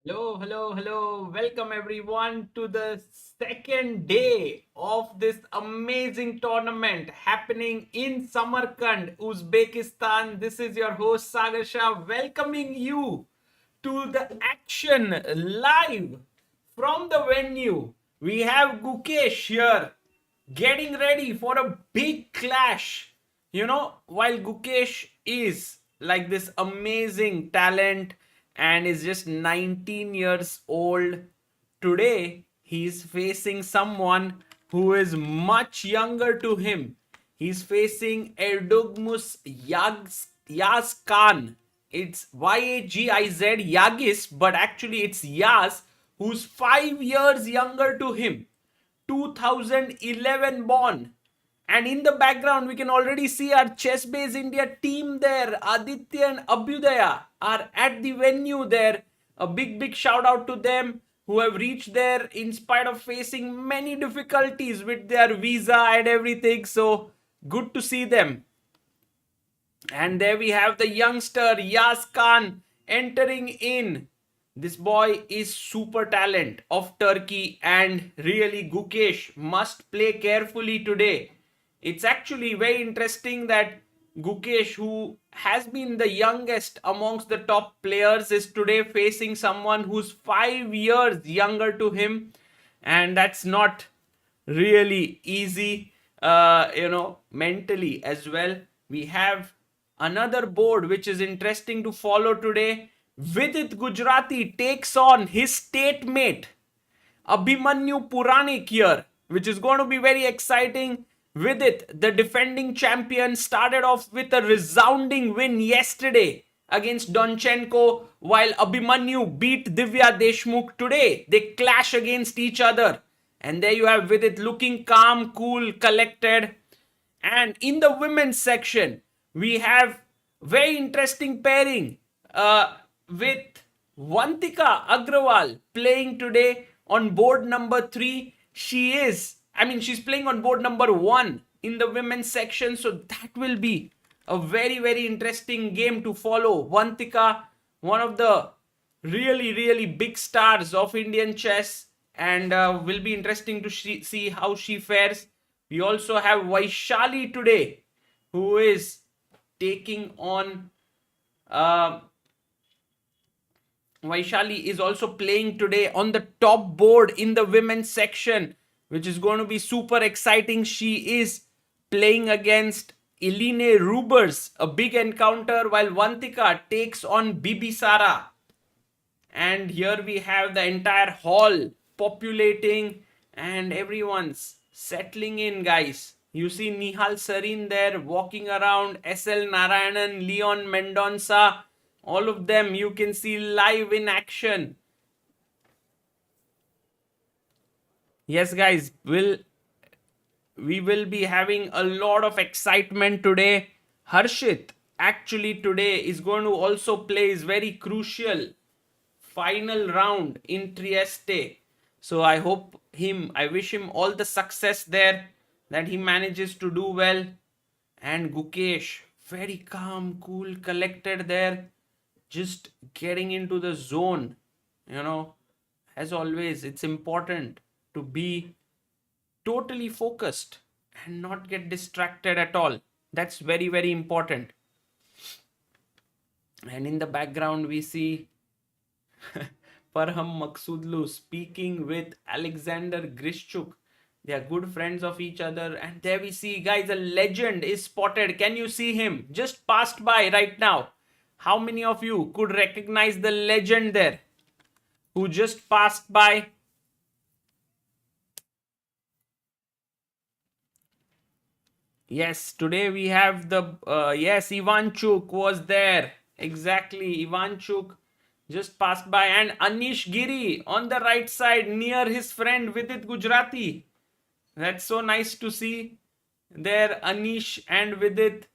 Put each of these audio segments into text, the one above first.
Hello, hello, hello. Welcome everyone to the second day of this amazing tournament happening in Samarkand, Uzbekistan. This is your host Sagar Shah welcoming you to the action live from the venue. We have Gukesh here getting ready for a big clash. While Gukesh is like this amazing talent and is just 19 years old, today he's facing someone who is much younger to him. He's facing Erdogmus Yaz Khan. It's Yagiz, Yagis, but actually it's Yaz, who's 5 years younger to him. 2011 born. And in the background, we can already see our Chess Base India team there. Aditya and Abhyudaya are at the venue there. A big shout out to them who have reached there in spite of facing many difficulties with their visa and everything. So good to see them. And there we have the youngster Yas Khan entering in. This boy is super talent of Turkey, and really Gukesh must play carefully today. It's actually very interesting that Gukesh, who has been the youngest amongst the top players, is today facing someone who's 5 years younger to him, and that's not really easy, mentally as well. We have another board which is interesting to follow today. Vidit Gujrathi takes on his state mate Abhimanyu Puranik here, which is going to be very exciting. Vidit, the defending champion, started off with a resounding win yesterday against Donchenko, while Abhimanyu beat Divya Deshmukh today. They clash against each other. And there you have Vidit looking calm, cool, collected. And in the women's section, we have very interesting pairing with Vantika Agrawal playing today on board number 3. She's playing on board number 1 in the women's section. So that will be a very interesting game to follow. Vantika, one of the really big stars of Indian chess, and will be interesting to see how she fares. We also have Vaishali today, who is taking on Vaishali is also playing today on the top board in the women's section, which is going to be super exciting. She is playing against Eline Rubers, a big encounter, while Vantika takes on Bibisara. And here we have the entire hall populating and everyone's settling in, guys. You see Nihal Sarin there walking around, SL Narayanan, Leon Mendonça, all of them you can see live in action. Yes, guys, we will be having a lot of excitement today. Harshit actually today is going to also play his very crucial final round in Trieste. So I wish him all the success there, that he manages to do well. And Gukesh, very calm, cool, collected there, just getting into the zone. As always, it's important to be totally focused and not get distracted at all. That's very important. And in the background, we see Parham Maksudlu speaking with Alexander Grishchuk. They are good friends of each other. And there we see, guys, a legend is spotted. Can you see him? Just passed by right now. How many of you could recognize the legend there who just passed by? Yes, today we have yes, Ivanchuk was there. Exactly, Ivanchuk just passed by, and Anish Giri on the right side near his friend Vidit Gujrathi. That's so nice to see there, Anish and Vidit.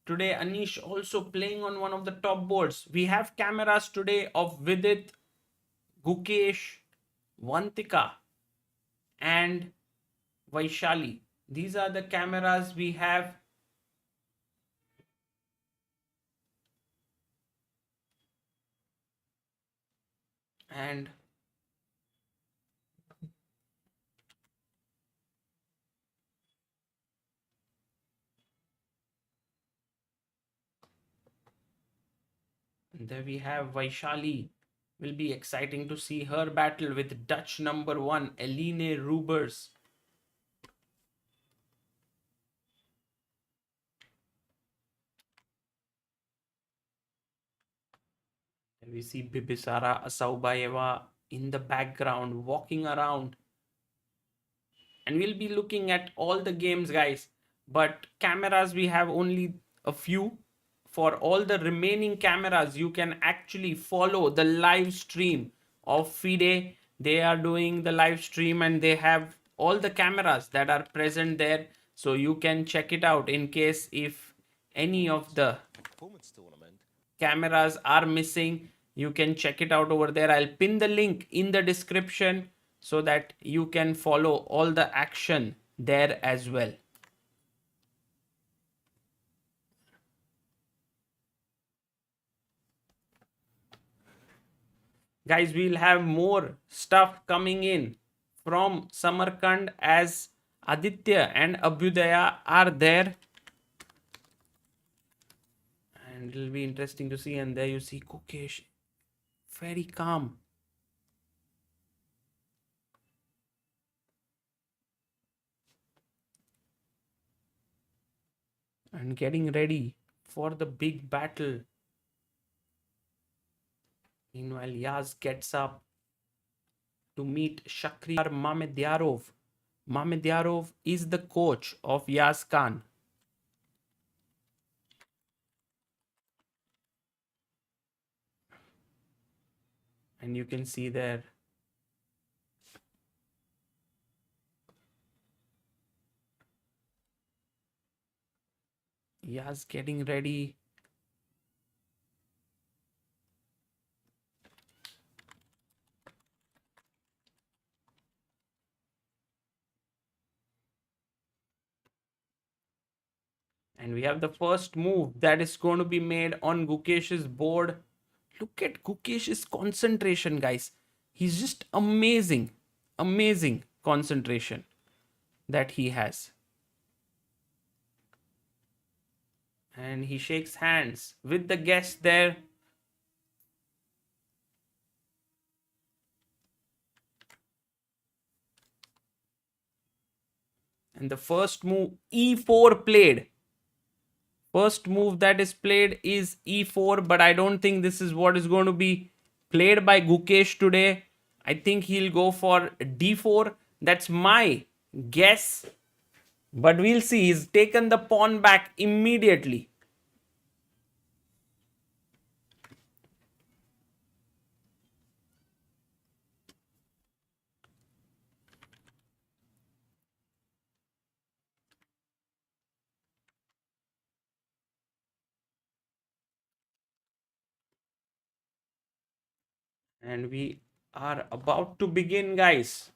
Today, Anish also playing on one of the top boards. We have cameras today of Vidit, Gukesh, Vantika, and Vaishali. These are the cameras we have. And there we have Vaishali. Will be exciting to see her battle with Dutch number 1 Eline Rubers. And we see Bibisara Asaubayeva in the background walking around. And we'll be looking at all the games, guys. But cameras, we have only a few. For all the remaining cameras, you can actually follow the live stream of FIDE. They are doing the live stream and they have all the cameras that are present there. So you can check it out in case if any of the cameras are missing. You can check it out over there. I'll pin the link in the description so that you can follow all the action there as well. Guys, we'll have more stuff coming in from Samarkand as Aditya and Abhyudaya are there. And it'll be interesting to see. And there you see Gukesh, very calm. And getting ready for the big battle. Meanwhile, Yaz gets up to meet Shakhriyar Mamedyarov. Mamedyarov is the coach of Yaz Khan. And you can see there Yaz getting ready. And we have the first move that is going to be made on Gukesh's board. Look at Gukesh's concentration, guys. He's just amazing. Amazing concentration that he has. And he shakes hands with the guest there. And the first move, E4 played. First move that is played is E4, but I don't think this is what is going to be played by Gukesh today. I think he'll go for D4. That's my guess. But we'll see. He's taken the pawn back immediately. And we are about to begin, guys.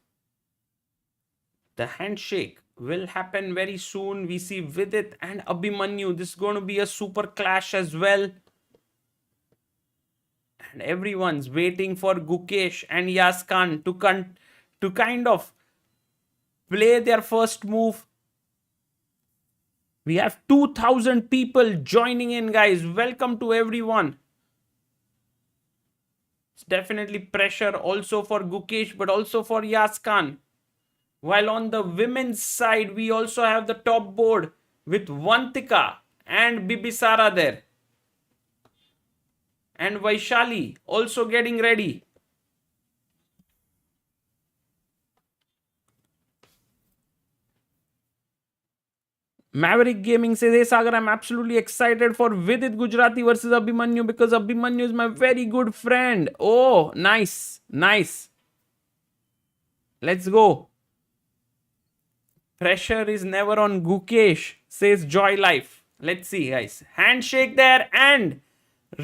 The handshake will happen very soon. We see Vidit and Abhimanyu. This is going to be a super clash as well. And everyone's waiting for Gukesh and Yaz Khan to kind of play their first move. We have 2,000 people joining in, guys. Welcome to everyone. It's definitely pressure also for Gukesh, but also for Yaz Khan. While on the women's side, we also have the top board with Vantika and Bibisara there. And Vaishali also getting ready. Maverick Gaming says, hey Sagar, I'm absolutely excited for Vidit Gujrathi versus Abhimanyu because Abhimanyu is my very good friend. Oh, nice. Nice. Let's go. Pressure is never on Gukesh, says Joy Life. Let's see, guys. Handshake there and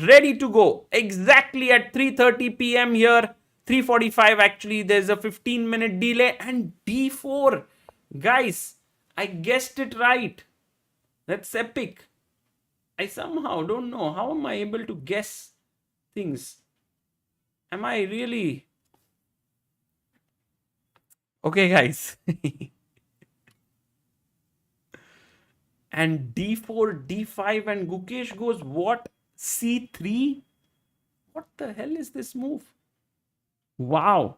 ready to go. Exactly at 3:30 p.m. here. 3:45 actually. There's a 15-minute delay and D4. Guys, I guessed it right. That's epic. I somehow don't know. How am I able to guess things? Am I really Okay, guys. And d4, d5, and Gukesh goes what? c3? What the hell is this move? Wow.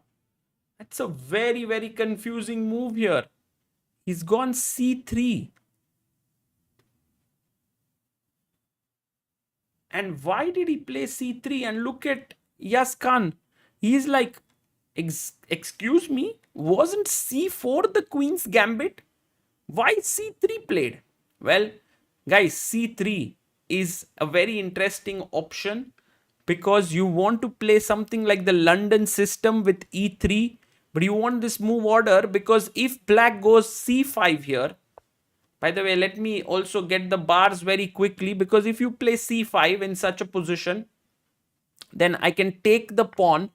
That's a very, very confusing move here. He's gone c3. And why did he play c3? And look at Yas Khan. He's like, excuse me, wasn't c4 the queen's gambit? Why c3 played? Well, guys, c3 is a very interesting option because you want to play something like the London system with e3, but you want this move order because if black goes c5 here, by the way, let me also get the bars very quickly because if you play c5 in such a position, then I can take the pawn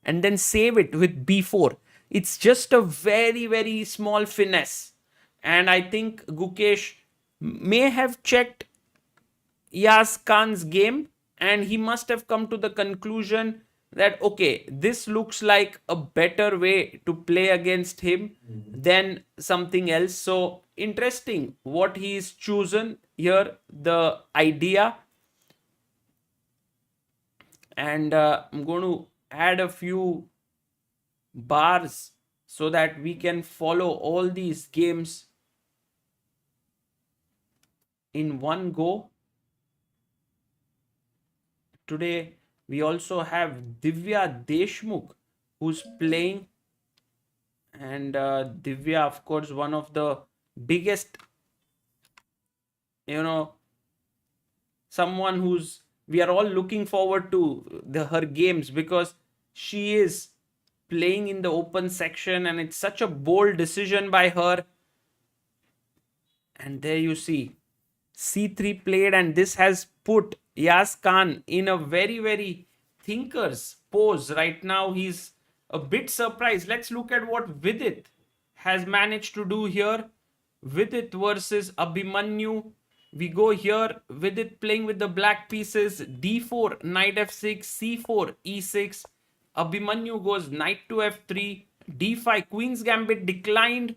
and then save it with b4. It's just a very, very small finesse. And I think Gukesh may have checked Yas Khan's game and he must have come to the conclusion that okay, this looks like a better way to play against him than something else. So interesting what he's chosen here, the idea. And I'm going to add a few bars so that we can follow all these games in one go. Today we also have Divya Deshmukh who's playing, and Divya, of course, one of the biggest, someone who's we are all looking forward to her games because she is playing in the open section and it's such a bold decision by her. And there you see c3 played, and this has put Yas Khan in a very, very thinker's pose. Right now he's a bit surprised. Let's look at what Vidit has managed to do here. Vidit versus Abhimanyu. We go here, Vidit playing with the black pieces, d4, knight f6, c4, e6. Abhimanyu goes knight to f3, d5, queen's gambit declined,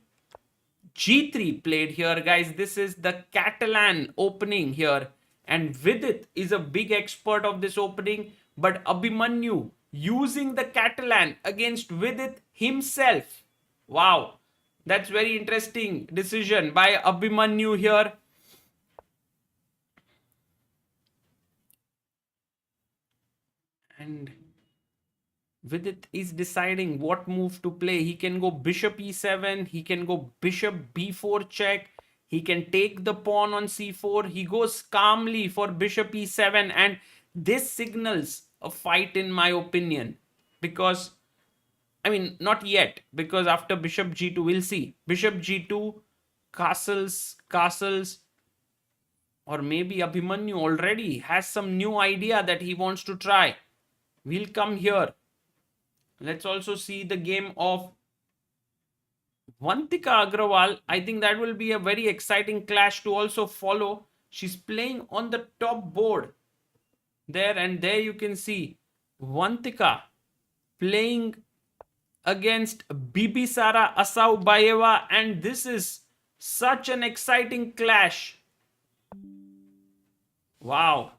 g3 played here, guys. This is the Catalan opening here. And Vidit is a big expert of this opening, but Abhimanyu using the Catalan against Vidit himself. Wow. That's very interesting decision by Abhimanyu here. And Vidit is deciding what move to play. He can go bishop e7. He can go bishop b4 check. He can take the pawn on c4. He goes calmly for bishop e7. And this signals a fight in my opinion. Because, I mean, not yet. Because after bishop g2, we'll see. Bishop g2, castles, castles. Or maybe Abhimanyu already has some new idea that he wants to try. We'll come here. Let's also see the game of Vantika Agrawal. I think that will be a very exciting clash to also follow. She's playing on the top board there, and there you can see Vantika playing against Bibisara Asaubayeva, and this is such an exciting clash. Wow,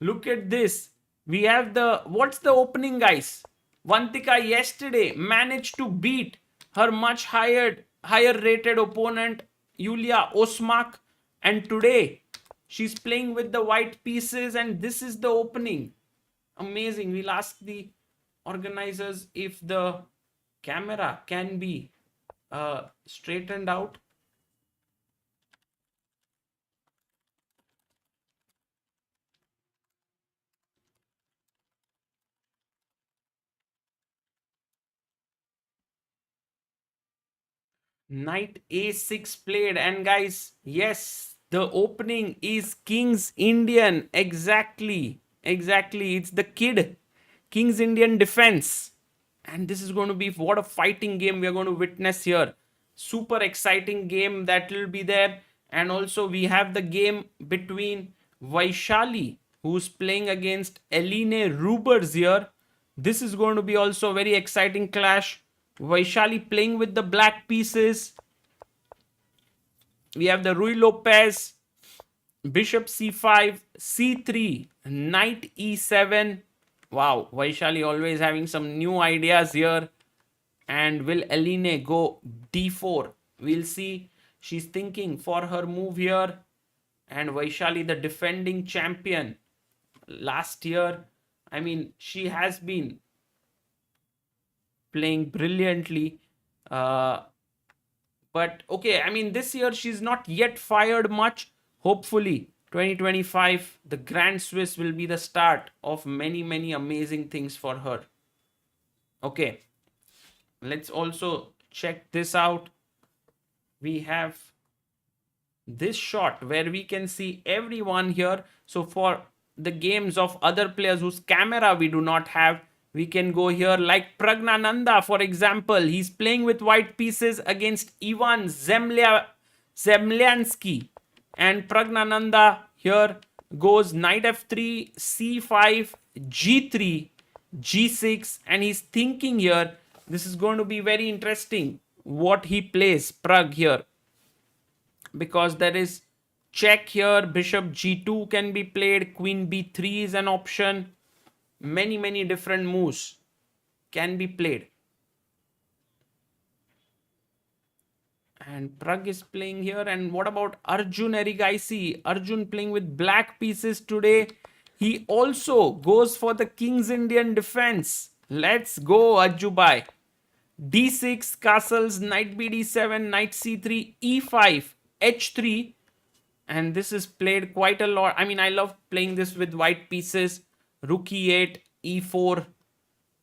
look at this. We have what's the opening, guys? Vantika yesterday managed to beat her much higher rated opponent Yulia Osmak, and today she's playing with the white pieces, and this is the opening. Amazing. We'll ask the organizers if the camera can be straightened out. Knight a6 played, and guys, yes, the opening is King's Indian. Exactly, it's the kid King's Indian defense, and this is going to be what a fighting game we are going to witness here. Super exciting game that will be there. And also we have the game between Vaishali, who's playing against Eline Rubers here. This is going to be also a very exciting clash. Vaishali playing with the black pieces. We have the Rui Lopez, bishop c5, c3, knight e7. Wow, Vaishali always having some new ideas here. And will Aline go d4? We'll see. She's thinking for her move here. And Vaishali, the defending champion last year, I mean, she has been playing brilliantly. But okay, I mean, this year she's not yet fired much. Hopefully, 2025, the Grand Swiss will be the start of many, many amazing things for her. Okay, let's also check this out. We have this shot where we can see everyone here. So for the games of other players whose camera we do not have, we can go here like Pragnanandhaa, for example. He's playing with white pieces against Ivan Zemlyansky. And Pragnanandhaa here goes knight f3, c5, g3, g6. And he's thinking here, this is going to be very interesting what he plays, Pragg here. Because there is check here, bishop g2 can be played, queen b3 is an option. Many different moves can be played. And Pragg is playing here. And what about Arjun Erigaisi? Arjun playing with black pieces today. He also goes for the King's Indian defense. Let's go, Ajjubai. d6, castles, knight bd7, knight c3, e5, h3. And this is played quite a lot. I mean, I love playing this with white pieces. Rook e8, e4.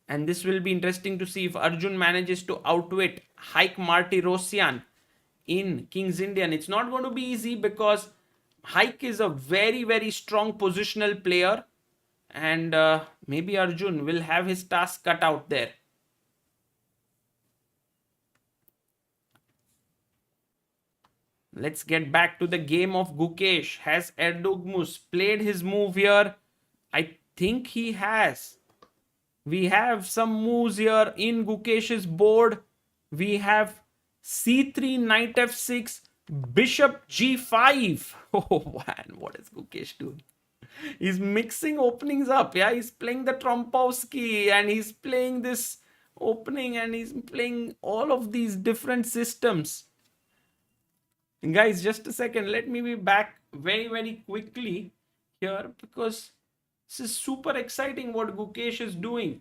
And this will be interesting to see if Arjun manages to outwit Haik Martirosyan in King's Indian. It's not going to be easy because Haik is a very strong positional player. And maybe Arjun will have his task cut out there. Let's get back to the game of Gukesh. Has Erdogmus played his move here? I think he has. We have some moves here in Gukesh's board. We have c3, knight f6, bishop g5. Oh man, what is Gukesh doing? He's mixing openings up. Yeah, he's playing the Trompowsky and he's playing this opening and he's playing all of these different systems. And guys, just a second. Let me be back very quickly here because this is super exciting what Gukesh is doing.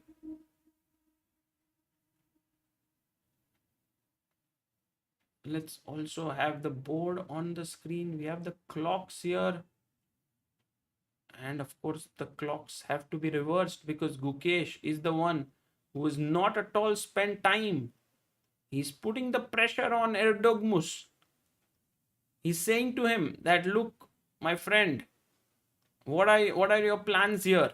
Let's also have the board on the screen. We have the clocks here. And of course, the clocks have to be reversed because Gukesh is the one who is not at all spent time. He's putting the pressure on Erdogmus. He's saying to him that, look, my friend, what are your plans here?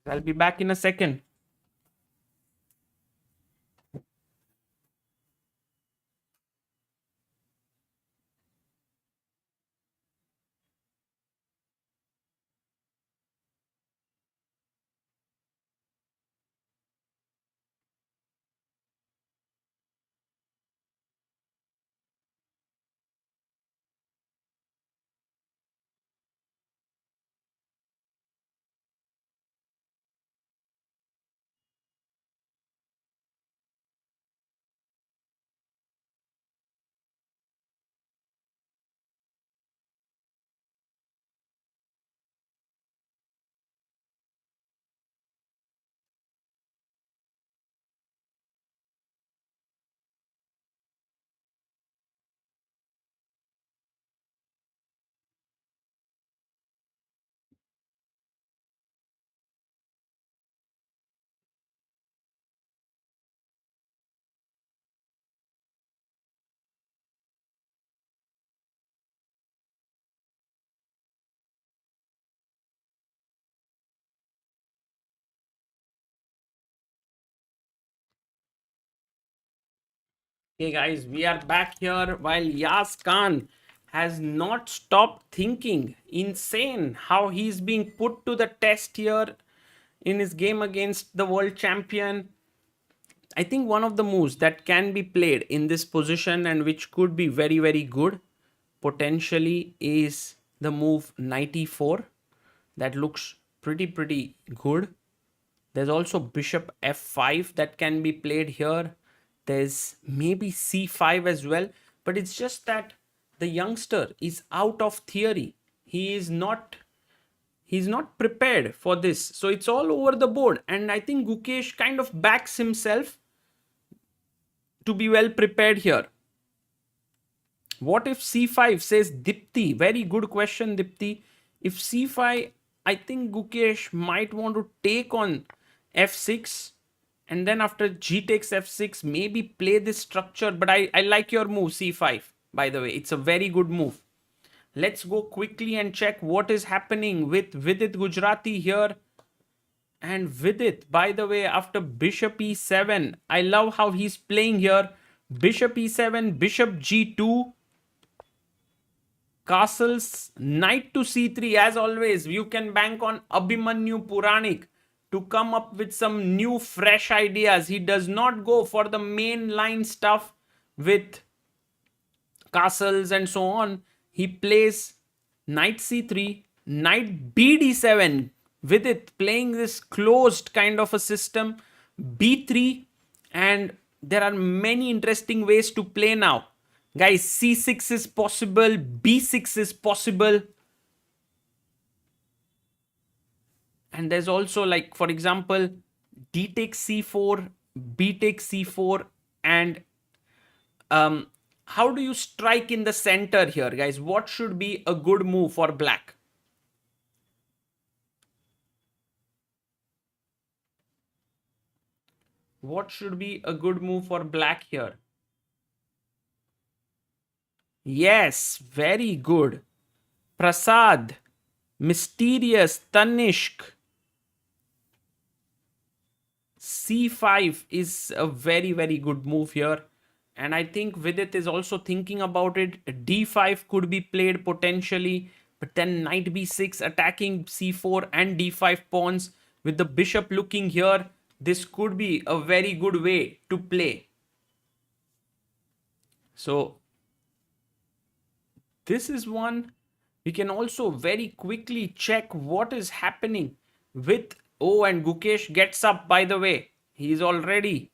I'll be back in a second. Okay, guys, we are back here while Yas Khan has not stopped thinking. Insane how he's being put to the test here. in his game against the world champion. I think one of the moves that can be played in this position and which could be very, very good potentially is the move knight e4. That looks pretty good. There's also bishop f5 that can be played here. There's maybe c5 as well. But it's just that the youngster is out of theory. He's not prepared for this. So it's all over the board. And I think Gukesh kind of backs himself to be well prepared here. What if c5, says Dipti? Very good question, Dipti. If c5, I think Gukesh might want to take on f6, and then after g takes f6, maybe play this structure. But I like your move, c5, by the way. It's a very good move. Let's go quickly and check what is happening with Vidit Gujrathi here. And Vidit, by the way, after bishop e7, I love how he's playing here. Bishop e7, bishop g2, castles, knight to c3. As always, you can bank on Abhimanyu Puranik to come up with some new fresh ideas. He does not go for the mainline stuff with castles and so on. He plays knight c3, knight bd7. Vidit playing this closed kind of a system, b3, and there are many interesting ways to play now. Guys, c6 is possible, b6 is possible. And there's also, like, for example, d takes c4, b takes c4, and how do you strike in the center here, guys? What should be a good move for black? What should be a good move for black here? Yes, very good. Prasad, Mysterious, Tanishk. c5 is a very good move here. And I think Vidit is also thinking about it. d5 could be played potentially. But then knight b6 attacking c4 and d5 pawns. With the bishop looking here, this could be a very good way to play. So this is one. We can also very quickly check what is happening with... Oh, and Gukesh gets up, by the way. He's already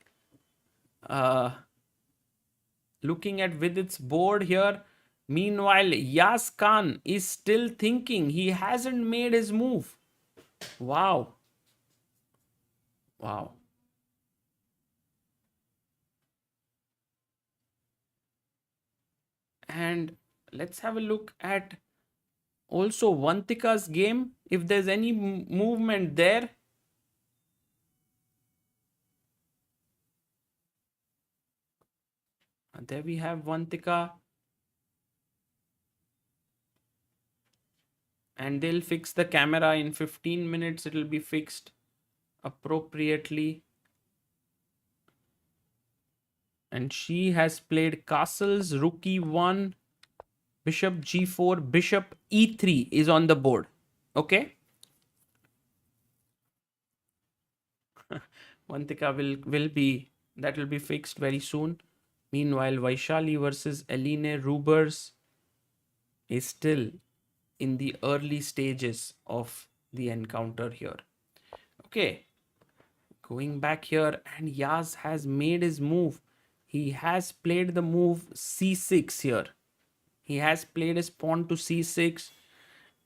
looking at Vidit's board here. Meanwhile, Yas Khan is still thinking. He hasn't made his move. Wow. Wow. And let's have a look at also Vantika's game. If there's any movement there. There we have Vantika. And they'll fix the camera in 15 minutes. It'll be fixed appropriately. And she has played castles, rook e1, bishop g4, bishop e3 is on the board. Okay. Vantika will be, that will be fixed very soon. Meanwhile, Vaishali versus Eline Rubers is still in the early stages of the encounter here. Okay. Going back here, and Yas has made his move. He has played the move c6 here. He has played his pawn to c6.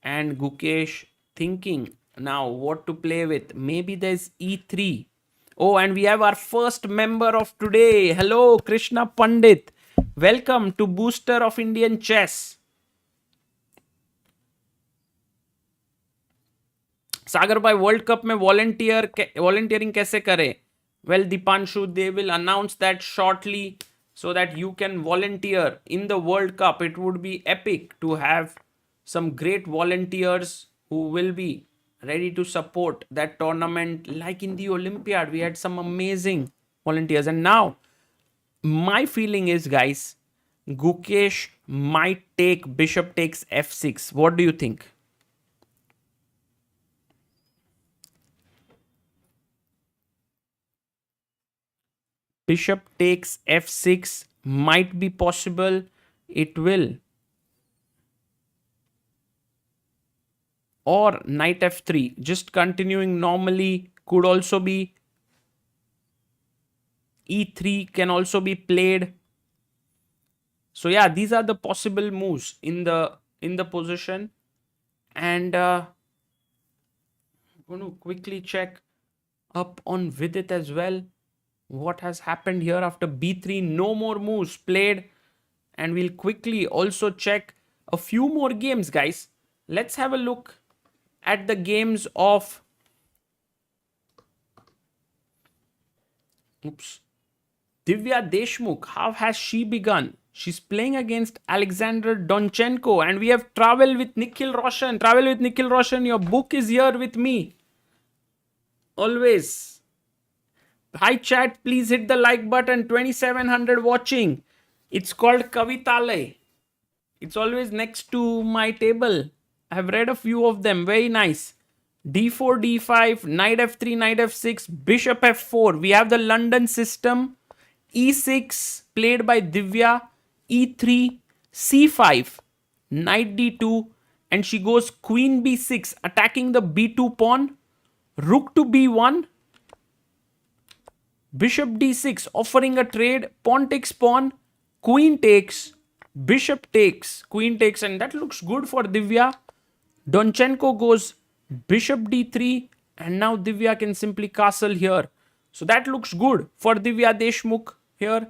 And Gukesh thinking now what to play with. Maybe there's e3. Oh, and we have our first member of today. Hello, Krishna Pandit. Welcome to Booster of Indian Chess. सागर भाई, world cup में volunteering कैसे करें? Well, Dipanshu, they will announce that shortly so that you can volunteer in the World Cup. It would be epic to have some great volunteers who will be ready to support that tournament. Like in the Olympiad, we had some amazing volunteers. And now, my feeling is, guys, Gukesh might take bishop takes f6. What do you think? bishop takes f6 might be possible. It will. Or knight f3, just continuing normally, could also be. E3 can also be played. So yeah, these are the possible moves in the position. And I'm going to quickly check up on Vidit as well. What has happened here after b3? No more moves played. And we'll quickly also check a few more games, guys. Let's have a look at the games of Divya Deshmukh. How has she begun? She's playing against Alexander Donchenko, and we have Travel with Nikhil Roshan. Travel with Nikhil Roshan, your book is here with me. Always. Hi chat, please hit the like button. 2700 watching. It's called Kavitalay. It's always next to my table. I have read a few of them. Very nice. D4, D5, Knight F3, Knight F6, Bishop F4. We have the London system. E6 played by Divya. E3, C5, Knight D2, and she goes Queen B6, attacking the B2 pawn. Rook to B1. Bishop D6, offering a trade. Pawn takes pawn. Queen takes. Bishop takes. Queen takes, and that looks good for Divya. Donchenko goes Bishop D3, and now Divya can simply castle here. So that looks good for Divya Deshmukh here.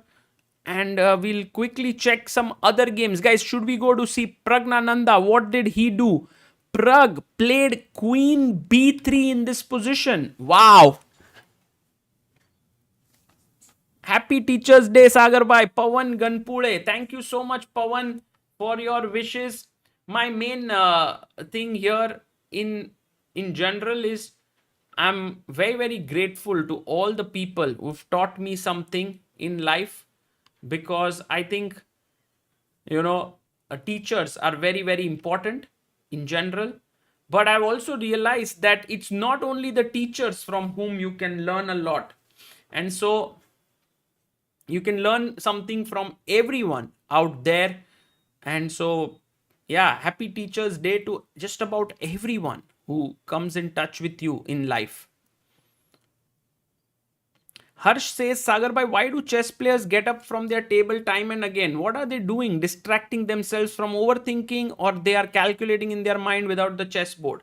And we'll quickly check some other games. Guys, should we go to see Pragnanandhaa? What did he do? Pragg played Queen B3 in this position. Wow. Happy Teachers Day, Sagar Bhai. Pawan Ganpule. Thank you so much, Pawan, for your wishes. My main thing here in general is I'm very, very grateful to all the people who've taught me something in life, because I think, teachers are very, very important in general. But I've also realized that it's not only the teachers from whom you can learn a lot. And so you can learn something from everyone out there. And so, yeah, happy Teachers Day to just about everyone who comes in touch with you in life. Harsh says, Sagar Bhai, why do chess players get up from their table time and again? What are they doing? Distracting themselves from overthinking, or they are calculating in their mind without the chessboard?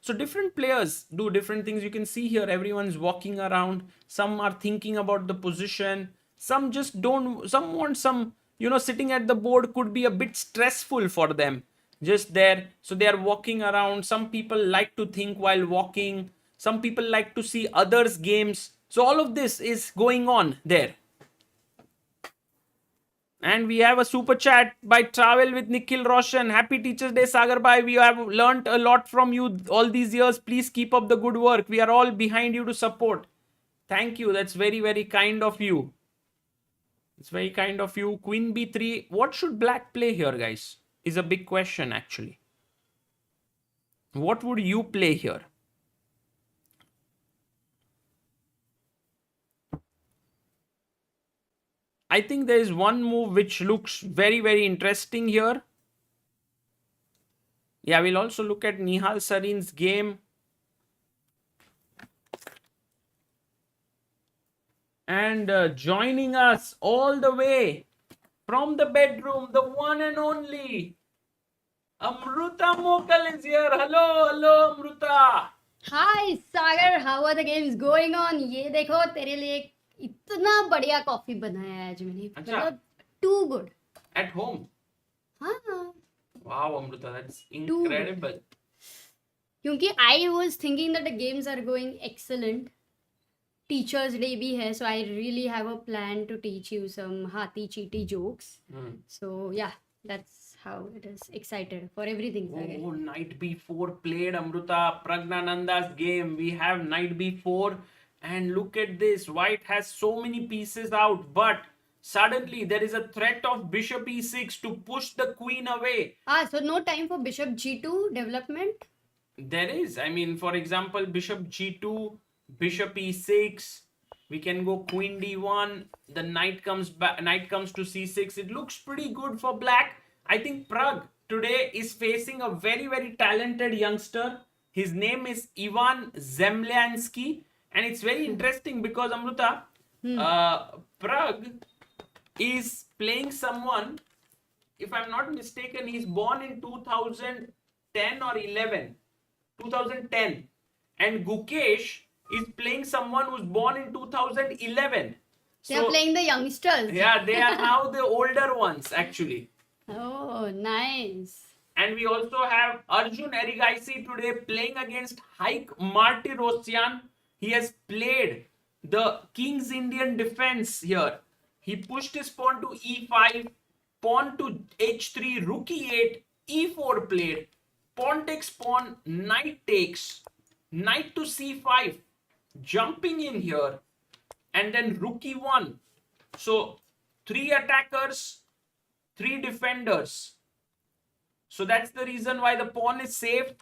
So different players do different things. You can see here, everyone's walking around. Some are thinking about the position. Some just don't, some want some, sitting at the board could be a bit stressful for them. Just there. So they are walking around. Some people like to think while walking. Some people like to see others' games. So all of this is going on there. And we have a super chat by Travel with Nikhil Roshan. Happy Teachers Day, Sagar Bhai. We have learnt a lot from you all these years. Please keep up the good work. We are all behind you to support. Thank you. That's very, very kind of you. It's very kind of you. Queen B3. What should black play here, guys? Is a big question, actually. What would you play here? I think there is one move which looks very, very interesting here. Yeah, we'll also look at Nihal Sarin's game. And joining us all the way from the bedroom, the one and only Amruta Mokal is here. Hello, hello, Amruta. Hi, Sagar. How are the games going on? ये देखो तेरे लिए इतना बढ़िया coffee बनाया है आज मैंने. मतलब too good. At home? हाँ. Wow, Amruta, that's incredible. क्योंकि I was thinking that the games are going excellent. Teachers Day भी है, so I really have a plan to teach you some Hati Cheaty jokes. So yeah, that's how it is. Excited for everything. Oh, Knight B4 played, Amruta. Pragnanandha's game. We have Knight B4. And look at this. White has so many pieces out. But suddenly there is a threat of Bishop E6 to push the queen away. So no time for Bishop G2 development? There is. I mean, for example, Bishop G2, Bishop E6. We can go queen d1. The knight comes back. Knight comes to c6. It looks pretty good for black. I think Pragg today is facing a very, very talented youngster. His name is Ivan Zemlyansky, and it's very interesting because Amruta, Pragg is playing someone. If I'm not mistaken, he's born in 2010 or 11. 2010. And Gukesh is playing someone who's born in 2011. They are playing the youngsters. Yeah, they are now the older ones actually. Oh, nice. And we also have Arjun Erigaisi today playing against Haik Martirosyan. He has played the King's Indian defense here. He pushed his pawn to e5, pawn to h3, rook e8, e4 played, pawn takes pawn, knight takes, knight to c5, jumping in here, and then rook e1. So 3 attackers, 3 defenders. So that's the reason why the pawn is saved.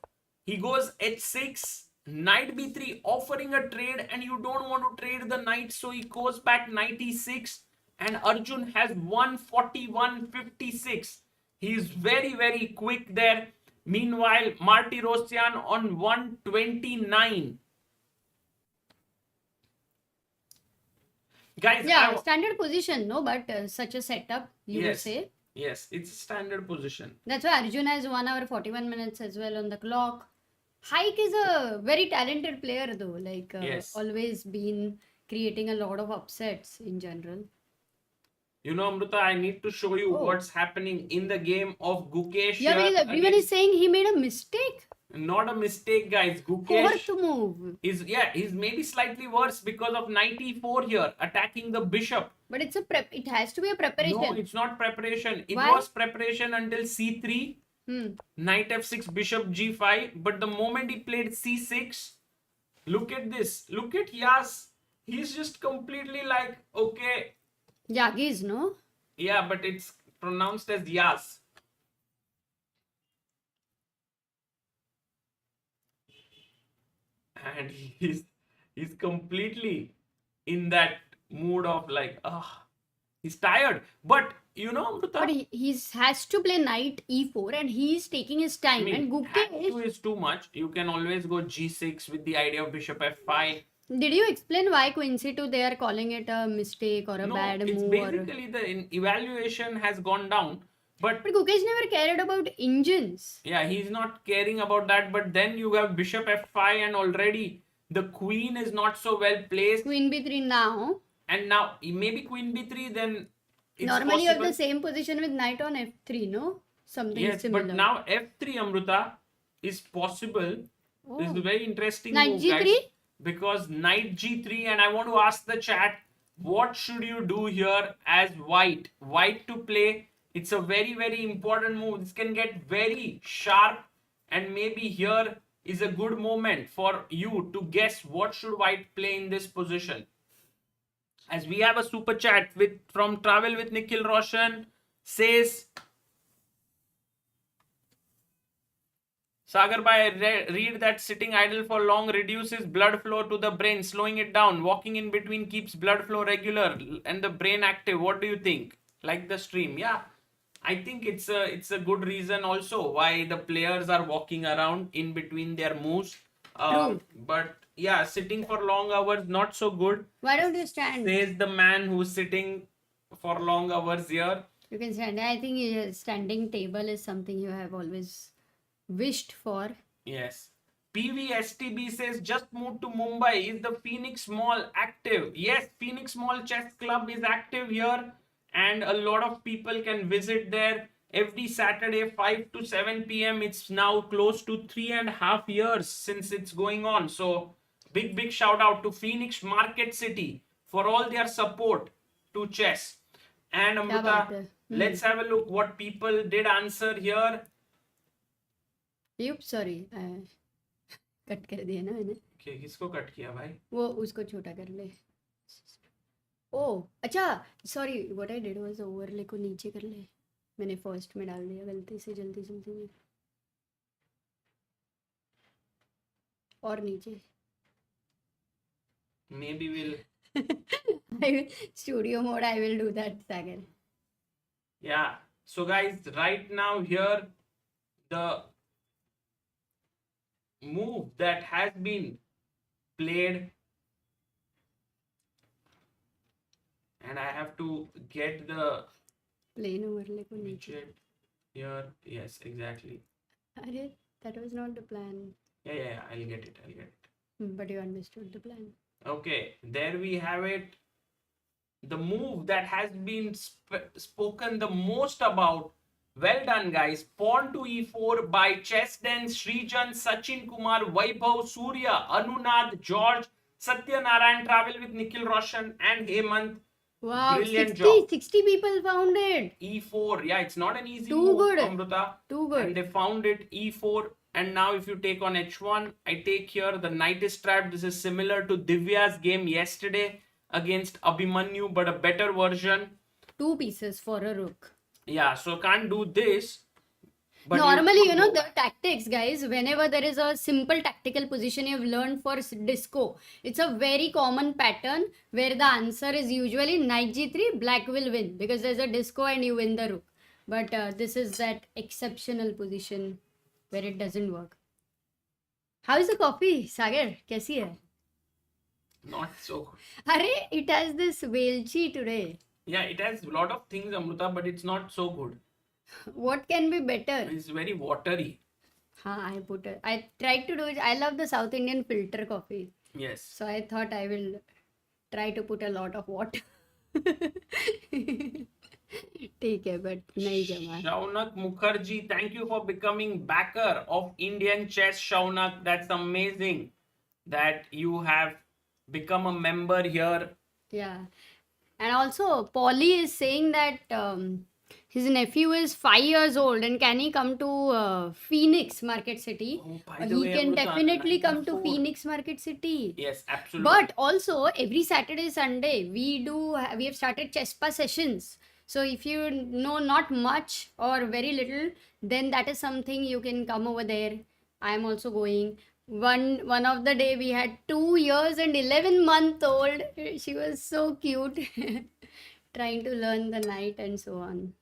He goes h6, knight b3, offering a trade, and you don't want to trade the knight, so he goes back knight e6, and Arjun has 141.56. He is very, very quick there. Meanwhile, Martirosyan on 129. Guys, yeah, standard position, no, but such a setup, you would say. Yes, it's a standard position. That's why Arjun has 1 hour 41 minutes as well on the clock. Haik is a very talented player though, like always been creating a lot of upsets in general. You know, Amruta, I need to show you what's happening in the game of Gukesh. Yeah, because everyone is saying he made a mistake. Not a mistake, guys. Gukesh Fourth move. He's maybe slightly worse because of knight e4 here, attacking the bishop. But it's a prep. It has to be a preparation. No, it's not preparation. It was preparation until c3, knight f6, bishop g5. But the moment he played c6, look at this. Look at Yas. He's just completely like, okay. Yagis, no? Yeah, but it's pronounced as Yas. And he's completely in that mood of like, he's tired. But you know, Amruta, but he has to play knight e4 and he's taking his time. And Gukesh is too much. You can always go g6 with the idea of bishop f5. Did you explain why queen c2 they are calling it a mistake or a bad move? It's basically the evaluation has gone down. But Gukesh never cared about engines. Yeah, he's not caring about that. But then you have bishop f5 and already the queen is not so well placed. Queen b3 now. And now maybe queen b3 then it's normally you have the same position with knight on f3, no? Something similar. But now f3, Amruta, is possible. This is a very interesting knight move, g3? guys. Because knight g3, and I want to ask the chat, what should you do here as white? White to play. It's a very, very important move. This can get very sharp, and maybe here is a good moment for you to guess what should white play in this position. As we have a super chat from Travel with Nikhil Roshan, says, Sagar Bhai, read that sitting idle for long reduces blood flow to the brain, slowing it down. Walking in between keeps blood flow regular and the brain active. What do you think? Like the stream? Yeah, I think it's a good reason also why the players are walking around in between their moves. But yeah, sitting for long hours, not so good. Why don't you stand? Says the man who's sitting for long hours here. You can stand. I think a standing table is something you have always wished for. Yes. PVSTB says, just moved to Mumbai. Is the Phoenix Mall active? Yes, Phoenix Mall Chess Club is active here. And a lot of people can visit there every Saturday 5 to 7 p.m. It's now close to 3.5 years since it's going on. So big shout out to Phoenix Market City for all their support to chess. And Amruta, let's have a look what people did answer here. Oops, sorry. Cut कर दिया ना मैंने. किसको cut किया भाई? वो उसको छोटा कर ले. ओह अच्छा sorry what I did was overlay को नीचे कर ले. मैंने फर्स्ट में डाल दिया गलती से जल्दी में. और नीचे. Maybe we'll Studio mode, I will do that, Sagar. Yeah. So guys, right now here, the move that has been played, and I have to get the Plain overlay ko niche. widget here. Yes, exactly. Arey, that was not the plan. Yeah. I'll get it. But you understood the plan. Okay, there we have it. The move that has been spoken the most about. Well done, guys. Pawn to e4 by Chessden, Srijan, Sachin Kumar, Vaibhav, Surya, Anunad, George, Satyanarayan travel with Nikhil Roshan and Hemant. Wow, Brilliant 60, job. 60 people found it. E4. Yeah, it's not an easy Too move, good. Amrita. Too good. And they found it E4. And now if you take on H1, I take here the knight is trapped. This is similar to Divya's game yesterday against Abhimanyu, but a better version. 2 pieces for a rook. Yeah, so can't do this. But normally, you know, the tactics, guys, whenever there is a simple tactical position you've learned for disco, it's a very common pattern where the answer is usually knight g3, black will win because there's a disco and you win the rook. But this is that exceptional position where it doesn't work. How is the coffee, Sagar? Kaisi hai? Not so good. Arey, it has this velchi today. Yeah, it has a lot of things, Amrita, but it's not so good. What can be better? It's very watery. I tried to do it. I love the South Indian filter coffee. Yes. So I thought I will try to put a lot of water. ठीक है, but नहीं जमा. Shaunak Mukherjee, thank you for becoming backer of Indian chess. Shaunak, that's amazing that you have become a member here. Yeah, and also Polly is saying that his nephew is 5 years old and can he come to Phoenix Market City? Oh, by the He way, can Amrita, definitely come to 94. Phoenix Market City. Yes, absolutely. But also every Saturday, Sunday we have started Chespa sessions. So if you know not much or very little, then that is something you can come over there. I am also going. One of the day we had 2 years and 11-month old. She was so cute, trying to learn the knight and so on.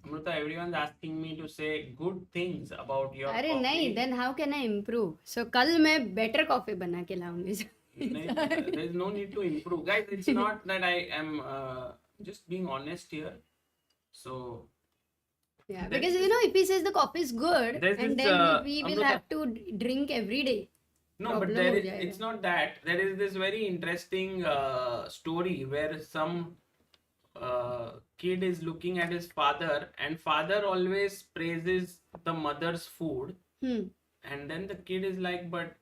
Amrita, everyone's asking me to say good things about your अरे coffee. नहीं, then how can I improve? So कल मैं better coffee बना के लाऊंगी. There's no need to improve, guys. It's not that I am just being honest here. So Yeah, because you know, if he says the coffee is good, There's and this, then we will Amrita. have to drink every day. no, but Problem there ho is, jayega. it's not that. There is this very interesting story where some kid is looking at his father, and father always praises the mother's food, and then the kid is like, but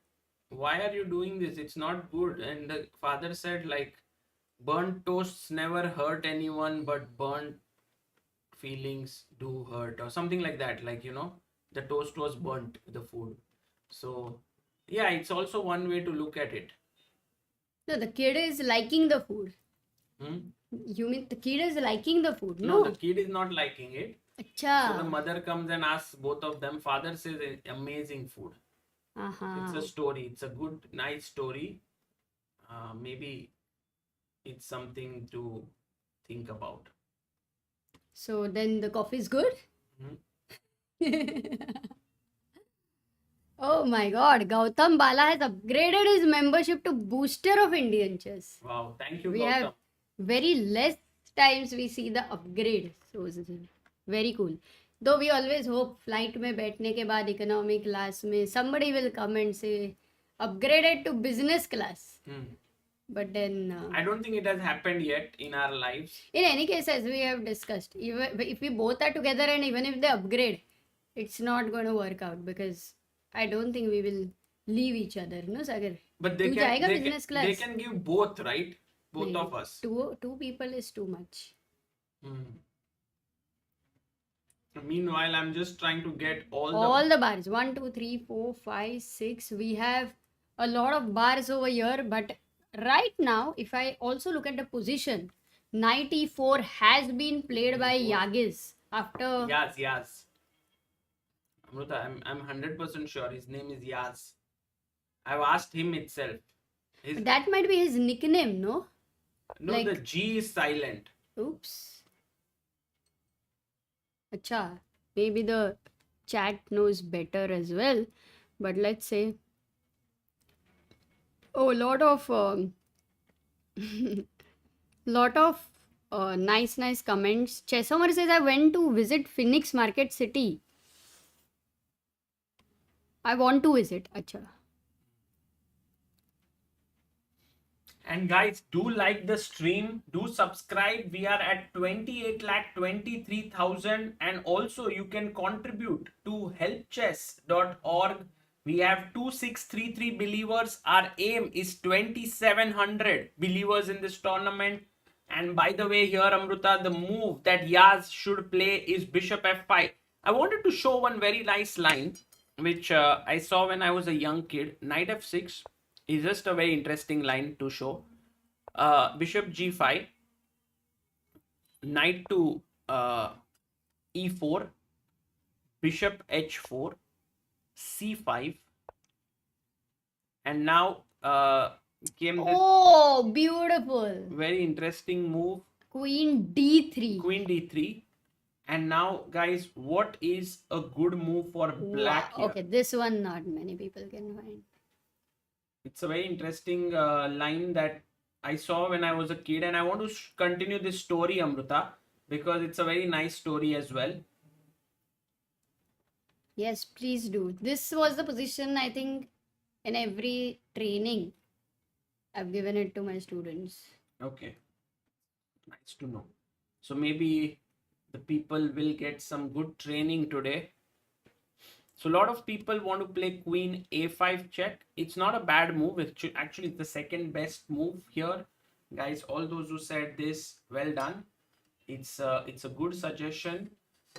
why are you doing this? It's not good. And the father said, like, burnt toasts never hurt anyone, but burnt feelings do hurt, or something like that. Like, you know, the toast was burnt, the food. So yeah, it's also one way to look at it. No, the kid is liking the food. Hmm? You mean the kid is liking the food? No, No. the kid is not liking it. So the Acha. mother comes and asks both of them. Father says, amazing food. It's a story. It's a good, nice story. Maybe it's something to think about. So then the coffee is good? Oh my god, Gautam Bala has upgraded his membership to Booster of Indian Chess. Wow, thank you, We Gautam. have very less times we see the upgrade. So it's very cool. Though we always hope flight में बैठने के बाद economy class में somebody will come and say upgraded to business class. But then I don't think it has happened yet in our lives. in any case, as we have discussed, even if we both are together and even if they upgrade, it's not going to work out because I don't think we will leave each other. No, Sagar? But they तू can, जाएगा they business can, they class? can give both, right? Both नहीं, of us. Two people is too much. Meanwhile, I'm just trying to get All the bars 1, 2, 3, 4, 5, 6. We have a lot of bars over here, but right now, if I also look at the position, knight e4 has been played by Yagis after Yes. Amruta, I'm 100% sure his name is Yaz. I've asked him itself. His, That might be his nickname, no? no, like- the G is silent. Oops. Acha, maybe the chat knows better as well. But let's say, oh, lot of nice comments. Chesomer says, I went to visit Phoenix Market City. I want to visit. Acha. And guys, do like the stream, do subscribe. We are at 28,23,000, and also you can contribute to helpchess.org. We have 2633 believers. Our aim is 2700 believers in this tournament. And by the way, here Amruta, the move that Yaz should play is Bishop F5. I wanted to show one very nice line which I saw when I was a young kid. Knight F6 is just a very interesting line to show. Bishop G5, Knight to E4, Bishop H4, C5, and now came this Oh, beautiful. very interesting move, Queen D3. Queen D3. And now, guys, what is a good move for black here? Okay, this one not many people can find. It's a very interesting line that I saw when I was a kid, and I want to continue this story, Amruta, because it's a very nice story as well. Yes, please do. This was the position, I think, in every training I've given it to my students. Okay, nice to know. So maybe the people will get some good training today. So a lot of people want to play Queen A5 check. It's not a bad move. It's actually the second best move here. Guys, all those who said this, well done. It's a good suggestion.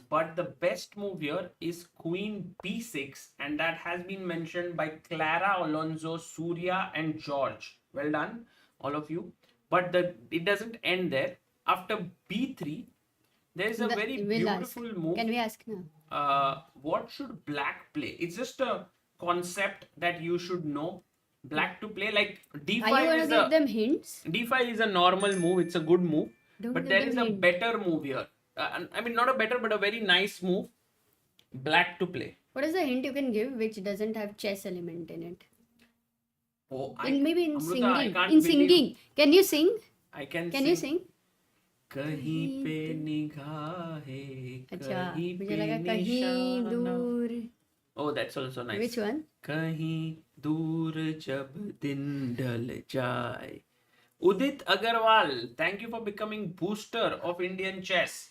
But the best move here is Queen B6, and that has been mentioned by Clara, Alonso, Surya, and George. Well done, all of you. But it doesn't end there. After B3, there is a very beautiful move. Can we ask now? What should black play? It's just a concept that you should know. Black to play, like D5 Are you going to give them hints? D5 is a normal move. It's a good move. Don't But give there them is a hint. better move here. I mean, not a better, but a very nice move. Black to play. What is the hint you can give which doesn't have chess element in it? Oh, Maybe in Amruta, I singing. can't In believe- singing. Can you sing? I can Can you sing? कहीं पे निगाहें, अच्छा, कहीं मुझे पे लगा कहीं निशाना। दूर. Oh, that's also nice. Which one? कहीं दूर जब दिन ढल जाए. Udit Agarwal, thank you for becoming booster of Indian chess.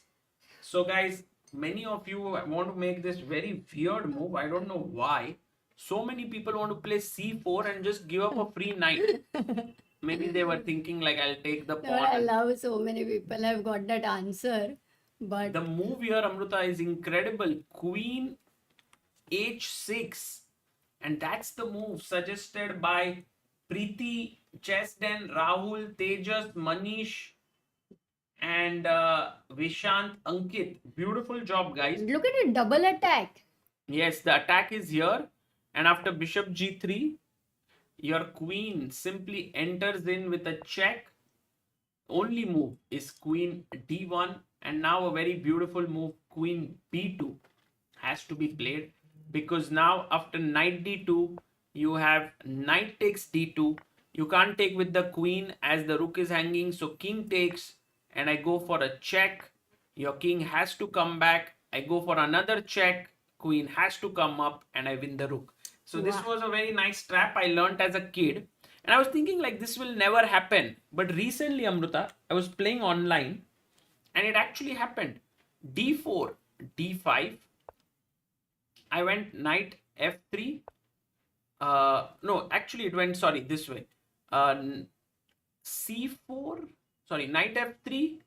So guys, many of you want to make this very weird move. I don't know why. So many people want to play C4 and just give up a free knight. Maybe they were thinking like, I'll take the No, pawn. I love so many people have got that answer. But The move here, Amruta, is incredible. Queen H6. And that's the move suggested by Preeti, Chesden, Rahul, Tejas, Manish, and Vishant, Ankit. Beautiful job, guys. look at it, double attack. Yes, the attack is here. And after Bishop G3, your queen simply enters in with a check. Only move is Queen D1. And now a very beautiful move, Queen B2, has to be played. Because now after Knight D2, you have Knight takes D2. You can't take with the Queen as the Rook is hanging. So King takes, and I go for a check. Your King has to come back. I go for another check. Queen has to come up, and I win the Rook. So this was a very nice trap I learnt as a kid. And I was thinking like this will never happen. But recently, Amruta, I was playing online, and it actually happened. D4, D5. I went Knight F3. No, actually it went, sorry, this way. C4, sorry, Knight F3,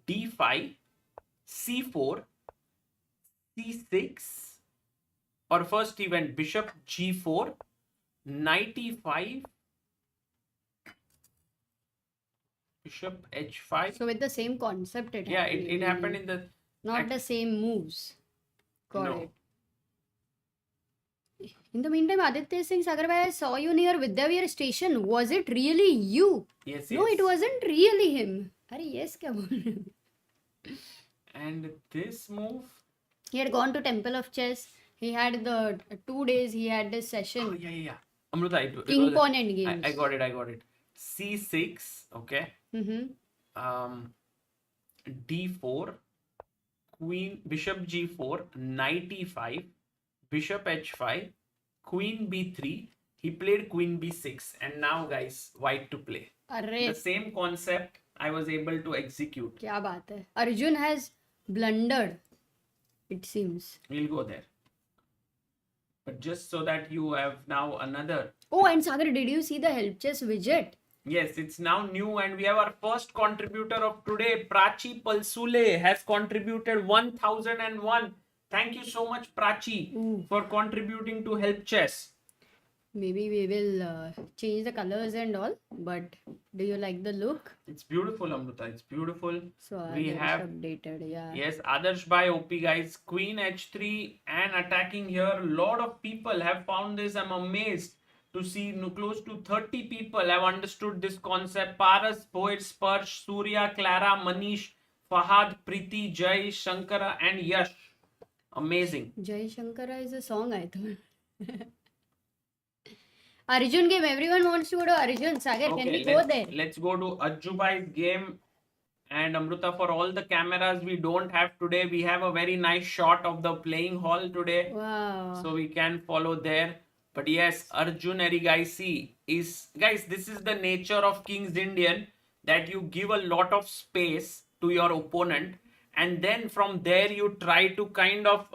D5, C4, C6. Or first he went Bishop G4, Knight E5, Bishop H5. So with the same concept it Yeah, happened. it happened in the... Not the same moves. Got No. it. In the meantime, Aditya Singh Sagarwal, I saw you near Vidyavir station. Was it really you? Yes, No, yes. it wasn't really him. Are yes, kya bol rahe ho? And this move. He had gone to Temple of Chess. He had the 2 days. He had this session. Oh, yeah. Amruta, King Pawn End games. I got it. C6, okay. D4, Queen, Bishop G4, Knight E5, Bishop H5, Queen B3. He played Queen B6, and now, guys, White to play. Arre. The same concept I was able to execute. Kya baat hai? Arjun has blundered, it seems. We'll go there. But just so that you have now another. Oh, and Sagar, did you see the help chess widget? Yes, it's now new, and we have our first contributor of today, Prachi Palsule, has contributed 1001. Thank you so much, Prachi, for contributing to Help Chess. Maybe we will change the colors and all, but do you like the look? It's beautiful, Amruta. It's beautiful. So we have updated, yeah. Yes, Adarsh by OP, guys. Queen H3 and attacking here. A lot of people have found this. I'm amazed to see close to 30 people have understood this concept. Paras, Poet, Sparsh, Surya, Clara, Manish, Fahad, Preeti, Jai, Shankara, and Yash. Amazing. Jai Shankara is a song, I thought. Arjun game. Everyone wants to go to Arjun. Sagar, can we go there? Let's go to Ajubai's game. And Amruta, for all the cameras we don't have today, we have a very nice shot of the playing hall today. Wow. So we can follow there. But yes, Arjun Erigaisi is, guys, this is the nature of King's Indian, that you give a lot of space to your opponent, and then from there you try to kind of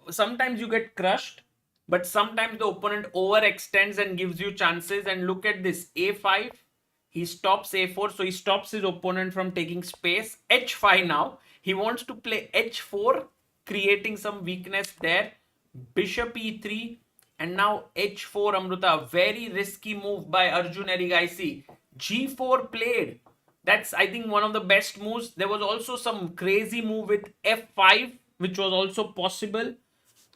sometimes you get crushed, but sometimes the opponent overextends and gives you chances. And look at this, A5, he stops A4, so he stops his opponent from taking space. H5 now, he wants to play H4, creating some weakness there. Bishop E3, and now H4, Amruta. Very risky move by Arjun Erigaisi. G4 played. That's, I think, one of the best moves. There was also some crazy move with F5, which was also possible.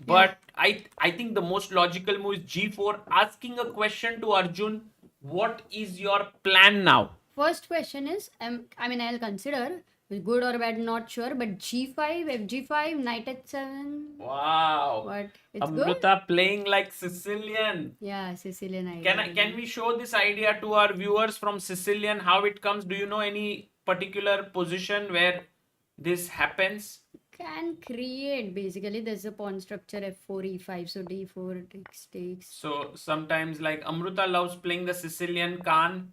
But yeah. I think the most logical move is G4, asking a question to Arjun. What is your plan now? First question is, I'll consider. Good or bad, not sure, but G5, FG5, Knight H7. Wow. What? It's Amruta good? Playing like Sicilian. Yeah, Sicilian idea. Can we show this idea to our viewers from Sicilian, how it comes? Do you know any particular position where this happens? Can create, basically. There's a pawn structure F4, E5, so D4 takes. So sometimes, like, Amruta loves playing the Sicilian Khan.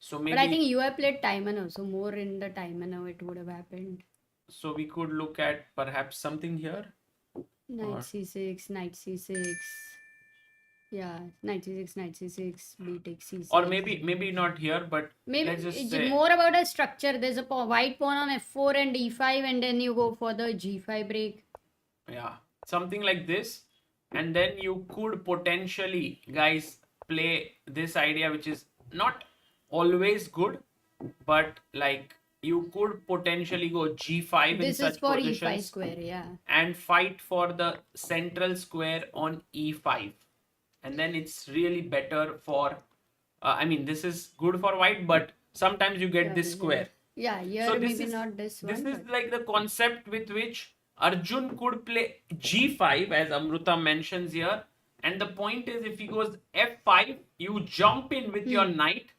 So maybe, but I think you have played Taimanov, so more in the Taimanov it would have happened. So we could look at perhaps something here. Knight C6, Knight C6. Yeah, Knight C6, Knight C6, B takes C6. Or maybe not here, but maybe let's just it's say more about a structure. There's a white pawn on F4 and E5, and then you go for the G5 break. Yeah, something like this. And then you could potentially, guys, play this idea, which is not always good, but like you could potentially go G5 in such positions. This is for E5 square, yeah. And fight for the central square on E5. And then it's really better for, this is good for white, but sometimes you get this square. Yeah, so maybe not this one. This is like the concept with which Arjun could play G5, as Amruta mentions here. And the point is, if he goes F5, you jump in with your knight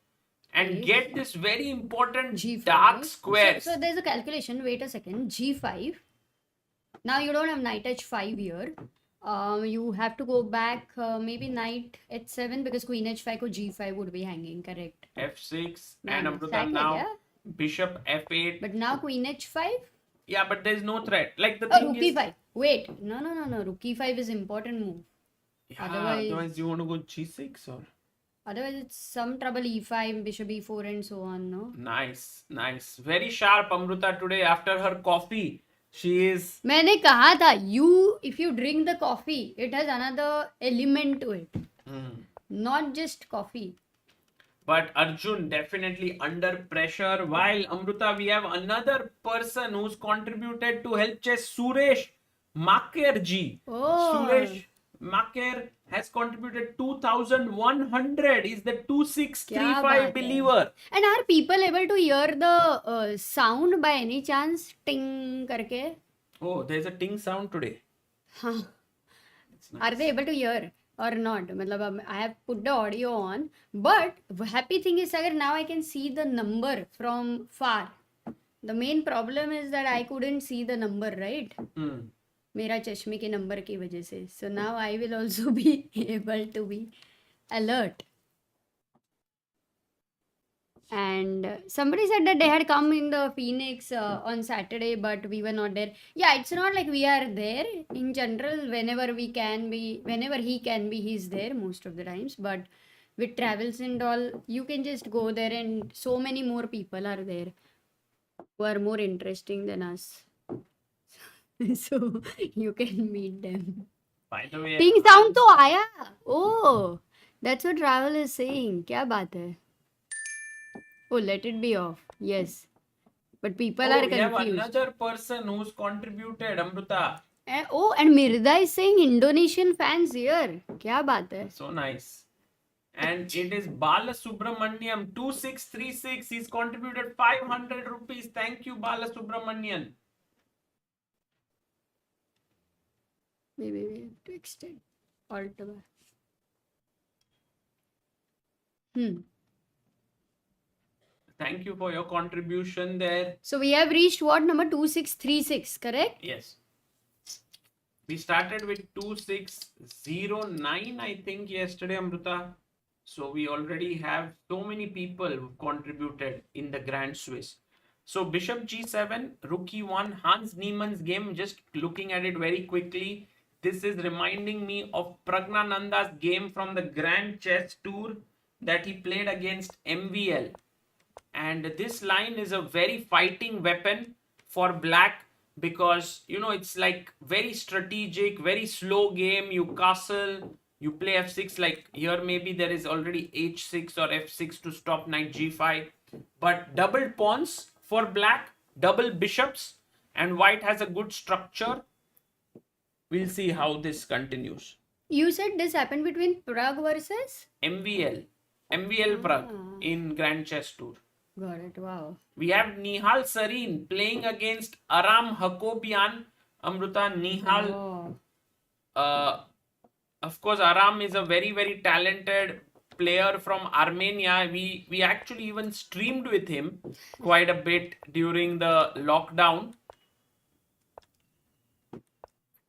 and get this very important G5, dark square. So there's a calculation. Wait a second. G5. Now you don't have knight H5 here. You have to go back maybe knight H7 because queen H5 ko G5 would be hanging, correct? F6 and Amruta now bishop F8. But now queen H5? Yeah, but there's no threat. Like the thing rook E5. Wait. No. Rook E5 is important move. Yeah, otherwise you want to go G6 or? Otherwise it's some trouble E5, bishop E4 and so on, no? Nice. Very sharp Amruta today after her coffee. She is... मैंने कहा था, if you drink the coffee, it has another element to it. Not just coffee. But Arjun definitely under pressure. While Amruta, we have another person who's contributed to Help Chess, Suresh. Makerji. Oh. Suresh Maker has contributed 2100. Is the क्या 2635 बात है. believer. And are people able to hear the sound by any chance? Ting करके. Oh, there's a ting sound today. हाँ. It's nice. Are they able to hear or not? मतलब I have put the audio on, but happy thing is अगर now I can see the number from far. The main problem is that I couldn't see the number, right? मेरा चश्मे के number की वजह से. So now I will also be able to be alert. And somebody said that they had come in the Phoenix on Saturday, but we were not there. Yeah, it's not like we are there. In general, whenever we can be, whenever he can be, he's there most of the times. But with travels and all, you can just go there, and so many more people are there who are more interesting than us. So you can meet them. By the way, Ping sound तो आया. Oh, that's what travel is saying. क्या बात है? Oh, let it be off. Yes. But people are we have confused. another person who's contributed, Amruta. And Mirda is saying Indonesian fans here. क्या बात है? So nice. And it is Bala Subramaniam 2636. He's contributed 500 rupees. Thank you, Bala Subramanian. Maybe we have to extend. Alt bar. Thank you for your contribution there. So we have reached what number 2636, correct? Yes. We started with 2609, I think, yesterday, Amruta. So we already have so many people who contributed in the Grand Swiss. So Bishop G7, Rook E1, Hans Niemann's game, just looking at it very quickly. This is reminding me of Pragnanandha's game from the Grand Chess Tour that he played against MVL. And this line is a very fighting weapon for black because, you know, it's like very strategic, very slow game. You castle, you play f6, like here maybe there is already h6 or f6 to stop knight g5. But double pawns for black, double bishops, and white has a good structure. We'll see how this continues. You said this happened between Pragg versus? MVL Pragg in Grand Chess Tour. Got it. Wow. We have Nihal Sareen playing against Aram Hakobian. Amruta Nihal. Of course, Aram is a very, very talented player from Armenia. We actually even streamed with him quite a bit during the lockdown.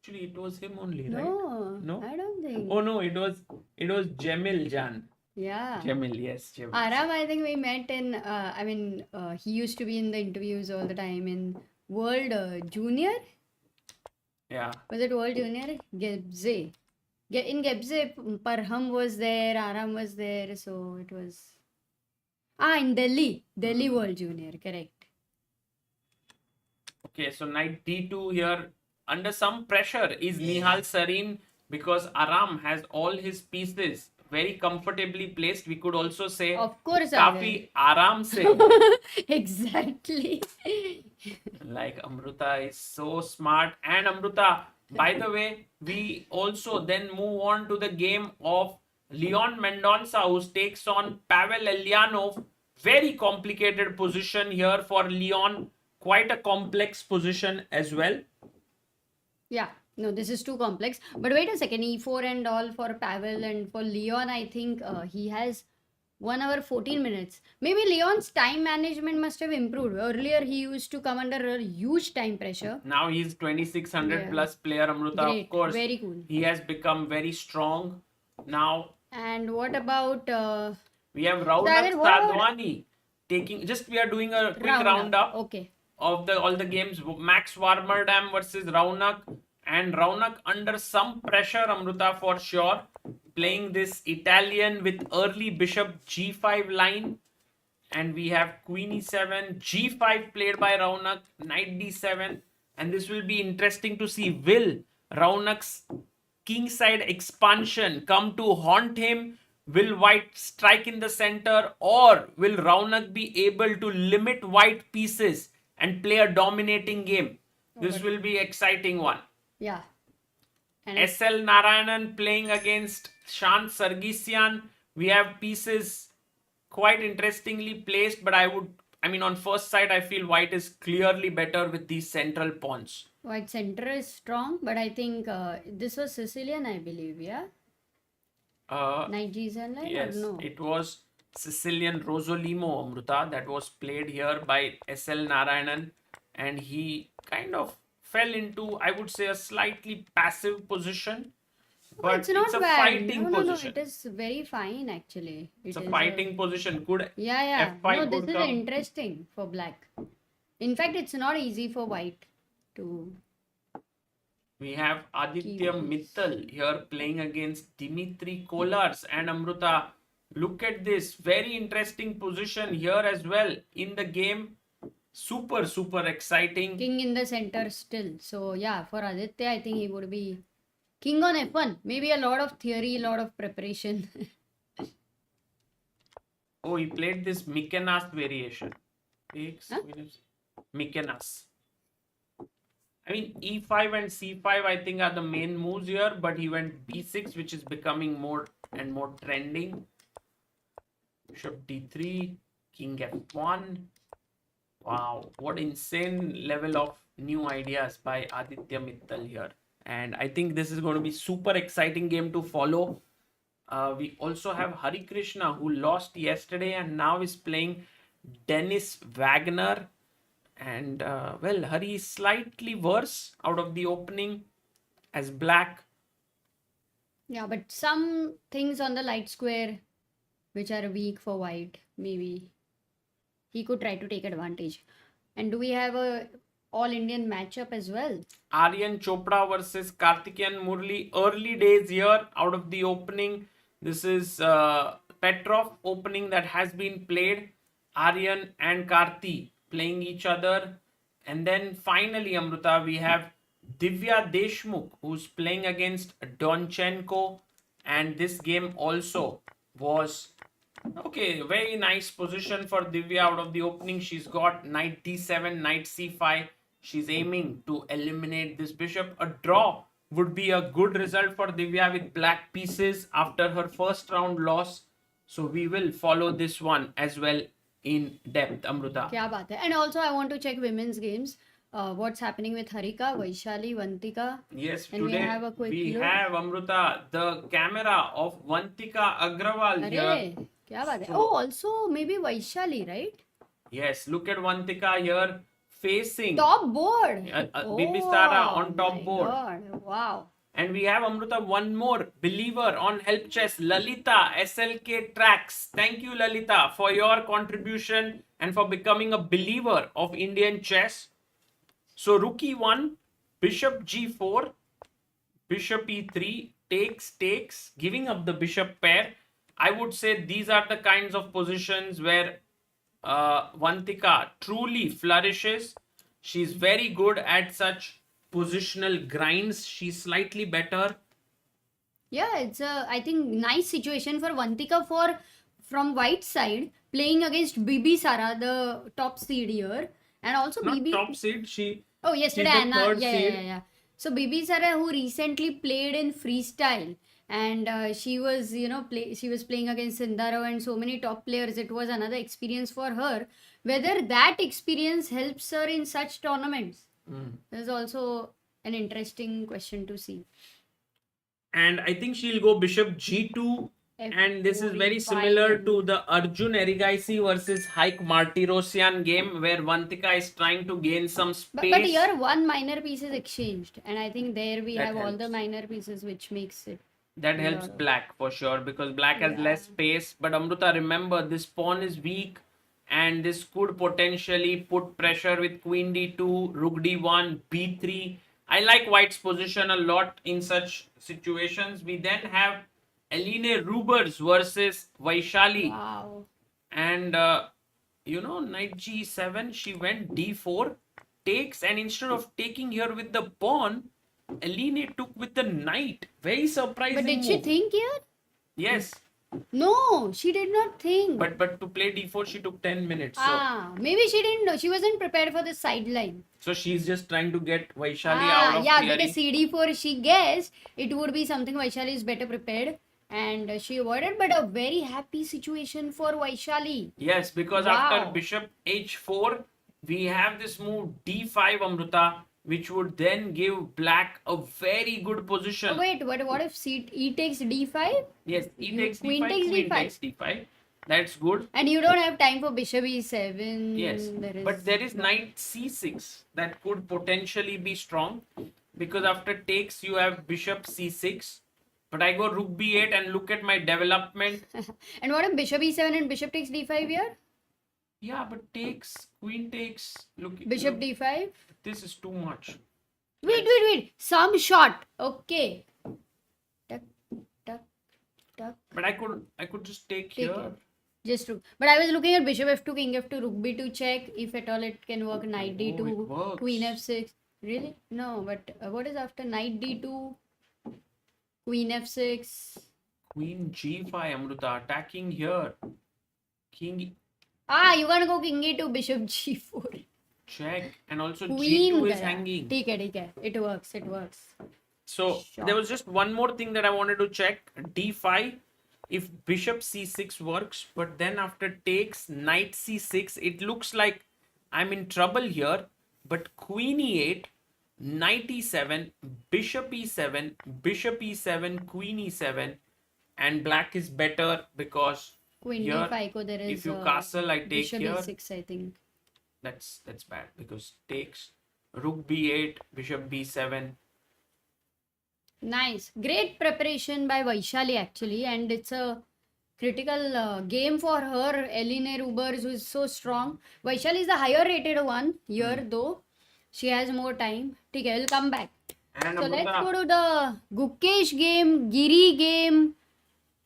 Actually, it was him only, right? No, I don't think. Oh no, it was Jamil Jan. Yeah. Jamil, yes. Jamil. Aram, I think we met in, he used to be in the interviews all the time in World Junior. Yeah. Was it World Junior? Gebze. In Gebze, Parham was there, Aram was there, so it was... in Delhi. Delhi World Junior, correct. Okay, so knight d2 here. Under some pressure is Nihal Sareen because Aram has all his pieces very comfortably placed. We could also say Of course, काफी आराम से. Exactly. Like Amruta is so smart. And Amruta, by the way, we also then move on to the game of Leon Mendonça, who takes on Pavel Elyanov. Very complicated position here for Leon. Quite a complex position as well. Yeah. No, this is too complex. But wait a second, E4 and all for Pavel, and for Leon, I think he has 1 hour 14 minutes. Maybe Leon's time management must have improved. Earlier, he used to come under a huge time pressure. Now he's 2600 plus player, Amruta. Great. Of course, very cool. He has become very strong now. And what about... we have Raunak Sadhwani taking... Just we are doing a quick roundup okay. of all the games. Max Warmerdam versus Raunak. And Raunak under some pressure, Amruta, for sure. Playing this Italian with early bishop g5 line. And we have queen e7, g5 played by Raunak, knight d7. And this will be interesting to see. Will Raunak's kingside expansion come to haunt him? Will white strike in the center? Or will Raunak be able to limit white pieces and play a dominating game? This will be exciting one. Yeah. And SL Narayanan playing against Shant Sargisian. We have pieces quite interestingly placed, but on first sight, I feel white is clearly better with these central pawns. white center is strong, but I think this was Sicilian, I believe, yeah? Knight G7 line Yes, or no? it was Sicilian Rosolimo Amruta that was played here by SL Narayanan, and he kind of fell into, I would say, a slightly passive position. But It's not a bad. fighting No, position. it is very fine actually. It's a fighting position. Could Yeah. F5 No, this could is come. interesting for black. In fact, it's not easy for white to. We have Aditya Mittal here playing against Dimitri Kolars and Amruta. Look at this. Very interesting position here as well in the game. Super, super exciting. King in the center still. So, yeah, for Aditya, I think he would be king on F1. Maybe a lot of theory, a lot of preparation. Oh, he played this Mykonos variation. Huh? Mykonos. I mean, E5 and C5 I think are the main moves here, but he went B6, which is becoming more and more trending. Bishop D3, King F1. Wow, what insane level of new ideas by Aditya Mittal here. And I think this is going to be super exciting game to follow. We also have Hari Krishna, who lost yesterday and now is playing Dennis Wagner. And Hari is slightly worse out of the opening as black. Yeah, but some things on the light square which are weak for white, maybe he could try to take advantage. And do we have a all-Indian matchup as well? Aryan Chopra versus Karthikeyan Murli. Early days here out of the opening. This is Petrov opening that has been played. Aryan and Karthi playing each other. And then finally, Amruta, we have Divya Deshmukh, who's playing against Donchenko. And this game also was very nice position for Divya out of the opening. She's got knight d7, knight c5. She's aiming to eliminate this bishop. A draw would be a good result for Divya with black pieces after her first round loss. So we will follow this one as well in depth, Amruta. Kya baat hai. And also I want to check women's games. What's happening with Harika, Vaishali, Vantika? Yes, and today we have a quick we look. have, Amruta, the camera of Vantika Agrawal here. Arey, kya baat hai. Oh, also maybe Vaishali, right? Yes, look at Vantika here facing Top board. Bibisara on top my board. God. Wow. And we have, Amruta, one more believer on Help Chess, Lalita SLK Tracks. Thank you, Lalita, for your contribution and for becoming a believer of Indian chess. So rook e1, bishop g4, bishop e3, takes, giving up the bishop pair. I would say these are the kinds of positions where Vantika truly flourishes. She's very good at such positional grinds. She's slightly better. Yeah, it's a, I think, nice situation for Vantika from white side playing against Bibi Sara, the top seed here, and also Not Bibi. top seed, yesterday She's the Anna. third seed. Yeah. So Bibi Sara, who recently played in freestyle, and she was, she was playing against Sindaro and so many top players. It was another experience for her. Whether that experience helps her in such tournaments is also an interesting question to see. And I think she'll go bishop g2. And this is very similar to the Arjun Erigaisi versus Haik Martirosyan game where Vantika is trying to gain some space. But here one minor piece is exchanged, and I think there we That have all helps. the minor pieces, which makes it. That helps black for sure because black has less space. But Amruta, remember this pawn is weak and this could potentially put pressure with queen d2, rook d1, b3. I like white's position a lot in such situations. We then have Eline Rubers versus Vaishali. Wow. And knight g7, she went d4, takes, and instead of taking here with the pawn, Eline took with the knight. Very surprising. But did she move. think here? Yes. No, she did not think. But to play d4, she took 10 minutes. So, Maybe she didn't know. She wasn't prepared for the sideline. so she's just trying to get Vaishali out of Yeah, theory. because CD4 she guessed it would be something Vaishali is better prepared, and she avoided, but a very happy situation for Vaishali. Yes, because Wow. after bishop h4, we have this move d5, Amruta, which would then give black a very good position. Oh, wait, what if E takes D5? Yes, e takes Queen d5, takes queen D5. takes d5. That's good. And you don't have time for bishop E7. Yes, but there is knight c6 that could potentially be strong, because after takes you have bishop c6. But I go rook b8 and look at my development. And what if bishop E7 and bishop takes D5 here? Yeah, but takes, queen takes. Look, Bishop D5? this is too much. Wait. Some shot. Okay. Tuck, tuck, tuck. But I could just take Take here. it. Just rook. But I was looking at bishop f2, king f2, rook b2 check. If at all it can work, knight it d2, works. queen f6. Really? No, but what is after knight d2, queen f6? Queen g5, Amruta, attacking here. King You want to go king e2, bishop g4. check, and also Queen g2 is gaya. hanging. ठीक है. It works. So Sure. there was just one more thing that I wanted to check. d5, if bishop c6 works, but then after takes knight c6, it looks like I'm in trouble here. But queen e8, knight e7, bishop e7, bishop e7, queen e7, and black is better because Queen here, d5 ko there is if you castle, I take bishop here. e6, I think. That's bad because takes rook b8, bishop b7. Nice. Great preparation by Vaishali actually, and it's a critical game for her. Eline Rubers, who is so strong. Vaishali is the higher rated one here though. She has more time. Okay, we'll come back. And So let's Amruta, go to the Gukesh game, Giri game.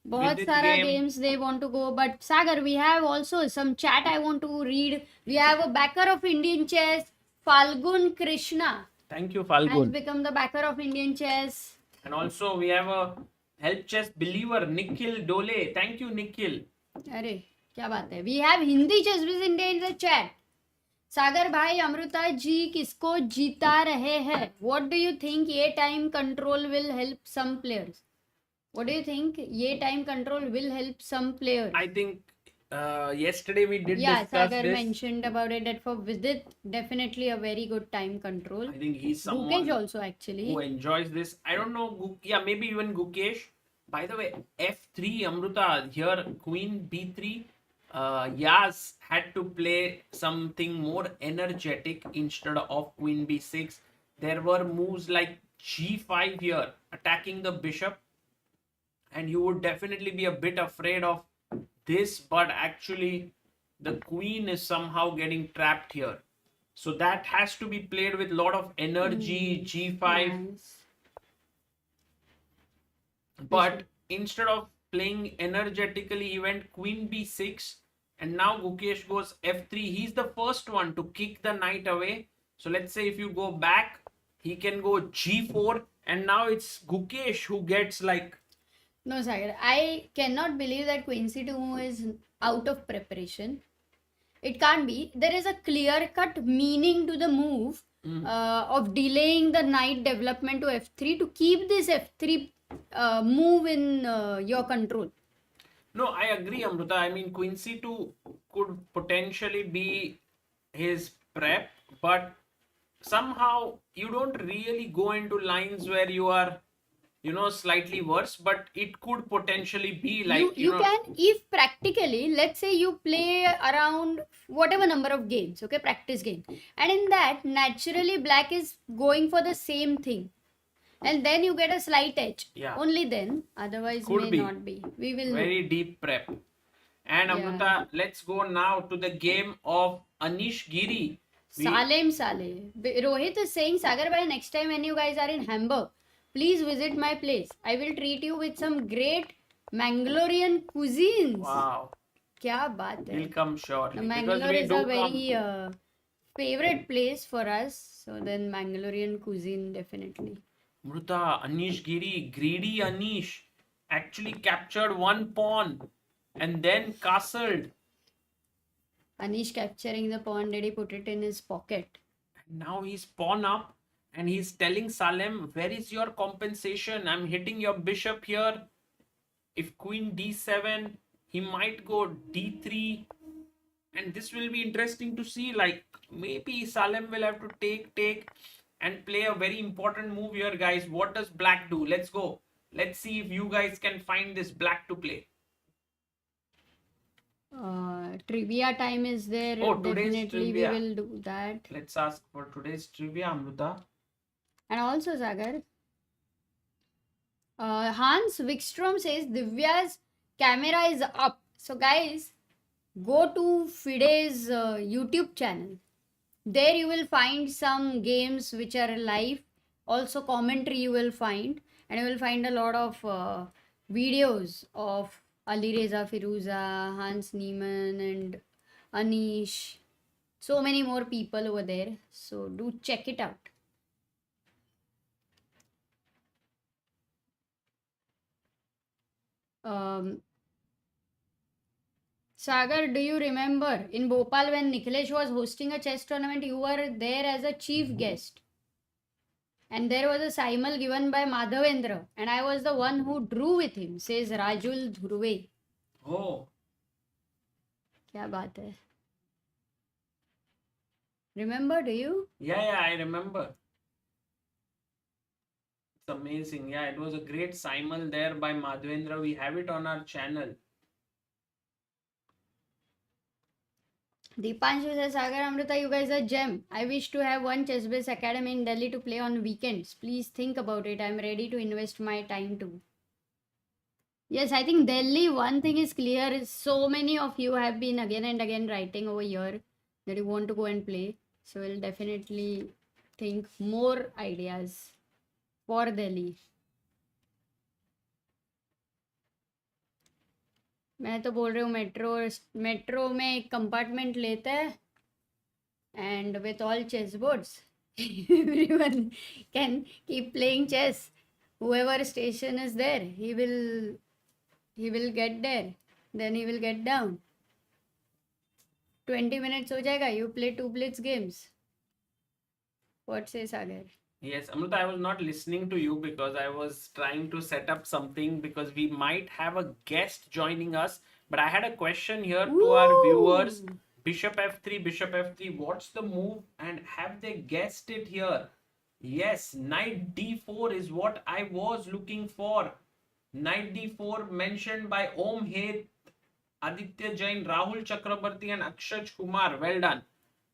बहुत Vidit सारा game. games they want to go, but Sagar, we have also some chat I want to read. We have a backer of Indian chess, Falgun Krishna, thank you, has Falgun. become the backer of Indian chess. And also we have a help chess believer, Nikhil Dole. Thank you, Nikhil. अरे क्या बात है. We have Hindi chess with India in the chat. सागर भाई, अमृता जी किसको जीता रहे हैं? What do you think ये time control will help some players? What do you think? ये time control will help some players? I think yesterday we did Yeah, discuss Sagar this. mentioned about it that for Vidit, definitely a very good time control. I think he's Gukesh someone also actually. who enjoys this. I don't know. Yeah, maybe even Gukesh. By the way, f3, Amruta, here queen b3. Yas had to play something more energetic instead of queen b6. There were moves like g5 here, attacking the bishop. And you would definitely be a bit afraid of this, but actually the queen is somehow getting trapped here. So that has to be played with a lot of energy, g5. Nice. But instead of playing energetically, he went queen b6. And now Gukesh goes f3. He's the first one to kick the knight away. So let's say if you go back, he can go g4. And now it's Gukesh who gets like... No, Sagar, I cannot believe that Queen C2 is out of preparation. It can't be. There is a clear-cut meaning to the move of delaying the knight development to f3 to keep this f3 move in your control. No, I agree, Amruta. I mean, Queen C2 could potentially be his prep, but somehow you don't really go into lines where you are, slightly worse, but it could potentially be like, you can, if practically, let's say you play around whatever number of games, okay, practice game, and in that, naturally, black is going for the same thing. And then you get a slight edge. Yeah. Only then. Otherwise, Could may be. not be. We will very deep prep. And Amruta, let's go now to the game of Anish Giri. Salem Saleh. Rohit is saying, Sagar bhai, next time when you guys are in Hamburg, please visit my place. I will treat you with some great Mangalorean cuisines. Wow. Kya baat hai. We'll come surely. Mangalore is a very favorite place for us. So then Mangalorean cuisine definitely. Amruta, Anish Giri, greedy Anish. actually captured one pawn and then castled. Anish capturing the pawn, did he put it in his pocket? Now he's pawn up and he's telling Salem, where is your compensation? I'm hitting your bishop here. If queen d7, he might go d3. And this will be interesting to see. Like, maybe Salem will have to take, and play a very important move here, guys. What does black do? Let's go. Let's see if you guys can find this black to play. Trivia time is there. Oh, today's Definitely trivia. we will do that. Let's ask for today's trivia, Amruta. And also, Sagar, Hans Wikstrom says Divya's camera is up. So, guys, go to FIDE's YouTube channel. There you will find some games which are live. Also, commentary you will find. And you will find a lot of videos of Alireza Firouzja, Hans Niemann, and Anish. So many more people over there. So, do check it out. Sagar, do you remember in Bhopal when Nikhilesh was hosting a chess tournament, you were there as a chief guest? And there was a simul given by Madhavendra, and I was the one who drew with him, says Rajul Dhruve. Oh. Kya baat hai? Remember, do you? Yeah, I remember. It's amazing. Yeah, it was a great simul there by Madhavendra. We have it on our channel. Deepanshu says, Sagar Amrita, you guys are gem. I wish to have one chess based academy in Delhi to play on weekends. Please think about it. I'm ready to invest my time too. Yes, I think Delhi, one thing is clear is so many of you have been again and again writing over here that you want to go and play. So we'll definitely think more ideas for Delhi. मैं तो बोल रही हूँ metro में एक compartment लेते हैं and with all chess boards everyone can keep playing chess. Whoever station is there, he will get there, then he will get down. 20 minutes हो जाएगा. You play 2 blitz games. What says Sagar? Yes, Amruta, I was not listening to you because I was trying to set up something because we might have a guest joining us. But I had a question here to our viewers. Bishop f3, bishop f3. What's the move? And have they guessed it here? Yes, knight d4 is what I was looking for. Knight d4 mentioned by Om Het, Aditya Jain, Rahul Chakrabarti and Akshaj Kumar. Well done.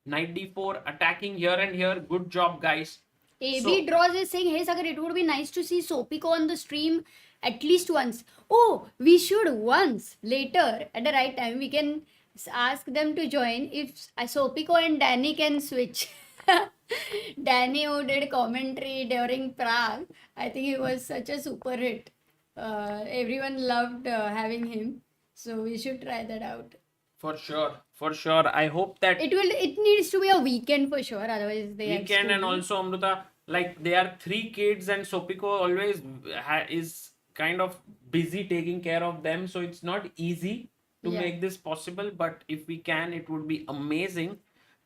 Knight d4 attacking here and here. Good job, guys. AB Draws is saying, hey Sagar, it would be nice to see Sopiko on the stream at least once. Oh, we should once. Later, at the right time, we can ask them to join if Sopiko and Danny can switch. Danny, who did commentary during Pragg, I think he was such a super hit. Everyone loved having him. So we should try that out. For sure. I hope that it needs to be a weekend for sure. Otherwise, they weekend. And also, Amruta, like, they are 3 kids and Sopiko always is kind of busy taking care of them, so it's not easy to make this possible. But if we can, it would be amazing.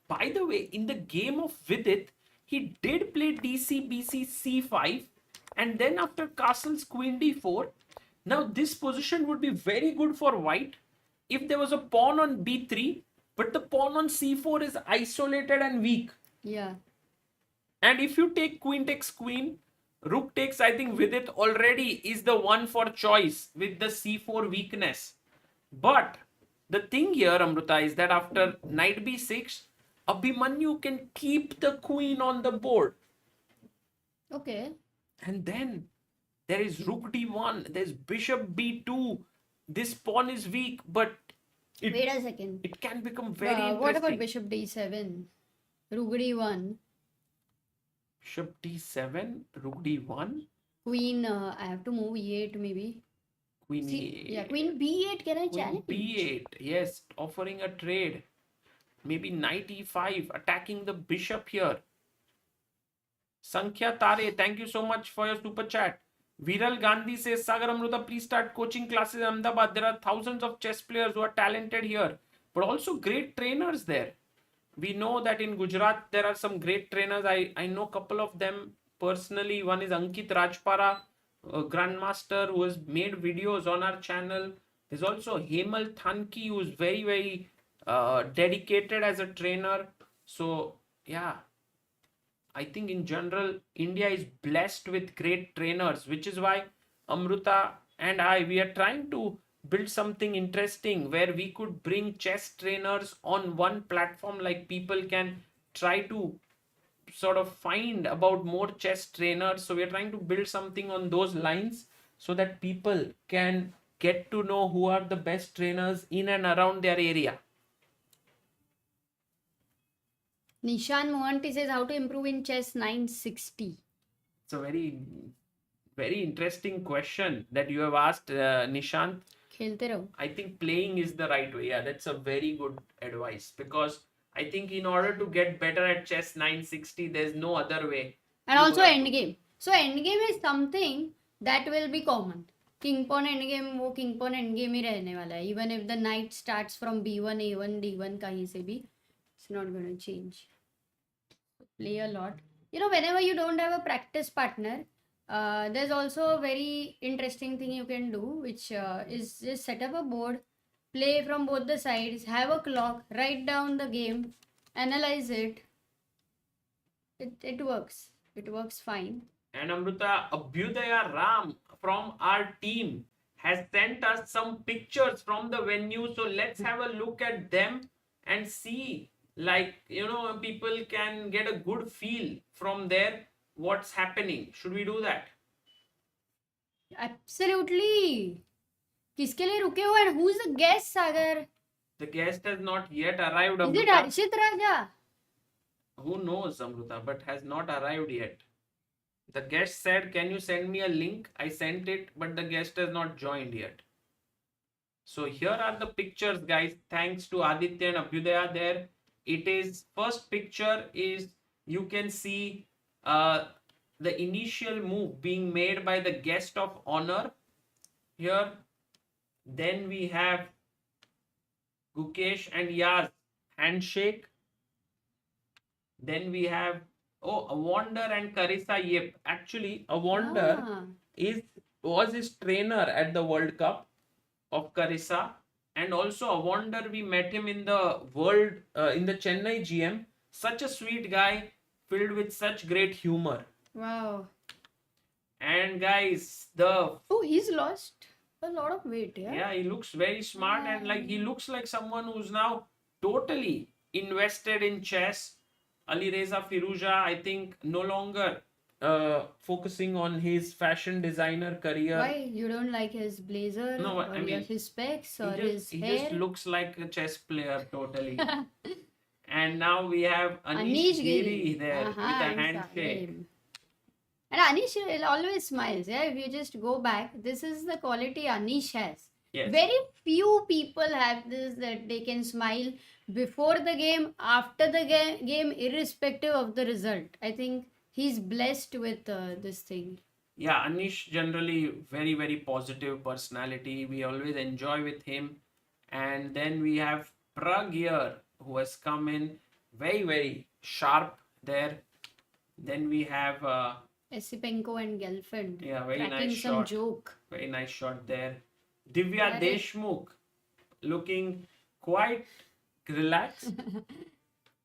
By the way, in the game of Vidit, he did play DC, BC, C5, and then after castles queen d4. Now this position would be very good for white if there was a pawn on b3, but the pawn on c4 is isolated and weak. Yeah. And if you take queen takes queen, rook takes, I think Vidit already is the one for choice with the c4 weakness. But the thing here, Amruta, is that after knight b6, Abhimanyu can keep the queen on the board. Okay. And then there is rook d1, there's bishop b2. This pawn is weak, but wait a second. It can become very interesting. What about bishop d7? Rook d1. Bishop d7, rook d1. Queen, I have to move e8 maybe. Queen e8. Yeah, queen b8. Can I challenge? b8, yes, offering a trade. Maybe knight e5, attacking the bishop here. Sankhya Tare, thank you so much for your super chat. Viral Gandhi says, Sagar Amruta, please start coaching classes in Ahmedabad. There are thousands of chess players who are talented here, but also great trainers there. We know that in Gujarat there are some great trainers. I know a couple of them personally. One is Ankit Rajpara, a grandmaster who has made videos on our channel. There's also Hemal Thanki, who is very, very dedicated as a trainer. So, yeah, I think in general, India is blessed with great trainers, which is why Amruta and we are trying to build something interesting where we could bring chess trainers on one platform, like people can try to sort of find about more chess trainers. So we are trying to build something on those lines so that people can get to know who are the best trainers in and around their area. Nishan Mohanty says how to improve in chess 960. It's a very, very interesting question that you have asked, Nishant. खेलते रहो. I think playing is the right way. Yeah, that's a very good advice, because I think in order to get better at chess 960, there's no other way. And You also have to- endgame. So endgame is something that will be common. King pawn endgame, वो king pawn endgame ही रहने वाला है. Even if the knight starts from b1, a1, d1 कहीं से भी, it's not going to change. Play a lot. You know, whenever you don't have a practice partner, there's also a very interesting thing you can do, which is just set up a board, play from both the sides, have a clock, write down the game, analyze it. It works. It works fine. And Amruta, Abhyudaya Ram from our team has sent us some pictures from the venue. So let's have a look at them and see, like, people can get a good feel from there what's happening. Should we do that? Absolutely. किसके लिए रुके हो? And who's the guest, Sagar? The guest has not yet arrived, Is it Amruta. Arshit Raja? Who knows, Amruta, but has not arrived yet. The guest said, can you send me a link? I sent it, but the guest has not joined yet. So here are the pictures, guys. Thanks to Aditya and Abhyudaya there. It is, first picture is, you can see the initial move being made by the guest of honor here. Then we have Gukesh and Yaz handshake. Then we have Awonder and Carissa Yip. Actually, Awonder was his trainer at the World Cup of Carissa, and also Awonder, we met him in the in the Chennai GM. Such a sweet guy, filled with such great humor. Wow. And guys, he's lost a lot of weight. Yeah, he looks very smart, and like he looks like someone who's now totally invested in chess. Alireza Firouzja, I think, no longer focusing on his fashion designer career. Why? You don't like his blazer? No, I mean, his specs or his hair? He just looks like a chess player totally. And now we have Anish Giri there with a handshake. And Anish always smiles. Yeah, if you just go back, this is the quality Anish has. Yes. Very few people have this, that they can smile before the game, after the game, irrespective of the result. I think he's blessed with this thing. Yeah, Anish generally very, very positive personality. We always enjoy with him. And then we have Pragg here, who has come in very, very sharp there. Then we have Esipenko and Gelfand. Yeah, very cracking nice some shot. joke. Very nice shot there. Divya Deshmukh looking quite relaxed.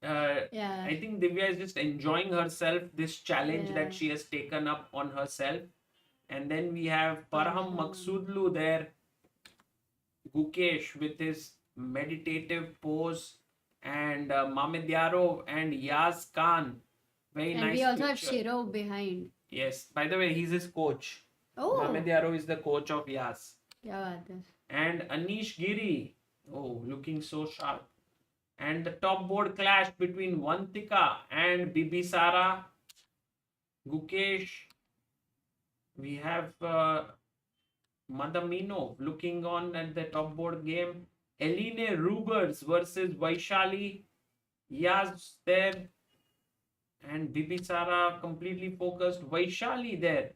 I think Divya is just enjoying herself, this challenge that she has taken up on herself. And then we have Parham Maksudlu there. Gukesh with his meditative pose. And Mamedyarov and Yaz Khan. Very nice. And we also picture. have Shirov behind. Yes. By the way, he's his coach. Oh. Mamedyarov is the coach of Yaz. Yeah. And Anish Giri, looking so sharp. And the top board clash between Vantika and Bibisara. Gukesh. We have Madamino looking on at the top board game. Eline Rubers versus Vaishali. Yaz there. And Bibisara completely focused. Vaishali there.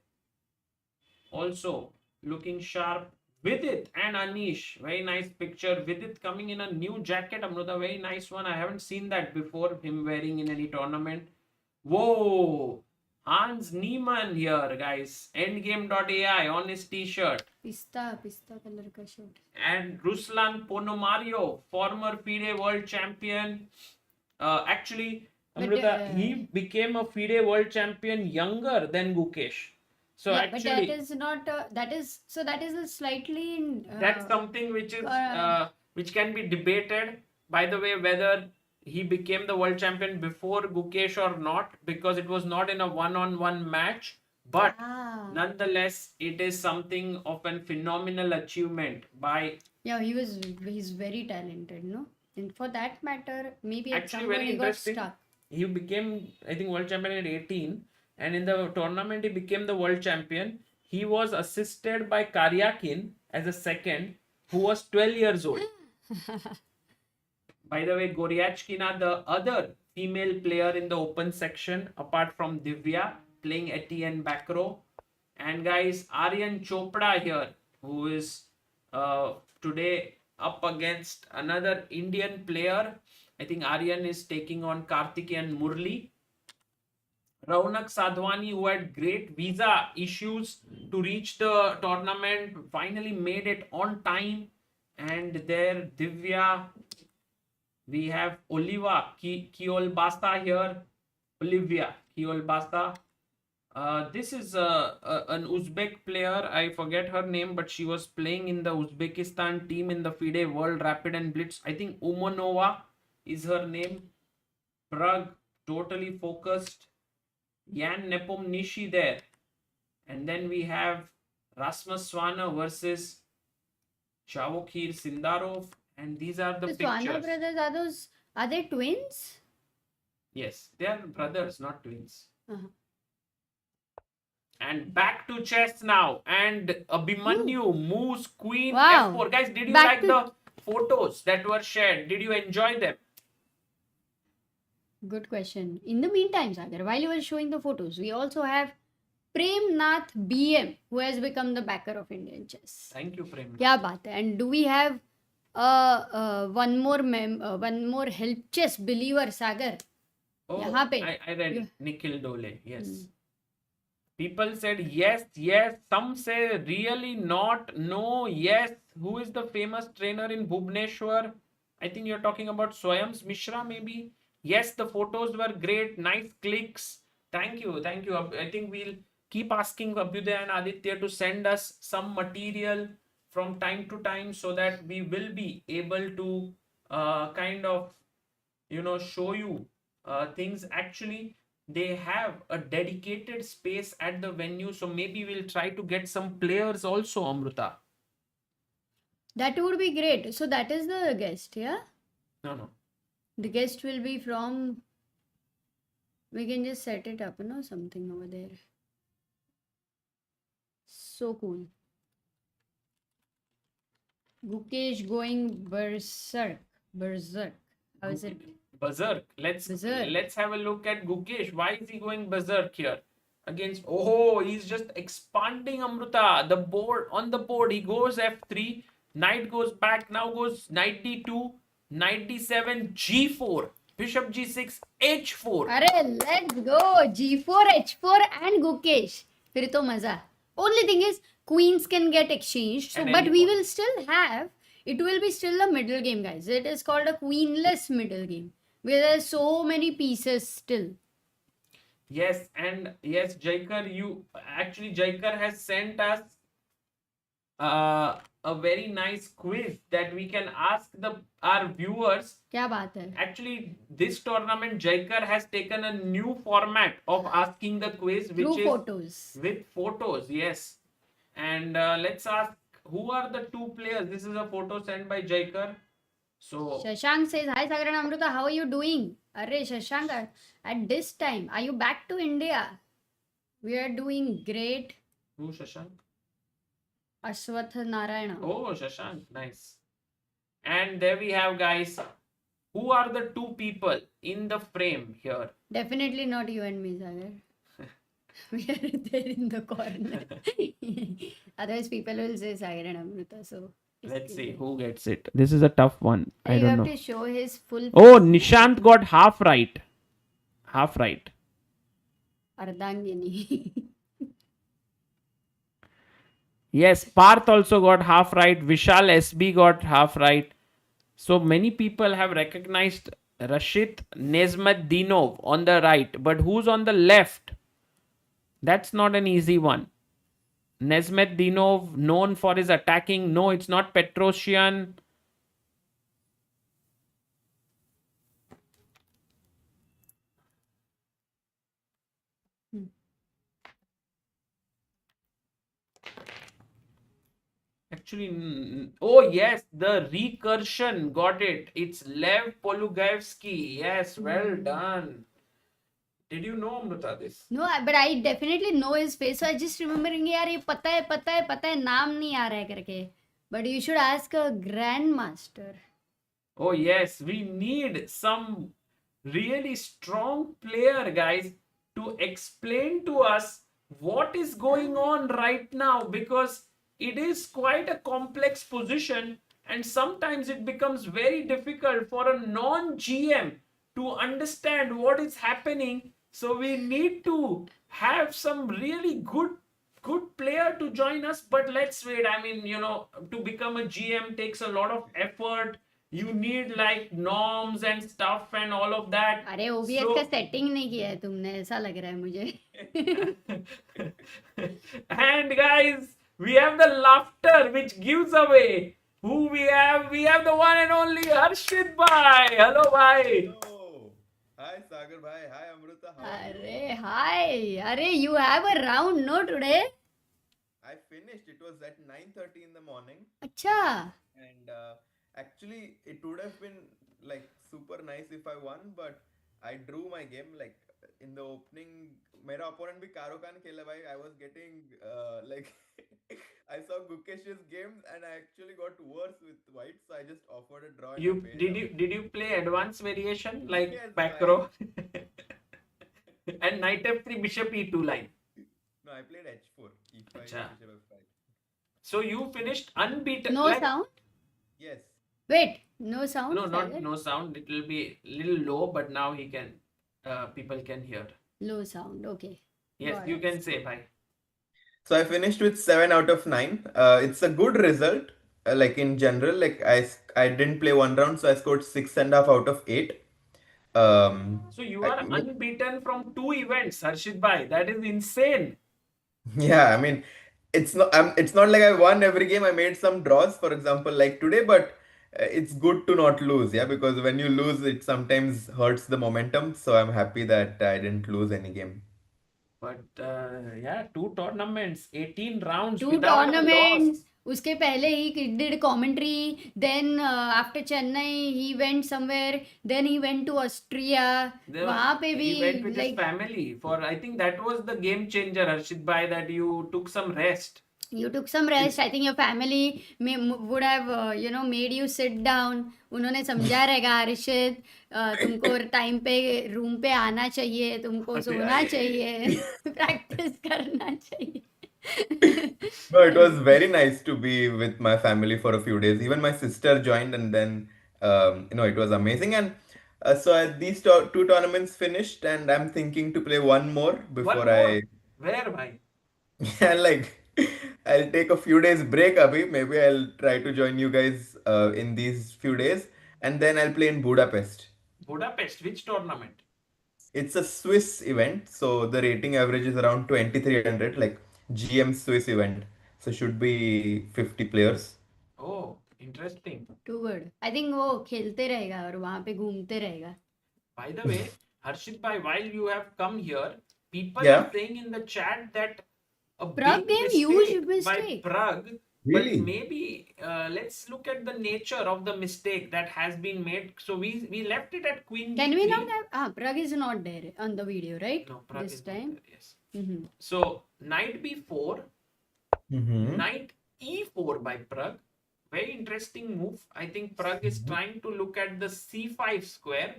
also looking sharp. Vidit and Anish, very nice picture. Vidit coming in a new jacket, Amruta, very nice one. I haven't seen that before, him wearing in any tournament. Whoa, Hans Niemann here, guys. Endgame.ai on his t-shirt. Pista color ka shirt. And Ruslan Ponomario, former FIDE world champion. Actually, Amrita, he became a FIDE world champion younger than Gukesh. So yeah, actually, but that is not that is a slightly that's something which is which can be debated. By the way, whether he became the world champion before Gukesh or not, because it was not in a one-on-one match. But nonetheless, it is something of a phenomenal achievement by. Yeah, he's very talented, no? And for that matter, maybe at Actually some very point he got interesting. stuck. He became, I think, world champion at 18, and in the tournament he became the world champion. He was assisted by Karyakin as a second, who was 12 years old. By the way, Goryachkina, the other female player in the open section, apart from Divya, playing Etienne back row. And guys, Aryan Chopra here, who is today up against another Indian player. I think Aryan is taking on Karthikeyan Murli. Raunak Sadhwani, who had great visa issues to reach the tournament, finally made it on time. And there, Divya. We have Oliva Kiolbasa here. Olivia Kiolbasa. This is an Uzbek player. I forget her name, but she was playing in the Uzbekistan team in the FIDE World Rapid and Blitz. I think Umanova is her name. Pragg, totally focused. Jan Nepomniachtchi there. And then we have Rasmus Swana versus Chavokir Sindarov. And these are the pictures. Swana brothers, are they twins? Yes, they are brothers, not twins. Uh-huh. And back to chess now. And Abhimanyu moves queen Wow. f4. Guys, did you Back like the photos that were shared? Did you enjoy them? Good question. In the meantime, Sagar, while you were showing the photos, we also have Prem Nath BM, who has become the backer of Indian chess. Thank you, Prem. Kya baat hai? And do we have one more help chess believer, Sagar? Oh, Yahan pe. I read Nikhil Dole. Yes. People said yes, yes. Some say really not, no, yes. Who is the famous trainer in Bhubaneswar? I think you're talking about Swayams Mishra, maybe. Yes, the photos were great. Nice clicks. Thank you. Thank you. I think we'll keep asking Abhyuday and Aditya to send us some material from time to time so that we will be able to kind of, show you things. Actually, they have a dedicated space at the venue, so maybe we'll try to get some players also, Amruta. That would be great. So that is the guest, yeah? No. The guest will be from... We can just set it up, something over there. So cool. Gukesh going berserk. How is it? Berserk. Let's have a look at Gukesh. Why is he going berserk here? Against... Oh, he's just expanding, Amruta. The board, on the board, he goes f3. Knight goes back. Now goes knight d2. Knight d7, g4, bishop g6, h4. Arey, let's go. g4, h4 and Gukesh. Fir to maza. Only thing is, queens can get exchanged. So, but we will still have, it will be still a middle game, guys. It is called a queenless middle game, where there are so many pieces still. Yes, and yes, Jaikar, Jaikar has sent us a very nice quiz that we can ask our viewers. Kya baat hai? Actually, this tournament, Jaikar has taken a new format of asking the quiz, which Through is photos. With photos, yes. And let's ask, who are the two players? This is a photo sent by Jaikar. So Shashank says, hi Sagar and Amruta, how are you doing? Arey, Shashank, at this time, are you back to India? We are doing great. Who, Shashank? Ashwath Narayana. Oh, Shashank, nice. And there we have, guys. Who are the two people in the frame here? Definitely not you and me, Sagar. We are there in the corner. Otherwise, people will say Sagar and Amrita. So Let's see who gets it. This is a tough one. I you don't have know. to show his full. Oh, face. Nishant got half right. Half right. Ardangini. Yes, Parth also got half right. Vishal SB got half right. So many people have recognized Rashid Nezmatdinov on the right. But who's on the left? That's not an easy one. Nezmatdinov, known for his attacking. No, it's not Petrosian. Actually, oh yes, the recursion got it. It's Lev Polugaevsky. Yes, well done. Did you know, Amrita, this? No, but I definitely know his face. So I just remembering, यार ये पता है नाम नहीं आ रहा है करके. But you should ask a grandmaster. Oh yes, we need some really strong player, guys, to explain to us what is going on right now, because it is quite a complex position and sometimes it becomes very difficult for a non-GM to understand what is happening. So we need to have some really good player to join us. But let's wait. I mean, to become a GM takes a lot of effort. You need like norms and stuff and all of that. अरे OBS का setting नहीं किया है तुमने, ऐसा लग रहा है मुझे. And guys, we have the laughter which gives away who we have. We have the one and only Harshit bhai. Hello bhai. Hello. Hi Sagar bhai. Hi Amrita. How are you? अरे hi, अरे you have a round no today? I finished. It was at 9:30 in the morning, अच्छा. and actually it would have been like super nice if I won, but I drew my game like in the opening. मेरा opponent भी कारो कान खेला भाई. I was getting like I saw Gukesh's game and I actually got worse with white, so I just offered a draw. And I paid up. Did you play advanced variation like Yes, back bhai. row and knight f3 bishop e2 line? No, I played h4, e5, Acha. bishop f5. So you finished unbeaten. No like, sound? Yes. Wait, no sound? No, not Sagar? no sound. It will be little low, but now he can. People can hear. Low sound, okay. Yes, Got you it. can say bye. So I finished with 7 out of 9. It's a good result. Like in general, like I didn't play one round, so I scored 6.5 out of 8. So you I, are unbeaten from 2 events, Harshit bhai. That is insane. yeah, I mean, it's not like I won every game. I made some draws, for example, like today, but it's good to not lose, yeah, because when you lose, it sometimes hurts the momentum. So I'm happy that I didn't lose any game. But yeah, 2 tournaments, 18 rounds Two without a tournaments. loss. उसके पहले he did commentary. Then after Chennai, he went somewhere. Then he went to Austria. वहाँ पे भी He went with his like family for. I think that was the game changer, Harshit bhai, that you took some rest. you took some rest. I think your family would have made you sit down. उन्होंने समझा रहेगा हर्षित तुमको time पे room पे आना चाहिए, तुमको सोना चाहिए, प्रैक्टिस करना चाहिए. No, it was very nice to be with my family for a few days. Even my sister joined, and then it was amazing. And these two tournaments finished, and I'm thinking to play one more One before more. Where, bhai? and like I'll take a few days break, Abhi. Maybe I'll try to join you guys in these few days, and then I'll play in Budapest. Budapest. Which tournament? It's a Swiss event, so the rating average is around 2300, like GM Swiss event. So should be 50 players. Oh, interesting. Too good. I think वो खेलते रहेगा और वहाँ पे घूमते रहेगा. By the way, Harshit bhai, while you have come here, people Yeah. are saying in the chat that a Pragg big game, mistake huge by mistake. Pragg. Really? But maybe let's look at the nature of the mistake that has been made. So we left it at Queen Can D3. we not have? Pragg is not there on the video, right? No, Pragg This is not time. there, yes. Mm-hmm. So knight b4, Mm-hmm. knight e4 by Pragg. Very interesting move. I think Pragg is trying to look at the c5 square.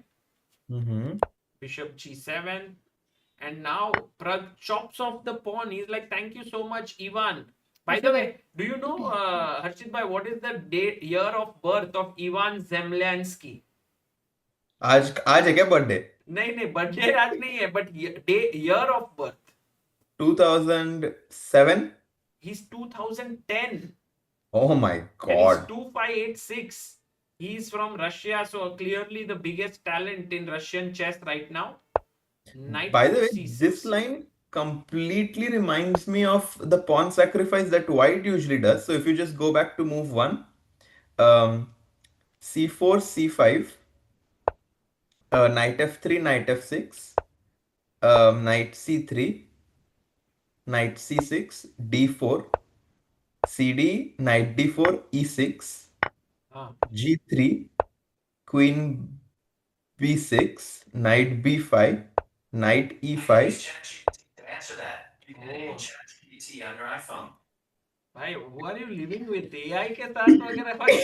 Mm-hmm. Bishop g7. And now Pragg chops off the pawn. He's like, thank you so much, Ivan. By the way, do you know, Harshit bhai, what is the date, year of birth of Ivan Zemlyansky? आज आज है क्या birthday? नहीं, birthday आज नहीं है, but year of birth. 2007. He's 2010. Oh my And God. he's 2586. He's from Russia, so clearly the biggest talent in Russian chess right now. Knight By the to way, C6. this line completely reminds me of the pawn sacrifice that white usually does. So if you just go back to move 1, c4, c5, knight f3, knight f6, knight c3, knight c6, d4, cd, knight d4, e6, g3, queen b6, knight b5, knight e5. To answer that, you can enable ChatGPT on your iPhone. भाई, who are you living with? AI के साथ वगैरह भाई?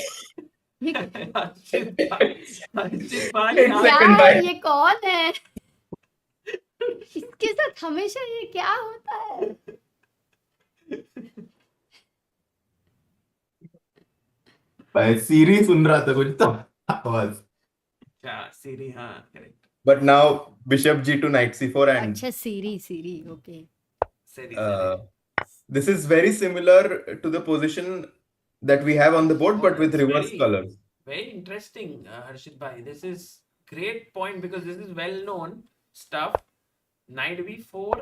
हर्षित भाई, एक आप- second, क्या भाई. ये कौन है? इसके साथ हमेशा ये क्या होता है? भाई सीरी सुन रहा था कुछ तो आवाज. अच्छा, सीरी, हाँ, correct. But now bishop g to knight c4 and अच्छा, सीरी, okay. Seri. this is very similar to the position that we have on the board, but with that's reverse very- colors. Very interesting, Harshit bhai. This is great point because this is well known stuff. Knight b4.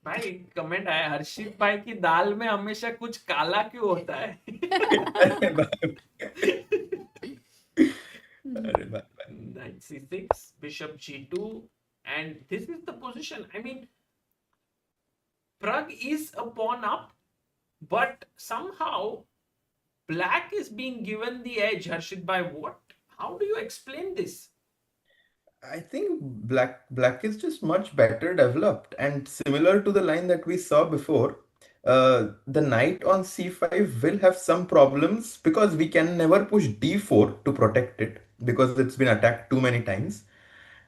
भाई comment आया, हर्षित भाई की दाल में हमेशा कुछ काला क्यों होता है? Knight c6, bishop g2, and this is the position. I mean, Pragg is a pawn up, but somehow black is being given the edge. Harshit bhai, what? How do you explain this? I think black is just much better developed, and similar to the line that we saw before, the knight on c5 will have some problems because we can never push d4 to protect it because it's been attacked too many times.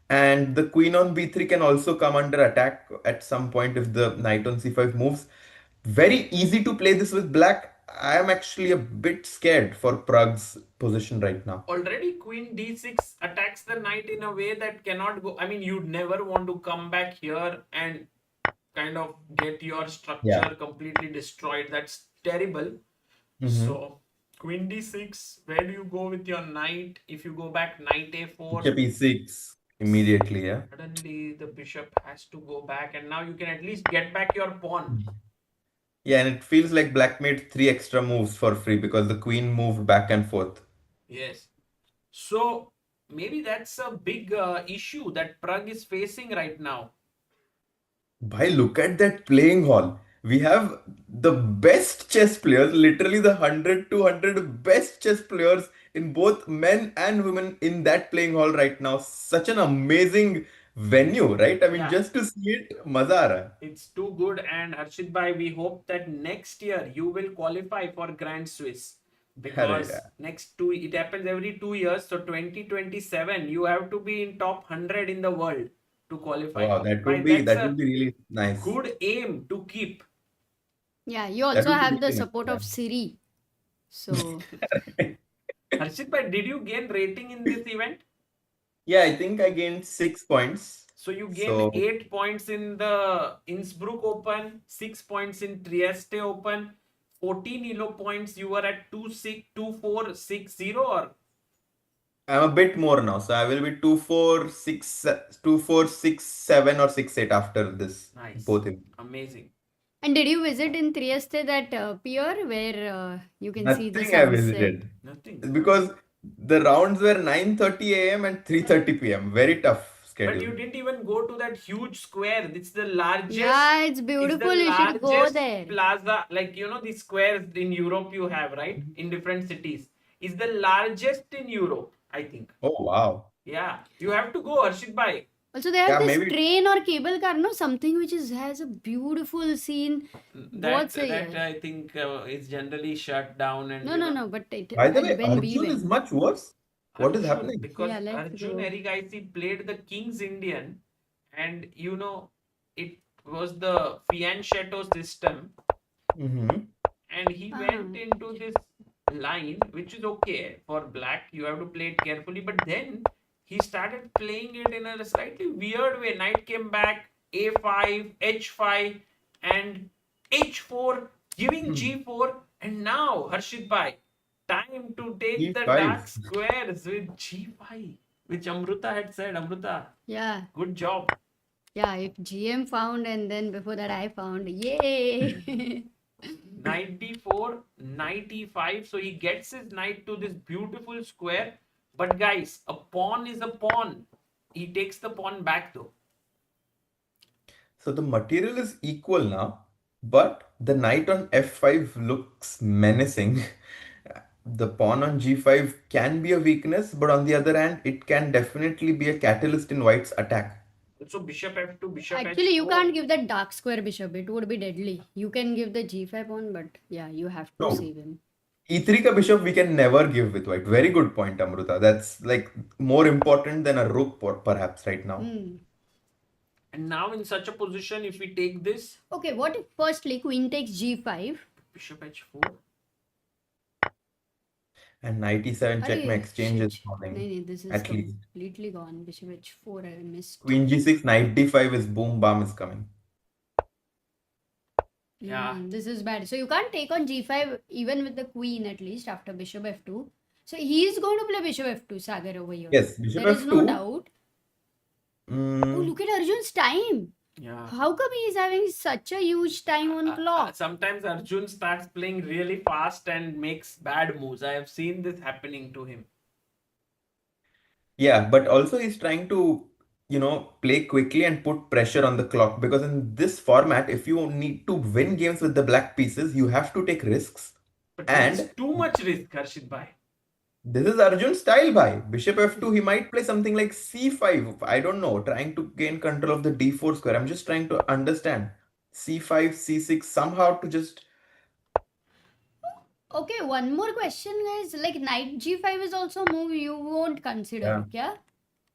And the queen on b3 can also come under attack at some point if the knight on c5 moves. Very easy to play this with black. I am actually a bit scared for Pragg's position right now. Already queen d6 attacks the knight in a way that cannot go. I mean, you'd never want to come back here and kind of get your structure completely destroyed. That's terrible. So queen d6, where do you go with your knight? If you go back knight a4, Bishop e6 immediately, yeah. suddenly the bishop has to go back, and now you can at least get back your pawn. Yeah, and it feels like black made 3 extra moves for free because the queen moved back and forth. Yes. So maybe that's a big issue that Pragg is facing right now. Bhai, look at that playing hall. We have the best chess players, literally the 100, 200 best chess players in both men and women in that playing hall right now. Such an amazing venue, right? I mean, Yeah. just to see it, maza aa raha hai. It's too good, and Harshit bhai, we hope that next year you will qualify for Grand Swiss because yeah. it happens every 2 years. So 2027, you have to be in top 100 in the world to qualify. Wow, that Bhai, would be that's a really nice. good aim to keep. Yeah, you That also would be have the really nice, support of yeah. Siri. So, Harshit bhai, did you gain rating in this event? Yeah, I think I gained 6 points. So you gained 8 points in the Innsbruck Open, 6 points in Trieste Open, 14 ELO points. You were at 2-4-6-0, or? I'm a bit more now, so I will be 2-4-6-7 or 6-8 after this. Nice. Both of them. Amazing. and did you visit in Trieste that pier where you can see the Nothing I sunset? visited. Nothing. Because the rounds were 9:30 a.m. and 3:30 p.m. Very tough But you schedule. didn't even go to that huge square. It's the largest. Yeah, it's It's beautiful. the You should go largest there. plaza, like the squares in Europe you have, right? In different cities. It's the largest in Europe, I think. Oh, wow. Yeah. You have to go, Harshit bhai. Also, they have Yeah, this maybe- train or cable car, no? Something which has a beautiful scene. That, What's a that year? I think is generally shut down and No. But By the way, when we Arjun went. is much worse. What is Arjun, happening? because Yeah, let's Arjun go. Erigaisi played the King's Indian, and it was the fianchetto system, Mm-hmm. and he went Ah. into this line, which is okay for black. You have to play it carefully, but then he started playing it in a slightly weird way. Knight came back, a5, h5, and h4, giving g4, and now Harshit Bhai, time to take the E5. dark squares with g5, which Amruta had said. Amruta, Yeah. good job. Yeah, if GM found and then before that I found. Yay! Knight d4, knight e5. So he gets his knight to this beautiful square. But guys, a pawn is a pawn. He takes the pawn back though. So the material is equal now, but the knight on f5 looks menacing. The pawn on g5 can be a weakness, but on the other hand, it can definitely be a catalyst in white's attack. Also bishop f2, bishop Actually, you h4. can't give that dark square bishop. It would be deadly. You can give the g5 pawn, but yeah, you have to No, save him. e3 ka bishop we can never give with white. Very good point, Amruta. That's like more important than a rook perhaps right now. Hmm. And now in such a position, if we take this, Okay, what if firstly queen takes g5? bishop h4. And knight e7 check my Arey, exchange is shit. falling. No, this is At least. completely gone. Bishop h4, I missed. Queen g6, knight d5 is boom, bam is coming. Yeah. This is bad. So you can't take on g5 even with the queen at least after bishop f2. So he's going to play bishop f2, Sagar over here. Yes, bishop There is no f2. doubt. Oh, Mm, look at Arjun's time. Yeah. How come he is having such a huge time on clock? Sometimes Arjun starts playing really fast and makes bad moves. I have seen this happening to him. yeah, but also he's trying to, play quickly and put pressure on the clock because in this format, if you need to win games with the black pieces, you have to take risks. But this is And too much risk, Harshit Bhai. this is Arjun's style by bishop f2. He might play something like c5. I don't know, trying to gain control of the d4 square. I'm just trying to understand c5, c6 somehow to just. Okay, one more question, guys. Like knight g5 is also a move you won't consider, yeah?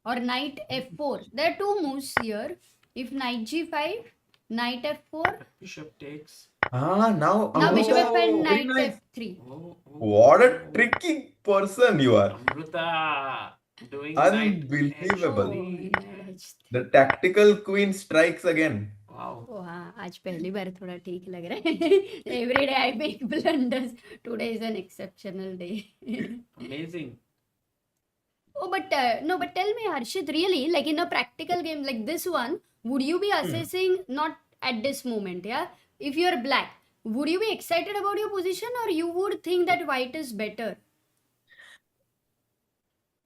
Or knight f4. There are two moves here. If knight g5, knight f4. Bishop takes. Now Now bishop Amruta, f and very knight nice. f3. What a tricky person you are. Amruta doing Unbelievable. knight h3. The tactical queen strikes again. Wow. Oh हाँ आज पहली बार थोड़ा ठीक लग रहा है. Every day I make blunders. Today is an exceptional day. Amazing. Oh, but no, but tell me, Harshit, really, like in a practical game like this one, would you be assessing not at this moment, yeah? If you're black, would you be excited about your position or you would think that white is better?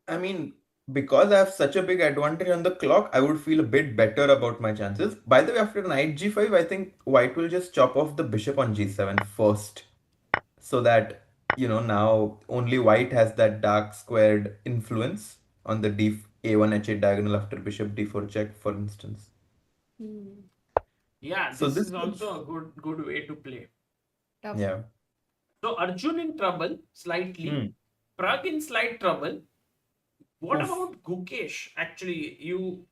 I mean, because I have such a big advantage on the clock, I would feel a bit better about my chances. By the way, after knight g5, I think white will just chop off the bishop on g7 first. So that, now only white has that dark squared influence on the a1 h8 diagonal after bishop d4 check, for instance. Yeah, So this this is looks- also a good way to play. Tough. Yeah. So Arjun in trouble slightly. Hmm. Pragg in slight trouble. What Oof. about Gukesh? Actually,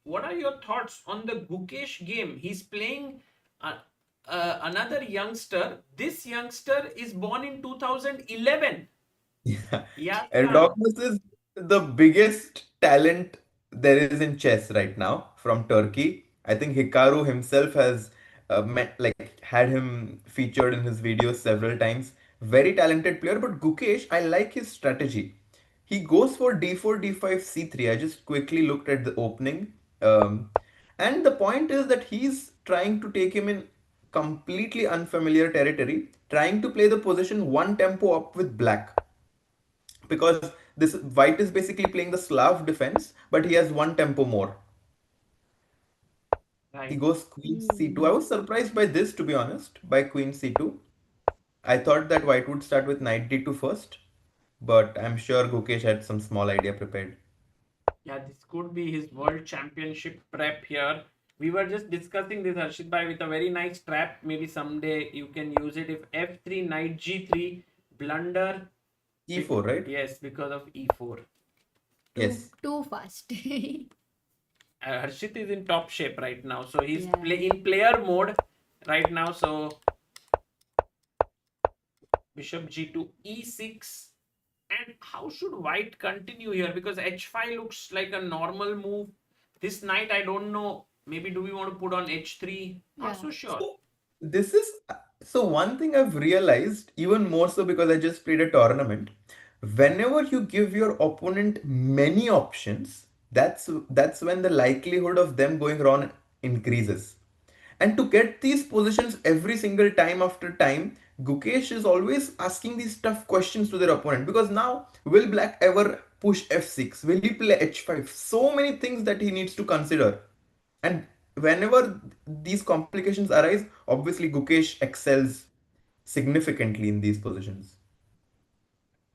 what are your thoughts on the Gukesh game? He's playing another youngster. This youngster is born in 2011. Yeah. Yeah. Erdogmus is the biggest talent there is in chess right now from Turkey. I think Hikaru himself has had him featured in his videos several times. Very talented player, but Gukesh, I like his strategy. He goes for d4, d5, c3. I just quickly looked at the opening. And the point is that he's trying to take him in completely unfamiliar territory, trying to play the position one tempo up with black because this white is basically playing the Slav defense, but he has one tempo more. He Right. goes queen c2. I was surprised by this, to be honest, by queen c2. I thought that white would start with knight d2 first, but I'm sure Gukesh had some small idea prepared. Yeah, this could be his world championship prep here. We were just discussing this, Harshit Bhai, with a very nice trap. Maybe someday you can use it if f3, knight g3, blunder. e4, right? Yes, because of e4. Yes. Too fast. Harshit is in top shape right now, so he's Yeah. in player mode right now. So bishop g2 e6, and how should white continue here? Because h5 looks like a normal move. This knight, I don't know. Maybe do we want to put on h3? Not Yeah. so sure. So this is so one thing I've realized, even more so because I just played a tournament. Whenever you give your opponent many options, that's when the likelihood of them going wrong increases. And to get these positions every single time after time, Gukesh is always asking these tough questions to their opponent, because now will Black ever push f6? Will he play h5? So many things that he needs to consider. And whenever these complications arise, obviously Gukesh excels significantly in these positions.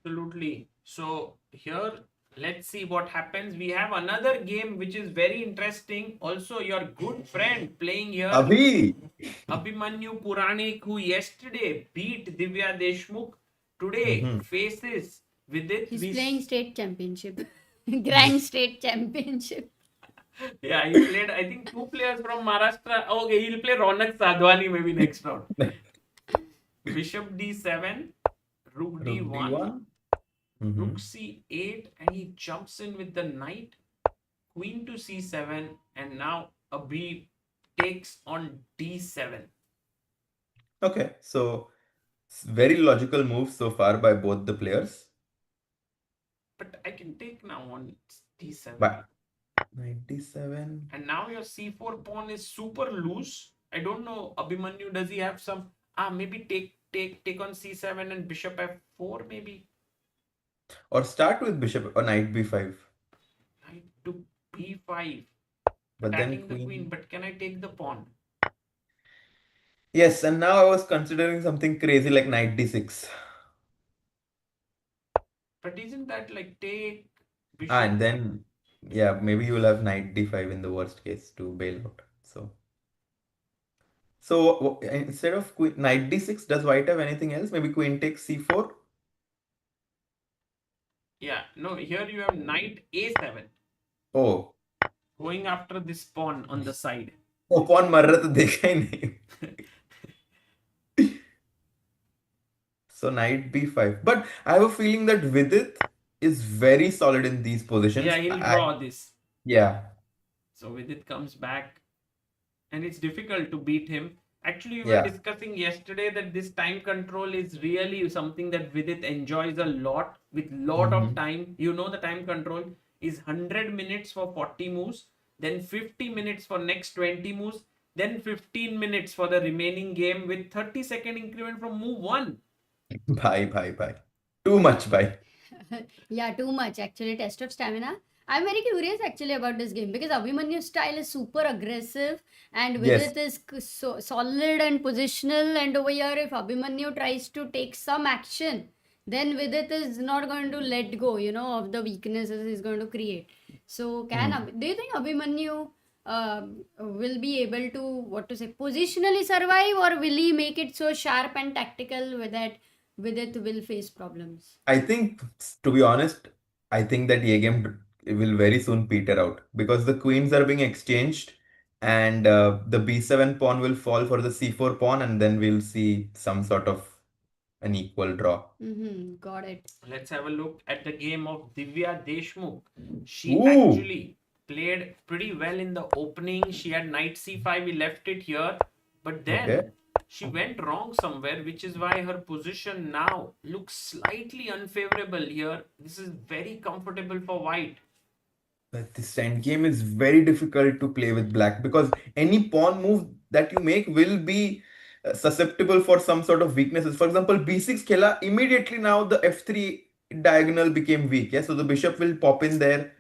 Absolutely. So here, let's see what happens. We have another game which is very interesting. Also, your good friend playing here, Abhi! Abhimanyu Puranik, who yesterday beat Divya Deshmukh, today Mhm. faces Vidit. He's playing state championship. Grand state championship. Yeah, he played, I think, two players from Maharashtra. Okay, he'll play Ronak Sadhwani maybe next round. Bishop d7, rook Rook d1, d1. rook Mhm. c8, and he jumps in with the knight, queen to c7, and now Abhi takes on d7. Okay, so very logical move so far by both the players. But I can take now on d7. But 97. And now your c4 pawn is super loose. I don't know, Abhimanyu, does he have some, maybe take on c7 and bishop f4 maybe? Or start with bishop or knight b5. Knight to b5, But then attacking the queen, queen. but can I take the pawn? Yes, and now I was considering something crazy like knight d6. But isn't that like take And bishop? then, yeah, maybe you will have knight d5 in the worst case to bail out. So instead of queen, knight d6, does white have anything else? Maybe queen takes c4? Yeah, no, here you have knight a7 Oh, going after this pawn on the side. pawn मर रहा तो देखा ही नहीं. So knight b5. But I have a feeling that Vidit is very solid in these Yeah, positions. he'll draw this. Yeah. So Vidit comes back, and it's difficult to beat him. Actually, we were Yeah. discussing yesterday that this time control is really something that Vidit enjoys a lot, with lot of Mhm. time. You know, the time control is 100 minutes for 40 moves, then 50 minutes for next 20 moves, then 15 minutes for the remaining game with 30-second increment from move 1. Bye. Too much bye. Yeah, too much actually. Test of stamina. I'm very curious actually about this game because Abhimanyu's style is super aggressive and Yes. Vidit is so solid and positional. And over here, if Abhimanyu tries to take some action, then Vidit is not going to let go, of the weaknesses he's going to create. So, Hmm. do you think Abhimanyu will be able to, what to say, positionally survive, or will he make it so sharp and tactical with that Vidit will face problems? I think, to be honest, I think that a game will very soon peter out because the queens are being exchanged, and the b7 pawn will fall for the c4 pawn, and then we'll see some sort of an equal draw. Mm-hmm, got it. Let's have a look at the game of Divya Deshmukh. She Ooh. actually played pretty well in the opening. She had knight c5, we left it here. But Okay. then she went wrong somewhere, which is why her position now looks slightly unfavorable here. This is very comfortable for white. But this endgame is very difficult to play with black because any pawn move that you make will be susceptible for some sort of weaknesses. For example, b6 khela, immediately now the f3 diagonal became weak. Yeah, so the bishop will pop in there.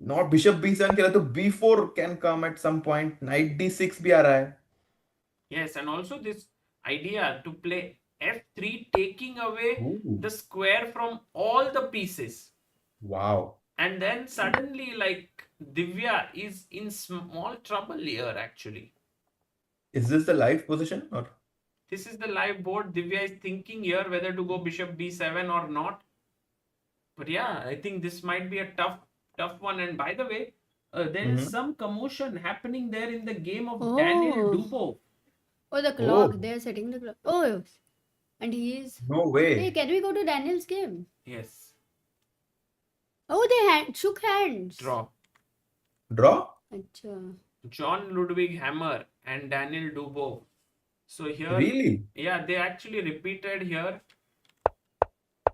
Not bishop b7 खेला तो b4 can come at some point. Knight d6 भी आ रहा है. Yes, and also this idea to play f3, taking away Ooh. the square from all the pieces. Wow. And then suddenly, like, Divya is in small trouble here, actually. Is this the live position or? This is the live board. Divya is thinking here whether to go bishop b7 or not. But yeah, I think this might be a tough tough one. And by the way, there is some commotion happening there in the game of Oh. Daniel Dubov. Oh, the clock. They're setting the clock. Oh, and he is. No Hey, way. can we go to Daniel's game? Yes. Oh, they shook hands. Draw. Draw? Acha. John Ludwig Hammer and Daniel Dubov. So here, Really? yeah, they actually repeated here.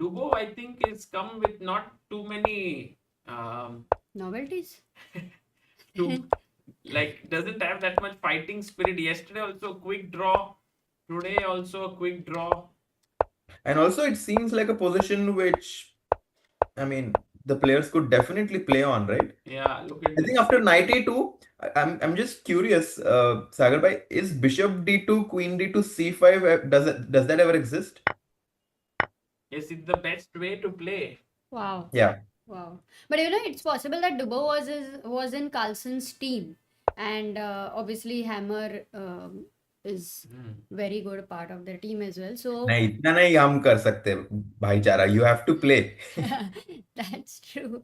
Dubov, I think, is come with not too many, Novelties? doesn't have that much fighting spirit. Yesterday also a quick draw. Today also a quick draw. And also, it seems like a position which, I mean, the players could definitely play on, right? Yeah, look at I this. think after knight a2, I'm just curious, Sagar bhai, is bishop d2, queen d2, c5, does that ever exist? Yes, it's the best way to play. Wow. Yeah. Wow. But it's possible that Dubov was in Carlsen's team. And obviously Hammer is very good part of their team as well. So नहीं इतना नहीं हम कर सकते भाईचारा. You have to play. that's true.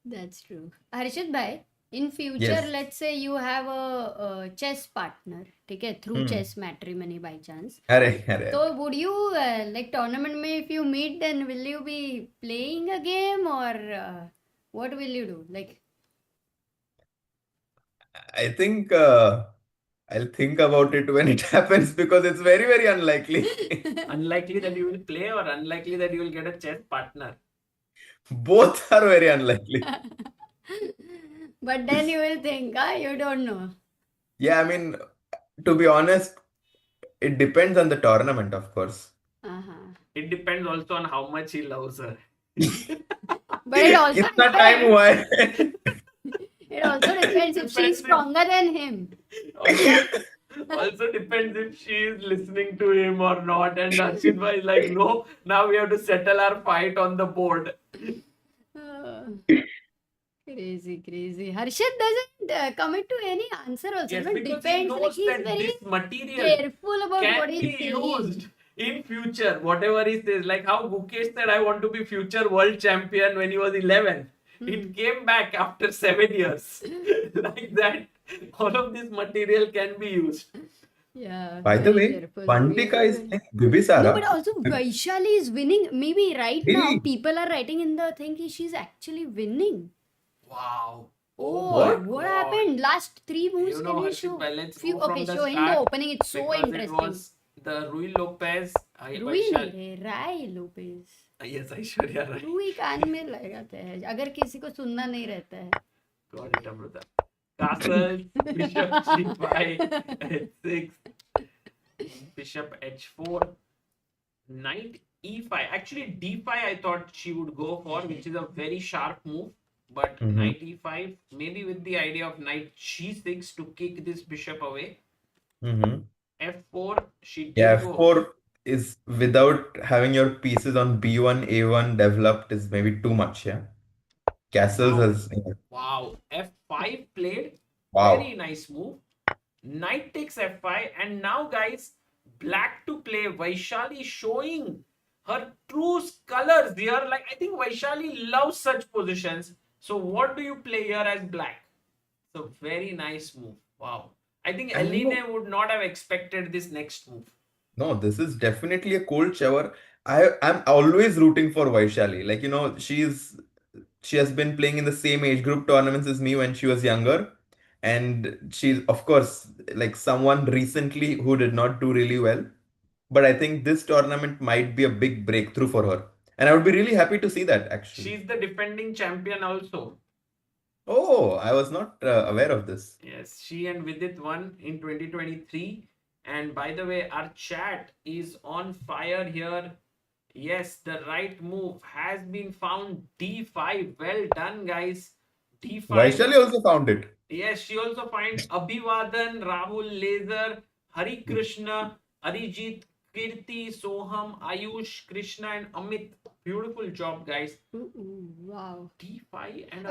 That's true. Harshit bhai, in future, Yes. let's say you have a chess partner, okay, through chess matrimony by chance. अरे So would you like tournament mein if you meet, then will you be playing a game or what will you do? Like I think I'll think about it when it happens because it's very, very unlikely. Unlikely that you will play or unlikely that you will get a chess partner. Both are very unlikely. but then you will think, you don't know. Yeah, I mean, to be honest, it depends on the tournament, of course. It depends also on how much he loves her. But it also कितना time हुआ है? it also depends if she's stronger than him. Also depends if she is listening to him or not. And Harshit bhai is like, no, now we have to settle our fight on the board. Crazy. Harshit doesn't commit to any answer also. Yes, But because he depends. Like knows he's that very this material careful about what can he's be saying. used in future, whatever he says. Like how Gukesh said, I want to be future world champion when he was 11. It came back after 7 years. Like that, all of this material can be used. Yeah. By the very way, careful. Pantika is playing No, Bibisara. but also Vaishali is winning. Maybe right now Really? people are writing in the thing she's actually winning. Wow. Oh, my what God. happened? Last 3 moves, You can know, you Harshit show? bhai, let's Few, go from okay, the showing start the opening. It's so because interesting. it was the Rui Lopez. Rui Vaishali- नहीं है, Rai Lopez. Yes, Aishwarya Rai. रूई कान में लगाते हैं अगर किसी को सुनना नहीं रहता है. Got it, Amrita. Castle, Bishop G5, H6, Bishop H4, Knight E5. Actually, D5 I thought she would go for, which is a very sharp move. But Knight E5, maybe with the idea of Knight G6 to kick this bishop away. F4, she did Yeah, go. F4 is without having your pieces on B1, A1 developed is maybe too much, yeah. Castles Wow. has Wow. F5 played. Wow. Very nice move. Knight takes F5. And now, guys, black to play. Vaishali showing her true colors here. Like, I think Vaishali loves such positions. So, what do you play here as black? So, very nice move. Wow. I think And you know- Aline would not have expected this next move. No, this is definitely a cold shower. I'm always rooting for Vaishali. Like, she has been playing in the same age group tournaments as me when she was younger. And she's, of course, like someone recently who did not do really well. But I think this tournament might be a big breakthrough for her. And I would be really happy to see that actually. She's the defending champion also. Oh, I was not aware of this. Yes, she and Vidit won in 2023. And by the way, our chat is on fire here. Yes, the right move has been found. D5. Well done, guys. D5. Vaishali also found it. Yes, she also finds Abhivadan, Rahul Laser, Hari Krishna, Arijit, Kirti, Soham, Ayush, Krishna, and Amit. Beautiful job, guys. Wow. D5 and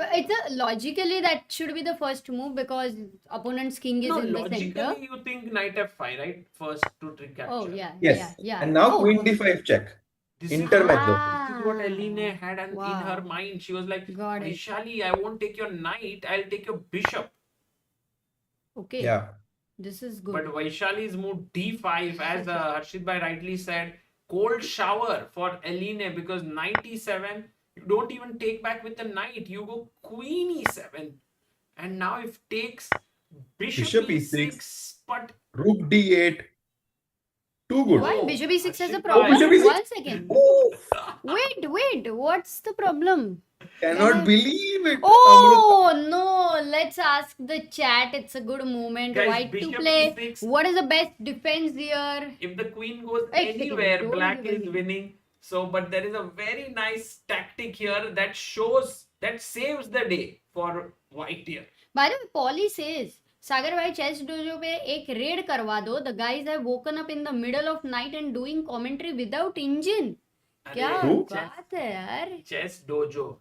Logically that should be the first move because opponent's king is no, in the logically center. you think knight f5, right? First to trick capture. Oh yeah. Yes. Yeah. And now Oh, queen d5 check. This is Intermezzo. This is what Aline had in her Wow. mind. She was like, Got it. Vaishali, I won't take your knight, I'll take your bishop. Okay. Yeah. This is good. But Vaishali's moved d5, as Harshit Bhai rightly said, cold shower for Aline, because knight e7, you don't even take back with the knight, you go queen e7. And now if takes bishop Bishop e6, e6, but rook d8. Too good. Why? Bishop e6 has a Harshit problem? Bishop e6. 1 second. Oh, Wait. What's the problem? cannot believe it. Amruta. Oh no, let's ask the chat. It's a good moment. Guys, White to bishop play. e6. What is the best defense here? If the queen goes Wait, second, anywhere, don't black give is me. winning. So, but there is a very nice tactic here that shows, that saves the day for white here. By the way, Polly says, Sagar bhai chess dojo pe ek raid karwa do. The guys have woken up in the middle of night and doing commentary without engine. क्या Who? बात है यार? Chess dojo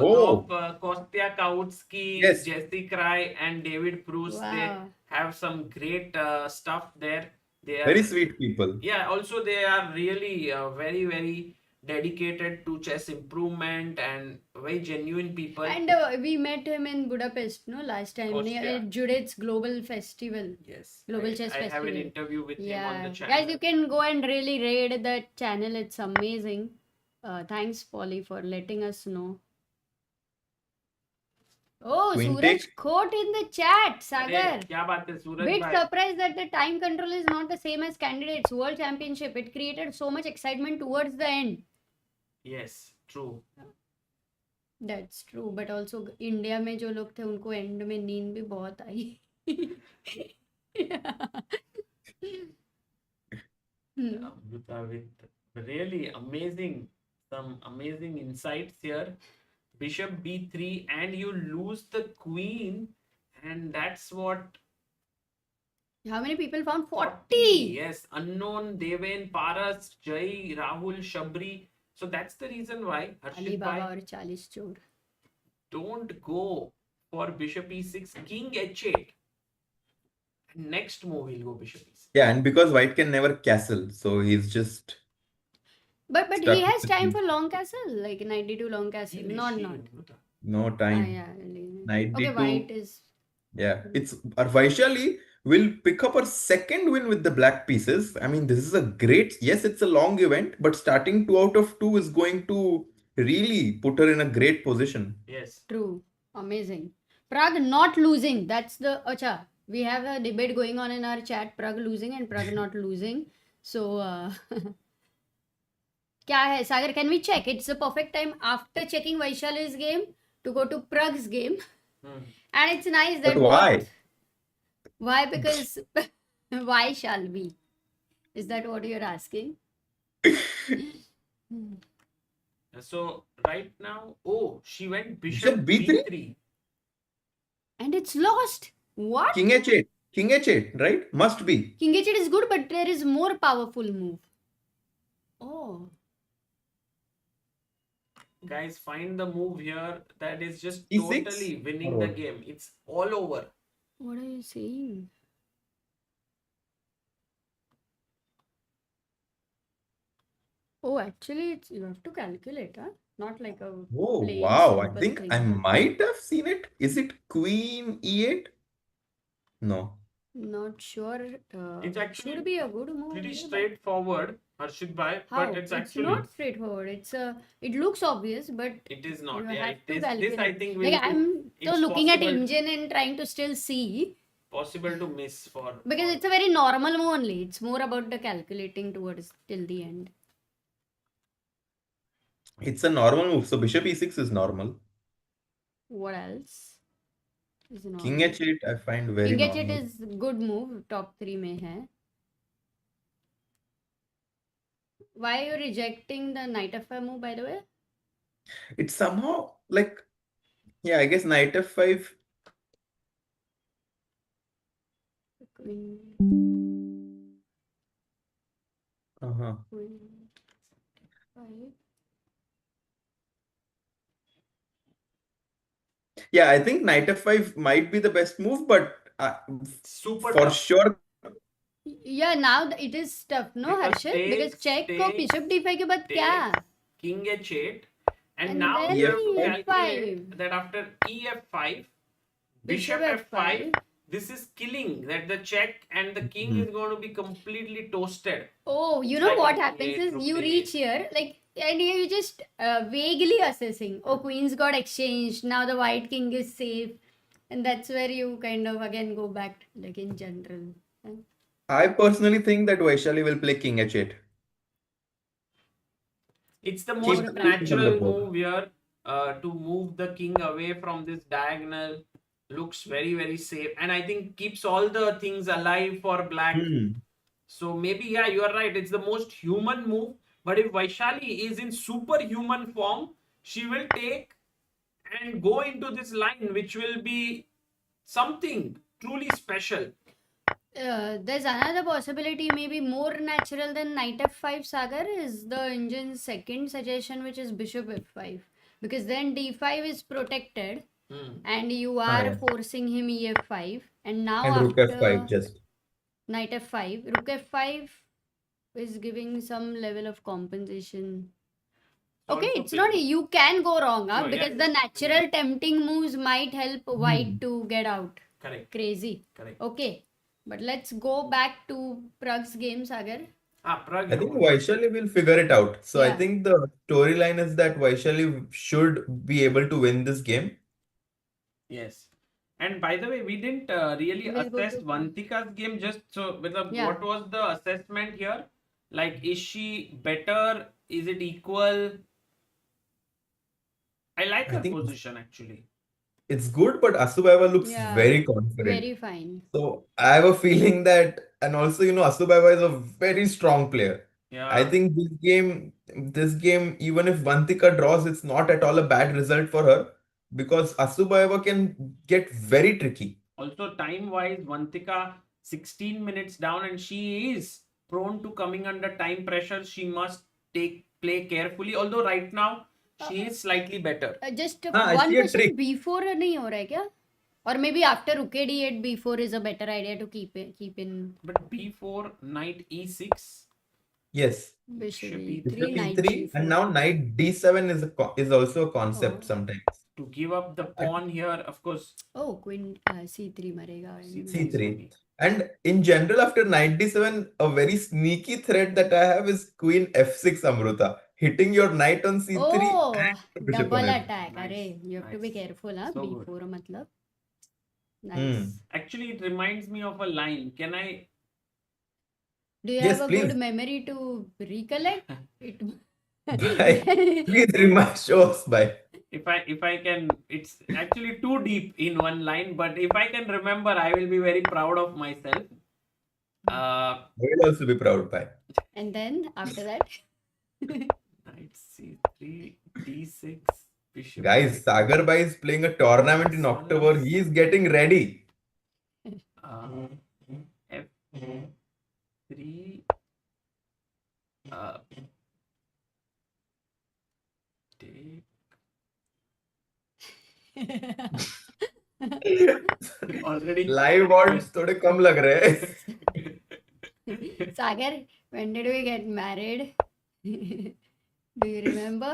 Oh. of Kostya Kautsky, Yes. Jesse Cry, and David Proust. Wow. They have some great stuff there. They are, Very sweet people. yeah, also they are really very, very dedicated to chess improvement and very genuine people. And we met him in Budapest, no, last time Austria. at Judith's Global Festival. Yes, Global Chess I have an Festival. interview with him on Yeah, the channel. guys, you can go and really raid that channel. It's amazing. Thanks, Polly, for letting us know. Oh, Queen Suraj takes. Khot in the chat, अरे, Sagar. क्या बात है सूरज Bit भाई? surprised that the time control is not the same as candidates. World Championship. It created so much excitement towards the end. Yes, true. That's true, but also India में जो लोग थे उनको end में नींद भी बहुत आई. Amrita with really amazing, some amazing insights here. Bishop b3, and you lose the queen, and that's what How many people found 40? Yes, unknown, Deven, Paras, Jai, Rahul, Shabri. So that's the reason why Ali Harshit Baba bhai, और 40 चोर. don't go for bishop e6, king h8. Next move he'll go bishop e6. Yeah, and because white can never castle, so he's just But stuck he with has the time king. for long castle, like 92 long castle. Not. No Ah, time. yeah. Knight Okay, d2. white is. Yeah, it's Vaishali will pick up her second win with the black pieces. I mean, this is a great, yes, it's a long event, but starting 2 out of 2 is going to really put her in a great position. Yes. True. Amazing. Pragg not losing. That's the. Acha. We have a debate going on in our chat. Pragg losing and Pragg not losing. So. क्या है सागर, can we check? It's the perfect time after checking Vaishali's game to go to Pragg's game. And it's nice that. But why? Why? Because why shall we? Is that what you're asking? So right now, she went Bishop bishop B3? b3. And it's lost. What? King h8. King h8, right? Must be. King h8 is good, but there is more powerful move. Oh. Guys, find the move here that is just E6? totally winning Or the what? game. It's all over. What are you saying? Oh, actually, you have to calculate, huh? Not like a Oh, plain wow. I simple think thing. I might have seen it. Is it Queen e8? No. Not sure. It's actually should be a good move. Pretty here, but straightforward, Harshit bhai, how? but it's actually not straightforward. It looks obvious, but it is not. you Yeah, have to this calculate. I think Like I'm it's looking at possible- engine and trying to still see, possible to miss for because it's a very normal move only. It's more about the calculating towards till the end. It's a normal move. So Bishop e6 is normal. What else is normal? King h8 I find very King normal. h8 is good move. Top 3 में है. Why are you rejecting the knight f5 move, by the way? It's somehow like, yeah, I guess knight f5. Queen, Uh-huh. queen, 5. Yeah, I think knight f5 might be the best move, but super for tough. sure, Yeah, now it is tough, no, Because Harshit? Because check ko takes, bishop d5 के बाद क्या? king h8, and And now then you have to EF5. calculate that after ef5, bishop f5, this is killing that the check, and the king is going to be completely toasted. Oh, you It's know like what rook happens eight, is rook you eight. reach here, like, and you just vaguely assessing. Oh, queens got exchanged. Now the white king is safe, and that's where you kind of again go back, like in general. I personally think that Vaishali will play king h8. It's the Keep most the queen on the natural board. move here to move the king away from this diagonal. Looks very, very safe, and I think keeps all the things alive for black. So maybe, yeah, you are right. It's the most human move. But if Vaishali is in superhuman form, she will take and go into this line, which will be something truly special. There's another possibility, maybe more natural than knight f5, Sagar, is the engine's second suggestion, which is bishop f5. Because then d5 is protected and you are yeah. forcing him ef5. And now And rook f5 after just. knight f5, rook f5 is giving some level of compensation. Okay, Also it's not, playable. you can go wrong, huh? No, yeah, Because the natural tempting moves might help white to get out. Correct. Crazy. Correct. Okay, but let's go back to Pragg's game, Sagar. Pragg. I think Vaishali will figure it out. So I Yeah. think the storyline is that Vaishali should be able to win this game. Yes. And by the way, we didn't really We'll go assess to- Vantika's game. Just so, Yeah. what was the assessment here? Like, is she better? Is it equal? I like I her think position actually. it's good, but Asubaiva looks Yeah, very confident. very fine. So I have a feeling that, and also, Asubaiva is a very strong player. I Yeah. think this game, even if Vantika draws, it's not at all a bad result for her because Asubaiva can get very tricky. Also, time-wise, Vantika 16 minutes down, and she is prone to coming under time pressure. She must play carefully. Although right now she is slightly better. Just I one see a question, trick. b4 नहीं हो रहा है क्या? Or maybe after rook d8, b4 is a better idea to keep in. But b4, knight e6. Yes. Bishop Bishop e3, knight E3, g4. and now knight d7 is also a concept Oh. sometimes. To give up the pawn here, of course. Oh, queen c3 मरेगा. C3. And in general, after knight d7, a very sneaky threat that I have is queen f6, Amruta. Hitting your knight on c3 Oh, and bishop double on f6. attack. Nice, Arey, you have to be nice. careful, huh? So b4 matlab. Nice. Actually, it reminds me of a line. Can I? Do you Yes, have a please. good memory to recollect it? Please show us by. If I can, it's actually too deep in one line, but if I can remember, I will be very proud of myself. I will also be proud by. And then after that, Knight c3, d6, bishop. Guys, Sagar Bhai is playing a tournament in October. He is getting ready. f3. Take. Already Live odds थोड़े कम लग रहे हैं. Sagar, when did we get married? Do you remember?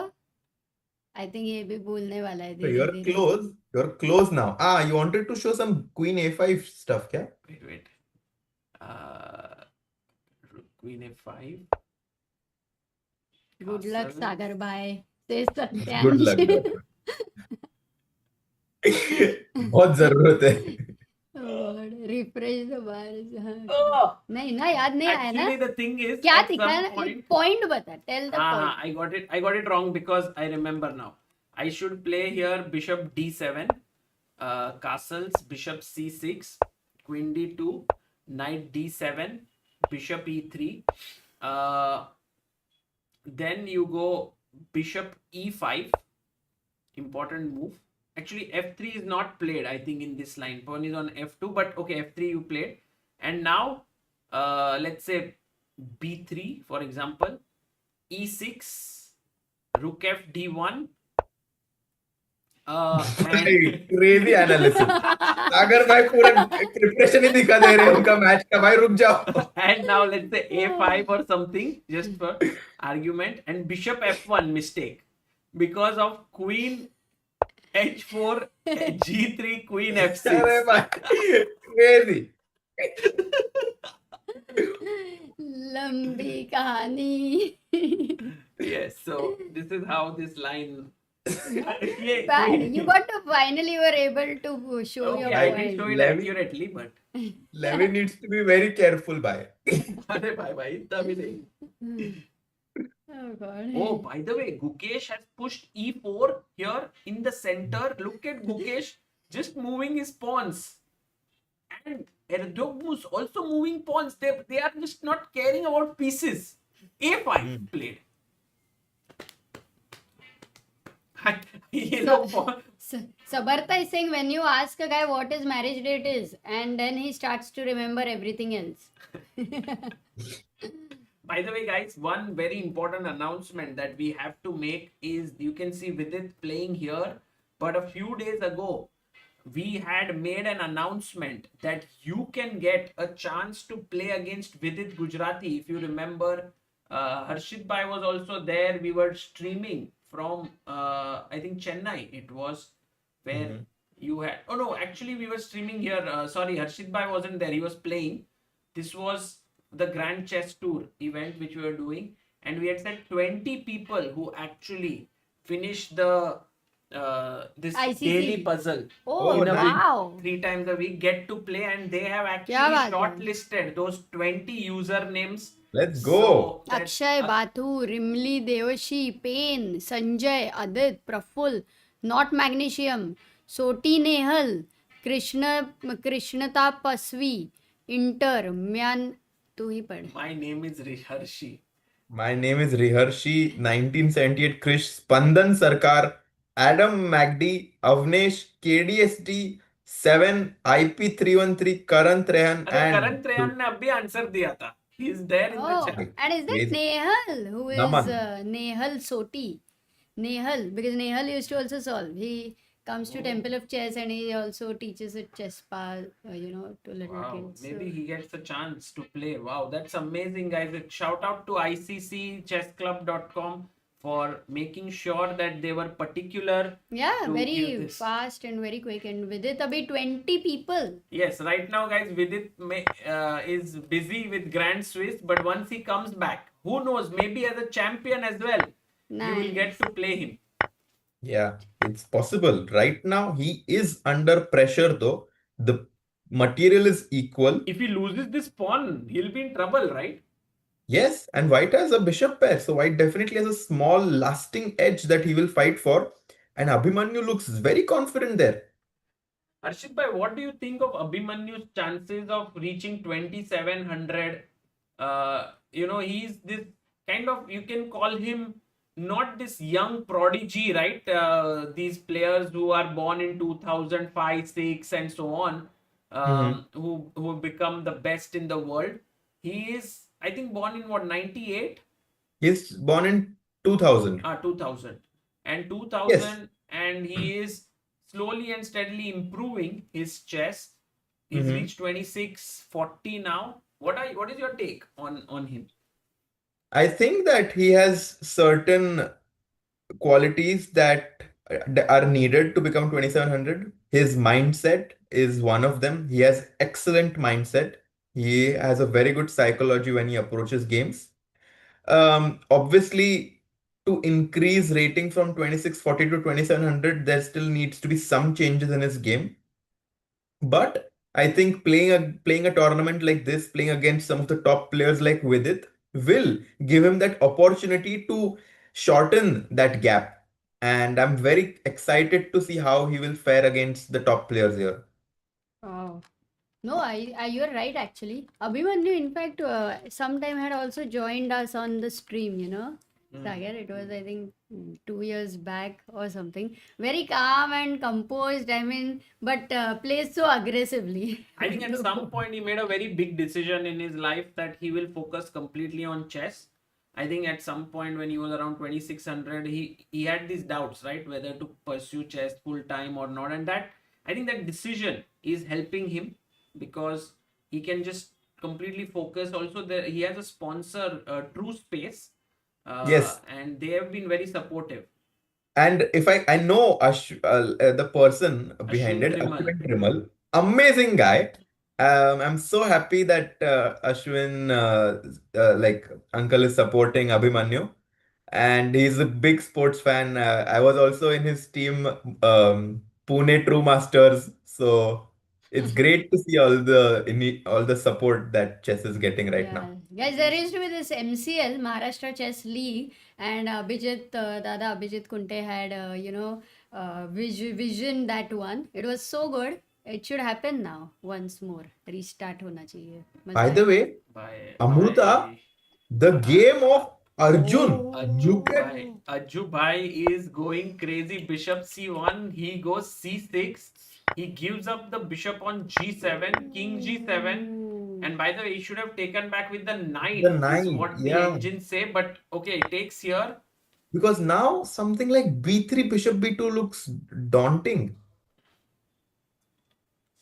I think ये भी भूलने वाला है So you're धीरे-धीरे. close. You're close now. You wanted to show some queen a5 stuff, क्या? Wait. Queen f5. Good luck, Castle. Sagar bhai. Say Satyansh. Good luck. bro. बहुत जरूरत है. Refresh the bar. Oh, नहीं ना याद नहीं आया ना? actually, the thing is, क्या at दिखा some ना? point, Point बता. Tell the point. I got it wrong because I remember now. I should play here bishop d7, castles, bishop c6, queen d2, knight d7, bishop e3. Then you go bishop e5, important move. Actually, f3 is not played, I think, in this line. Pawn is on f2, but okay, f3 you played. And now, let's say b3, for example, e6, rook f d1. And Crazy analysis. सागर भाई पूरा preparation ही दिखा दे रहे हैं उनका match का, भाई रुक जाओ. And now let's say a5 or something, just for argument, and bishop f1 mistake because of queen h4 g3 queen अरे f6. भाई crazy. लंबी कहानी. Yes, so this is how this line. Yeah, Bad. You got to finally were able to show okay, your I point. can show it Levy- accurately, but Levy needs to be very careful, bhai. अरे भाई भाई इतना भी नहीं. Oh god. Oh, by the way, Gukesh has pushed e4 here in the center. Look at Gukesh just moving his pawns. And Erdogmus also moving pawns. They are just not caring about pieces. a5 played. ये लोग pawn- Sabartha is saying when you ask a guy what his marriage date is, and then he starts to remember everything else. By the way, guys, one very important announcement that we have to make is you can see Vidit playing here, but a few days ago, we had made an announcement that you can get a chance to play against Vidit Gujrathi. If you remember, Harshit Bhai was also there. We were streaming from, I think, Chennai. It was where you had. Oh, no, actually, we were streaming here. Sorry, Harshit Bhai wasn't there. He was playing. This was the Grand Chess Tour event which we were doing, and we had said 20 people who actually finished the this ICC. daily puzzle Oh, in a week, wow. 3 times a week, get to play, and they have क्या actually बात है? shortlisted those 20 usernames. Let's go. So that- Akshay, Bathu, Rimli, Devashi, Pain, Sanjay, Adit, Praful, Not Magnesium, Soti Nehal, Krishnata Pasvi, Inter, Myan. तू ही पढ़. my name is Riharshi. My name is Riharshi, 1978 Krish, Spandan Sarkar, Adam Magdi, Avnesh, KDSD, 7, IP313, Karan Trehan, अरे and करण त्रेहन ने अभी answer दिया था. He is there in the Oh, chat. and is that Crazy. Nehal, who is Naman. Nehal Soti? Nehal, because Nehal used to also solve. He comes to Temple of Chess and he also teaches at chess spa, to little Wow, kids. So- maybe he gets a chance to play. Wow, that's amazing, guys. Shout out to iccchessclub.com for making sure that they were particular. Yeah, to give very this. fast and very quick. And with it, abhi 20 people. Yes, right now, guys, Vidit is busy with Grand Swiss, but once he comes back, who knows, maybe as a champion as well, you will Nice. get to play him. yeah, it's possible. Right now, he is under pressure though. The material is equal. If he loses this pawn, he'll be in trouble, right? Yes, and White has a bishop pair, so White definitely has a small lasting edge that he will fight for. And Abhimanyu looks very confident there. Harshit bhai, what do you think of Abhimanyu's chances of reaching 2700? He's this kind of, you can call him not this young prodigy, right? These players who are born in 2005, 6 and so on, who become the best in the world. He is, I think, born in what, 98? He's born in 2000. 2000. And 2000, and he is slowly and steadily improving his chess. He's reached 2640 now. What is your take on him? I think that he has certain qualities that are needed to become 2700. His mindset is one of them. He has excellent mindset. He has a very good psychology when he approaches games. Obviously, to increase rating from 2640 to 2700, there still needs to be some changes in his game. But I think playing a tournament like this, playing against some of the top players like Vidit, will give him that opportunity to shorten that gap. And I'm very excited to see how he will fare against the top players here. Oh. No, you're right actually. Abhimanyu, in fact, sometime had also joined us on the stream, Sagar, it was, I think, 2 years back or something. Very calm and composed, but plays so aggressively. I think at some point he made a very big decision in his life that he will focus completely on chess. I think at some point when he was around 2600, he had these doubts, right? Whether to pursue chess full time or not. And that I think that decision is helping him because he can just completely focus. Also, he has a sponsor, True Space, Yes. and they have been very supportive. And if I know the person behind Ashwin it, Trimal. Ashwin Trimal, amazing guy. I'm so happy that Ashwin, like uncle, is supporting Abhimanyu, and he's a big sports fan. I was also in his team, Pune True Masters, so it's great to see all the support that chess is getting right Yeah, now. guys, there used to be this MCL, Maharashtra Chess League, and Dada Abhijit Kunte had, vision that one. It was so good. It should happen now once more. Restart होना चाहिए. By मजा the आएगा. way, By Amruta, the game of Arjun, Ajju look at Bhai. Ajju Bhai is going crazy. Bishop c1. He goes c6. He gives up the bishop on g7, king g7. And by the way, he should have taken back with the knight, the is knight, what the yeah. engines say. But okay, he takes here. Because now something like b3, bishop b2 looks daunting.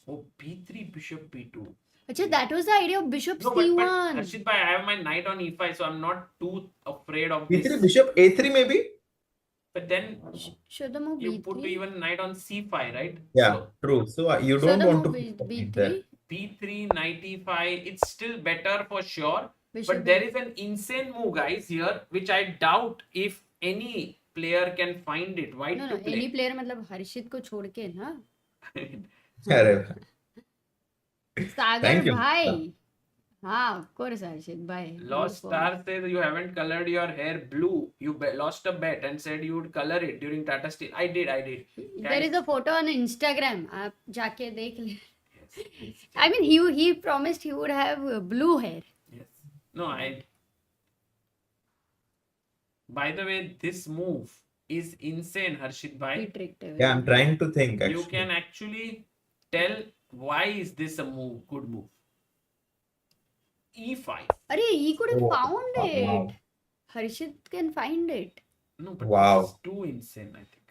Oh, b3, bishop b2. Achha, that was the idea of Bishop No, but C1. Harshit Bhai, I have my knight on e5, so I'm not too afraid of b3, this. bishop a3 maybe? But then Should the move you B3? put even knight on c5, right? Yeah, So true. So you So don't the want to move put B3? there. b3, knight e5, it's still better for sure. Bishop But there is an insane move, guys, here, which I doubt if any player can find it. White No, to no, play. any player मतलब हर्षित को छोड़ के ना. अरे, सागर thank you. भाई. हाँ, of course, Arjun. Bye. Lost Star says you haven't colored your hair blue. You lost a bet and said you would color it during Tata Steel. I did. There is a photo on Instagram. आप जाके देख ले. Yes, please. I mean, he promised he would have blue hair. Yes. No, I. By the way, this move is insane, Harshit He Bhai. tricked away. Yeah, I'm trying to think You actually. can actually tell why is this a move, good move. E5. Arey, he could have Oh, found it. wow. Harshit can find it. No, but Wow. this is too insane, I think.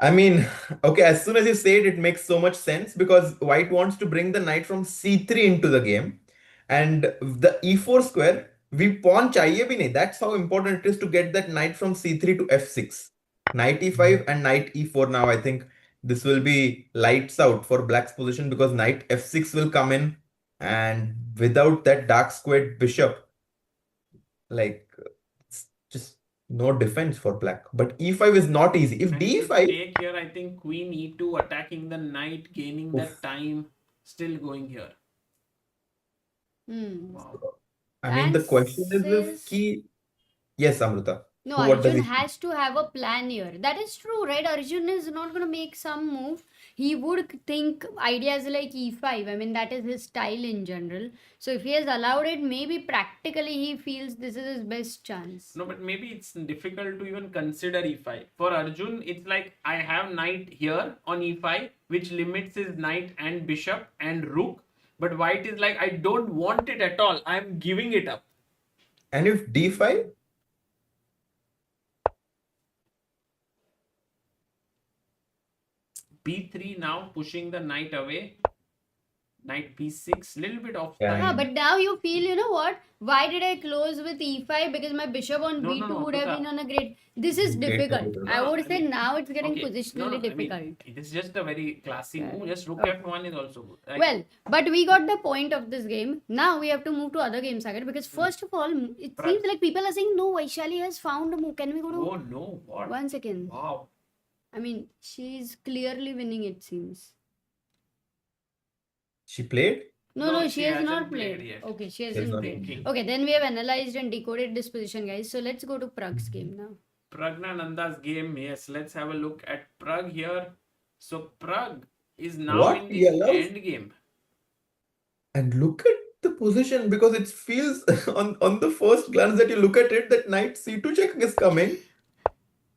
I mean, okay, as soon as you say it, it makes so much sense because white wants to bring the knight from c3 into the game. And the e4 square, we pawn chahiye bhi nahi. That's how important it is to get that knight from c3 to f6. Knight e5 and knight e4 now. I think this will be lights out for black's position because knight f6 will come in. And without that dark squared bishop, like, it's just no defense for black. But e5 is not easy. If And if you d5, take here, I think queen e2 attacking the knight, gaining that Oof. time, still going here. Hmm. Wow. I mean, the And question is if says- key. Yes, Amrita. No, So what does Arjun he- has to have a plan here. That is true, right? Arjun is not going to make some move. He would think ideas like e5. I mean, that is his style in general. So if he has allowed it, maybe practically he feels this is his best chance. No, but maybe it's difficult to even consider e5. For Arjun, it's like I have knight here on e5, which limits his knight and bishop and rook. But white is like, I don't want it at all. I'm giving it up. And if d5? b3 now pushing the knight away. Knight b6, little bit off Yeah. time. Ah, but now you feel, you know what? Why did I close with e5? Because my bishop on No, b2 no, no, would have Amrita. been on a great. This is Great difficult. difficult. I No, would I say mean, now it's getting Okay, positionally I mean, difficult. it is just a very classy move. Just rook Okay. f1 is also good. Like, Well, but we got the point of this game. Now we have to move to other games, Sagar, because first of all, it Pragg. seems like people are saying, no, Vaishali has found a move. Can we go to oh no, what? 1 second? Wow. I mean, she's clearly winning, it seems. She played? No, she has hasn't not played. yet. Okay, she She has hasn't not played. played. Okay, then we have analyzed and decoded this position, guys. So let's go to Pragg's game now. Pragnanandha's game. Yes, let's have a look at Pragg here. So Pragg is now What? in He the allows- end game. And look at the position because it feels on the first glance that you look at it that knight c2 check is coming.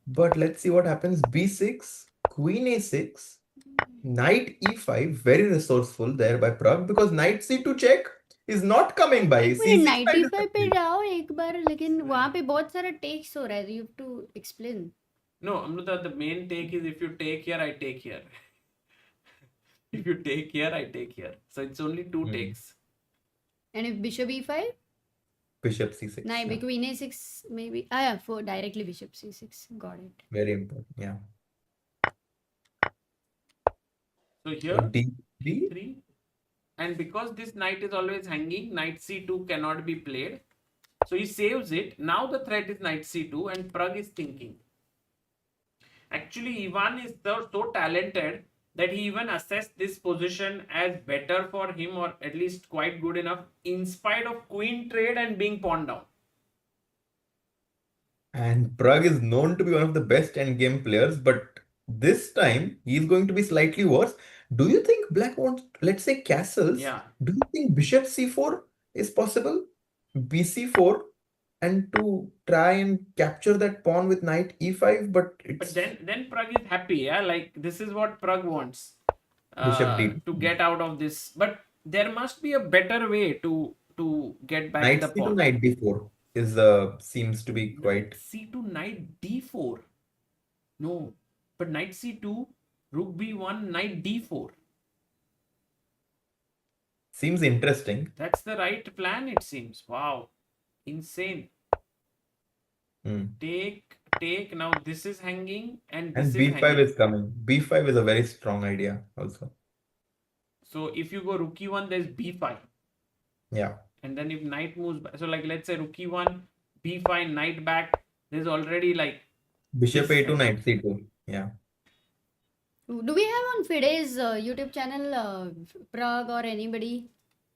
But let's see what happens. b6, queen a6, knight e5. Very resourceful there by Pragg because knight c2 check is not coming by. Wait, c6 95 knight is पे happening. जाओ एक बार लेकिन वहाँ पे बहुत सारा takes हो रहा है. You have to explain. No, Amrita, the main take is if you take here, I take here. If you take here, I take here. So it's only two takes. And if bishop e5? Bishop c6. Nah, yeah. queen a6 maybe. Ah, yeah, for directly bishop c6. Got it. Very important. Yeah. So So here, d3. 3. And because this knight is always hanging, knight c2 cannot be played. So he saves it. Now the threat is knight c2 and Pragg is thinking. Actually, Ivan is so talented that he even assessed this position as better for him, or at least quite good enough, in spite of queen trade and being pawned down. And Pragg is known to be one of the best endgame players, but this time he's going to be slightly worse. Do you think Black wants, let's say, castles? Yeah. Do you think bishop c4 is possible? bc4 and to try and capture that pawn with knight e5, but it's But then Pragg is happy, yeah. Like this is what Pragg wants bishop d2. to get out of this. But there must be a better way to get back Knight the c to pawn. knight d4 is seems to be quite. Knight c2, knight d4. No, but knight c2, rook b1, knight d4. Seems interesting. That's the right plan, it seems. Wow, insane. Take. Now this is hanging and this And is b5 hanging. is coming. b5 is a very strong idea also. So if you go rook e1, there's b5. Yeah. And then if knight moves back, so like let's say rook e1, b5, knight back, there's already like Bishop this a2, knight c2. Yeah. Do we have on FIDE's YouTube channel Pragg or anybody?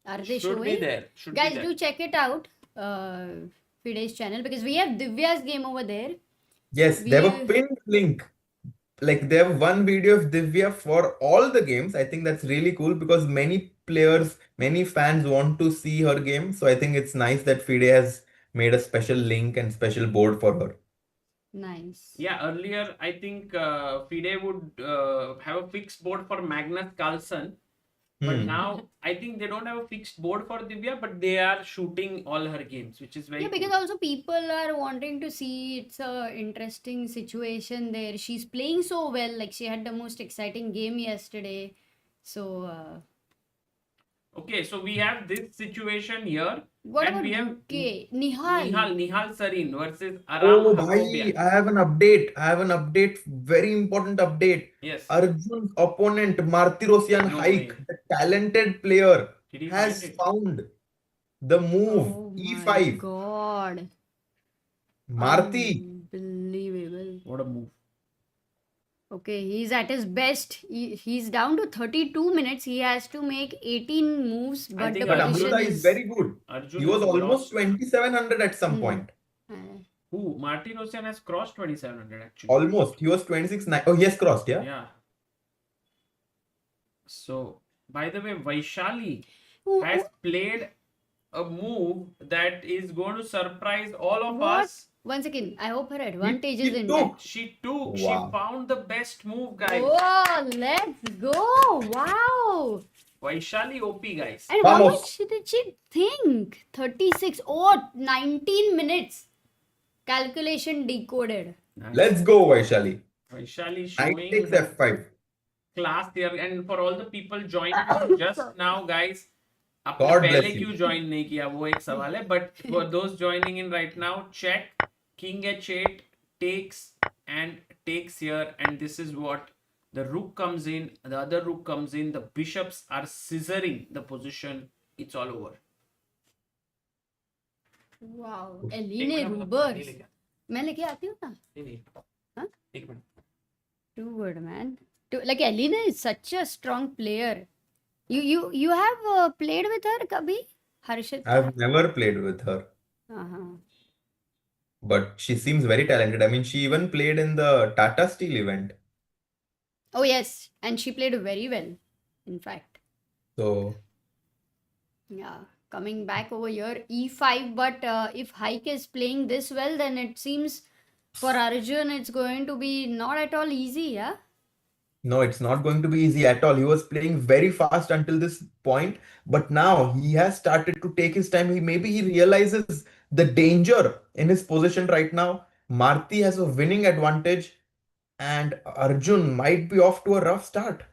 Are they should showing? be there. Should Guys, be there. do check it out. FIDE's channel, because we have Divya's game over there. Yes, they have a pinned link. Like they have one video of Divya for all the games. I think that's really cool because many players, many fans want to see her game. So I think it's nice that FIDE has made a special link and special board for her. Nice. Yeah, earlier I think FIDE would have a fixed board for Magnus Carlsen. But now I think they don't have a fixed board for Divya, but they are shooting all her games, which is very Yeah, because cool. also people are wanting to see. It's a interesting situation there. She's playing so well. Like she had the most exciting game yesterday. So Okay, so we have this situation here. what And about we have Nihal? Nihal Sarin versus Oh, Aram bhai, Hakobyan. I have an update. I have an update. Very important update. Yes. Arjun's opponent, Martirosyan No Haik, way. the talented player, Did he has find it? found the move Oh my e5. God. Marti. Unbelievable. What a move. Okay, he's at his best. He's down to 32 minutes. He has to make 18 moves, but think the But Arjun Amruta position is very good. Arjun He was is almost crossed. 2700 at some Hmm. point. Who? Martin Ocean has crossed 2700 actually. Almost. He was 26. Oh, he has crossed, yeah? Yeah. So, by the way, Vaishali Ooh, has played a move that is going to surprise all of What? us. Once again, I hope her advantage He is in took. She took. Wow. She found the best move, guys. Oh, let's go! Wow! Vaishali OP, guys. And how Vamos. much did she think? 36. Oh, 19 minutes. Calculation decoded. Nice. Let's go, Vaishali. Vaishali Knight showing takes her f5. class here, and for all the people joining just now, guys, आपने God पहले bless you. क्यों join नहीं किया वो एक सवाल है, but for those joining in right now, check king h8 takes and takes here, and this is what the rook comes in, the other rook comes in, the bishops are scissoring the position, it's all over. Wow. एक Eline minute, मतलब Rubers. नहीं लेके आ। मैं लेके आती हूँ ना. नहीं, हाँ? एक minute. Too good, man. Like Eline is such a strong player. You have played with her kabhi? Harshit? I've never played with her, Uh-huh. but she seems very talented. I mean, she even played in the Tata Steel event. Oh yes, and she played very well, in fact. So, Yeah, coming back over here, e5. But if Haik is playing this well, then it seems for Arjun it's going to be not at all easy. Yeah. no, it's not going to be easy at all. He was playing very fast until this point, but now he has started to take his time. Maybe he realizes the danger in his position right now. Marti has a winning advantage, and Arjun might be off to a rough start.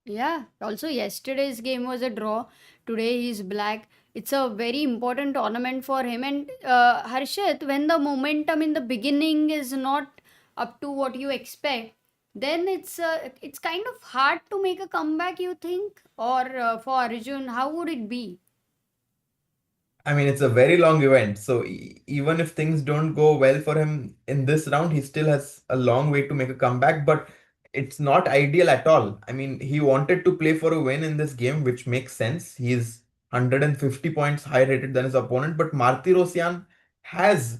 Yeah. Also, yesterday's game was a draw. Today he's black. It's a very important tournament for him. And Harshit, when the momentum in the beginning is not up to what you expect, then it's kind of hard to make a comeback. You think, or for Arjun, how would it be? I mean, it's a very long event, so even if things don't go well for him in this round, he still has a long way to make a comeback, but it's not ideal at all. I mean, he wanted to play for a win in this game, which makes sense. He's 150 points higher rated than his opponent, but Martirosyan has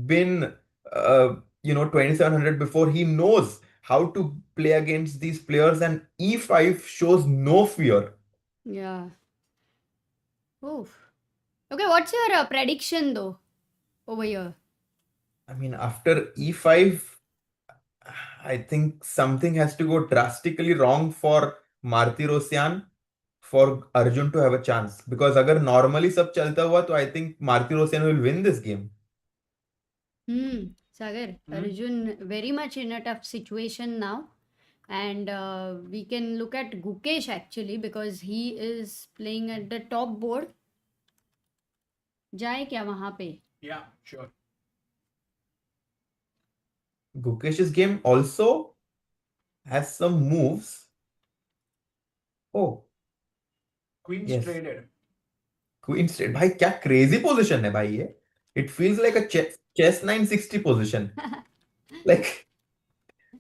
been, 2700 before. He knows how to play against these players, and E5 shows no fear. Yeah. Oof. Okay, what's your prediction though over here? I mean, after E5, I think something has to go drastically wrong for Martirosyan for Arjun to have a chance. Because अगर normally सब चलता हुआ तो I think Martirosyan will win this game. Sagar, Hmm. Arjun very much in a tough situation now. And we can look at Gukesh actually because he is playing at the top board. जाए क्या वहाँ पे? Yeah, sure. Gukesh's game also has some moves. Oh, Queen's yes. traded. Queen straight. भाई क्या crazy position है भाई ये. It feels like a chess 960 position. Like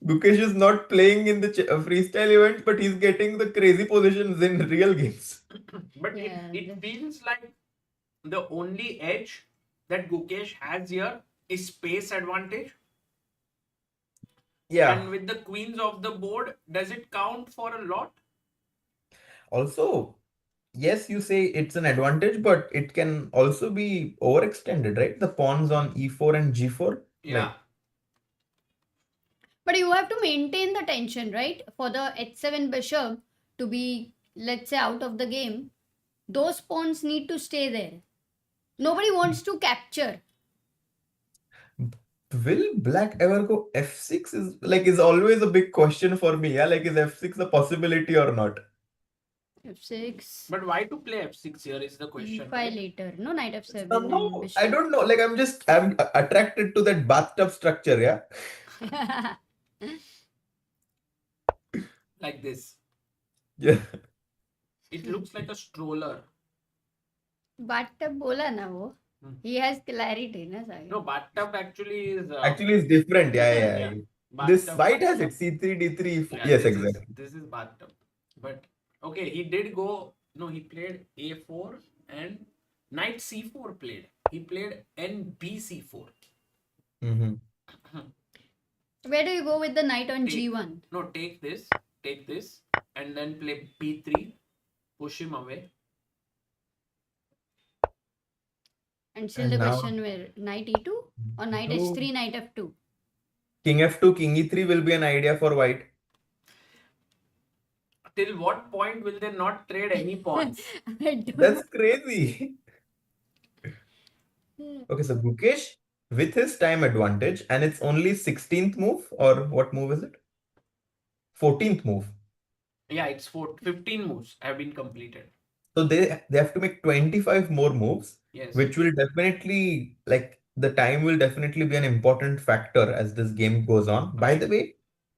Gukesh is not playing in the freestyle events, but he's getting the crazy positions in real games. But Yeah, it feels like the only edge that Gukesh has here is space advantage. Yeah. And with the queens of the board, does it count for a lot? Also, yes, you say it's an advantage, but it can also be overextended, right? The pawns on e4 and g4. Yeah. Like, but you have to maintain the tension, right? For the h7 bishop to be, let's say, out of the game, those pawns need to stay there. Nobody wants to capture. will black ever go f6 is always a big question for me. Yeah, like is f6 a possibility or not? f6. But why to play f6 here is the question. e5 Right? later. No, knight f7 and Somehow, bishop. I don't know. Like I'm attracted to that bathtub structure. Yeah. Like this. Yeah. It looks like a stroller. bathtub बोला ना वो. He has clarity ना Sagar. No, bathtub actually is. Actually, it's different. Yeah. Yeah. This Bathtub. white has it. C3, D3. Yeah, Yes, this exactly. This is bathtub. But okay, he did go. No, he played a4 and knight c4 played. He played nbc4. Mm-hmm. Where do you go with the knight on Take- g1? No, take this, and then play b3, push him away. And still And the now- question where knight e2 or knight No. h3, knight f2. King f2, king e3 will be an idea for white. Till what point will they not trade any pawns? I don't That's crazy. Okay, so Gukesh with his time advantage, and it's only 16th move, or what move is it? 14th move. Yeah, it's 15 moves have been completed. So they have to make 25 more moves, Yes. which will definitely, like, the time will definitely be an important factor as this game goes on. By the way,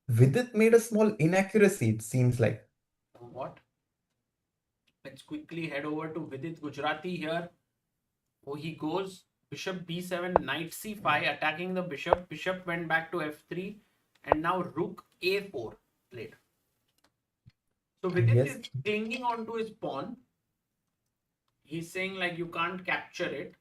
Vidit made a small inaccuracy, it seems like. What? Let's quickly head over to Vidit Gujrathi here. Oh, he goes bishop b7, knight c5, attacking the bishop. Bishop went back to f3, and now rook a4 played. So Vidit Yes. is clinging on to his pawn. He's saying like you can't capture it.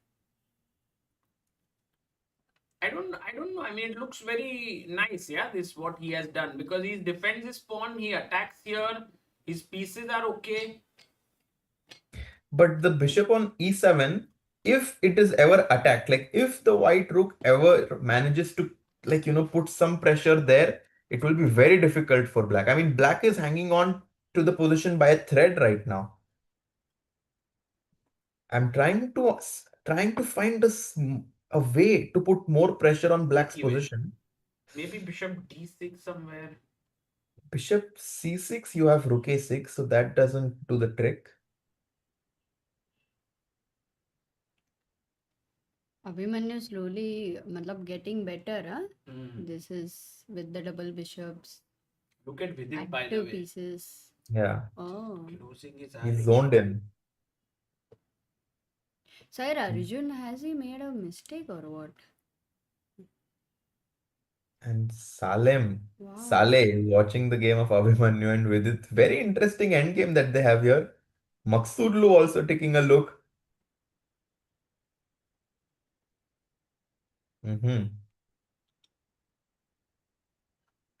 I don't know. I mean, it looks very nice, yeah, this what he has done, because he defends his pawn, he attacks here, his pieces are okay. But the bishop on e7, if it is ever attacked, like if the white rook ever manages to, like, put some pressure there, it will be very difficult for black. I mean, black is hanging on to the position by a thread right now. I'm trying to find a way to put more pressure on black's Wait. position. Maybe bishop d6 somewhere. Bishop c6, you have rook a6, so that doesn't do the trick. Abhimanyu slowly, matlab, getting better, huh? Hmm. This is with the double bishops, Look at Vidit, by the active way. pieces. Yeah, Oh. Losing his he's eyes. zoned in. Sir, Arjun, has he made a mistake or what? And Salem, Wow. Saleh is watching the game of Abhimanyu and Vidit. Very interesting endgame that they have here. Maksudlu also taking a look.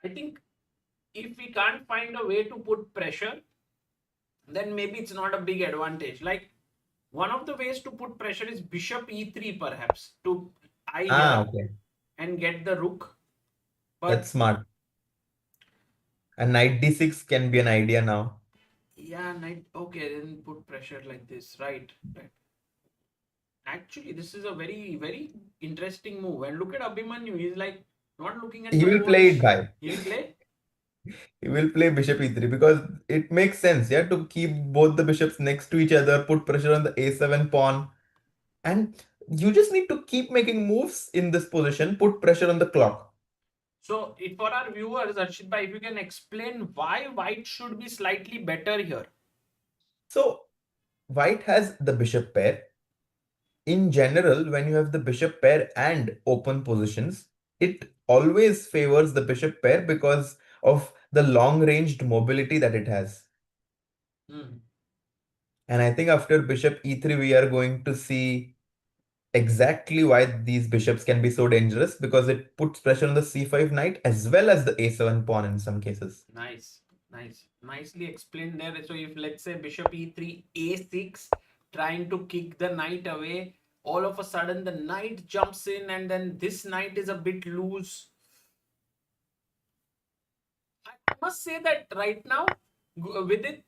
I think if we can't find a way to put pressure, then maybe it's not a big advantage. Like one of the ways to put pressure is bishop e3 perhaps to eye here Okay. and get the rook. That's But smart. And knight d6 can be an idea now. yeah, knight. Okay, then put pressure like this. Right, right. Actually, this is a very, very interesting move. And look at Abhimanyu. He's like not looking at He the will play watch. it by. He'll play. He will play bishop e3 because it makes sense, yeah, to keep both the bishops next to each other, put pressure on the a7 pawn, and you just need to keep making moves in this position, put pressure on the clock. So, for our viewers, Arshit bhai, if you can explain why white should be slightly better here. So white has the bishop pair. In general, when you have the bishop pair and open positions, it always favors the bishop pair because of the long-ranged mobility that it has. Hmm. And I think after bishop e3, we are going to see exactly why these bishops can be so dangerous because it puts pressure on the c5 knight as well as the a7 pawn in some cases. Nice, nice, nicely explained there. So, if let's say bishop e3, a6, trying to kick the knight away, all of a sudden the knight jumps in, and then this knight is a bit loose. I must say that right now, Vidit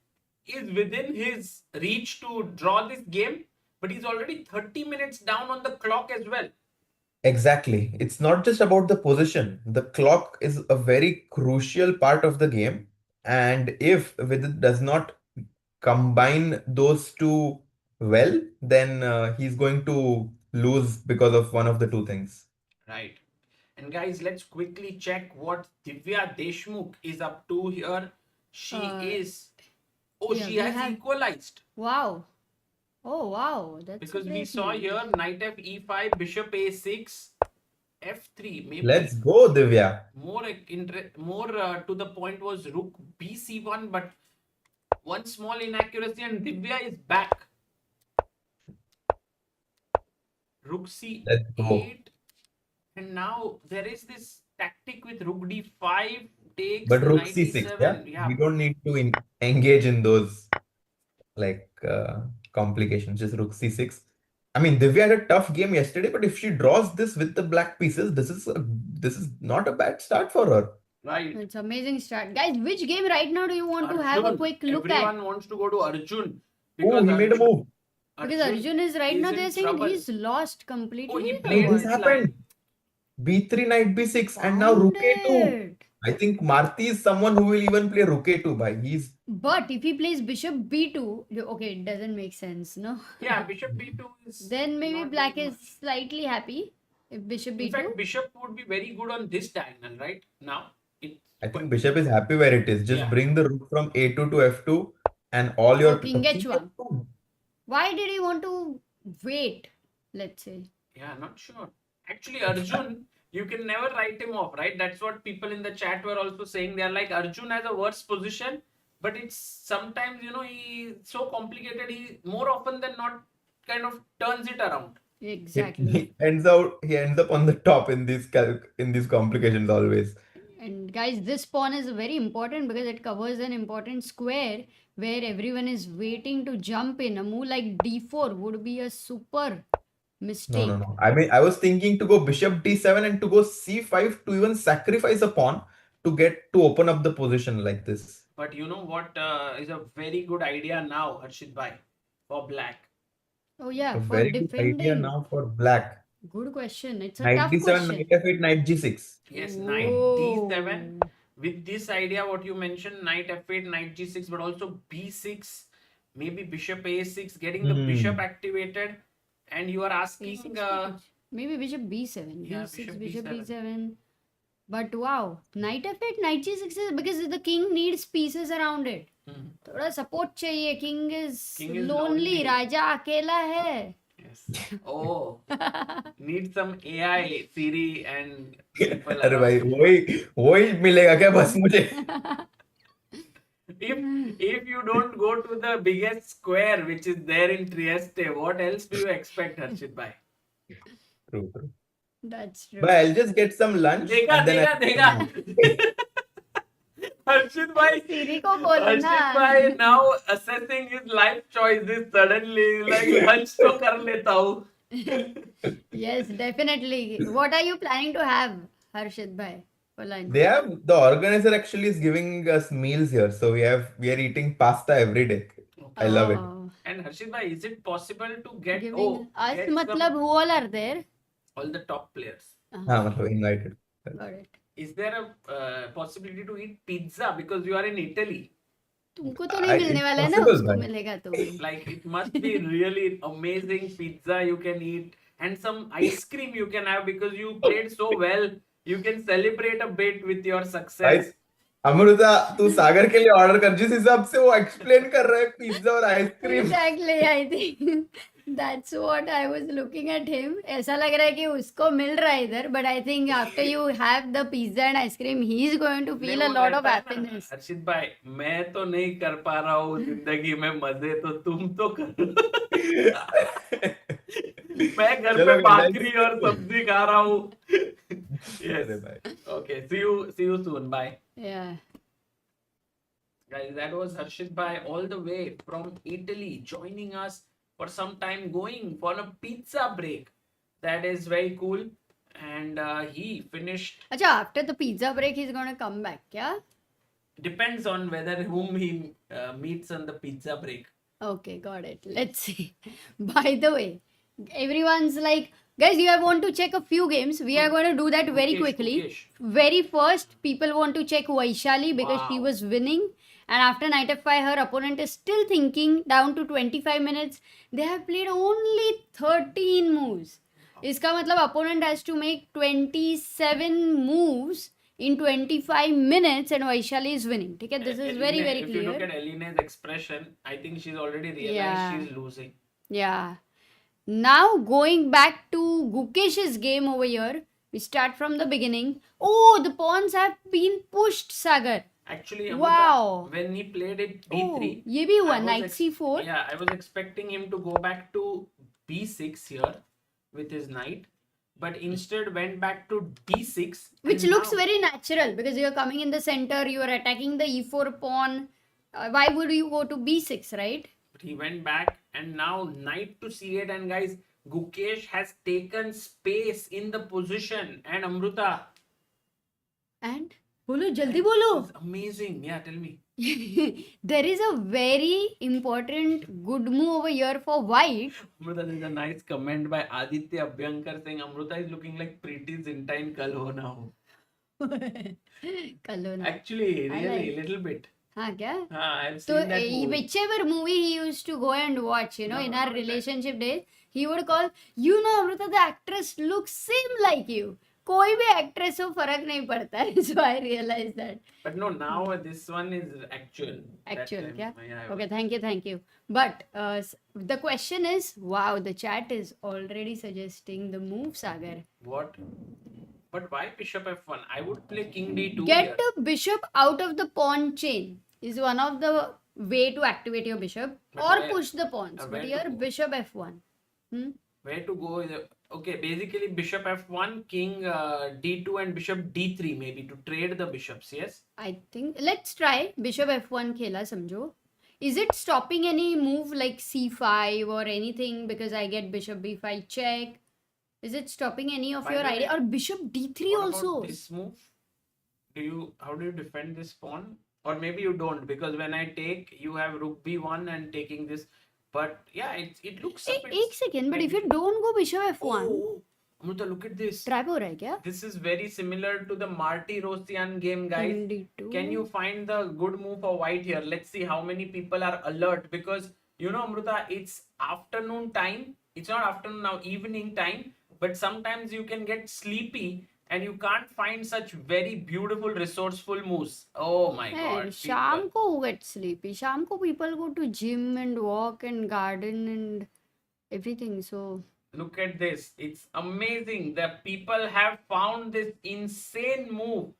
is within his reach to draw this game, but he's already 30 minutes down on the clock as well. Exactly. It's not just about the position. The clock is a very crucial part of the game. And if Vidit does not combine those two well, then he's going to lose because of one of the two things. Right. And guys, let's quickly check what Divya Deshmukh is up to here. She is. Oh, yeah, she we has have- equalized. Wow. Oh, wow. That's Because a we great saw move. here knight f e5, bishop a6, f3. Maybe Let's go, Divya. more to the point was rook bc1, but one small inaccuracy and Divya is back. Rook Let's go. c8, and now there is this tactic with rook d5 takes But rook knight c6, yeah? e7. We Yeah, don't need to engage in those like complications, just rook c6. I mean, Divya had a tough game yesterday, but if she draws this with the black pieces, this is not a bad start for her. right. It's amazing start. Guys, which game right now do you want to have a Arjun. quick look Everyone at? wants to go to Arjun Oh, because he made a move. Because Arjun is right now, they're in saying trouble. he's lost Oh, completely. he Oh, played this this happened. line. B3 knight b6 and now Found rook a2. it. I think Marti is someone who will even play rook a2 by. He's But if he plays bishop b2, okay, it doesn't make sense, no? Yeah, bishop b2 is. Then maybe not black doing is much. slightly happy if bishop In b2. fact, bishop would be very good on this diagonal, right? Now, it's I think bishop is happy where it is. Just Yeah. bring the rook from a2 to f2 and all your King king h1. f2. Why did he want to wait? Let's say. Yeah, not sure. Actually, Arjun, you can never write him off, right? That's what people in the chat were also saying. They're like, Arjun has a worse position, but it's sometimes, he's so complicated. He more often than not kind of turns it around. Exactly. He ends up on the top in these complications always. And guys, this pawn is very important because it covers an important square where everyone is waiting to jump in. A move like d4 would be a super mistake. No. I mean, I was thinking to go bishop d7 and to go c5 to even sacrifice a pawn to open up the position like this. But you know what is a very good idea now, Harshit Bhai, for black? Oh yeah, A for very good idea defending. now for black. Good question. It's a Knight tough d7, question. knight f8, knight g6. Yes, knight Whoa. d7. with this idea, what you mentioned, knight f8, knight g6, but also b6, maybe bishop a6, getting the bishop activated, and you are asking, A6 to maybe bishop b7, yeah, b6, bishop bishop b7. b7. But wow, knight f8, knight g6 is because the king needs pieces around it. थोड़ा support चाहिए. King is lonely. राजा अकेला है. Yes. Oh, need some AI, Siri, and people अरे around. भाई वही मिलेगा क्या बस मुझे? If you don't go to the biggest square which is there in Trieste, what else do you expect, Harshit bhai? True. That's true. But I'll just get some lunch and then देखा. Harshit bhai, Siri को बोलो ना. Harshit bhai now assessing his life choices suddenly like lunch तो कर लेता हूँ. Yes, definitely. What are you planning to have, Harshit bhai, for lunch? the organizer actually is giving us meals here, so we are eating pasta every day. I love it. Oh. And Harshit bhai, is it possible to get Giving us get matlab who all are there? all the top players? हाँ मतलब invited. Got it. Is there a possibility to eat pizza because you are in Italy? तुमको तो नहीं मिलने वाला है ना, possible, उसको भाई. मिलेगा तो. Like it must be really amazing pizza you can eat and some ice cream you can have because you played so well. You can celebrate a bit with your success. Amrita तू सागर के लिए order कर, जिस हिसाब से वो explain कर रहा है पिज्जा और ice cream. Exactly, I think that's what I was looking at him. ऐसा लग रहा है कि उसको मिल रहा है इधर, but I think after you have the pizza and ice cream, he is going to feel a lot of happiness. हर्षित भाई, मैं तो नहीं कर पा रहा हूँ जिंदगी में मजे, तो तुम तो कर. मैं घर पे भाकरी और सब्जी खा रहा हूँ. Yes. Okay. See you soon. Bye. Yeah. Guys, that was Harshit bhai all the way from Italy joining us for some time, going for a pizza break. That is very cool. And he finished. अच्छा, after the pizza break, he's gonna come back, yeah? Depends on whether whom he meets on the pizza break. Okay, got it. Let's see. By the way, everyone's like, guys, you want to check a few games. We are going to do that very quickly. Gukesh. Very first, people want to check Vaishali because she was winning. And after knight f5, her opponent is still thinking, down to 25 minutes. They have played only 13 moves. इसका मतलब opponent has to make 27 moves in 25 minutes and Vaishali is winning. Okay? This is very, very clear. If you look at Eline's expression, I think she's already realized she's losing. Yeah. Now going back to Gukesh's game over here, we start from the beginning. Oh, the pawns have been pushed, Sagar. Actually, Amrita, Wow. when he played it b3, ये भी हुआ, I was knight c4. Yeah, I was expecting him to go back to b6 here with his knight, but instead went back to d6. Which and looks now- very natural because you are coming in the center, you are attacking the e4 pawn. Why would you go to b6, right? But he went back and now knight to c8, and guys, Gukesh has taken space in the position, and Amrita. And bolo, jaldi bolo. It's amazing. Yeah, tell me. There is a very important good move over here for white. Amrita, there's a nice comment by Aditya Abhyankar saying Amrita is looking like Preeti Zinta in Kal Ho Na Ho. Kalona. Actually, I really, little bit. हाँ क्या? I've So seen that movie. whichever movie he used to go and watch, in our relationship days, he would call, Amrita, the actress looks same like you. कोई भी actress हो फर्क नहीं पड़ता है. So I realized that. But no, now this one is actual. Actual, That time, yeah? yeah. Okay, thank you. But the question is, wow, the chat is already suggesting the move, Sagar. What? But why bishop f1? I would play king d2 Get here. the bishop out of the pawn chain is one of the way to activate your bishop, But or where- push the pawns. where But to here go? bishop f1. Where to go? Okay, basically bishop f1, king d2 and bishop d3 maybe to trade the bishops, yes? I think let's try bishop f1 khela samjho. Is it stopping any move like c5 or anything because I get bishop b5 check? Is it stopping any of By your the idea? way, Or bishop d3 What about also? this move? How do you defend this pawn? Or maybe you don't, because when I take, you have rook b1 and taking this. But yeah, it looks a bit. एक second, but if you don't go bishop f1, Oh, Amruta, look at this. Trap हो रहा है क्या? This is very similar to the Marty Rosian game, guys. MD2. Can you find the good move for white here? Let's see how many people are alert, because you know, Amruta, it's afternoon time. It's not afternoon now, evening time. But sometimes you can get sleepy and you can't find such very beautiful, resourceful moves. Oh my God. And शाम people. को who gets sleepy? शाम को people go to gym and walk and garden and everything. So Look at this. It's amazing. The people have found this insane move.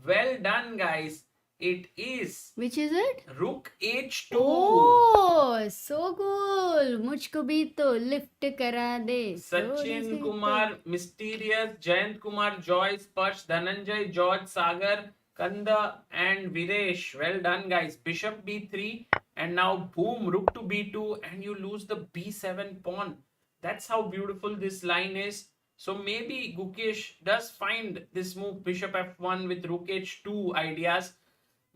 Well done, guys. It is which is it? Rook H2. Oh, so cool. मुझको भी तो lift करा दे. Sachin Kumar, Mysterious, Jayant Kumar, Joy, Sparsh, Dhananjay, George, Sagar, Kanda, and Viresh. Well done, guys. Bishop B3, and now boom, Rook to B2, and you lose the B7 pawn. That's how beautiful this line is. So maybe Gukesh does find this move Bishop F1 with Rook H2 ideas.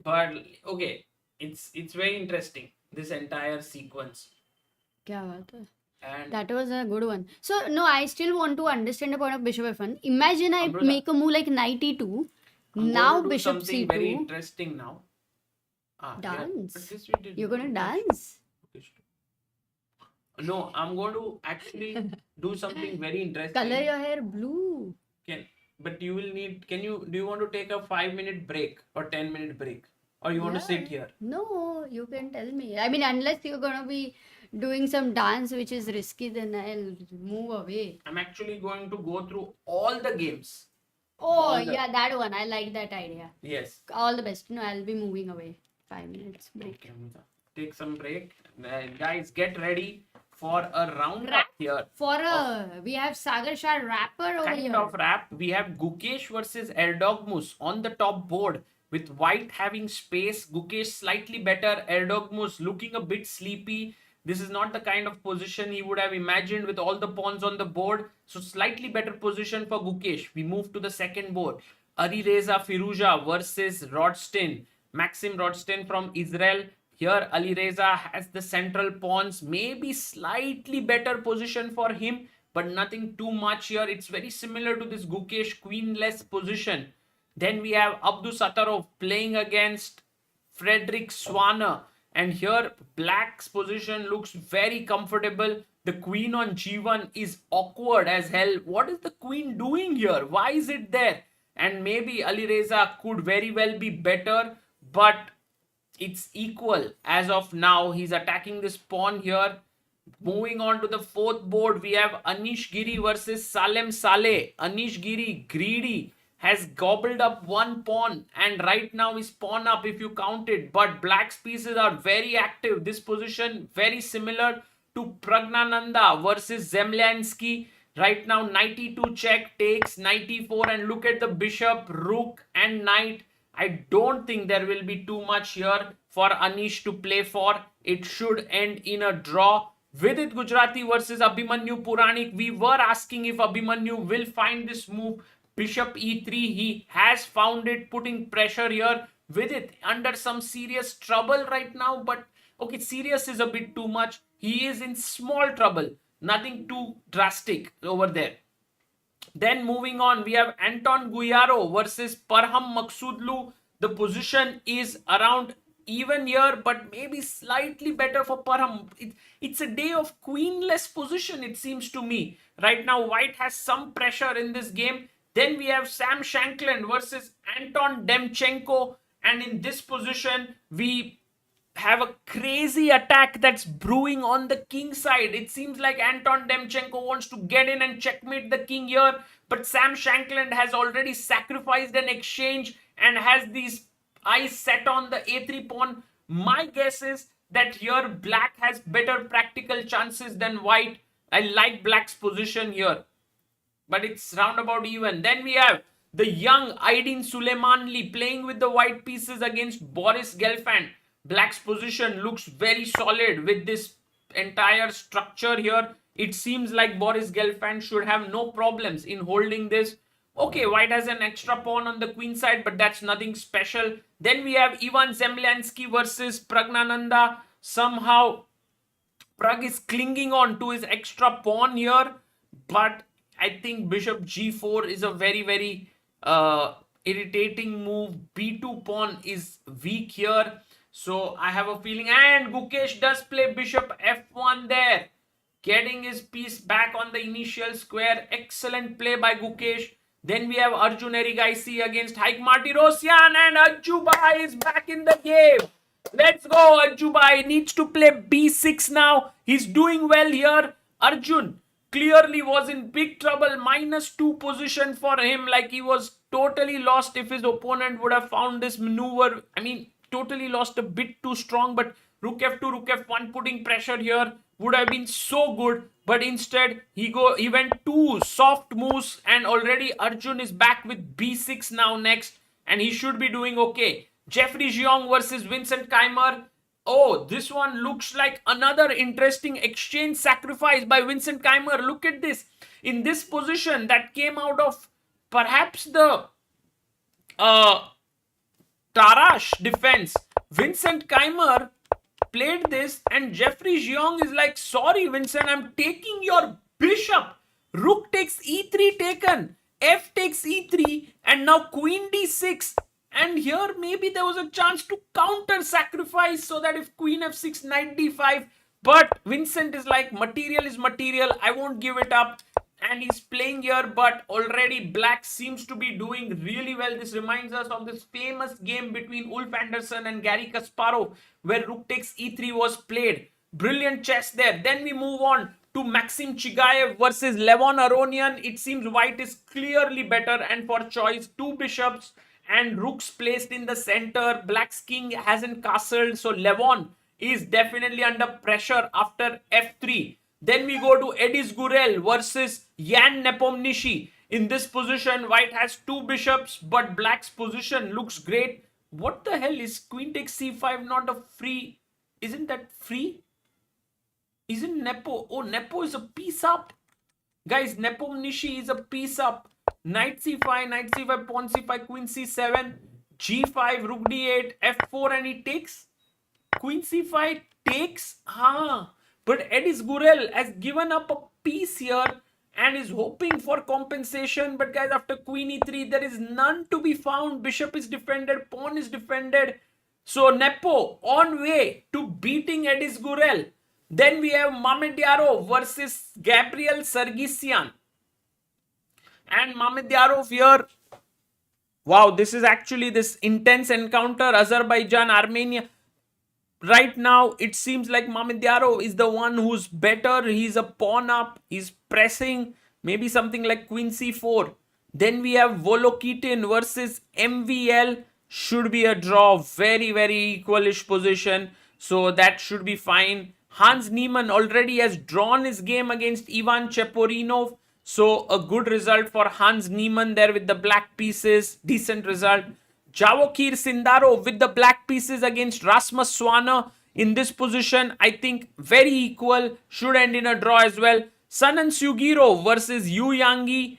But okay, it's very interesting, this entire sequence. क्या बात है? And That was a good one. So no, I still want to understand the point of Bishop F1. Imagine I Amruta, make a move like knight E2. I'm Now going to do Bishop something very C2. interesting now. Yeah, Dance. but this we did You're not. gonna dance? No, I'm going to actually do something very interesting. Color your hair blue. But you will need. Do you want to take a 5-minute break or 10-minute break, or you want to sit here? No, you can tell me. I mean, unless you're gonna be doing some dance which is risky, then I'll move away. I'm actually going to go through all the games. Oh, All the- yeah, that one. I like that idea. Yes. All the best. No, I'll be moving away. 5 minutes break. Okay, Amrita. Take some break. Guys, get ready for a round Rap? up here. For a, we have Sagar Shah rapper over Kind here. of rap. We have Gukesh versus Erdogmus on the top board, with white having space. Gukesh slightly better. Erdogmus looking a bit sleepy. This is not the kind of position he would have imagined with all the pawns on the board. So slightly better position for Gukesh. We move to the second board. Alireza Firouzja versus Rodstin. Maxim Rodstin from Israel. Here Alireza has the central pawns. Maybe slightly better position for him, but nothing too much here. It's very similar to this Gukesh queenless position. Then we have Abdu Sattarov playing against Frederick Swanner. And here black's position looks very comfortable. The queen on G1 is awkward as hell. What is the queen doing here? Why is it there? And maybe Alireza could very well be better, but it's equal as of now. He's attacking this pawn here. Moving on to the fourth board, we have Anish Giri versus Salem Saleh. Anish Giri, greedy, has gobbled up one pawn, and right now is pawn up if you count it. But black's pieces are very active. This position very similar to Pragnanandhaa versus Zemlyansky. Right now, 92 check takes 94, and look at the bishop, rook, and knight. I don't think there will be too much here for Anish to play for. It should end in a draw. Vidit Gujrathi versus Abhimanyu Puranik. We were asking if Abhimanyu will find this move. Bishop E3. He has found it, putting pressure here. Vidit under some serious trouble right now. But okay, serious is a bit too much. He is in small trouble. Nothing too drastic over there. Then moving on, we have Anton Guyaro versus Parham Maksudlu. The position is around even here, but maybe slightly better for Parham. It's a day of queenless position, it seems to me. Right now, white has some pressure in this game. Then we have Sam Shankland versus Anton Demchenko. And in this position, we have a crazy attack that's brewing on the king side. It seems like Anton Demchenko wants to get in and checkmate the king here, but Sam Shankland has already sacrificed an exchange and has these eyes set on the a3 pawn. My guess is that here black has better practical chances than white. I like black's position here, but it's roundabout even. Then we have the young Aydin Suleimanli playing with the white pieces against Boris Gelfand. Black's position looks very solid with this entire structure here. It seems like Boris Gelfand should have no problems in holding this. Okay, white has an extra pawn on the queen side, but that's nothing special. Then we have Ivan Zemlyansky versus Pragnanandhaa. Somehow Pragg is clinging on to his extra pawn here, but I think bishop g4 is a very, very irritating move. b2 pawn is weak here. So I have a feeling, and Gukesh does play bishop f1 there, getting his piece back on the initial square. Excellent play by Gukesh. Then we have Arjun Erigaisi against Haik Martirosyan, and Ajubai is back in the game. Let's go, Ajubai needs to play b6 now. He's doing well here. Arjun clearly was in big trouble. -2 position for him. Like, he was totally lost if his opponent would have found this maneuver. I mean, totally lost, a bit too strong, but rook f2, rook f1 putting pressure here would have been so good. But instead, he went two soft moves, and already Arjun is back with b6 now next, and he should be doing okay. Jeffrey Jeong versus Vincent Keimer. Oh, this one looks like another interesting exchange sacrifice by Vincent Keimer. Look at this. In this position that came out of perhaps the Tarash defense, Vincent Keimer played this, and Jeffrey Jeong is like, sorry Vincent, I'm taking your bishop. Rook takes e3 taken, f takes e3, and now queen d6. And here maybe there was a chance to counter sacrifice, so that if queen f6, knight d5. But Vincent is like, material is material, I won't give it up. And he's playing here, but already black seems to be doing really well. This reminds us of this famous game between Ulf Anderson and Garry Kasparov, where rook takes e3 was played. Brilliant chess there. Then we move on to Maxim Chigaev versus Levon Aronian. It seems white is clearly better, and for choice, two bishops and rooks placed in the center. Black's king hasn't castled, so Levon is definitely under pressure after f3. Then we go to Edis Gurel versus Jan Nepomniachtchi. In this position, white has two bishops, but black's position looks great. What the hell, is queen takes c5 not a free? Isn't that free? Isn't Nepo? Oh, Nepo is a piece up. Guys, Nepomniachtchi is a piece up. Knight c5, pawn c5, queen c7, g5, rook d8, f4, and he takes. Queen c5 takes. But Edis Gurel has given up a piece here and is hoping for compensation. But guys, after queen e3, there is none to be found. Bishop is defended, pawn is defended. So Nepo on way to beating Edis Gurel. Then we have Mamedyarov versus Gabriel Sargsyan. And Mamedyarov here, wow, this is actually this intense encounter, Azerbaijan, Armenia. Right now, it seems like Mamedyarov is the one who's better. He's a pawn up, he's pressing, maybe something like queen c4. Then we have Volokitin versus MVL. Should be a draw, very, very equalish position. So that should be fine. Hans Niemann already has drawn his game against Ivan Cheporinov. So a good result for Hans Niemann there with the black pieces. Decent result. Javokir Sindarov with the black pieces against Rasmus Swana. In this position, I think very equal. Should end in a draw as well. Sanan Sugiro versus Yu Yangi.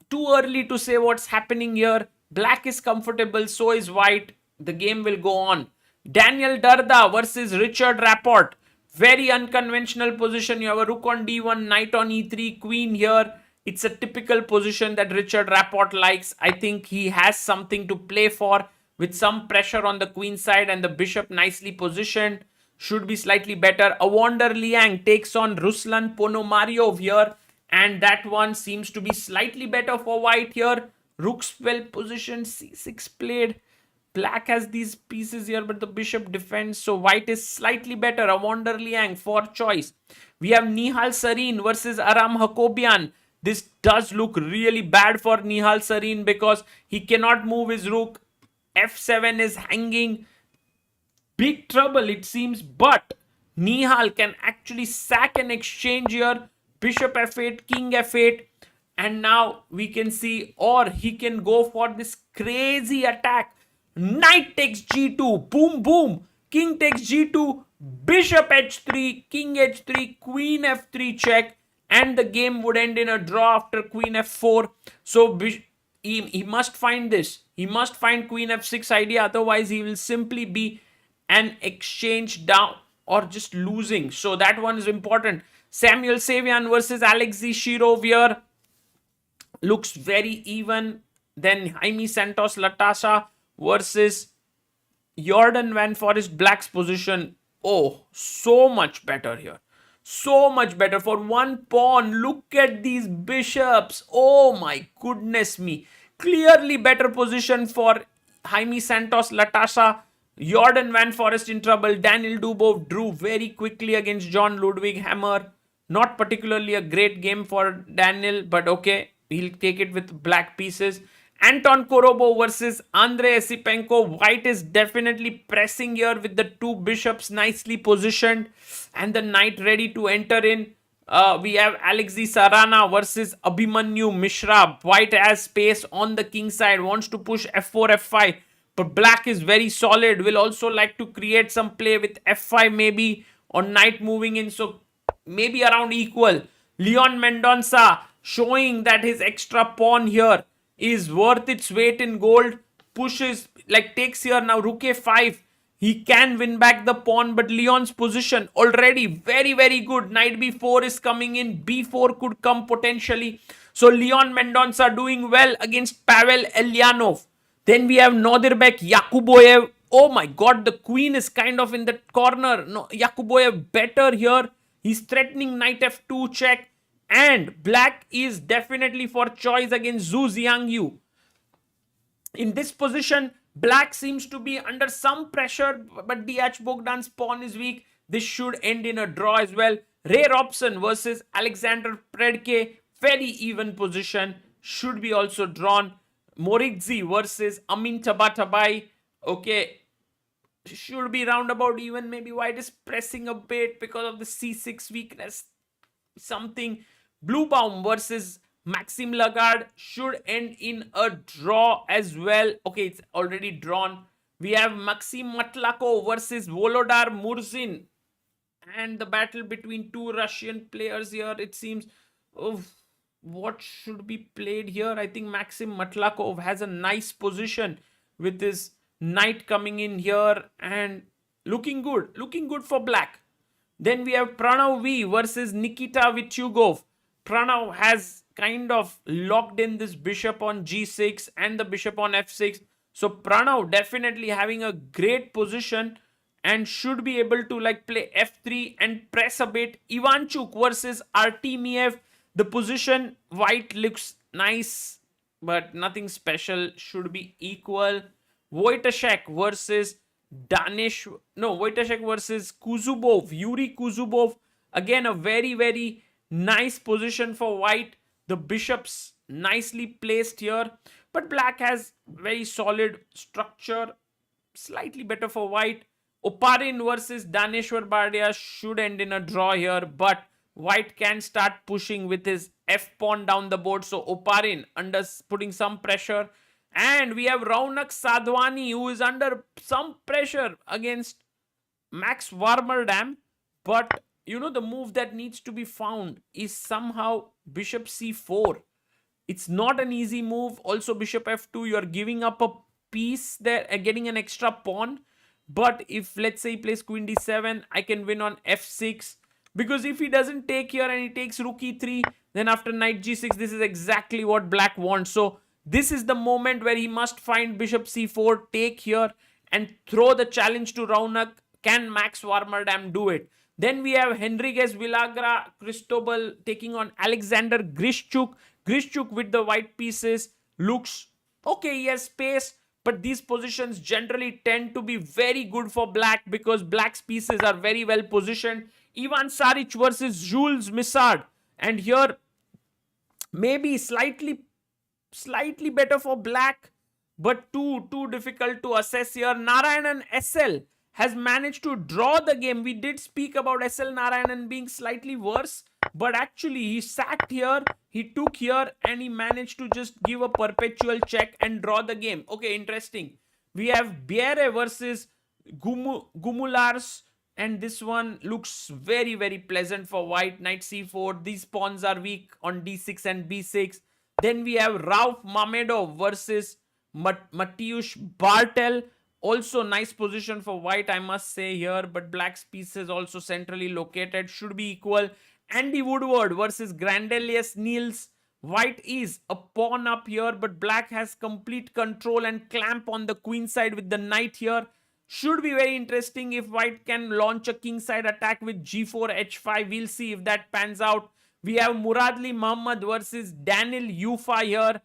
Too early to say what's happening here. Black is comfortable, so is white. The game will go on. Daniel Darda versus Richard Rapport. Very unconventional position. You have a rook on d1, knight on e3, queen here. It's a typical position that Richard Rapport likes. I think he has something to play for with some pressure on the queen side, and the bishop nicely positioned. Should be slightly better. Evander Liang takes on Ruslan Ponomaryov here, and that one seems to be slightly better for white here. Rook's well positioned, c6 played. Black has these pieces here, but the bishop defends. So white is slightly better. Evander Liang for choice. We have Nihal Sarin versus Aram Hakobian. This does look really bad for Nihal Sarin because he cannot move his rook. f7 is hanging. Big trouble it seems, but Nihal can actually sack an exchange here. Bishop f8, king f8. And now we can see, or he can go for this crazy attack. Knight takes g2, boom, boom. King takes g2, bishop h3, king h3, queen f3 check. And the game would end in a draw after queen f4. So he must find this. He must find queen f6 idea. Otherwise, he will simply be an exchange down or just losing. So that one is important. Samuel Savian versus Alexei Shirov here. looks very even. Then Jaime Santos Latasha versus Jordan Van Forest. Black's position, oh, so much better here. So much better for one pawn. Look at these bishops. Oh my goodness me. Clearly better position for Jaime Santos Latasha. Jordan Van Forest in trouble. Daniel Dubov drew very quickly against John Ludwig Hammer. Not particularly a great game for Daniel, but okay, he'll take it with black pieces. Anton Korobo versus Andrei Esipenko. White is definitely pressing here with the two bishops nicely positioned and the knight ready to enter in. We have Alexei Sarana versus Abhimanyu Mishra. White has space on the king side, wants to push f4, f5. But black is very solid, will also like to create some play with f5 maybe, or knight moving in. So maybe around equal. Leon Mendonça showing that his extra pawn here is worth its weight in gold. Pushes, like takes here now rook a5. He can win back the pawn, but Leon's position already very, very good. Knight b4 is coming in. b4 could come potentially. So Leon Mendonça doing well against Pavel Elyanov. Then we have Nodirbek Yakuboyev. Oh my god, the queen is kind of in the corner. No, Yakuboyev better here. He's threatening knight f2 check. And black is definitely for choice against Zhu Jiangyu. In this position, black seems to be under some pressure, but DH Bogdan's pawn is weak. This should end in a draw as well. Ray Robson versus Alexander Predke. Very even position. Should be also drawn. Moritzi versus Amin Tabatabai. Okay. Should be roundabout even. Maybe white is pressing a bit because of the c6 weakness. Something. Bluebaum versus Maxime Lagarde should end in a draw as well. Okay, it's already drawn. We have Maxim Matlakov versus Volodar Murzin. And the battle between two Russian players here, it seems. Oh, what should be played here? I think Maxim Matlakov has a nice position with his knight coming in here and looking good. Looking good for black. Then we have Pranav V versus Nikita Vityugov. Pranav has kind of locked in this bishop on g6 and the bishop on f6. So Pranav definitely having a great position and should be able to like play f3 and press a bit. Ivanchuk versus Artemiev. The position white looks nice, but nothing special. Should be equal. Wojtaszek versus Wojtaszek versus Kuzubov. Yuri Kuzubov. Again, a very, very nice position for white. The bishops nicely placed here. But black has very solid structure. Slightly better for white. Oparin versus Daneshwar Bardia should end in a draw here. But white can start pushing with his f-pawn down the board. So Oparin under putting some pressure. And we have Raunak Sadhwani who is under some pressure against Max Warmerdam. But you know, the move that needs to be found is somehow bishop c4. It's not an easy move. Also bishop f2, you're giving up a piece there, getting an extra pawn. But if let's say he plays queen d7, I can win on f6. Because if he doesn't take here and he takes rook e3, then after knight g6, this is exactly what black wants. So this is the moment where he must find bishop c4, take here and throw the challenge to Raunak. Can Max Warmerdam do it? Then we have Henriquez Villagra Cristobal taking on Alexander Grishchuk. Grishchuk with the white pieces looks okay. He has space, but these positions generally tend to be very good for black because black's pieces are very well positioned. Ivan Saric versus Jules Missard. And here, maybe slightly better for black, but too difficult to assess here. Narayanan SL has managed to draw the game. We did speak about SL Narayanan being slightly worse, but actually he sat here, he took here, and he managed to just give a perpetual check and draw the game. Okay, interesting. We have Biere versus Gumulars, and this one looks very, very pleasant for white. Knight c4. These pawns are weak on d6 and b6. Then we have Rauf Mamedov versus Mateusz Bartel. Also nice position for white, I must say here. But black's pieces also centrally located. Should be equal. Andy Woodward versus Grandelius Niels. White is a pawn up here, but black has complete control and clamp on the queen side with the knight here. Should be very interesting if white can launch a king side attack with g4, h5. We'll see if that pans out. We have Muradli Muhammad versus Daniel Yufa here.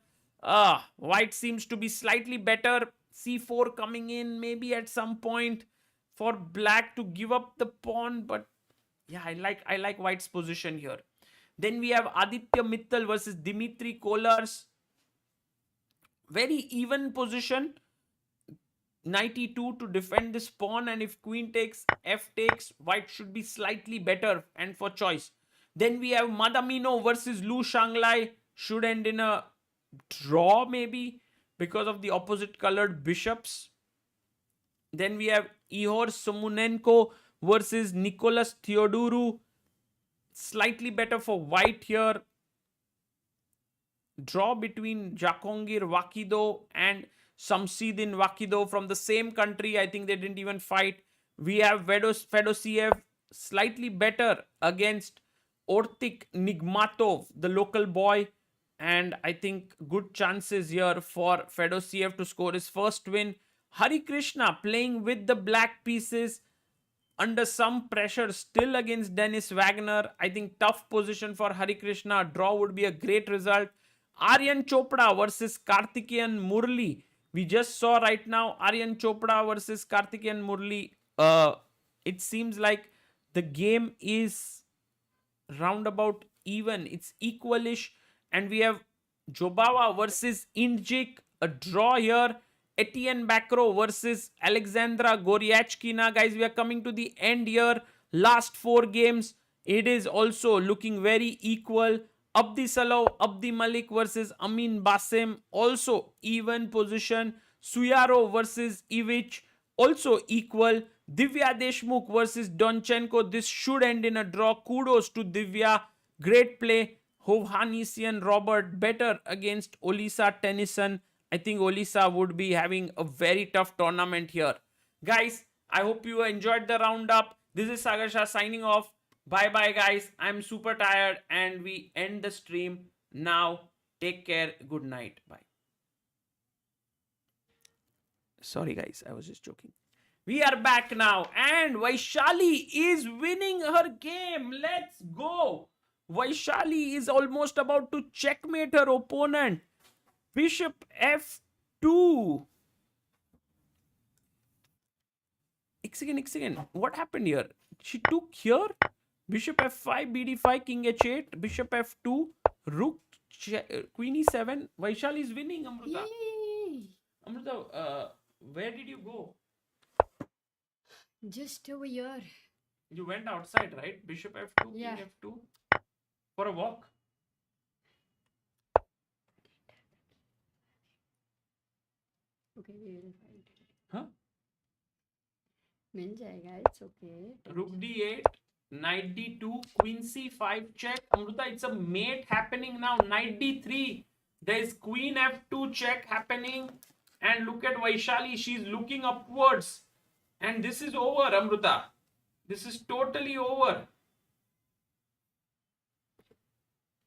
White seems to be slightly better. c4 coming in maybe at some point for black to give up the pawn, but yeah, I like white's position here. Then we have Aditya Mittal versus Dimitri Kollars. Very even position. Knight e2 to defend this pawn, and if queen takes, f takes, white should be slightly better and for choice. Then we have Madamino versus Lu Shanglai. Should end in a draw maybe because of the opposite colored bishops. Then we have Ihor Somunenko versus Nicholas Theodoru. Slightly better for white here. Draw between Jakongir Wakido and Samsidin Wakido from the same country. I think they didn't even fight. We have Fedosiev slightly better against Ortik Nigmatov, the local boy. And I think good chances here for Fedosiev to score his first win. Hari Krishna playing with the black pieces under some pressure still against Dennis Wagner. I think tough position for Hari Krishna. Draw would be a great result. Aryan Chopra versus Karthikeyan Murli. We just saw right now Aryan Chopra versus Karthikeyan Murli. It seems like the game is roundabout even. It's equalish. And we have Jobawa versus Indjik. A draw here. Etienne Bakro versus Alexandra Goryachkina. Guys, we are coming to the end here. Last 4 games. It is also looking very equal. Abdi Salov, Abdi Malik versus Amin Basim. Also even position. Suyaro versus Ivich. Also equal. Divya Deshmukh versus Donchenko. This should end in a draw. Kudos to Divya. Great play. Hovhannisyan Robert better against Olisa Tennyson. I think Olisa would be having a very tough tournament here. Guys, I hope you enjoyed the roundup. This is Sagar Shah signing off. Bye bye guys. I'm super tired and we end the stream now. Take care. Good night. Bye. Sorry guys, I was just joking. We are back now and Vaishali is winning her game. Let's go. Vaishali is almost about to checkmate her opponent. Bishop f2. X again. What happened here? She took here. Bishop f5, bd5, king h8, bishop f2, rook, queen e7. Vaishali is winning, Amruta. Yay! Amruta, where did you go? Just over here. You went outside, right? Bishop f2, Yeah. king f2. For a walk. Okay, we will find it. Huh? मिल जाएगा, it's okay. Rook d8, knight d2, queen c5 check. Amruta, it's a mate happening now. Knight d3. There is queen f2 check happening. And look at Vaishali. She's looking upwards. And this is over, Amruta. This is totally over.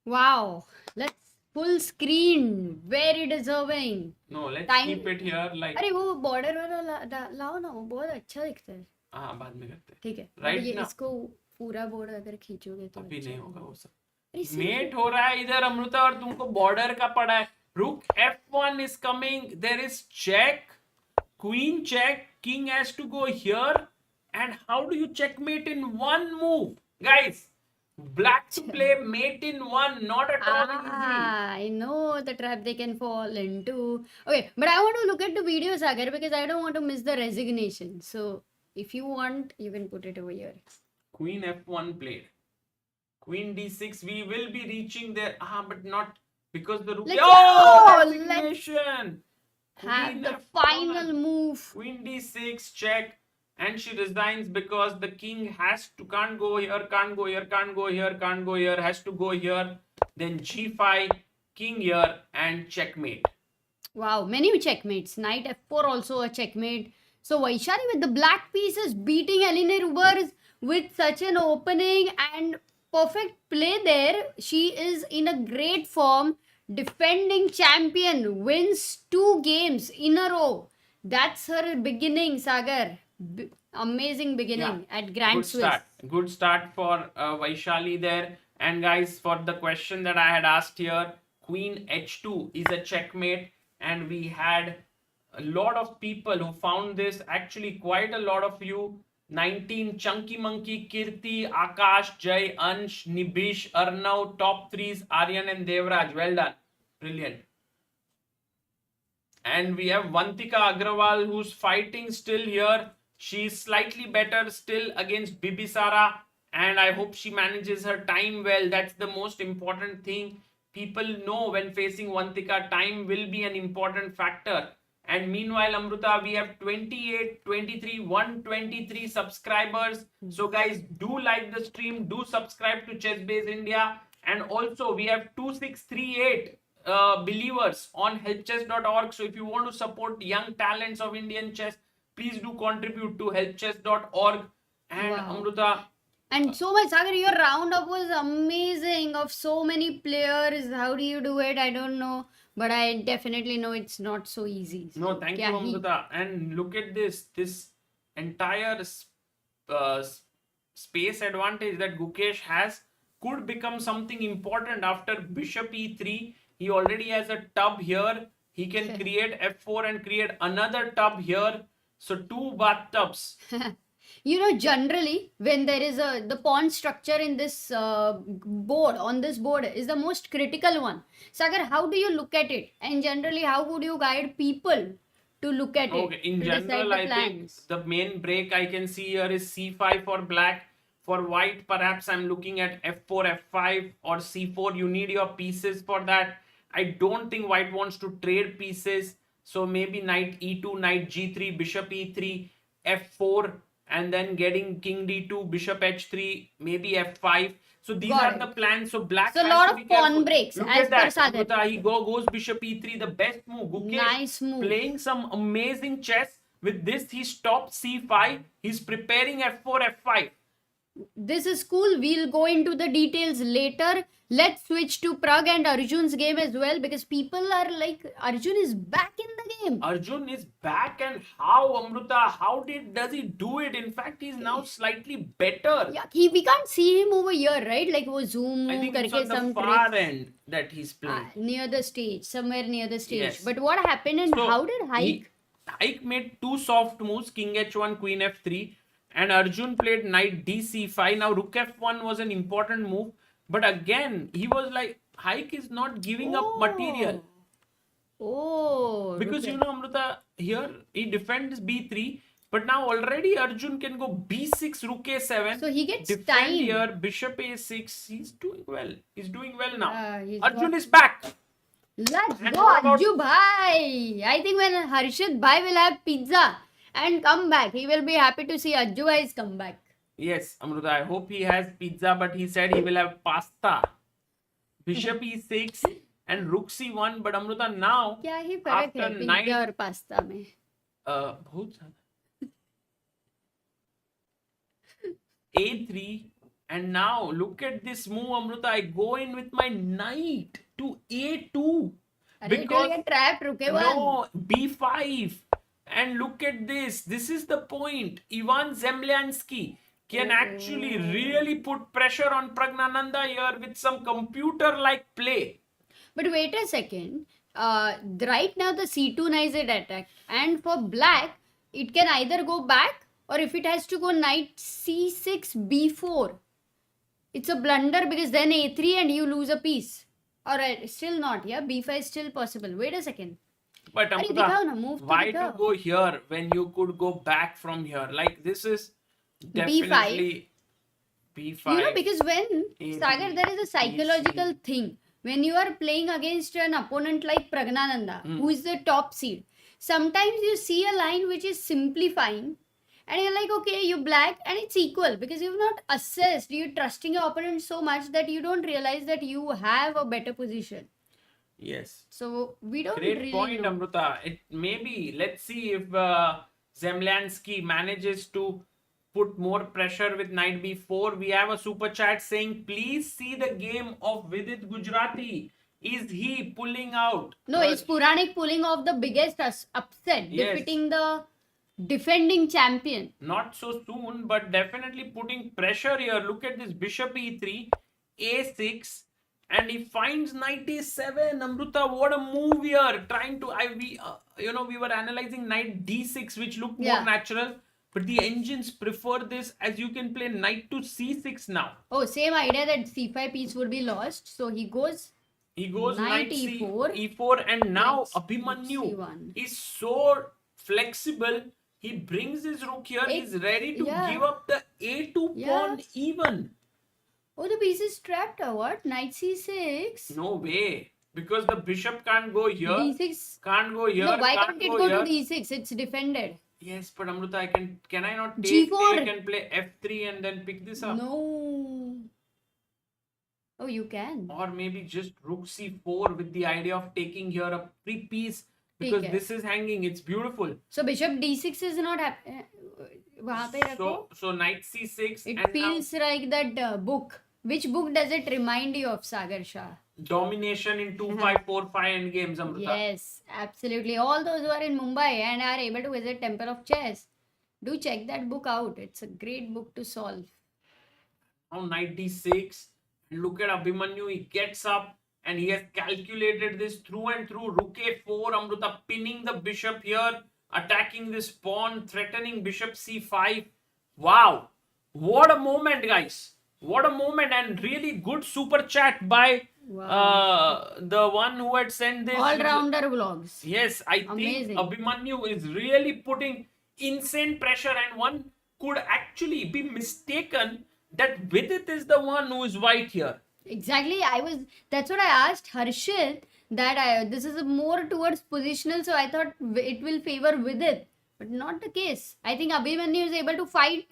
Wow, let's full screen. Very deserving. No, let's Time- keep it here like. अरे वो border वाला लाओ ना, वो बहुत अच्छा दिखता है. हाँ, बाद में करते हैं. ठीक है. Right ये now. इसको पूरा बोर्ड अगर खींचोगे तो अभी अच्छा नहीं होगा वो सब. अरे इससे- मेट हो रहा है इधर अमृता और तुमको बॉर्डर का पड़ा है. Rook f1 is coming. There is check. Queen check. King has to go here. And how do you checkmate in one move? Guys, black to play mate in one. Not at all easy. I know the trap they can fall into. Okay, but I want to look at the video, Sagar, because I don't want to miss the resignation. So if you want, you can put it over here. Queen f1 played. Queen d6. We will be reaching there. But not because the rook. Let's Oh, go! resignation. Have Queen the F1. final move. Queen d6 check, and she resigns because the king can't go here, can't go here, can't go here, can't go here, has to go here. Then g5, king here, and checkmate. Wow, many checkmates. Knight f4 also a checkmate. So Vaishali with the black pieces beating Eline Rubers with such an opening, and perfect play there. She is in a great form. Defending champion, wins 2 games in a row. That's her beginning, Sagar. Amazing beginning at Grand Good Swiss. start. Good start for Vaishali there. And guys, for the question that I had asked here, Queen H2 is a checkmate, and we had a lot of people who found this. Actually, quite a lot of you. 19 Chunky Monkey, Kirti, Akash, Jay, Ansh, Nibish, Arnav, top threes, Aryan and Devraj. Well done. Brilliant. And we have Vantika Agrawal, who's fighting still here. She's slightly better still against Bibisara, and I hope she manages her time well. That's the most important thing. People know when facing Vantika, time will be an important factor. And meanwhile, Amruta, we have 28, 23, 123 subscribers. So guys, do like the stream, do subscribe to ChessBase India. And also we have 2638 believers on helpchess.org. So if you want to support young talents of Indian chess, please do contribute to helpchess.org. And Wow. Amruta, And so much, Sagar, your roundup was amazing of so many players. How do you do it? I don't know. But I definitely know it's not so easy. no, thank you, Kya hi. Amruta. And look at this entire uh, space advantage that Gukesh has could become something important after Bishop E3. He already has a tub here. He can create F4 and create another tub here. So 2 bathtubs. You know, generally, when there is the pawn structure in this board, on this board, is the most critical one. Sagar, how do you look at it? And generally, how would you guide people to look at Okay, it? in to decide general, the I think plans? the main break I can see here is C5 for black. For white, perhaps I'm looking at F4, F5 or C4. You need your pieces for that. I don't think white wants to trade pieces. So maybe knight E2, knight G3, bishop E3, F4, and then getting king D2, bishop H3, maybe F5. So these Got are the it. plans. So black So has lot to of be pawn careful. breaks, Look as at that. per Sagar. Amruta, he goes bishop E3, the best move. Gukesh Nice move. playing some amazing chess. With this, he stopped C5. He's preparing F4, F5. This is cool. We'll go into the details later. Let's switch to Pragg and Arjun's game as well, because people are like, Arjun is back in the game. Arjun is back, and how, Amruta? How does he do it? In fact, he's now slightly better. Yeah, we can't see him over here, right? Like, wo zoom I think it's karke on the some far tricks. end that he's playing. Near the stage, somewhere near the stage. Yes. But what happened and So, how did Hike? Hike made 2 soft moves, king h1, queen f3, and Arjun played knight dc5. Now rook f1 was an important move, but again he was like, Hike is not giving up material. Oh, Because look you at- know, Amruta, here he defends b3, but now already Arjun can go b6, rook a7. So he gets defend time. here, bishop a6. He's doing well. He's doing well now. He's Arjun got- is back. Let's And go, what about- Arju bhai. I think when Harshit bhai will have pizza and come back, he will be happy to see Arju bhai's come back. Yes, Amruta, I hope he has pizza, but he said he will have pasta. Bishop e6 and rook c1. But Amruta, now क्या ही फर्क है after knight, pizza और pasta में? बहुत ज़्यादा. a3, and now look at this move, Amruta. I go in with my knight to a2. अरे it will Because get trapped, रुके बाद. no, b5. And look at this. This is the point. Ivan Zemlyansky can actually really put pressure on Pragnanandhaa here with some computer-like play. But wait a second. Right now the c2 knight is attacked, and for black it can either go back, or if it has to go knight c6 b4, it's a blunder, because then a3 and you lose a piece. Or still not, yeah, b5 is still possible. Wait a second. But अरे Amruta, दिखाओ ना, move तो why to दिखाओ. go here when you could go back from here? Like, this is definitely b5. You know, because when A3, Sagar, there is a psychological thing. When you are playing against an opponent like Pragnanandhaa, who is the top seed, sometimes you see a line which is simplifying, and you're like, okay, you black, and it's equal, because you've not assessed, you're trusting your opponent so much that you don't realize that you have a better position. Yes. So we don't Great really point, know. Amruta. It maybe, let's see if Zemlyansky manages to put more pressure with knight b4. We have a super chat saying, please see the game of Vidit Gujrathi. Is he pulling out? No, it's Puranik pulling off the biggest upset, Yes. defeating the defending champion. Not so soon, but definitely putting pressure here. Look at this, bishop e3, a6, and he finds knight a7. Amruta, what a move here! Trying to, we were analyzing knight d6, which looked more natural, but the engines prefer this, as you can play knight to c6 now. Oh, same idea that c5 piece would be lost. So he goes knight e4, and now Abhimanyu c1. is so flexible. He brings his rook here. He's ready to give up the a2 pawn even. Oh, the piece is trapped or what? Knight c6? No way. Because the bishop can't go here. d6. Can't go here. No, why can't it go here. to d6? It's defended. Yes, but Amruta, can I not take g4? I can play f3 and then pick this up? No. Oh, you can. Or maybe just rook c4 with the idea of taking here a free piece. Because this is hanging. It's beautiful. So bishop d6 is not happening. So knight c6. It feels like that book. Which book does it remind you of, Sagar Shah? Domination in 2-5-4-5 endgames, Amruta. Yes, absolutely. All those who are in Mumbai and are able to visit Temple of Chess, do check that book out. It's a great book to solve. Now knight d6. Look at Abhimanyu. He gets up and he has calculated this through and through. Rook a4, Amruta pinning the bishop here, attacking this pawn, threatening bishop c5. Wow. What a moment, guys. What a moment, and really good super chat by the one who had sent this. All-rounder vlogs. Yes, I think Abhimanyu is really putting insane pressure, and one could actually be mistaken that Vidit is the one who is white here. Exactly. That's what I asked Harshit, that this is more towards positional, so I thought it will favor Vidit, but not the case. I think Abhimanyu is able to find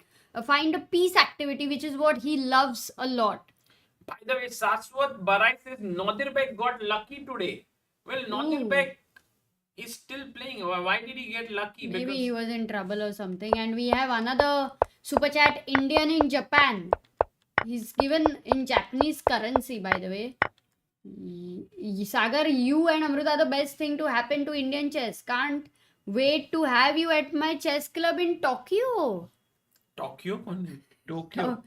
a peace activity, which is what he loves a lot. By the way, Saswat Barai says Nadirbek got lucky today. Well, Nadirbek is still playing. Why did he get lucky? Maybe he was in trouble or something. And we have another super chat, Indian in Japan. He's given in Japanese currency, by the way. Sagar, you and Amruta are the best thing to happen to Indian chess. Can't wait to have you at my chess club in Tokyo. Tokyo? Tokyo?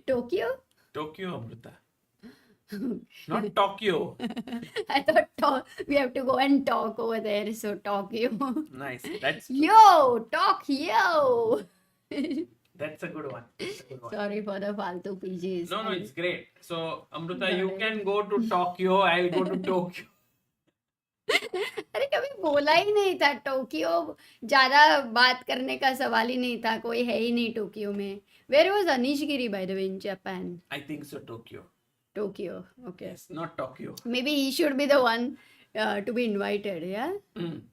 Tokyo? Tokyo, Amruta. Not Tokyo. I thought we have to go and talk over there, so Tokyo. Nice. That's Tokyo. That's a good one. Sorry for the faltu PGs. No, it's great. So, Amruta, you can go to Tokyo. I'll go to Tokyo. अरे कभी बोला ही नहीं था Tokyo ज्यादा बात करने का सवाल ही नहीं था कोई है ही नहीं टोक्यो में Where was Anish Giri by the way in Japan? I think so, Tokyo. Okay. Yes, not Tokyo. Maybe he should be the one to be invited, yeah?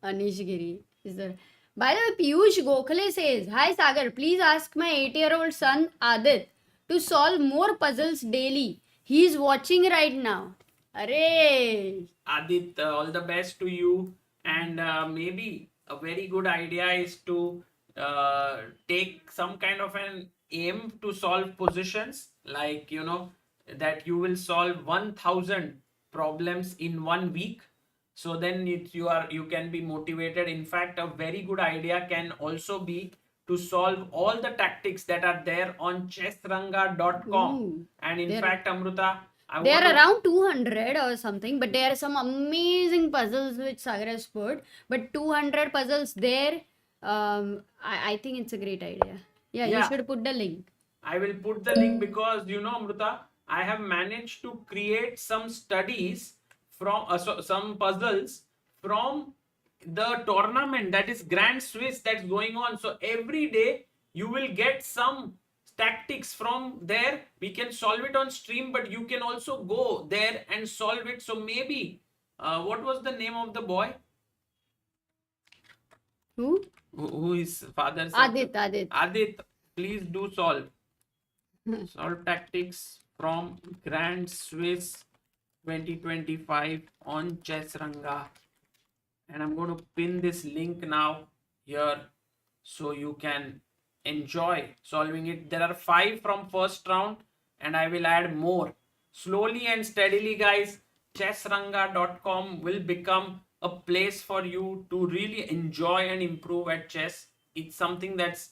Anish Giri is there. By the way, Piyush Gokhale says, Hi Sagar, please ask my 8-year-old son Adit to solve more puzzles daily. He is watching right now. Arey! Adit, all the best to you. And maybe a very good idea is to take some kind of an aim to solve positions. Like, that you will solve 1,000 problems in 1 week. So then you can be motivated. In fact, a very good idea can also be to solve all the tactics that are there on chessranga.com. And in fact, Amruta, they are around 200 or something, but there are some amazing puzzles which Sagar has put. But 200 puzzles there, I think it's a great idea. Yeah, you should put the link. I will put the link because, Amruta, I have managed to create some studies from some puzzles from the tournament, that is Grand Swiss, that's going on. So every day you will get some tactics from there. We can solve it on stream, but you can also go there and solve it. So maybe what was the name of the boy? Who is father? Adit, please do solve tactics from Grand Swiss 2025 on Chessranga. And I'm going to pin this link now here. so you can enjoy solving it. There are 5 from first round, and I will add more. Slowly and steadily, guys, chessranga.com will become a place for you to really enjoy and improve at chess. It's something that's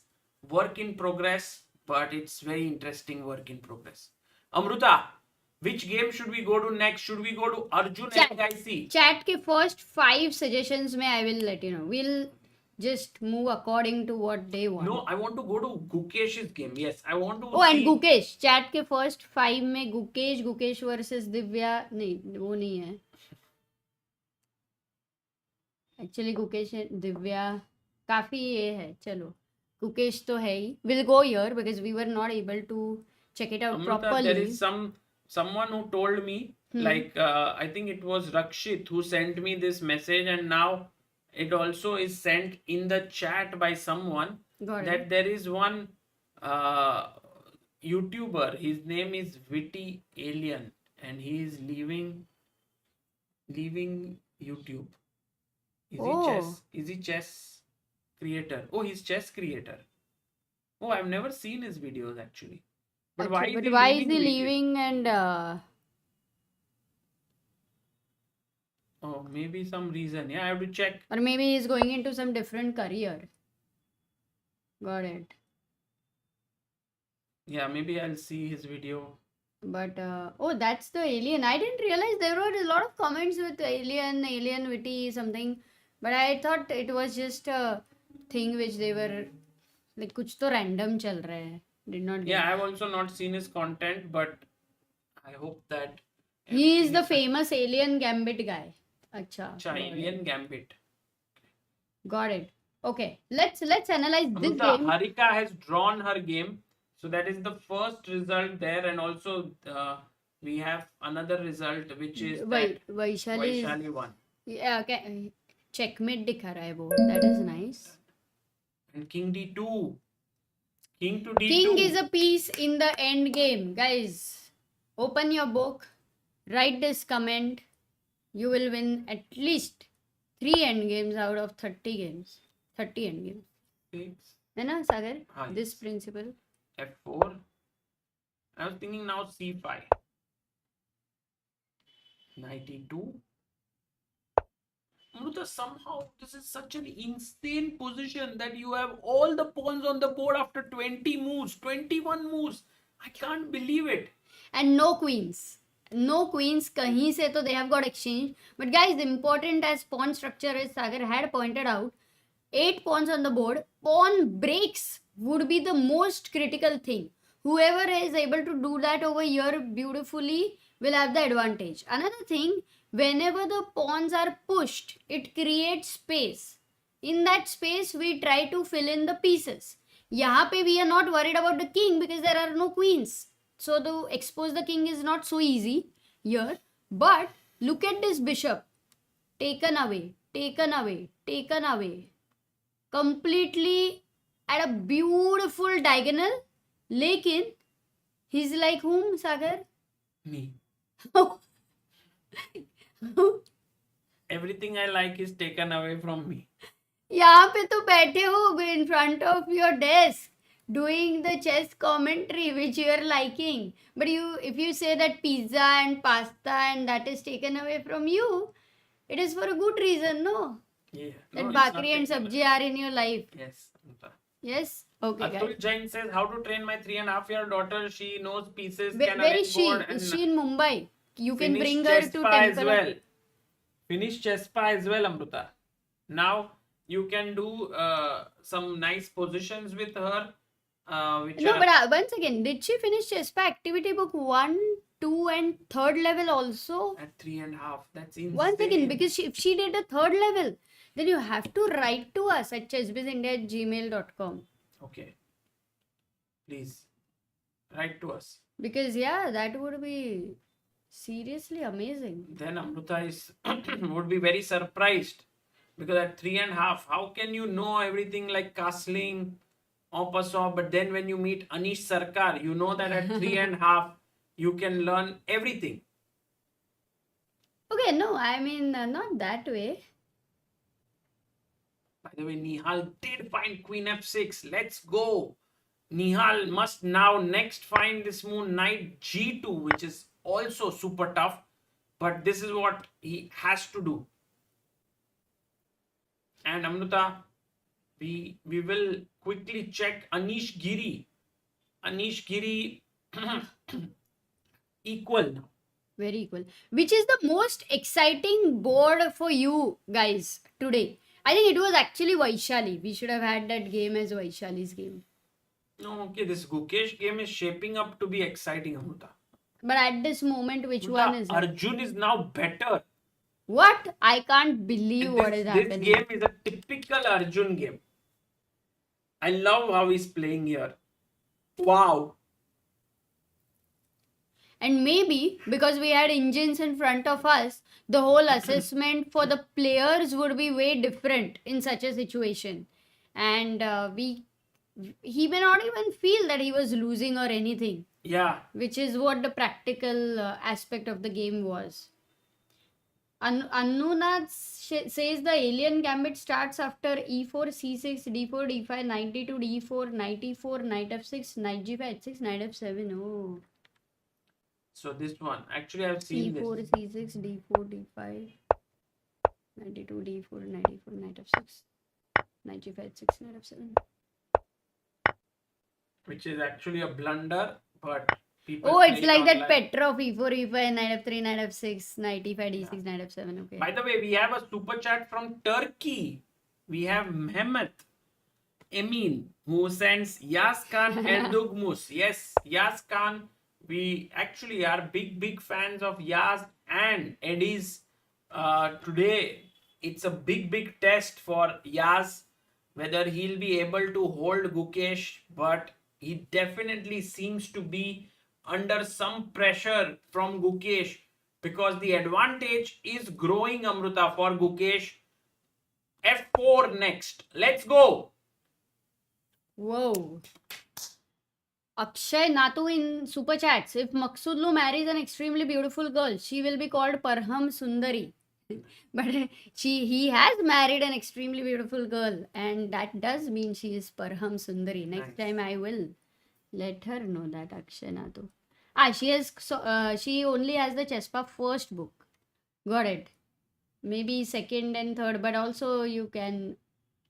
work in progress, but it's very interesting work in progress. Amruta, which game should we go to next? Should we go to Arjun and Vaishali? Chat के first 5 suggestions में I will let you know. We'll just move according to what they want. No, I want to go to Gukesh's game. Yes, I want to. Oh, and Gukesh. Chat के first 5 में Gukesh versus Divya. नहीं, वो नहीं है. Actually, Gukesh and Divya काफी ये है. चलो, Gukesh तो है ही. We'll go here because we were not able to check it out Amrita, properly. there is someone who told me, like I think it was Rakshit who sent me this message, and now it also is sent in the chat by someone that there is one YouTuber. His name is Witty Alien, and he is leaving YouTube. Is he chess creator? Oh, he's chess creator. Oh, I've never seen his videos actually. But why is he leaving and oh, maybe some reason. Yeah, I have to check. Or maybe he's going into some different career. Got it. Yeah, maybe I'll see his video. But oh, that's the alien. I didn't realize there were a lot of comments with alien witty something. But I thought it was just a thing which they were like कुछ तो random चल रहा है. Did not get. Yeah, I've also not seen his content, but I hope that he is the famous alien gambit guy. Acha, alien gambit. Got it. Okay, let's analyze this Amrita, game. Harika has drawn her game, so that is the first result there, and also we have another result which is Vaishali won. Yeah, okay. Checkmate दिखा रहा है वो. That is nice. And King D2. King to D2. King is a piece in the end game. Guys, open your book, write this comment. You will win at least 3 end games out of 30 games. 30 end games. 6. है ना सागर? हाँ, This principle. F4. I was thinking now C5. Knight E2. Amruta, somehow this is such an insane position that you have all the pawns on the board after 20 moves, 21 moves. I can't believe it. And no queens. No queens. Kahin se to they have got exchange. But guys, important as pawn structure is Sagar had pointed out, 8 pawns on the board. Pawn breaks would be the most critical thing. Whoever is able to do that over here beautifully will have the advantage. Another thing, whenever the pawns are pushed, it creates space. In that space, we try to fill in the pieces. Yahan pe we are not worried about the king because there are no queens. So to expose the king is not so easy here. But look at this bishop. Taken away, taken away, taken away. Completely at a beautiful diagonal. Lekin, he's like whom, Sagar? Me. Everything I like is taken away from me. यहाँ पे तो बैठे हो in front of your desk doing the chess commentary which you are liking. But if you say that pizza and pasta and that is taken away from you, it is for a good reason, no? Yeah. That No, bakri and sabji are in your life. Yes. Yes? Okay, Atul guys. Jain says, how to train my 3.5-year daughter. She knows pieces. Where is she? Is she in Mumbai? You can bring her to temple. As well. Finish Chespa as well, Amruta. Now you can do some nice positions with her. But once again, did she finish Chespa activity book 1, 2 and 3rd level also? At 3.5. That's insane. Once again, because if she did a 3rd level, then you have to write to us at chessbizindia@gmail.com. Okay. Please write to us. Because yeah, that would be seriously amazing. Then Amruta is would be very surprised because at 3.5, how can you know everything like castling, en passant? But then when you meet Anish Sarkar, you know that at 3.5 you can learn everything. Okay, no, I mean not that way. By the way, Nihal did find Queen F6. Let's go. Nihal must now next find this move Knight G2, which is also super tough. But this is what he has to do. And Amruta, we will quickly check Anish Giri. Anish Giri equal now. Very equal. Which is the most exciting board for you guys today? I think it was actually Vaishali. We should have had that game as Vaishali's game. No, okay, this Gukesh game is shaping up to be exciting, Amruta. But at this moment, which one is it? Arjun is now better. What? I can't believe what is happening. This game is a typical Arjun game. I love how he's playing here. Wow. And maybe because we had engines in front of us, the whole assessment for the players would be way different in such a situation. And he may not even feel that he was losing or anything. Yeah. Which is what the practical aspect of the game was. Annuna says the alien gambit starts after e4, c6, d4, d5, knight d2, d4, knight e4, knight f6, knight g5, h6, knight f7. Oh. So this one, actually I've seen e4, this. c6, d4, d5, knight d2, d4, knight e4, knight f6, knight g5, h6, knight f7. Which is actually a blunder, but people. Oh, it's play like that online. Petrov e4, e5, knight f3, knight f6, knight e5, d6, knight f7. Okay. By the way, we have a super chat from Turkey. We have Mehmet Emin who sends Yas Khan Erdogmus. Yes, Yas Khan. We actually are big fans of Yas and Eddie's. Today, it's a big test for Yas whether he'll be able to hold Gukesh, but he definitely seems to be under some pressure from Gukesh because the advantage is growing, Amruta, for Gukesh. F4 next. Let's go. Whoa. Akshay Natu in super chats. If Maksudlu marries an extremely beautiful girl, she will be called Parham Sundari. But he has married an extremely beautiful girl, and that does mean she is Parham Sundari. Next time I will let her know that, Akshay Natu. She only has the Chespa first book. Got it. Maybe second and third, but also you can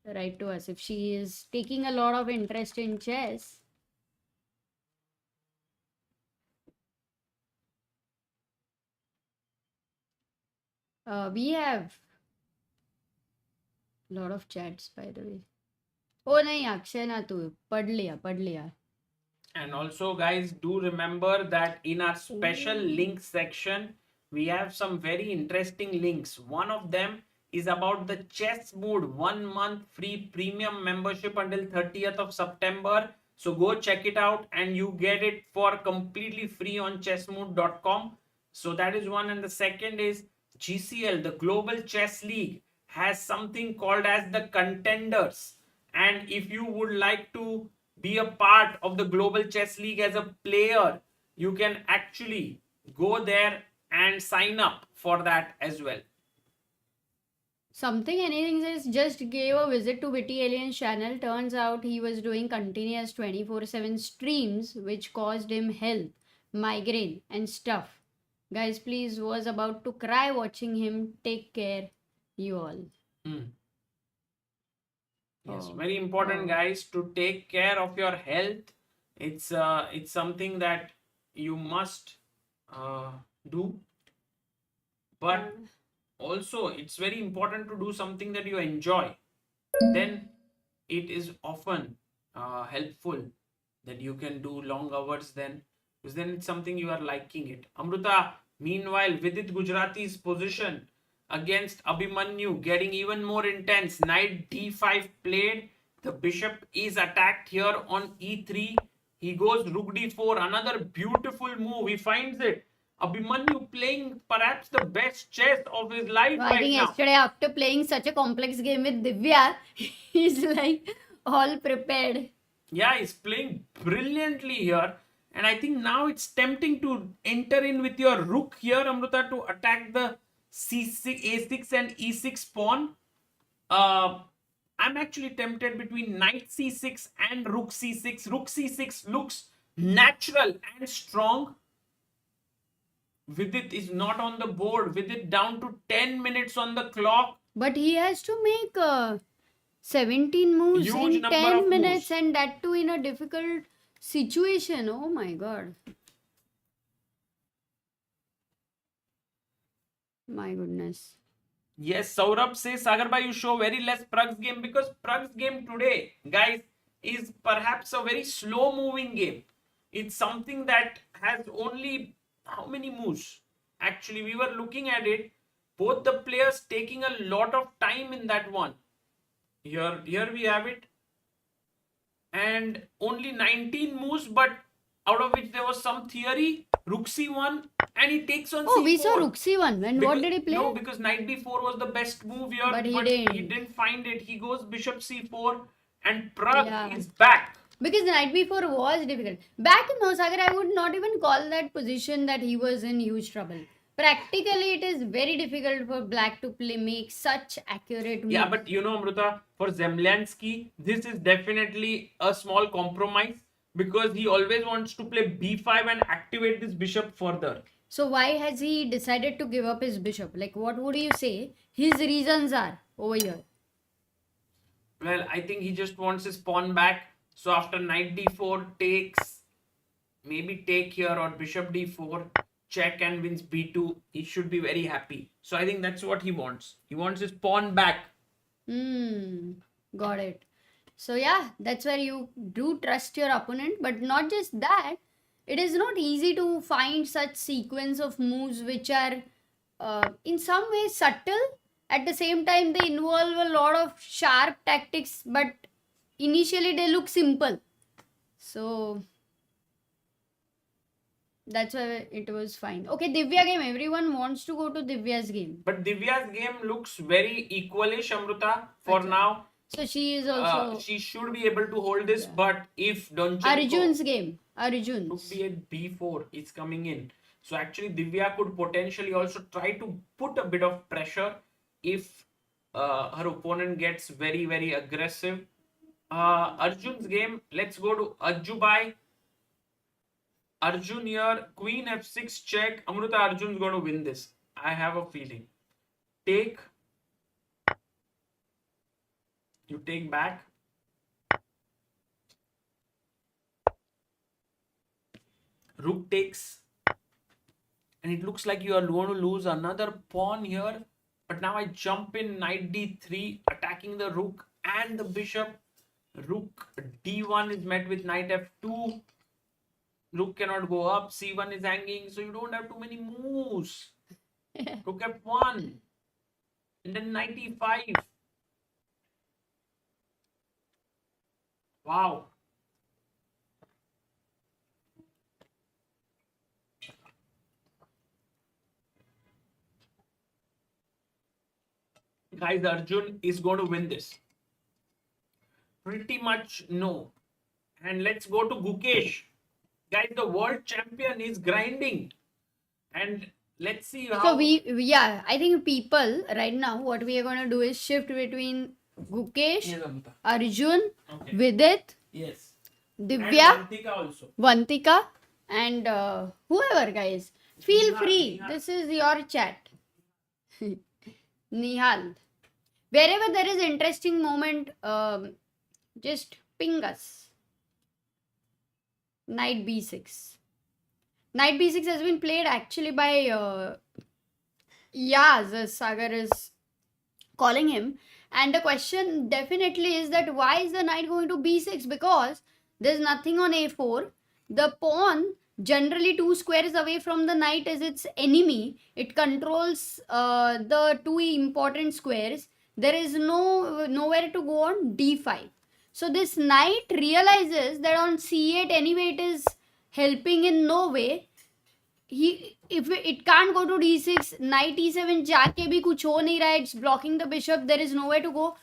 write to us if she is taking a lot of interest in chess. We have a lot of chats, by the way. Oh, nahi, Akshay na tu. Pad liya. And also, guys, do remember that in our special link section, we have some very interesting links. One of them is about the Chess Mood 1 month free premium membership until 30th of September. So go check it out and you get it for completely free on chessmood.com. So that is one. And the second is GCL, the Global Chess League, has something called as the Contenders. And if you would like to be a part of the Global Chess League as a player, you can actually go there and sign up for that as well. Something anything says just gave a visit to Witty Alien's channel. Turns out he was doing continuous 24/7 streams which caused him health, migraine and stuff. Guys, please, was about to cry watching him. Take care, you all. Yes, very important, guys, to take care of your health. It's something that you must do, but also it's very important to do something that you enjoy. Then it is often helpful that you can do long hours then, because then it's something you are liking it. Amruta, meanwhile, Vidit Gujrathi's position against Abhimanyu getting even more intense. Knight d5 played. The bishop is attacked here on e3. He goes rook d4. Another beautiful move. He finds it. Abhimanyu playing perhaps the best chess of his life I think yesterday after playing such a complex game with Divya, he's like all prepared. Yeah, he's playing brilliantly here. And I think now it's tempting to enter in with your rook here, Amruta, to attack the c6, a6 and e6 pawn. I I'm actually tempted between knight c6 and rook c6. Rook c6 looks natural and strong. Vidit is not on the board. Vidit down to 10 minutes on the clock. But he has to make 17 moves Huge in number 10 of minutes, moves. and that too in a difficult situation. Oh my god. My goodness. Yes, Saurabh says, Sagar bhai, you show very less Pragg's game because Pragg's game today, guys, is perhaps a very slow moving game. It's something that has only how many moves? Actually, we were looking at it, both the players taking a lot of time in that one. Here we have it. And only 19 moves, but out of which there was some theory. Rook c1, and he takes on Oh, c4. we saw rook c1. And what Because- did he play? No, because knight b4 was the best move here, But he he didn't. didn't find it. He goes bishop c4, and Pragg Yeah. is back. Because the night before was difficult. Back in Sagar, I would not even call that position that he was in huge trouble. Practically, it is very difficult for black to make such accurate moves. Yeah, but you know, Amruta, for Zemlyansky, this is definitely a small compromise because he always wants to play b5 and activate this bishop further. So why has he decided to give up his bishop? Like, what would you say his reasons are over here? Well, I think he just wants his pawn back. So after knight d4 takes, maybe take here or bishop d4, check and wins b2, he should be very happy. So I think that's what he wants. He wants his pawn back. Got it. So yeah, that's where you do trust your opponent, but not just that. It is not easy to find such sequence of moves which are in some way subtle. At the same time, they involve a lot of sharp tactics, but initially they look simple. So that's why it was fine. Okay, Divya game. Everyone wants to go to Divya's game. But Divya's game looks very equalish, Amruta, for Okay. now. So she is also She should be able to hold this, but if Donchenko Arjun's game. took Arjun's. b4 is coming in. So actually Divya could potentially also try to put a bit of pressure if her opponent gets very, very aggressive. Arjun's game, let's go to Ajjubai. Arjun here, queen f6 check. Amruta, Arjun's going to win this. I have a feeling. Take. You take back. Rook takes. And it looks like you are going to lose another pawn here. But now I jump in knight d3, attacking the rook and the bishop. Rook d1 is met with knight f2. Rook cannot go up. c1 is hanging. So you don't have too many moves. Rook f1. And then knight e5. Wow. Guys, Arjun is going to win this. Pretty much no. And let's go to Gukesh. Guys, the world champion is grinding. And let's see how... So I think people right now, what we are going to do is shift between Gukesh, Yes, Amrita. Arjun, Okay. Vidit, Yes. Divya, And Vantika also. Vantika, and whoever, guys. Feel Nihal, free. Nihal. This is your chat. Nihal. Wherever there is interesting moment, just ping us. Knight b6. Knight b6 has been played actually by Yaz, as Sagar is calling him. And the question definitely is that why is the knight going to b6? Because there's nothing on a4. The pawn, generally 2 squares away from the knight, is its enemy. It controls the 2 important squares. There is nowhere to go on d5. So this knight realizes that on c8 anyway it is helping in no way. If it can't go to d6, knight e7 जाके भी कुछ हो नहीं रहा है, it's blocking the bishop, there is nowhere to go.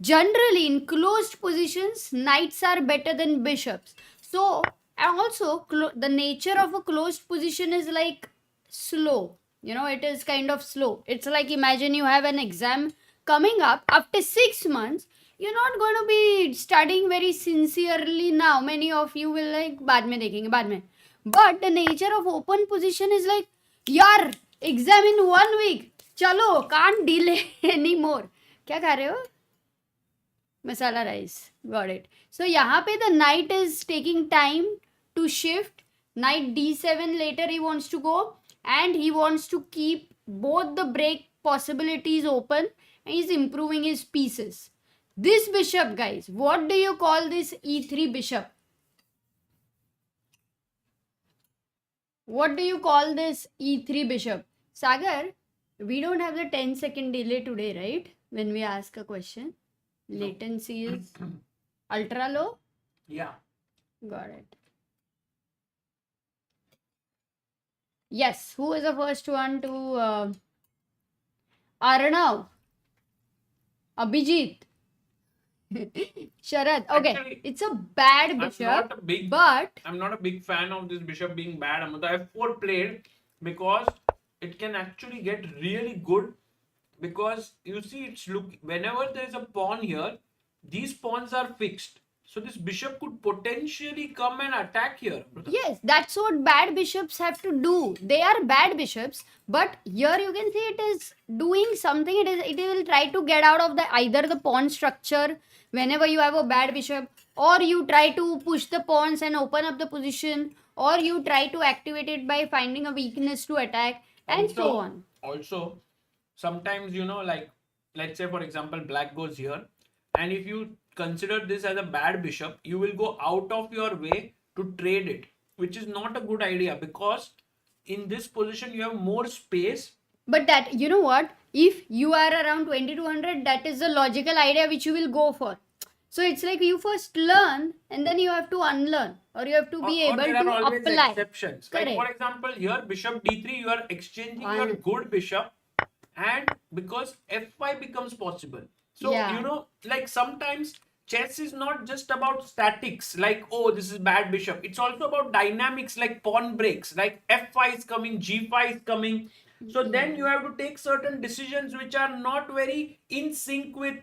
Generally in closed positions, knights are better than bishops. So, and also the nature of a closed position is like slow. You know, it is kind of slow. It's like imagine you have an exam coming up after 6 months. you're not going to be studying very sincerely now. Many of you will like, बाद में देखेंगे, बाद में. But the nature of open position is like, यार, exam in 1 week. चलो, can't delay anymore. क्या खा रहे हो? Masala rice. Got it. So यहाँ पे the knight is taking time to shift. Knight d7 later he wants to go, and he wants to keep both the break possibilities open, and he's improving his pieces. This bishop, guys, what do you call this e3 bishop? What do you call this e3 bishop? Sagar, we don't have the 10-second delay today, right? When we ask a question. Latency is ultra low? Yeah. Got it. Yes, who is the first one to Arnav? Abhijit? Sharad. Okay, Actually, it's a bad bishop, but I'm not a big fan of this bishop being bad. I have 4 played because it can actually get really good, because you see it's whenever there is a pawn here, these pawns are fixed. So this bishop could potentially come and attack here. yes, that's what bad bishops have to do. They are bad bishops, but here you can see it is doing something. It will try to get out of the either the pawn structure whenever you have a bad bishop, or you try to push the pawns and open up the position, or you try to activate it by finding a weakness to attack, and so on. Also, sometimes, like, let's say for example, black goes here, and if you consider this as a bad bishop, you will go out of your way to trade it, which is not a good idea, because in this position you have more space. But that, you know what? If you are around 2200, that is the logical idea which you will go for. So it's like you first learn and then you have to unlearn, or you have to be Or able there are to always apply. exceptions. Correct. Like for example, here bishop d3, you are exchanging your good bishop, and because f5 becomes possible. So Yeah. like sometimes chess is not just about statics, like, oh, this is bad bishop. It's also about dynamics, like pawn breaks, like f5 is coming, g5 is coming. So then you have to take certain decisions which are not very in sync with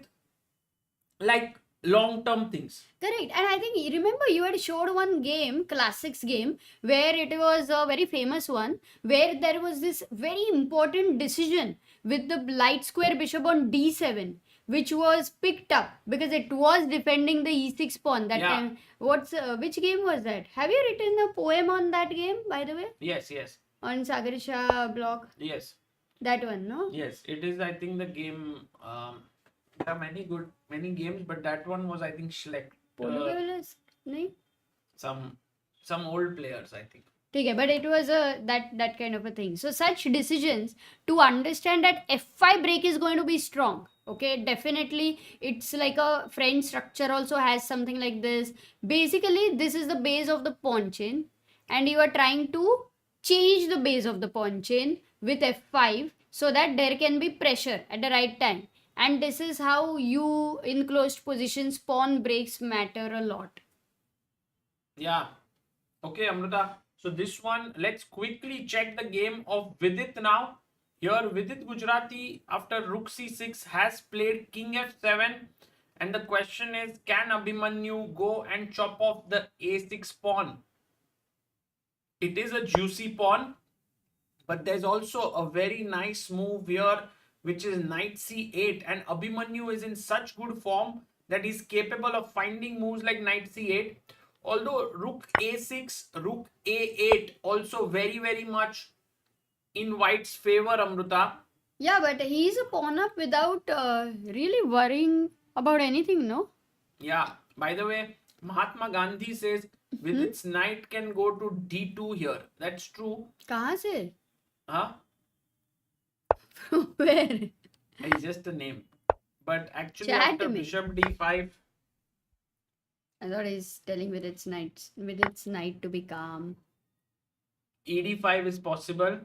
like long-term things. Correct. And I think, remember, you had showed one game, classics game, where it was a very famous one, where there was this very important decision with the light square bishop on d7, which was picked up because it was defending the e6 pawn that Yeah. time. Which game was that? Have you written a poem on that game, by the way? Yes. On Sagar Shah blog? Yes. That one, no? Yes, it is. I think the game. There are many games, but that one was, I think, Schleck. Portugal's? No? Some old players, I think. Okay, but it was that kind of a thing. So such decisions, to understand that f5 break is going to be strong. Okay, definitely it's like a French structure also has something like this. Basically, this is the base of the pawn chain, and you are trying to change the base of the pawn chain with f5 so that there can be pressure at the right time. And this is how you, in closed positions, pawn breaks matter a lot. Yeah. Okay, Amrita. So this one, let's quickly check the game of Vidit now. Here, Vidit Gujrathi, after rook c6, has played king f7. And the question is, can Abhimanyu go and chop off the a6 pawn? It is a juicy pawn, but there's also a very nice move here, which is knight c8. And Abhimanyu is in such good form that he's capable of finding moves like knight c8. Although rook a6, rook a8 also very, very much in white's favor, Amrita. Yeah, but he's a pawn up without really worrying about anything, no? Yeah. By the way, Mahatma Gandhi says Vidit's knight can go to d2 here. That's true. कहाँ से? Huh? From where? It's just a name. But actually, Chat after me. bishop d5, I thought he's telling with its knight to be calm. ed5 is possible.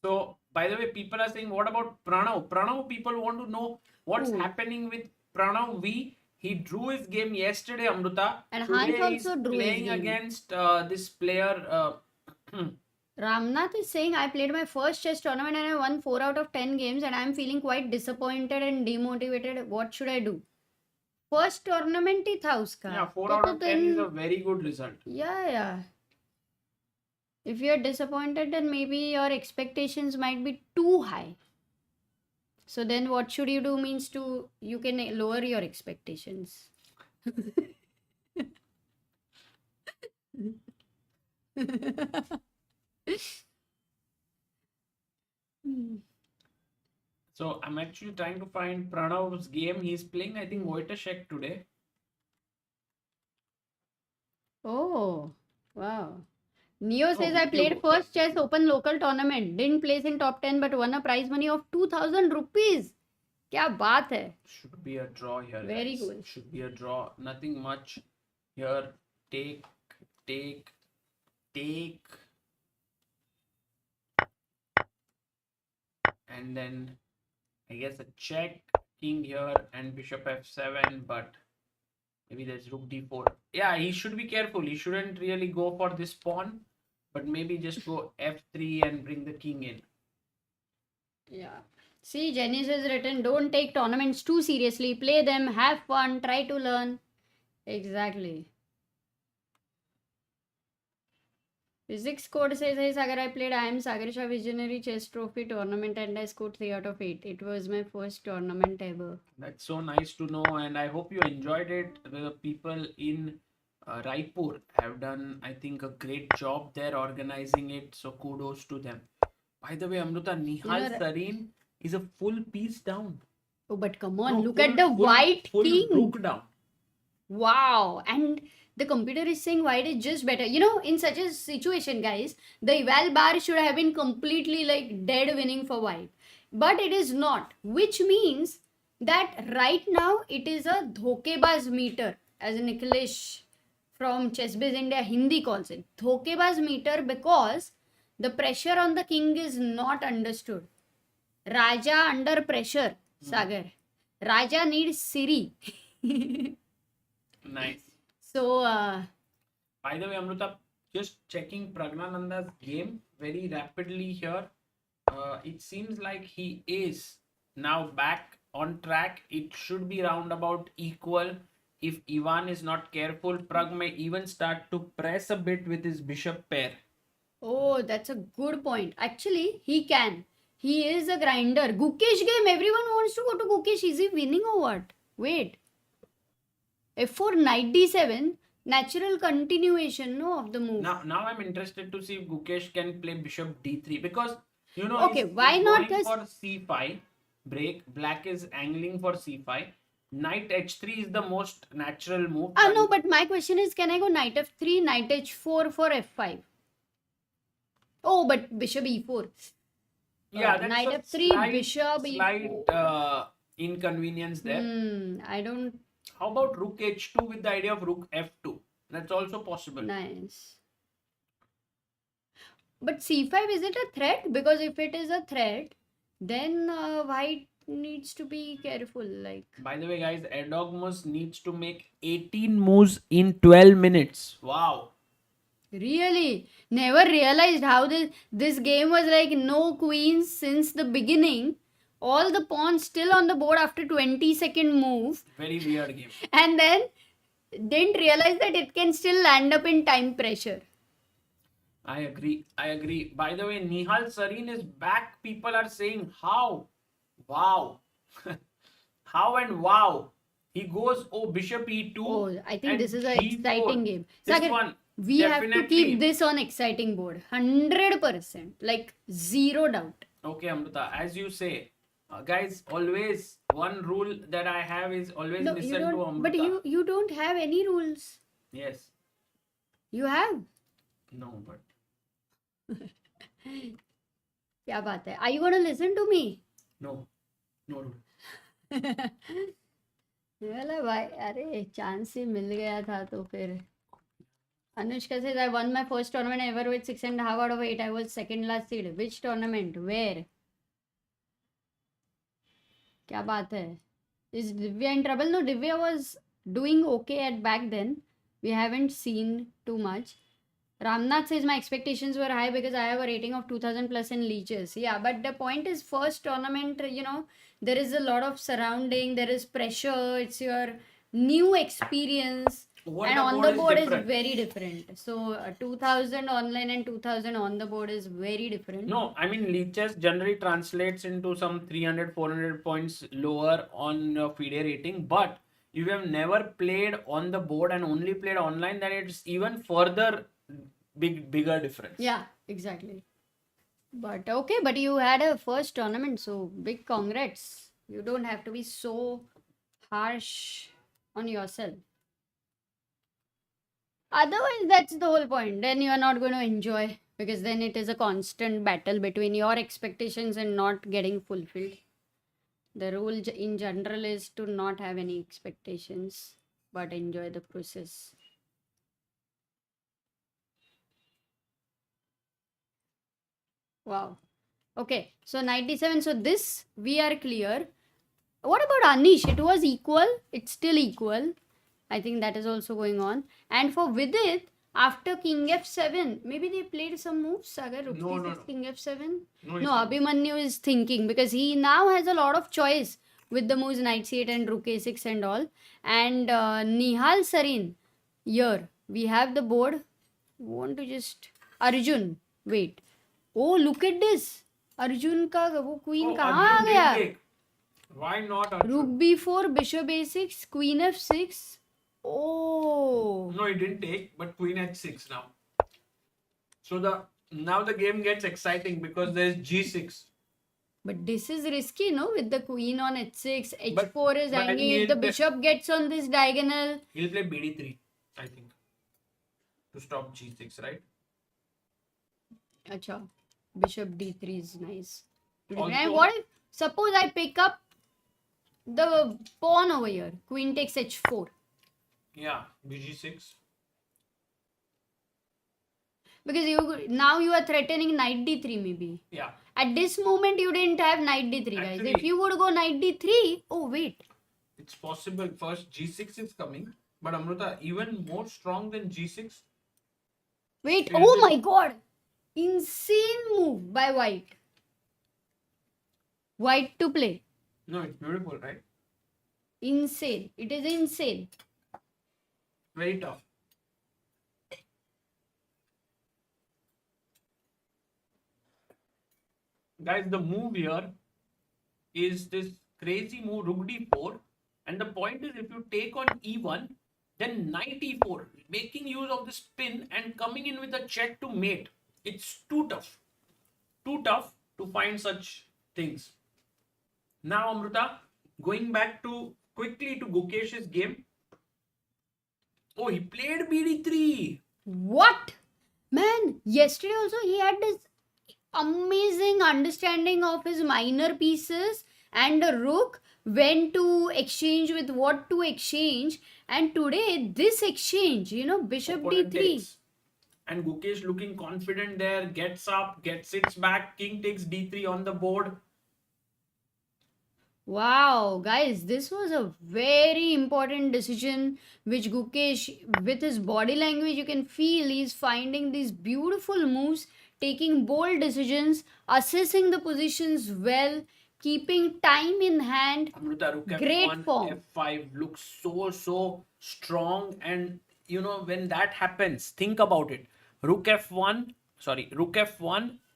So, by the way, people are saying, what about Pranav? Pranav, people want to know what's happening with Pranav V. He drew his game yesterday, Amrita. And Today Hans also he's drew his playing game. against this player. Ramnath is saying, I played my first chess tournament and I won 4 out of 10 games and I'm feeling quite disappointed and demotivated. What should I do? First tournament ही था उसका. Yeah, 4 तो out तो of 10 is a then very good result. yeah. If you're disappointed, then maybe your expectations might be too high. So then what should you do means you can lower your expectations. So I'm actually trying to find Pranav's game. He's playing, I think, Wojciech today. Oh, wow. Neo says, Oh, I played you- first chess open local tournament. Didn't place in top 10 but won a prize money of 2000 rupees. क्या बात है. Should be a draw here. Very guys. good. Should be a draw. Nothing much here. Take. And then I guess a check, king here, and bishop f7, but maybe there's rook d4. Yeah, he should be careful. He shouldn't really go for this pawn, but maybe just go f3 and bring the king in. Yeah. See, Janice has written, don't take tournaments too seriously. Play them, have fun, try to learn. Exactly. Physics code says, hey Sagar, I played I am Sagar Shah Visionary Chess Trophy tournament and I scored 3 out of 8. It was my first tournament ever. That's so nice to know, and I hope you enjoyed it. The people in Raipur have done, I think, a great job there organizing it. So kudos to them. By the way, Amruta, Nihal Sareen is a full piece down. Oh, but come on, No, look full- at the full- white full king. rook down. Wow. And the computer is saying white is just better. You know, in such a situation, guys, the eval bar should have been completely like dead winning for white. But it is not. Which means that right now it is a dhokebaz meter, as Nikhilesh from ChessBase India Hindi calls it. Dhokebaz meter because the pressure on the king is not understood. Raja under pressure, Sagar. Raja needs Siri. Nice. So, By the way, Amruta, just checking Pragnanandha's game very rapidly here. It seems like he is now back on track. It should be roundabout equal. If Ivan is not careful, Pragg may even start to press a bit with his bishop pair. oh, that's a good point. Actually, he can. He is a grinder. Gukesh game, everyone wants to go to Gukesh. Is he winning or what? Wait. F4, knight d7, natural continuation no, of the move. Now I'm interested to see if Gukesh can play bishop d3 because Okay, why not going just- for c5 break. Black is angling for c5. Knight h3 is the most natural move. No, but my question is, can I go knight f3, knight h4 for f5? Oh, but bishop e4. Yeah, that's knight a f3, slight, bishop slight inconvenience there. I don't. How about rook h2 with the idea of rook f2? That's also possible. Nice. But c5, is it a threat? Because if it is a threat, then white needs to be careful. Like, By the way, guys, Erdogmus needs to make 18 moves in 12 minutes. Wow. really, never realized how this game was like no queens since the beginning. All the pawns still on the board after 20-second move, Very weird game. and then didn't realize that it can still land up in time pressure. I agree. By the way, Nihal Sareen is back. People are saying how? Wow. How and wow. He goes, bishop e2. Oh, I think and this is an g4. exciting game. This Sagar, one, we have to definitely. keep this on exciting board. 100%. Like, zero doubt. Okay, Amrita, as you say, guys, always one rule that I have is always No, you listen to don't. Amrita. But you don't have any rules. Yes. You have. No, but क्या बात है? Are you gonna listen to me? no rule. बोला भाई अरे chance ही मिल गया था तो फिर Anushka says I won my first tournament ever with 6.5 out of 8. I was second last seed. Which tournament? Where? क्या बात है? Is Divya in trouble? No, Divya was doing okay at back then. We haven't seen too much. Ramnath says my expectations were high because I have a rating of 2000 plus in leeches. Yeah, but the point is first tournament, there is a lot of surrounding, there is pressure, it's your new experience. Over And the on board the is board is different. very different. So 2000 online and 2000 on the board is very different. No, I mean leeches generally translates into some 300, 400 points lower on FIDE rating. But if you have never played on the board and only played online, then it's even further bigger difference. Yeah, exactly. But okay, but you had a first tournament, so big congrats. You don't have to be so harsh on yourself. Otherwise, that's the whole point. Then you are not going to enjoy because then it is a constant battle between your expectations and not getting fulfilled. The rule in general is to not have any expectations but enjoy the process. Wow. Okay, so 97. So this we are clear. What about Anish? It was equal. It's still equal. I think that is also going on. And for Vidit, after King F7, maybe they played some moves. Sagar, Rook No, C6, no. King F7. No, No, Abhimanyu is thinking because he now has a lot of choice with the moves Knight C8 and Rook A6 and all. And Nihal Sarin, here we have the board. Want to just Arjun? Wait. Oh, look at this. Arjun का वो queen कहाँ आ Arjun गया? did take. Why not Arjun? Rook B4, Bishop A6, Queen F6. Oh. No, he didn't take, but Queen H6 now. So now the game gets exciting because there's G6. But this is risky, no? With the queen on H6, H4 But- is but I hanging. think If the he'll- bishop gets on this diagonal. He'll play BD3, I think, to stop G6, right? Acha. Bishop D3 is nice. Also- And what if, suppose I pick up the pawn over here? Queen takes H4. Yeah, BG6. Because now you are threatening knight D3 maybe. Yeah. At this moment, you didn't have knight D3, guys. Actually- If you would go knight D3, oh wait. It's possible. First G6 is coming, but Amruta, even more strong than G6. Wait, It oh is- my god. Insane move by white. White to play. No, it's beautiful, right? Insane. It is insane. Very tough. Guys, the move here is this crazy move Rook D4, and the point is if you take on E1, then Knight E4, making use of the spin and coming in with a check to mate. It's too tough to find such things. Now, Amruta, going back to quickly to Gukesh's game. Oh, he played BD3. What? Man, yesterday also he had this amazing understanding of his minor pieces and the rook when to exchange with what to exchange. And today, this exchange, bishop Opponent D3. takes. And Gukesh looking confident there, gets up, sits back, king takes D3 on the board. Wow, guys, this was a very important decision which Gukesh, with his body language, you can feel he's finding these beautiful moves, taking bold decisions, assessing the positions well, keeping time in hand. Amruta, Rook Great F1, form. F5 looks so strong. And when that happens, think about it. Rook F1,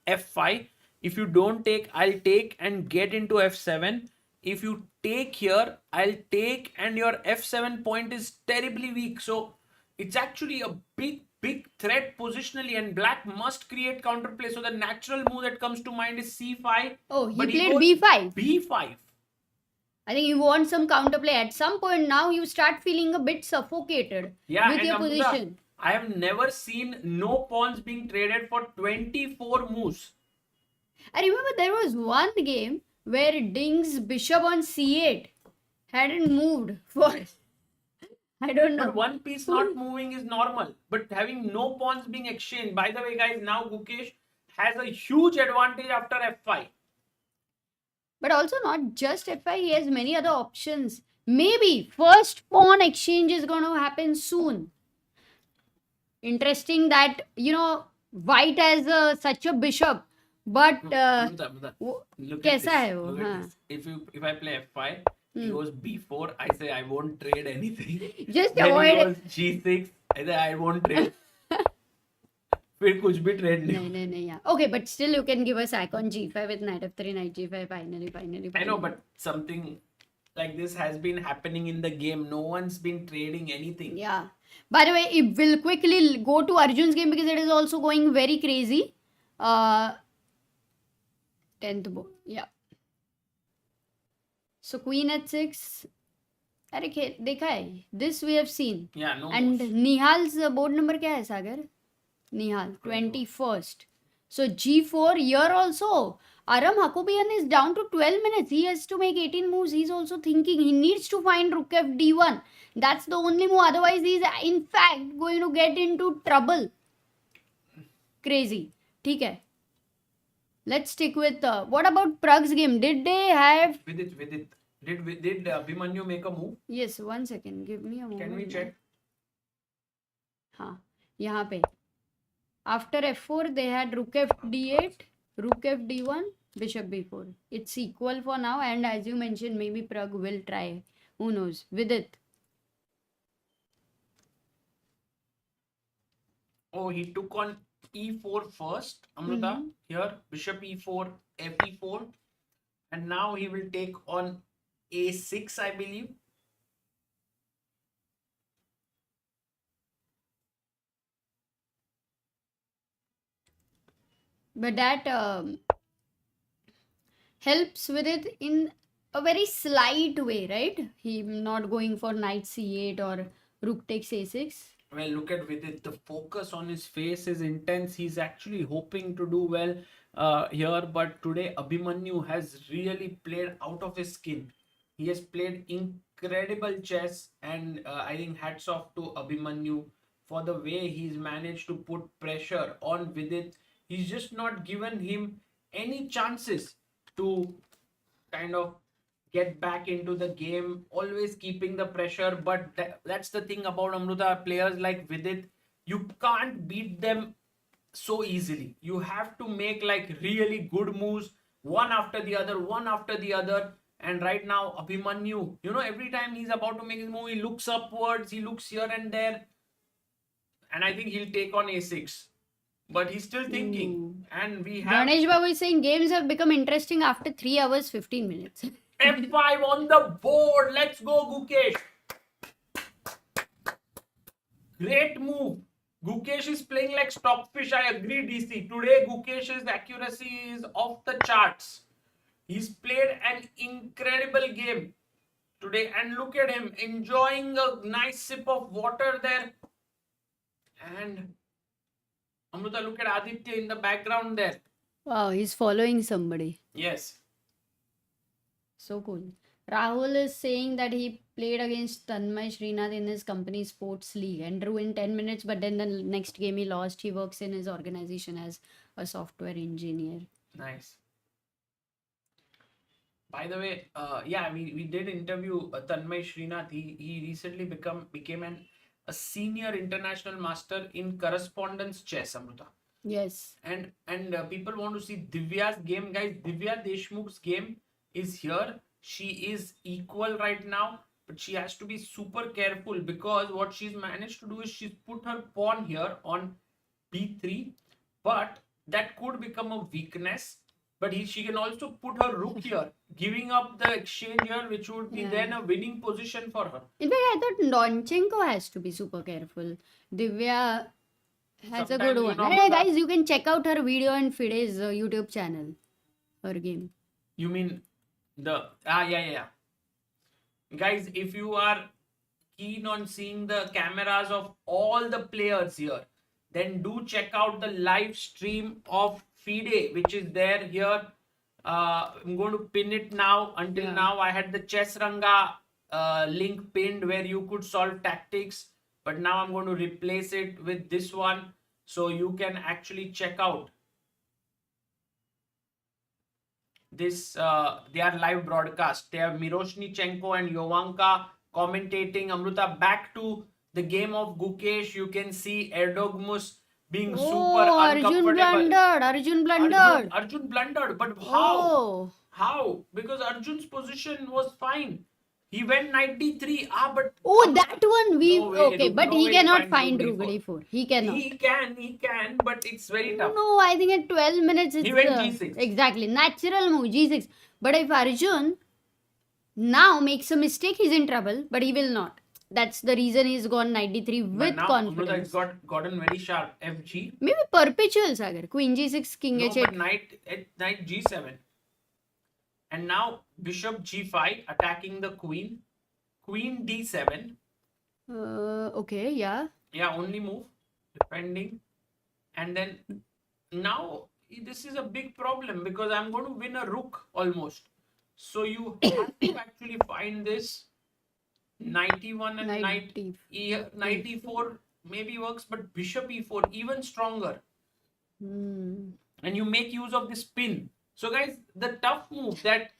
F5. If you don't take, I'll take and get into F7. If you take here, I'll take and your F7 point is terribly weak. So it's actually a big threat positionally, and black must create counterplay. So the natural move that comes to mind is C5. Oh, he but played goes B5. B5. I think you want some counterplay. At some point now, you start feeling a bit suffocated Yeah, with and your Amruta, position. I have never seen no pawns being traded for 24 moves. I remember there was one game where Ding's bishop on C8 hadn't moved for I don't know. But one piece not moving is normal. But having no pawns being exchanged. By the way, guys, now Gukesh has a huge advantage after F5. But also not just F5, he has many other options. Maybe first pawn exchange is going to happen soon. Interesting that, white has such a bishop. But Amruta, वो look at कैसा this. है वो? Look at हाँ. this. If I play F5, He goes B4. I say I won't trade anything. Just Then avoid he it. goes G6. I say I won't trade. फिर कुछ भी trade नहीं. नहीं, yeah. Okay, but still you can give a sack on G5 with knight F3, knight G5, finally. I know, but something like this has been happening in the game. No one's been trading anything. Yeah. By the way, it will quickly go to Arjun's game because it is also going very crazy. 10th board. Yeah. So queen at 6. अरे देखा है, this we have seen. Yeah, no. And Nihal's board number क्या है सागर? Nihal 21st. So G4 here also. Aram Hakobian is down to 12 minutes. He has to make 18 moves. He's also thinking he needs to find Rook F D1. That's the only move. Otherwise, he's in fact going to get into trouble. Crazy. ठीक है. Let's stick with what about Pragg's game? Did they have? Vidit. Did Abhimanyu make a move? Yes. 1 second. Give me a moment. Can we check? हाँ. यहाँ पे. After F4, they had Rook F D8, Rook F D1, Bishop B4. It's equal for now, and as you mentioned, maybe Pragg will try. Who knows? Vidit. Oh, he took on E4 first, Amrita. Here, Bishop E4, F E4. And now he will take on A6, I believe. But that helps with it in a very slight way, right? He not going for knight C8 or rook takes A6. Well, look at Vidit. The focus on his face is intense. He's actually hoping to do well here. But today, Abhimanyu has really played out of his skin. He has played incredible chess. And I think hats off to Abhimanyu for the way he's managed to put pressure on Vidit. He's just not given him any chances to kind of get back into the game, always keeping the pressure. But that's the thing about Amruta players like Vidit. You can't beat them so easily. You have to make like really good moves, one after the other. And right now, Abhimanyu, every time he's about to make his move, he looks upwards, he looks here and there. And I think he'll take on A6. But he's still thinking. And we have Rameshbabu is saying games have become interesting after 3 hours 15 minutes. F5 on the board. Let's go, Gukesh. Great move. Gukesh is playing like stockfish. I agree, DC. Today, Gukesh's accuracy is off the charts. He's played an incredible game today. And look at him enjoying a nice sip of water there. And Amruta, look at Aditya in the background there. Wow, he's following somebody. Yes. So cool. Rahul is saying that he played against Tanmay Srinath in his company sports league and drew in 10 minutes, but then the next game he lost. He works in his organization as a software engineer. Nice. By the way, we did interview Tanmay Srinath. He recently became a senior international master in correspondence chess, Amruta. Yes. And people want to see Divya's game, guys. Divya Deshmukh's game is here. She is equal right now, but she has to be super careful because what she's managed to do is she's put her pawn here on B3, but that could become a weakness. But she can also put her rook here, giving up the exchange here, which would be then a winning position for her. In fact, I thought Donchenko has to be super careful. Divya has a good one. Hey guys, you can check out her video on FIDE's YouTube channel. Her game. You mean yeah. Guys, if you are keen on seeing the cameras of all the players here, then do check out the live stream of FIDE, which is there here. I'm going to pin it now. Until now, I had the Chess Ranga link pinned where you could solve tactics. But now I'm going to replace it with this one. So you can actually check out this. They are live broadcast. They have Miroshnichenko and Jovanka commentating. Amruta, back to the game of Gukesh. You can see Erdogmus being super uncomfortable. Arjun blundered. Arjun blundered. But how? How? Because Arjun's position was fine. He went knight d3. But Oh, that one we No way, okay, but no he way cannot he find finds rook rook d4. He cannot. he can, but it's very tough. No, I think at 12 minutes it's He went g6. exactly natural move g6. But if Arjun now makes a mistake, he's in trouble. But he will not. That's the reason he's gone knight d3 But with now confidence. it's gotten very sharp. FG. Maybe perpetual Sagar. Queen g6, king No, h8. but knight g7. And now bishop g5 attacking the queen. Queen d7. Okay, yeah. Yeah, only move. Defending. And then now this is a big problem because I'm going to win a rook almost. So you have to actually find this knight e1 and knight e4 maybe works, but bishop e4 even stronger. Hmm. And you make use of this pin. So guys, the tough move that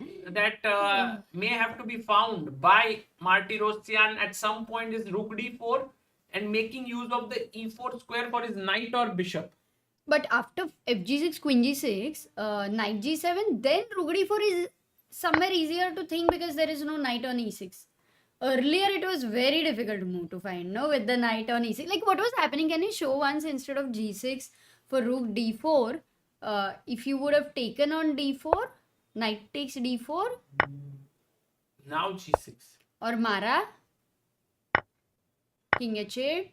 may have to be found by Martirosyan at some point is rook d4 and making use of the e4 square for his knight or bishop. But after fg6, queen g6, knight g7, then rook d4 is somewhere easier to think because there is no knight on e6. Earlier it was very difficult move to find, no, with the knight on e6. Like what was happening? Can you show once instead of g6 for rook d4? If you would have taken on d4, knight takes d4, Now g6. or Mara, king h8.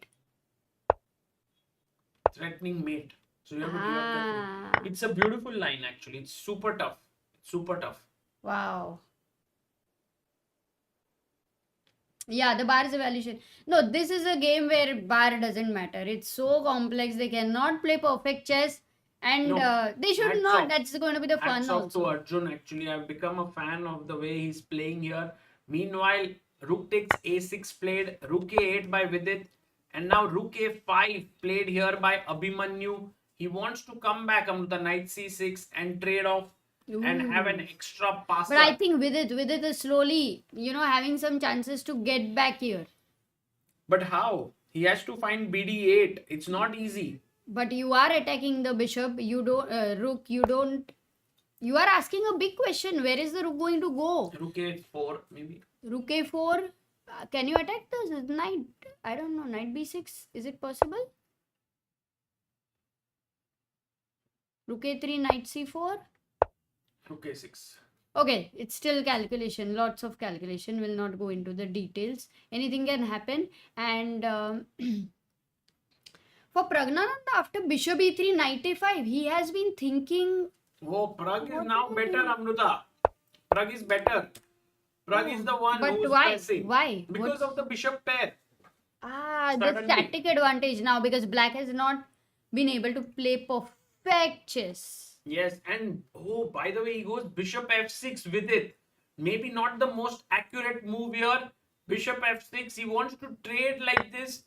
Threatening mate. So you have to give up the queen. It's a beautiful line actually. It's super tough. Super tough. Wow. Yeah, the bar's evaluation. No, this is a game where bar doesn't matter. It's so complex. They cannot play perfect chess. And No, they should hats not. off. That's going to be the fun Hats off to also. Arjun actually. I've become a fan of the way he's playing here. Meanwhile, rook takes a6 played, rook a8 by Vidit, and now rook a5 played here by Abhimanyu. He wants to come back on the knight c6 and trade off and have an extra passer. But I think with it is slowly, having some chances to get back here. But how? He has to find bd8. It's not easy. But you are attacking the bishop. You don't, rook, you don't. You are asking a big question. Where is the rook going to go? Rook a4 maybe. Rook a4. Can you attack the knight? I don't know. Knight b6. Is it possible? Rook a3, knight c4. Rook a6. Okay, it's still calculation. Lots of calculation. Will not go into the details. Anything can happen. And for Pragnanandhaa, after bishop e3, knight a5, he has been thinking. Oh, Pragg is now better, Amruta. Pragg is better. Pragg is the one But who's why? pressing. Why? Because of the bishop pair. The Suddenly. static advantage now because black has not been able to play perfect chess. Yes, and oh, by the way, he goes bishop f6 with it. Maybe not the most accurate move here. Bishop f6, he wants to trade like this.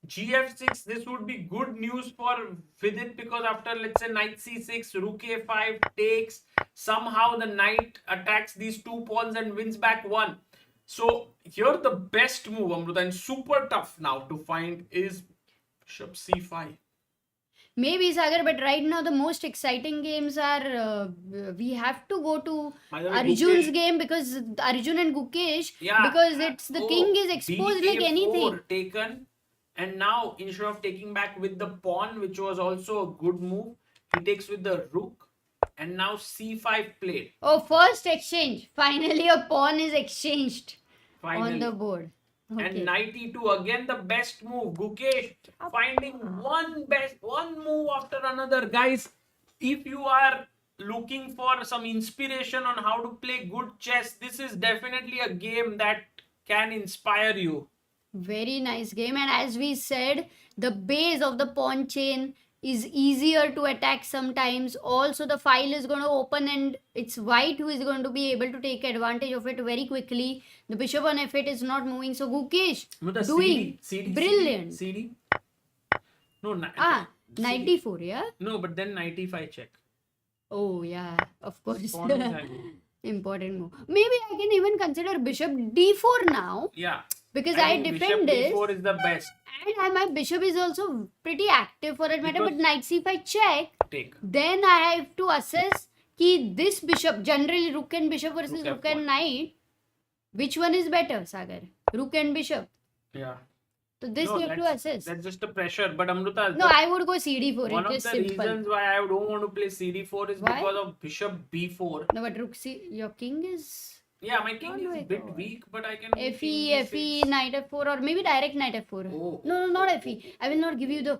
gf6, this would be good news for Vidit because after, let's say, knight c6, rook a5 takes, somehow the knight attacks these two pawns and wins back one. So here the best move, Amruta, and super tough now to find is bishop c5. Maybe Sagar, but right now the most exciting games are we have to go to By the way, Arjun's Gukesh- game because Arjun and Gukesh Yeah. because it's the king is exposed like BA4 anything. taken, and now instead of taking back with the pawn, which was also a good move, he takes with the rook, and now c5 played. Oh, first exchange. Finally, a pawn is exchanged Finally. on the board. Okay. And knight e2 again the best move. Gukesh finding one move after another. Guys, if you are looking for some inspiration on how to play good chess, this is definitely a game that can inspire you. Very nice game. And as we said, the base of the pawn chain is easier to attack sometimes. Also, the file is going to open and it's white who is going to be able to take advantage of it very quickly. The bishop on f8 is not moving. So, Gukesh doing CD, brilliant. CD. No, Knight CD. d4, yeah? No, but then knight e5 check. Oh, yeah, of course. Pawn is hanging. Important move. Maybe I can even consider bishop d4 now. Yeah. Because I think defend bishop this. d4 is the best. And my bishop is also pretty active for that matter. But knight c5 check. Take. Then I have to assess कि this bishop, generally rook and bishop versus rook and knight, Which one is better, Sagar? Rook and bishop. Yeah. So this No, you have to assess. That's just a pressure. But Amruta, No, I would go CD4. one of It's the just simple. reasons why I don't want to play CD4 is Why? because of bishop B4. No, but rook C. Your king is Yeah, my king Not is a like bit that. weak, but I can move FE, king FE, B6. knight F4, or maybe direct knight F4. Oh, No, not FE. I will not give you the.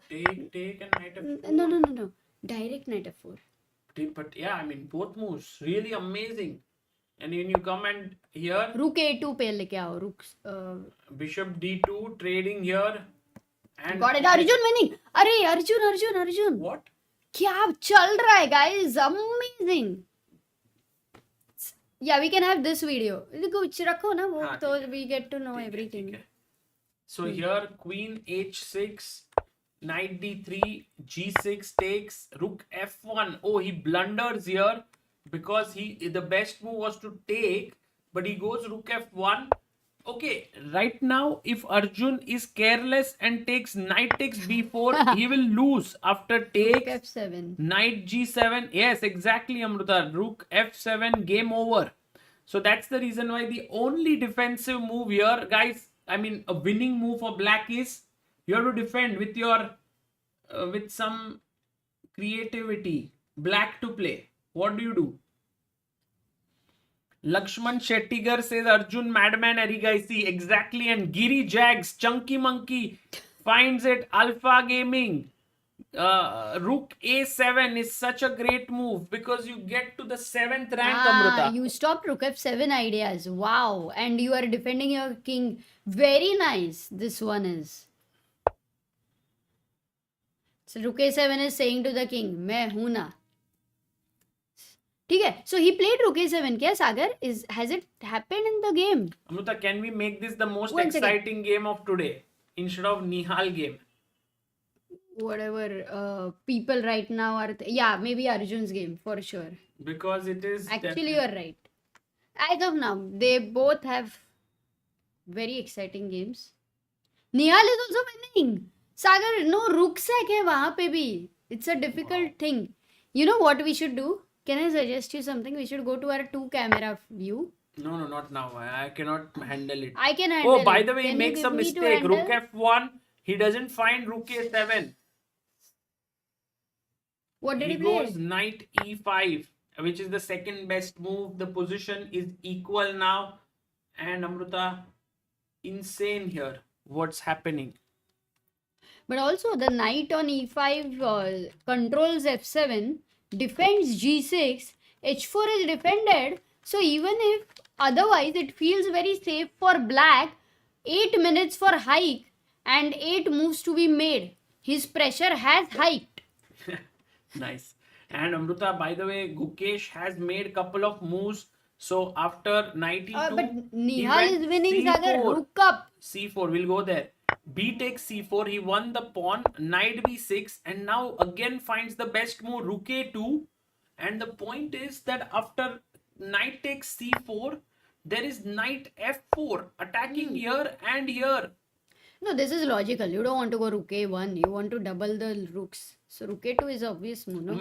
take and knight F4. No. Direct knight F4. But yeah, I mean, both moves really amazing. And when you come and here, Rook A2 पे लेके आओ. Rook. bishop D2 trading here. And Got it. Arjun winning. अरे Arjun. What? क्या चल रहा है, guys? Amazing. Yeah, we can have this video. कुछ रखो ना वो, हाँ, तो we get to know ठीक है, everything. ठीक है. So here queen H6, knight D3, G6 takes, rook F1. Oh, he blunders here because the best move was to take, but he goes rook F1. Okay, right now if Arjun is careless and takes knight takes B4, he will lose after Rook take. F7. Knight G7. Yes, exactly, Amruta. Rook F7, game over. So that's the reason why the only defensive move here, guys, I mean, a winning move for black is you have to defend with your, with some creativity. Black to play. What do? Lakshman Shettigar says Arjun Madman Ariga. See, exactly. And Giri Jags, Chunky Monkey finds it. Alpha Gaming. Rook A7 is such a great move because you get to the 7th rank, Amruta. You stopped Rook F7 ideas. Wow. And you are defending your king. Very nice. This one is. So Rook A7 is saying to the king, मैं हूं ना. ठीक है. So he played Rook A7. क्या Sagar? Has it happened in the game? Amruta, can we make this the most One second. exciting game of today instead of Nihal game? Whatever people right now are. Yeah, maybe Arjun's game for sure. Because it is Actually, you're right. As of now, they both have very exciting games. Nihal is also winning. Sagar, no rook sack hai wahan pe bhi. It's a difficult thing. You know what we should do? Can I suggest you something? We should go to our 2-camera view. No, not now. I cannot handle it. I can handle it. Oh, by the way, he Can you makes a give me to mistake. Rook handle? F1. He doesn't find Rook A7. What did he goes play? Knight E5, which is the second best move. The position is equal now. And Amruta, insane here. What's happening? But also the knight on E5 controls F7, defends G6, H4 is defended. So even if otherwise it feels very safe for black, 8 minutes for hike and 8 moves to be made. His pressure has hiked. Nice. And Amruta, by the way, Gukesh has made couple of moves. So after knight E2, But he Nihal went is winning, Sagar. C4. Rook up. C4, we'll go there. B takes C4, he won the pawn, knight B6, and now again finds the best move, rook A2. And the point is that after knight takes C4, there is knight F4 attacking here and here. No, this is logical. You don't want to go rook A1. You want to double the rooks. So rook A2 is obvious move, no?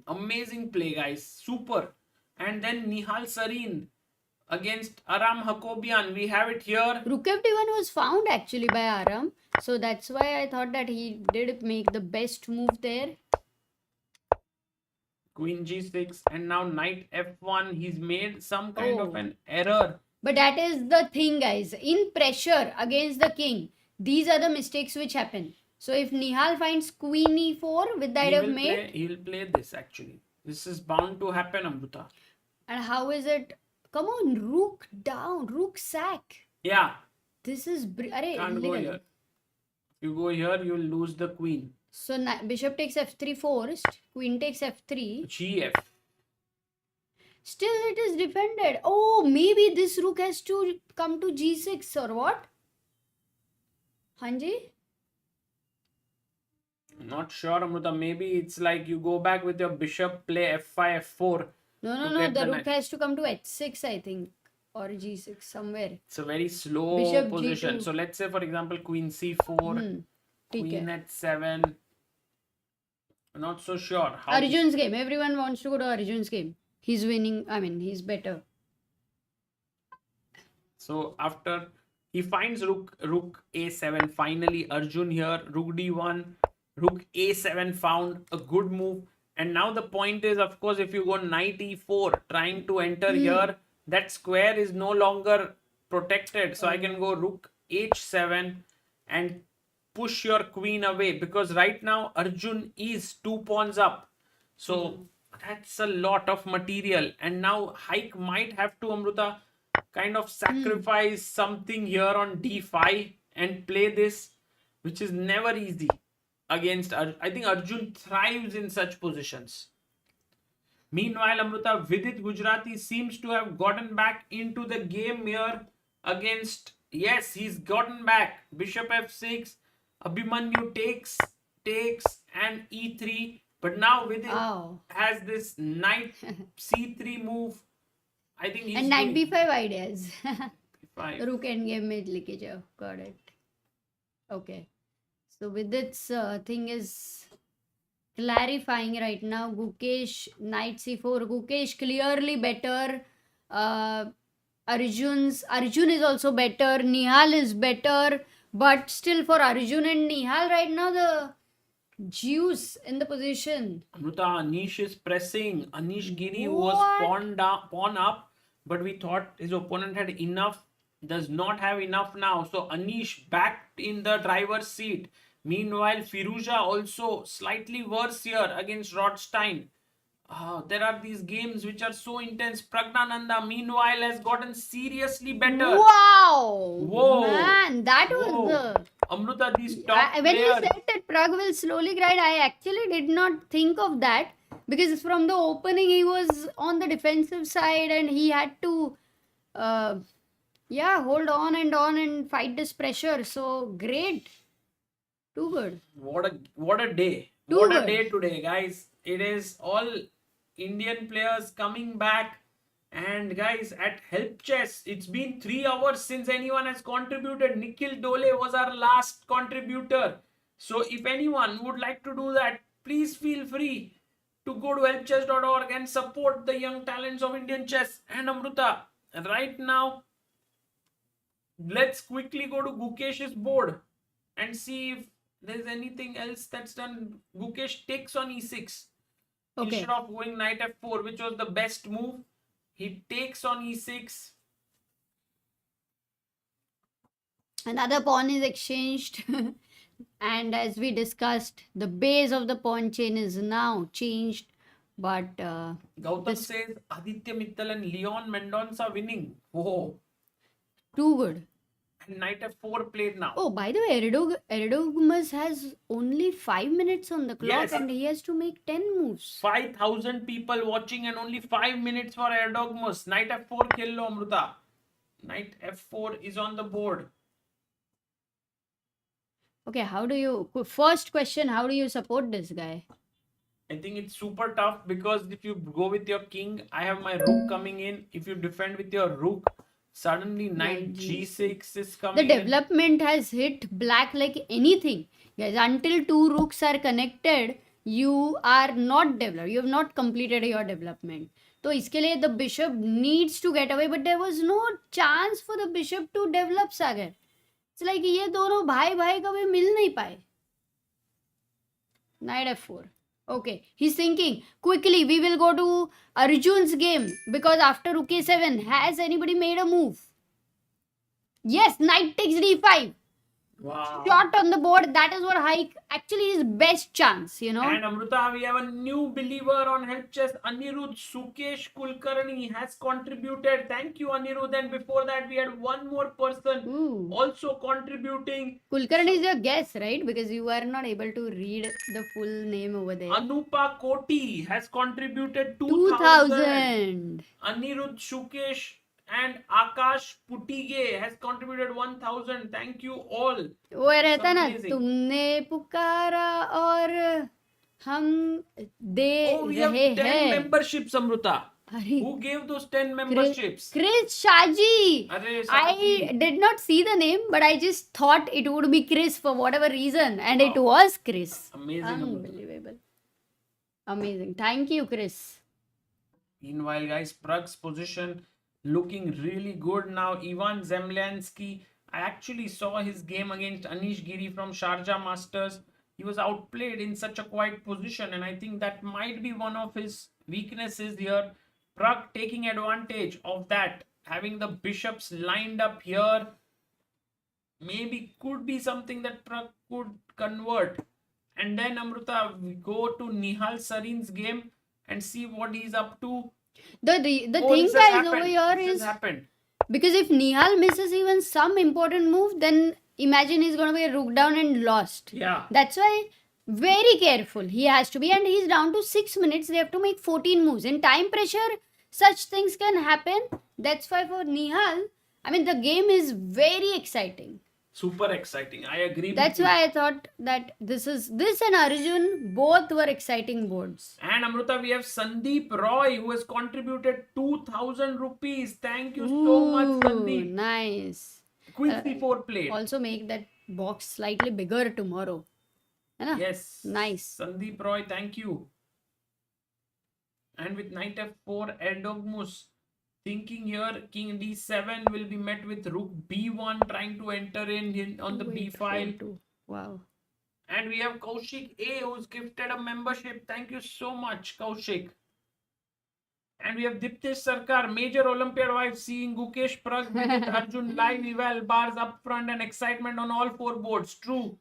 Amazing play, guys. Super. And then Nihal Sareen against Aram Hakobian. We have it here. Rook F1 was found actually by Aram. So that's why I thought that he did make the best move there. Queen G6 and now knight F1. He's made some kind of an error. But that is the thing, guys. In pressure against the king, these are the mistakes which happen. So if Nihal finds queen E4 with the idea of mate. He'll play this actually. This is bound to happen, Amruta. And how is it? Come on, rook down, rook sack. Yeah. This is... Can't go here. If you go here, you'll lose the queen. So bishop takes F3 first. Queen takes F3. GF. Still it is defended. Oh, maybe this rook has to come to G6 or what? Hanji? Not sure, Amruta. Maybe it's like you go back with your bishop, play F5, F4. No. The rook has to come to H6, I think. Or G6, somewhere. It's a very slow Bishop position. G2. So let's say, for example, queen C4, queen at 7. Not so sure. How Arjun's game. Everyone wants to go to Arjun's game. He's winning. I mean, he's better. So after he finds rook a7, finally Arjun here, rook d1, rook a7 found a good move. And now the point is, of course, if you go knight e4, trying to enter here, that square is no longer protected. So I can go rook h7 and push your queen away, because right now Arjun is 2 pawns up. So that's a lot of material. And now Hike might have to, Amruta, kind of sacrifice something here on d5 and play this, which is never easy against I think Arjun thrives in such positions. Meanwhile, Amruta, Vidit Gujrathi seems to have gotten back into the game here against. Yes, he's gotten back. Bishop f6, Abhimanyu takes, and e3. But now Vidit has this knight c3 move. I think he's and knight b5 ideas. b5. Rook endgame में लेके जाओ. Got it. Okay. So with this thing is clarifying right now. Gukesh knight c4. Gukesh clearly better. Arjun is also better. Nihal is better. But still for Arjun and Nihal right now, the juice in the position. Amruta, Anish is pressing. Anish Giri was pawn up, but we thought his opponent had enough. Does not have enough now. So Anish back in the driver's seat. Meanwhile, Firouzja also slightly worse here against Rothstein. There are these games which are so intense. Pragnanandhaa, meanwhile, has gotten seriously better. Wow! Whoa! Man, that was the... Amruta, these top when players... you said that Pragg will slowly grind, I actually did not think of that. Because from the opening, he was on the defensive side and he had to... hold on and fight this pressure. So, great. Too good. What a day. A day today, guys. It is all Indian players coming back. And guys, at Help Chess, it's been 3 hours since anyone has contributed. Nikhil Dole was our last contributor. So if anyone would like to do that, please feel free to go to helpchess.org and support the young talents of Indian chess. And Amruta, right now, let's quickly go to Gukesh's board and see if there's anything else that's done. Gukesh takes on e6. Okay. Instead of going knight f4, which was the best move, he takes on e6. Another pawn is exchanged. And as we discussed, the base of the pawn chain is now changed. But Gautam says Aditya Mittal and Leon Mendonça are winning. Oh, too good. And knight f4 played now. Oh, by the way, Erdogmus has only 5 minutes on the clock. Yes. And he has to make 10 moves. 5,000 people watching and only 5 minutes for Erdogmus. Knight f4 khel lo, Amruta. Knight f4 is on the board. Okay, first question, how do you support this guy? I think it's super tough because if you go with your king, I have my rook coming in. If you defend with your rook, suddenly knight g6 is coming. The development has hit black like anything. Guys, until 2 rooks are connected, you are not developed. You have not completed your development. So, iske liye the bishop needs to get away, but there was no chance for the bishop to develop, Sagar. It's like ये दोनों भाई कभी मिल नहीं पाए. Knight f4. Okay, he's thinking quickly. We will go to Arjun's game because after rook a7, has anybody made a move? Yes, knight takes d5. Wow. Shot on the board. That is what Hike actually his best chance, And Amruta, we have a new believer on Help Chess. Anirudh Sukesh Kulkarni has contributed. Thank you, Anirudh. And before that, we had one more person also contributing. Kulkarni is your guess, right? Because you are not able to read the full name over there. Anupa Koti has contributed 2000. Anirudh Sukesh and Akash Putige has contributed 1000. Thank you all. वो रहता ना, तुमने पुकारा और हम दे we have रहे 10 हैं. memberships, Amruta. Arey, Who gave those 10 memberships? Chris Shaji. Arey, I Shaji. did not see the name, but I just thought it would be Chris for whatever reason, and it was Chris. Amazing, Amruta. Unbelievable. Amazing. Thank you, Chris. Meanwhile, guys, Pragg's position looking really good now. Ivan Zemlyansky, I actually saw his game against Anish Giri from Sharjah Masters. He was outplayed in such a quiet position, and I think that might be one of his weaknesses here. Pragg taking advantage of that, having the bishops lined up here, maybe could be something that Pragg could convert. And then Amruta, we go to Nihal Sarin's game and see what he's up to. The Oh, thing this has guys happened. over here This has is, happened. because if Nihal misses even some important move, then imagine he's going to be rook down and lost. Yeah. That's why very careful he has to be, and he's down to 6 minutes. They have to make 14 moves. In time pressure, such things can happen. That's why for Nihal, I mean, the game is very exciting. Super exciting. I agree That's with you. why I thought that this and Arjun both were exciting boards. And Amruta, we have Sandeep Roy who has contributed 2,000 rupees. Thank you so much, Ooh, Sandeep. nice. Queen C4 played. Also make that box slightly bigger tomorrow. है ना? Yes. Nice. Sandeep Roy, thank you. And with knight f4, Erdogmus thinking here, king d7 will be met with rook b1, trying to enter in on the b file. 2. Wow. And we have Kaushik A who's gifted a membership. Thank you so much, Kaushik. And we have Diptesh Sarkar, major Olympiad wife, seeing Gukesh, Pragg, Vidit, Arjun live eval, bars up front and excitement on all 4 boards. True.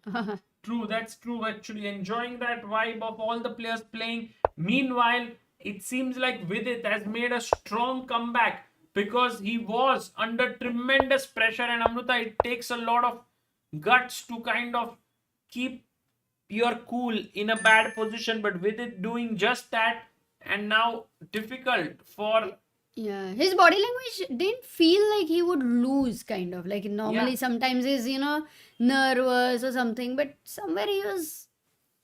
True, that's true actually. Enjoying that vibe of all the players playing. Meanwhile, it seems like Vidit has made a strong comeback because he was under tremendous pressure, and Amruta, it takes a lot of guts to kind of keep your cool in a bad position, but Vidit doing just that, and now difficult for Yeah, his body language didn't feel like he would lose, kind of. Like normally, Yeah. sometimes he's, nervous or something, but somewhere he was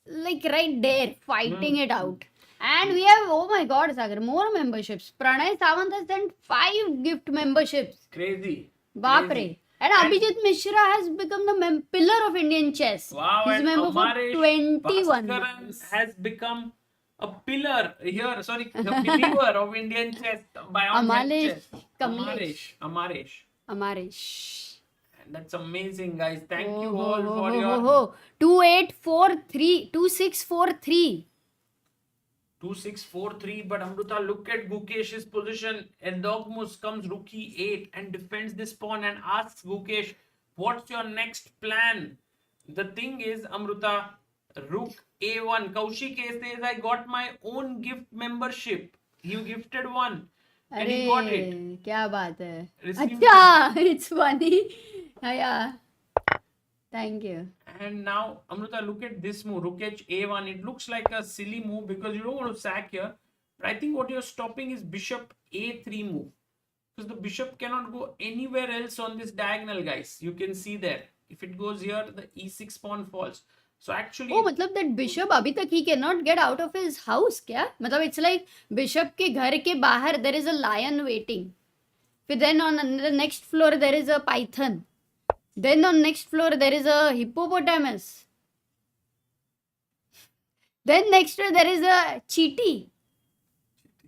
like right there fighting it out. And we have, oh my god, Sagar, more memberships. Pranay Sawant has sent 5 gift memberships. crazy. Bapre. Crazy. And Abhijit Mishra has become the pillar of Indian chess. Wow, He's and member for Amaresh 21 Bhaskaran months. has become a pillar here, sorry, a believer of Indian chess by on Amaresh, chess. Kamlesh. Amaresh. And that's amazing, guys. Thank Oh, you ho, all ho, for ho, your ho, ho. 2843, 2643. 2643. But Amruta, look at Gukesh's position. Erdogmus comes rook e8 and defends this pawn and asks Gukesh, what's your next plan? The thing is, Amruta, rook a1. Kaushik A says, I got my own gift membership. You gifted one. And he got it. अरे क्या बात है. Received अच्छा, it's funny. Yeah. Thank you. And now, Amruta, look at this move, rook h a1. It looks like a silly move because you don't want to sack here. But I think what you're stopping is bishop a3 move. Because the bishop cannot go anywhere else on this diagonal, guys. You can see there. If it goes here, the e6 pawn falls. So actually... Oh, मतलब that bishop अभी तक he cannot get out of his house क्या? मतलब it's like bishop के घर के बाहर there is a lion waiting. फिर then on the next floor there is a python. Then on next floor there is a hippopotamus. Then next door there is a चीटी.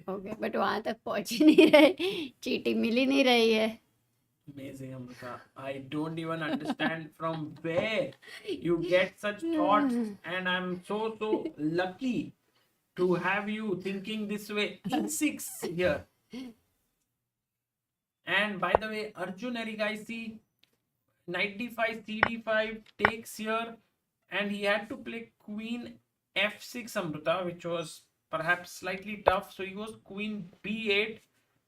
Okay, but वहाँ तक पहुँच ही नहीं रहे. चीटी मिल ही नहीं रही है. Amazing, Amrita. I don't even understand from where you get such thoughts, and I'm so lucky to have you thinking this way. E6 here. And by the way, Arjun and Riga, I see knight d5, cd5 takes here, and he had to play queen f6, Amrita, which was perhaps slightly tough. So he goes queen b8.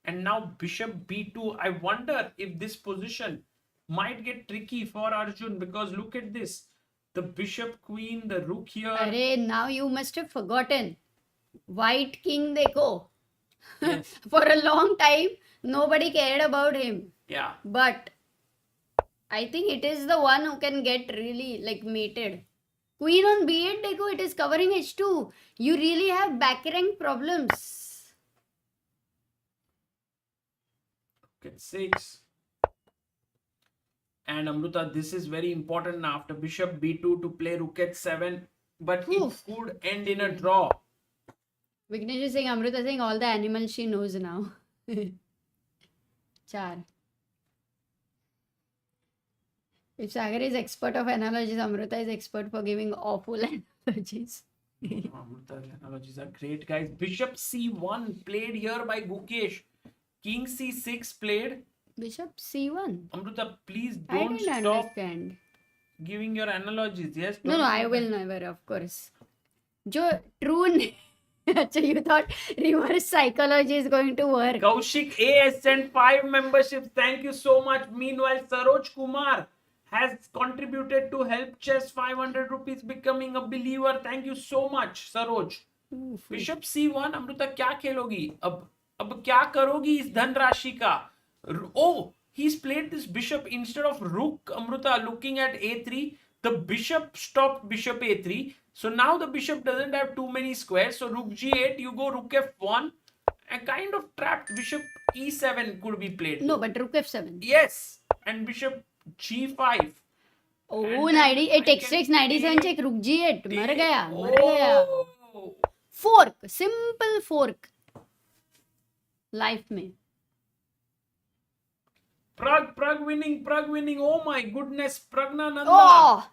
And now bishop b2. I wonder if this position might get tricky for Arjun, because look at this. The bishop, queen, the rook here. अरे now you must have forgotten. White king देखो. Yes. For a long time nobody cared about him. Yeah. But I think it is the one who can get really like mated. Queen on b8 देखो, it is covering h2. You really have back rank problems. At 6. And Amruta, this is very important now after bishop b2 to play rook h7. But Oof. it could end in a draw. Vignesh is saying, Amrita saying all the animals she knows now. 4. If Sagar is expert of analogies, Amrita is expert for giving awful analogies. Amrita's analogies are great, guys. Bishop C1 played here by Gukesh. King C6 played. Bishop C1. Amrita, please I don't didn't stop understand. giving your analogies. Yes? No, don't I stop. will never, of course. True. Achha, you thought reverse psychology is going to work. Kaushik A has sent 5 memberships. Thank you so much. Meanwhile, Saroj Kumar has contributed to Help Chess 500 rupees, becoming a believer. Thank you so much, Saroj. Oof. Bishop C1, Amrita क्या खेलोगी? अब क्या करोगी इस धनराशि का? Oh, he's played this bishop instead of rook. Amrita, looking at A3, the bishop stopped bishop A3. So now the bishop doesn't have too many squares. So rook G8, you go rook F1. A kind of trapped bishop E7 could be played. No, but rook F7. Yes, and bishop G5. Oh, And then knight, I it takes can 97 take- check, rook G8. Mar gaya. Oh. Fork, simple fork. Life mein. Pragg winning. Oh my goodness, Pragnanandhaa. Oh!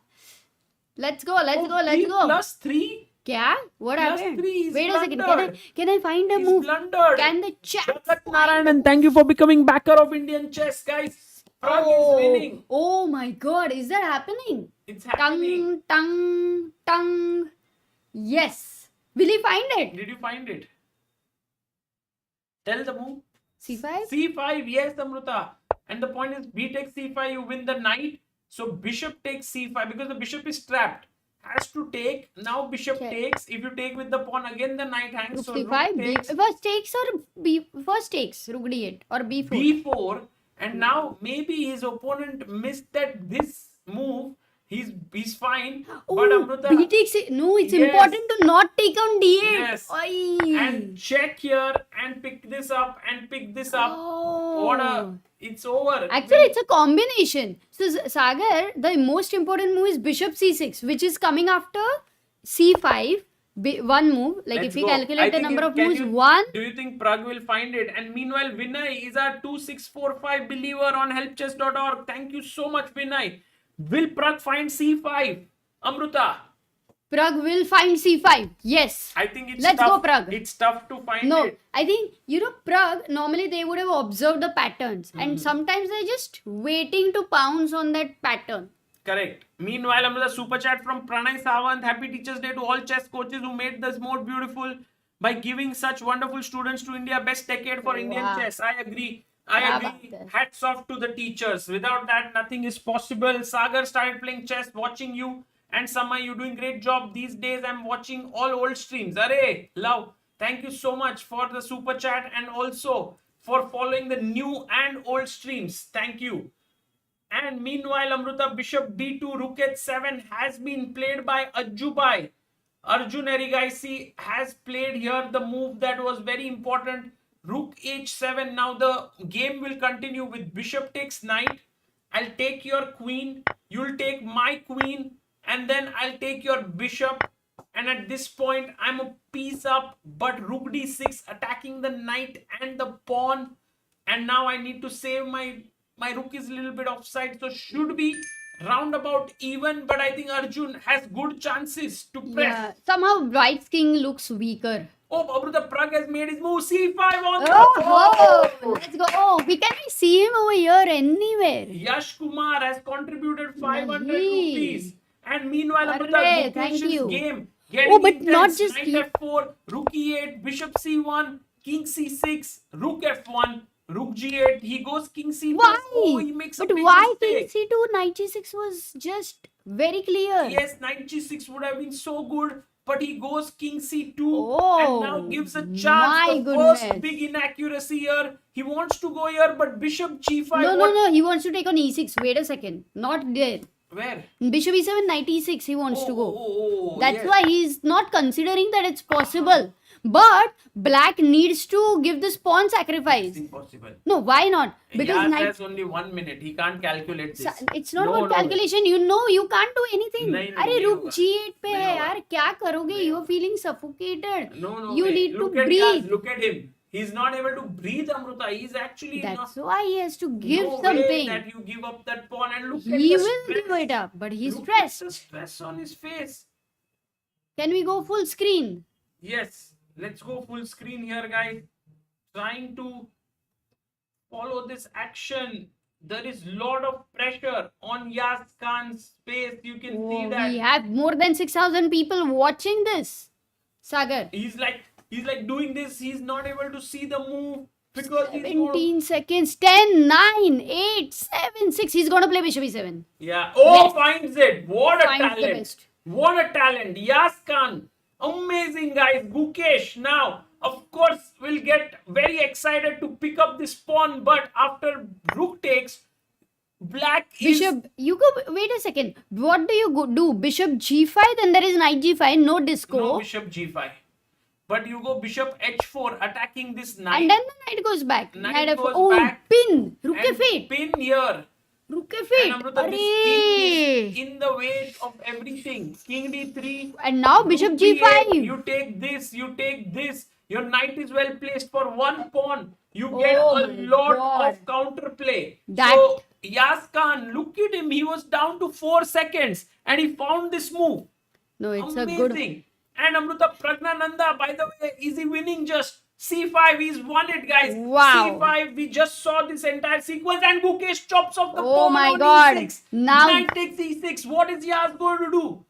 Let's go. Three plus 3. Kya? What Plus happened? 3 is Wait a second. blundered. Can I find a He's move? blundered. Can the chat? Jagat Narayanan, thank you for becoming backer of Indian chess, guys. Pragg is winning. Oh my god, is that happening? It's happening. Tongue. Yes. Will he find it? Did you find it? Tell the move. C5? C5, yes, Amrita. And the point is, B takes C5, you win the knight. So bishop takes C5 because the bishop is trapped. Has to take. Now bishop Okay. takes. If you take with the pawn, again the knight hangs. Rook So C5? rook takes First takes or B? First takes. Rook D8 or B4. B4. And now maybe his opponent missed that this move. He's fine. But Oh, Amrita, B takes it. No, it's Yes. important to not take on D8. Yes. Oy. and check here and pick this up and pick this up. Oh. It's over. Actually, it's a combination. So, Sagar, the most important move is bishop c6, which is coming after c5. One move. Like Let's if we go. calculate I the think number of can moves, you- one. Do you think Pragg will find it? And meanwhile, Vinay is our 2645 believer on helpchess.org. Thank you so much, Vinay. Will Pragg find C5? Amrita, Pragg will find c5. Yes. I think it's Let's tough. go, Pragg. It's tough to find No, it. I think, Pragg, normally they would have observed the patterns. Mm-hmm. And sometimes they're just waiting to pounce on that pattern. Correct. Meanwhile, Amrita, super chat from Pranay Sawant. Happy Teachers Day to all chess coaches who made this more beautiful by giving such wonderful students to India. Best decade for Indian Wow. chess. I agree. Kya I agree. baat hai. Hats off to the teachers. Without that, nothing is possible. Sagar started playing chess, watching you. And Samay, you're doing great job. These days, I'm watching all old streams. Arey, love. Thank you so much for the super chat and also for following the new and old streams. Thank you. And meanwhile, Amrita, bishop b2, rook h7 has been played by Ajubai. Arjun Erigaisi has played here the move that was very important. Rook h7. Now the game will continue with bishop takes knight. I'll take your queen. You'll take my queen. And then I'll take your bishop. And at this point, I'm a piece up. But rook d6 attacking the knight and the pawn. And now I need to save my rook is a little bit offside. So should be roundabout even. But I think Arjun has good chances to press. Yeah. Somehow White's king looks weaker. Oh, Amrita, Pragg has made his move. C5 on the Oh, board. let's go. Oh, we can see him over here anywhere. Yash Kumar has contributed 500 Nahi. rupees. And meanwhile, Arre, Amrita, thank Gukesh's you. game getting Oh, but intense. not just Knight he- F4, Rook E8, Bishop C1, King C6, Rook F1, Rook G8. He goes King C2. Why? Oh, he makes a But big why king mistake. c2, knight g6 was just very clear. Yes, Knight G6 would have been so good. But he goes King C2 Oh, and now gives a chance. my The first goodness. big inaccuracy here. He wants to go here, but Bishop G5. No. He wants to take on e6. Wait a second. Not there. Where? Bishop e7, knight e6. He wants to go. Oh, That's yes. why he's not considering that it's possible. But black needs to give this pawn sacrifice. It's impossible. No, why not? Because Yas knight. has only 1 minute. He can't calculate this. It's not No, about no. calculation. You can't do anything. नहीं, अरे नहीं रुक होगा। G8 पे नहीं है होगा। यार क्या करोगे? You're feeling suffocated. No, You wait. need to Look at breathe. Yas, look at him. He's not able to breathe, Amruta. He's actually That's not. why he has to give No way something. that you give up that pawn and look at He the will stress. give it up, but he's Look at stressed. the stress on his face. Can we go full screen? Yes, let's go full screen here, guys. Trying to follow this action. There is lot of pressure on Yas Khan's face. You can see Oh, that we have more than 6,000 people watching this. Sagar. he's like doing this. He's not able to see the move because he's 17 seconds. 10, 9, 8, 7, 6. He's gonna play Bishop E7. yeah. Oh, Yes. finds it. What a Finds the talent! best. What a talent! Yas Khan, amazing guys. Gukesh now, of course, will get very excited to pick up this pawn, but after rook takes, black is Bishop, you go. Wait a second. What do you do? Bishop G5, then there is Knight G5, no disco. no bishop G5. But you go bishop H4 attacking this knight. And then the knight goes back. Knight F4. goes Oh, back. pin. Rook and F8. pin here. Rook And F8. Amruta, this king is Array. in the way of everything. King D3. And now Bishop Rook D8, G5. You take this, you take this. Your knight is well placed for one pawn. You get Oh a my lot God. of counterplay. That- So Yas Khan, look at him. He was down to 4 seconds and he found this move. No, it's Amazing. a good. And Amruta Pragnanandhaa, by the way, is he winning just C5? He's won it, guys. Wow. C5. We just saw this entire sequence, and Gukesh chops off the Oh pawn my on God. E6. Now- Knight takes E6. What is Yas going to do?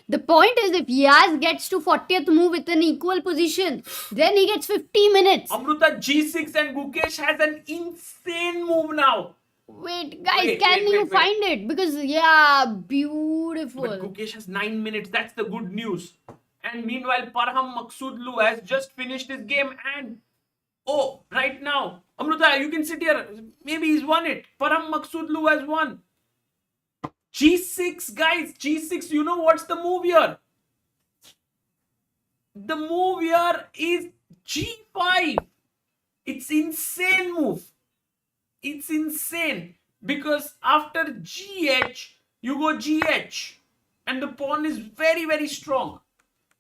The point is, if Yas gets to 40th move with an equal position, then he gets 50 minutes. Amruta G6 and Gukesh has an insane move now. Wait, guys, Wait, can wait, you wait, wait. find it? Because, yeah, beautiful. But Gukesh has 9 minutes. That's the good news. And meanwhile, Parham Maksudlu has just finished his game. And oh, right now, Amruta, you can sit here. Maybe he's won it. Parham Maksudlu has won. G6, guys. G6. You know what's the move here? The move here is G5. It's insane move. It's insane. Because after GH, you go GH. And the pawn is very, very strong.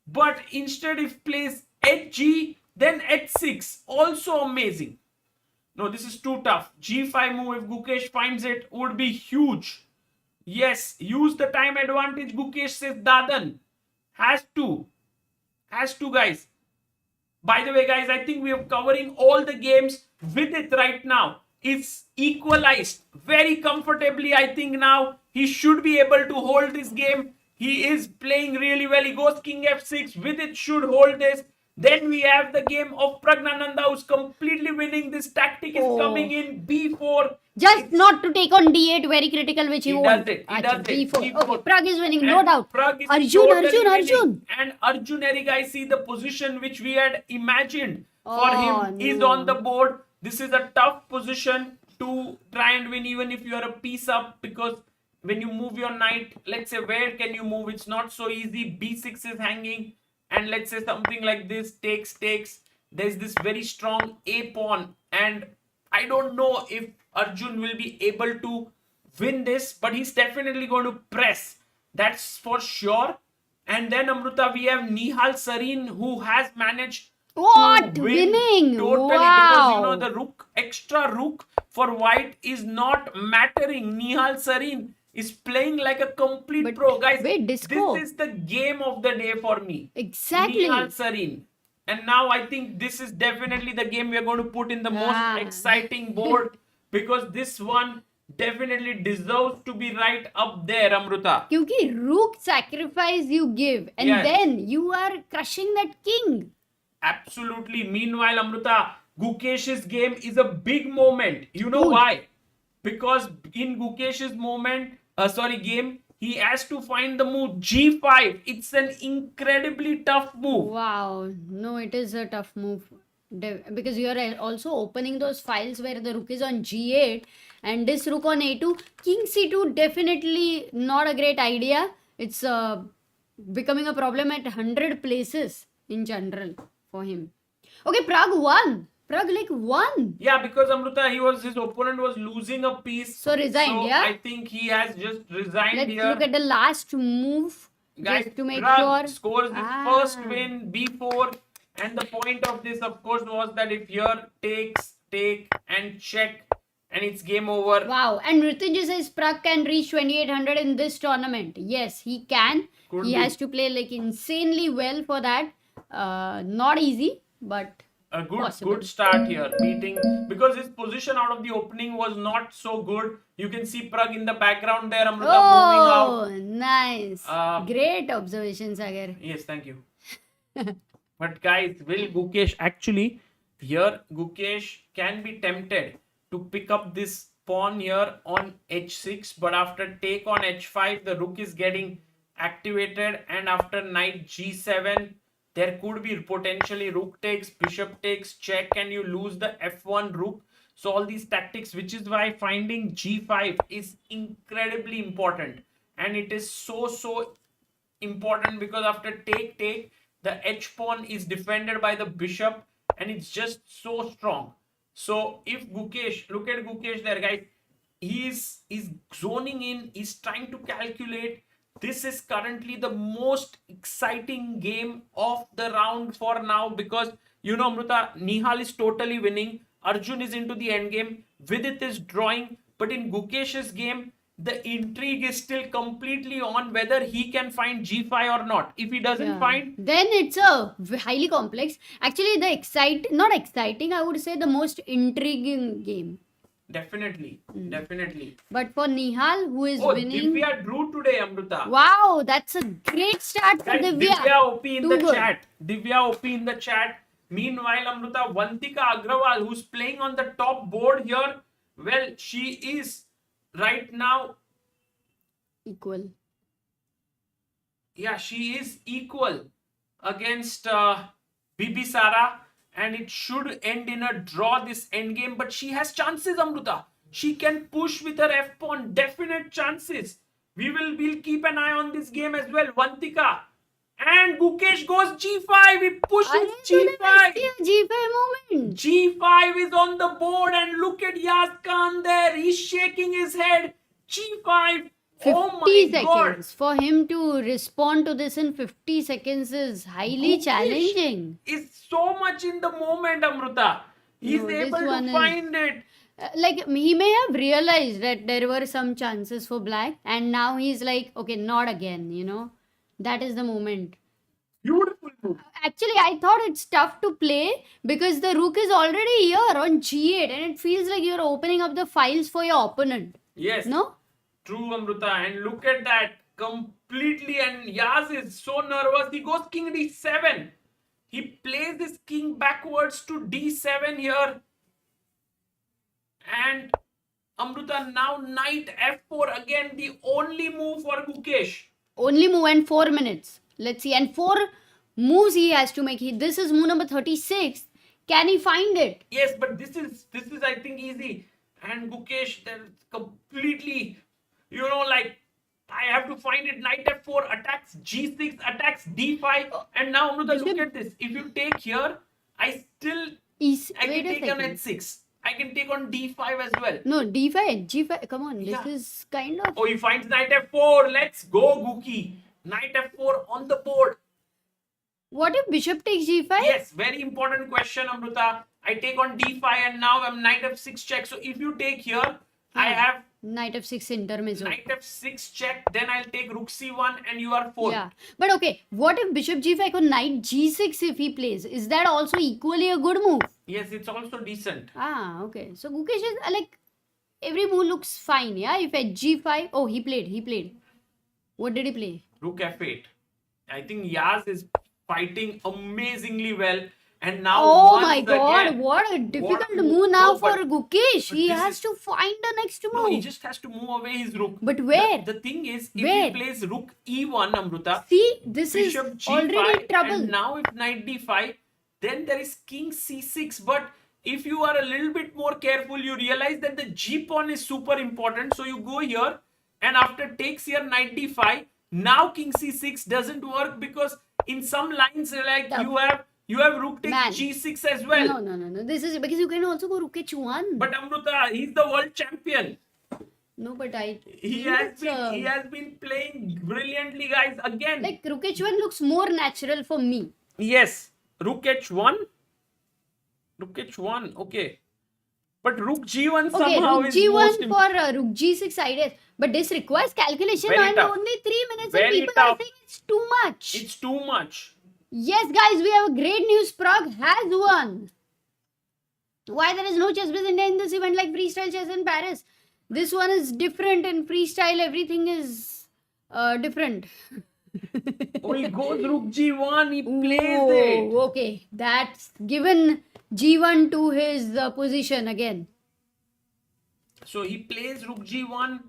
But instead if plays HG, then H6. Also amazing. No, this is too tough. G5 move, if Gukesh finds it, would be huge. Yes, use the time advantage. Gukesh says Dadan. Has to, guys. By the way, guys, I think we are covering all the games. Vidit right now is equalized very comfortably. I think now he should be able to hold this game. He is playing really well. He goes King F6. Vidit should hold this. Then we have the game of Pragnanandhaa, who's completely winning. This tactic is coming in B4. Just not to take on D8, very critical, which he He won't. does it. He Achha, does it. B4. B4. Okay, Pragg is winning, no And doubt. Pragg is Arjun, totally Arjun, winning. Arjun. And Arjun, Eric, I see the position which we had imagined for Oh, him is no. on the board. This is a tough position to try and win, even if you are a piece up, because when you move your knight, let's say, where can you move? It's not so easy. B6 is hanging, and let's say something like this takes. There's this very strong A pawn, and I don't know if Arjun will be able to win this, but he's definitely going to press. That's for sure. And then Amruta, we have Nihal Sarin, who has managed What? to win Winning? totally, because Wow. the rook, extra rook for white is not mattering. Nihal Sarin is playing like a complete But pro, guys. wait, disco. This is the game of the day for me. Exactly. Nihal Sarin. And now I think this is definitely the game we are going to put in the Ah. most exciting board, because this one definitely deserves to be right up there, Amruta. Kyunki rook sacrifice you give, and Yes. then you are crushing that king. Absolutely. Meanwhile, Amruta, Gukesh's game is a big moment. You know Good. why? Because in Gukesh's game, he has to find the move G5. It's an incredibly tough move. Wow. No, it is a tough move. Because you are also opening those files where the rook is on G8 and this rook on A2. King C2 definitely not a great idea. It's becoming a problem at 100 places in general for him. Okay, Pragg won. Pragg won. Yeah, because Amruta, his opponent was losing a piece. So resigned, yeah? I think he has just resigned Let's here. look at the last move. Guys, Just to make Pragg sure. scores his Ah. first win, B4. And the point of this, of course, was that if here take and check, and it's game over. Wow. And Ritinja says Pragg can reach 2800 in this tournament. Yes, he can. Could He be. has to play like insanely well for that. Not easy, but A possible. good start here, beating, because his position out of the opening was not so good. You can see Pragg in the background there, Amrita moving out. Oh, nice. Great observation, Sagar. Yes, thank you. But guys, will Gukesh actually, here Gukesh can be tempted to pick up this pawn here on h6, but after take on h5, the rook is getting activated, and after knight g7, there could be potentially rook takes, bishop takes, check, and you lose the f1 rook. So all these tactics, which is why finding g5 is incredibly important, and it is so important, because after take, the h pawn is defended by the bishop, and it's just so strong. So if Gukesh, look at Gukesh there, guys, he's zoning in, he's trying to calculate. This is currently the most exciting game of the round for now, because you know, Amrita, Nihal is totally winning, Arjun is into the end game, Vidit is drawing, but in Gukesh's game, the intrigue is still completely on whether he can find g5 or not. If he doesn't find, then it's a highly complex. Actually, not exciting, I would say the most intriguing game. definitely. But for Nihal, who is winning. Divya drew today, Amrita. Wow, that's a great start for Guys, Divya. Divya OP in Too the good. chat. Divya OP in the chat. Meanwhile, Amrita, Vantika Agrawal, who's playing on the top board here, well, she is right now, Equal. yeah, she is equal against Bibi Sara, and it should end in a draw, this endgame, but she has chances, Amrita. She can push with her F pawn, definite chances. We'll keep an eye on this game as well. Vantika. And Gukesh goes g5. He pushes g5. G5 moment. G5 is on the board, and look at Yaz Khan there. He's shaking his head. G5. 50 Oh my God. seconds. For him to respond to this in 50 seconds is highly Gukesh challenging. is so much in the moment, Amrita. He's No, this able to one is- find it. Like, he may have realized that there were some chances for black, and now he's like, okay, not again, you know. That is the moment. Beautiful move. Actually, I thought it's tough to play because the rook is already here on g8, and it feels like you're opening up the files for your opponent. Yes. No? True, Amrita. And look at that. Completely. And Yaz is so nervous. He goes king d7. He plays his king backwards to d7 here. And Amrita, now knight f4. Again, the only move for Gukesh. Only move and 4 minutes. Let's see. And 4 moves he has to make. This is move number 36. Can he find it? Yes, but this is I think easy. And Gukesh, then completely, you know, like, I have to find it. Knight f4 attacks g6, attacks d5, and now Amrita, look at this. If you take here, I can Wait a take on second. h6. I can take on d5 as well. No, d5, g5. Come on, Yeah. this is kind of. Oh, he finds knight f4. Let's go, Guki. Knight f4 on the board. What if bishop takes g5? Yes, very important question, Amrita. I take on d5, and now I'm knight f6 check. So if you take here, I have Knight f6 intermezzo. knight f6 check, then I'll take rook c1, and you are 4. Yeah, but okay, what if bishop g5 or knight g6 if he plays? Is that also equally a good move? Yes, it's also decent. Ah, okay. So Gukesh is like, every move looks fine, yeah? If at g5, oh, he played. What did he play? Rook f8. I think Yaz is fighting amazingly well, and now Oh once my god, again, what a difficult move? move now No, for but- Gukesh. but He this has is- to find the next no, he move. just has to move away his rook. But where? The thing is, if Where? he plays rook e1, Amrita, See, this is bishop g5, already trouble. and now if knight d5, then there is king c6. But if you are a little bit more careful, you realize that the g pawn is super important. So you go here, and after takes here knight d5, now king c6 doesn't work, because in some lines, like, Tough. you have rook takes Man. g6 as well. No. This is because you can also go rook h1. But Amrita, he's the world champion. No, but I. He think has been playing brilliantly, guys. Again, like rook h1 looks more natural for me. yes, Rook H1? Rook H1, okay. But Rook G1 Okay, somehow Rook is G1 most for Rook G6 side is. But this requires calculation Very and tough. only 3 minutes Very and people are tough. saying it's too much. It's too much. Yes, guys, we have a great news. Pragg has won. Why there is no chess based India in this event like freestyle chess in Paris? This one is different in freestyle. Everything is different. Oh, he goes Rook G1. He plays Oh, it. okay, that's given G1 to his position again. So he plays Rook G1,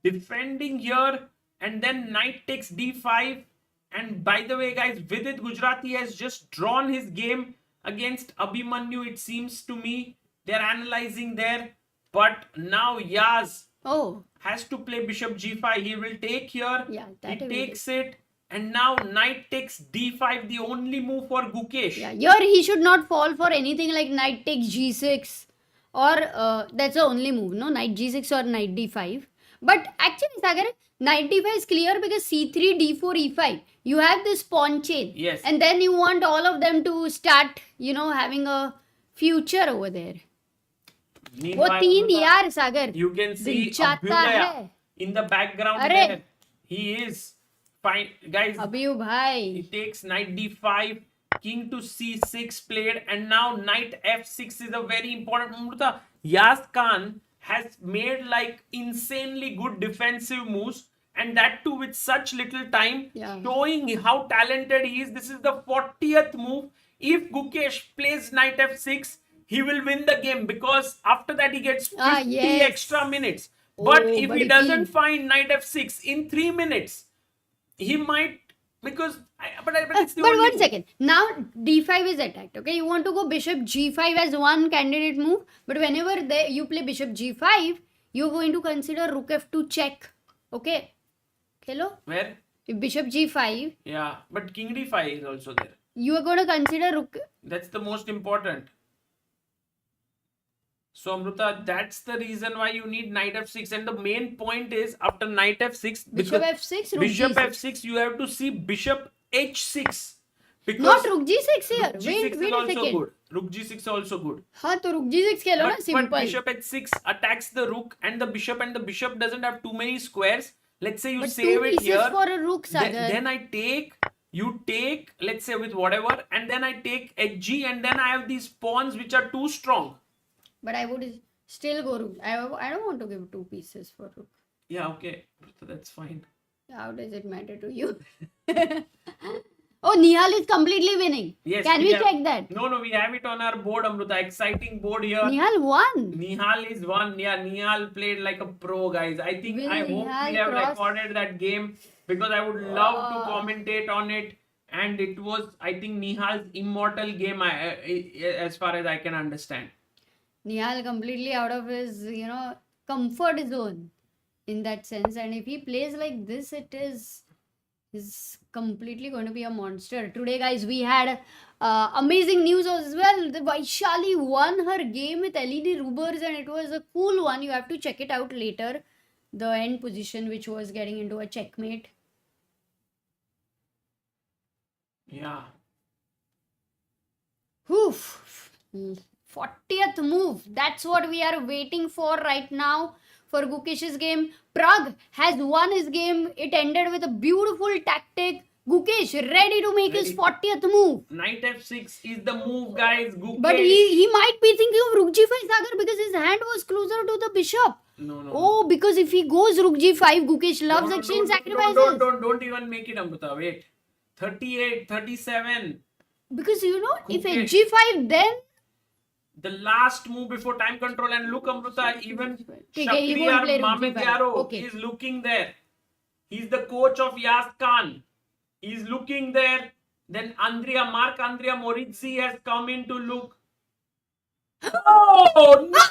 defending here, and then Knight takes D5. And by the way, guys, Vidit Gujrathi has just drawn his game against Abhimanyu. It seems to me they're analyzing there. But now Yaz Oh, has to play Bishop G5. He will take here. yeah, He that he will takes it. And now Knight takes D5, the only move for Gukesh. yeah. Here he should not fall for anything like knight takes G6 or that's the only move, no? Knight G6 or knight D5. But actually, Sagar, knight D5 is clear because C3, D4, E5. You have this pawn chain. Yes. And then you want all of them to start, having a future over there. वो Meanwhile, तीन यार सागर you can see दिल चाहता Abhyudaya है in the background अरे there. He is fine. Guys, अभी भाई he takes knight d5, king to c6 played, and now knight f6 is a very important move. Yaz Khan has made like insanely good defensive moves, and that too with such little time, Yeah. showing how talented he is. This is the 40th move. If Gukesh plays knight f6, he will win the game because after that he gets 50 yes. extra minutes. But Oh, if but he if doesn't he- find knight f6 in 3 minutes, he might, because but it's the but only one move. second. Now D5 is attacked. Okay, you want to go Bishop G5 as one candidate move, but whenever you play Bishop G5, you're going to consider Rook F2 check. Okay, hello. Where? If Bishop G5, Yeah, but king d5 is also there. you are going to consider Rook. That's the most important. So Amruta, that's the reason why you need knight f6, and the main point is after knight f6, Bishop because F6, Rook bishop G6. f6, you have to see bishop h6, because Not Rook G6 here. Rook Wait, g6 wait is a also second. good. Rook g6 also good. हाँ तो Rook G6 खेलो ना But simple. bishop h6 attacks the rook and the bishop doesn't have too many squares. Let's say you But save two it pieces here. for a Rook, Sagar. Then you take, let's say with whatever, and then I take hg, and then I have these pawns which are too strong. But I would still go Rook. I don't want to give two pieces for Rook. Yeah, okay, so that's fine. How does it matter to you? Oh, Nihal is completely winning. Yes. Can we have- check that? No, we have it on our board, Amruta. Exciting board here. Nihal won. Nihal is one. Yeah, Nihal played like a pro, guys. I think Will I hope Nihal we have cross- recorded that game because I would love to commentate on it. And it was, I think, Nihal's immortal game, as far as I can understand. Nihal completely out of his, comfort zone in that sense. And if he plays like this, is completely going to be a monster. Today, guys, we had amazing news as well. The Vaishali won her game with LED Rubers, and it was a cool one. You have to check it out later. The end position, which was getting into a checkmate. Yeah. Oof. 40th move. That's what we are waiting for right now for Gukesh's game. Pragg has won his game. It ended with a beautiful tactic. Gukesh ready to make his 40th move. Knight f6 is the move, guys. Gukesh. But he might be thinking of Rook G5 Sagar because his hand was closer to the bishop. No. Oh, because if he goes Rook G5, Gukesh loves exchange sacrifices. Don't even make it, Amruta. Wait. 38, 37. Because if Gukesh. H5, then The last move before time control, and look, Amruta, even Okay, he won't play Shakriyar Rook G5. Mamidyaro Okay. is looking there. He's the coach of Yaz Khan. He's looking there. Then Mark Andrea Morizzi has come in to look. Oh, no!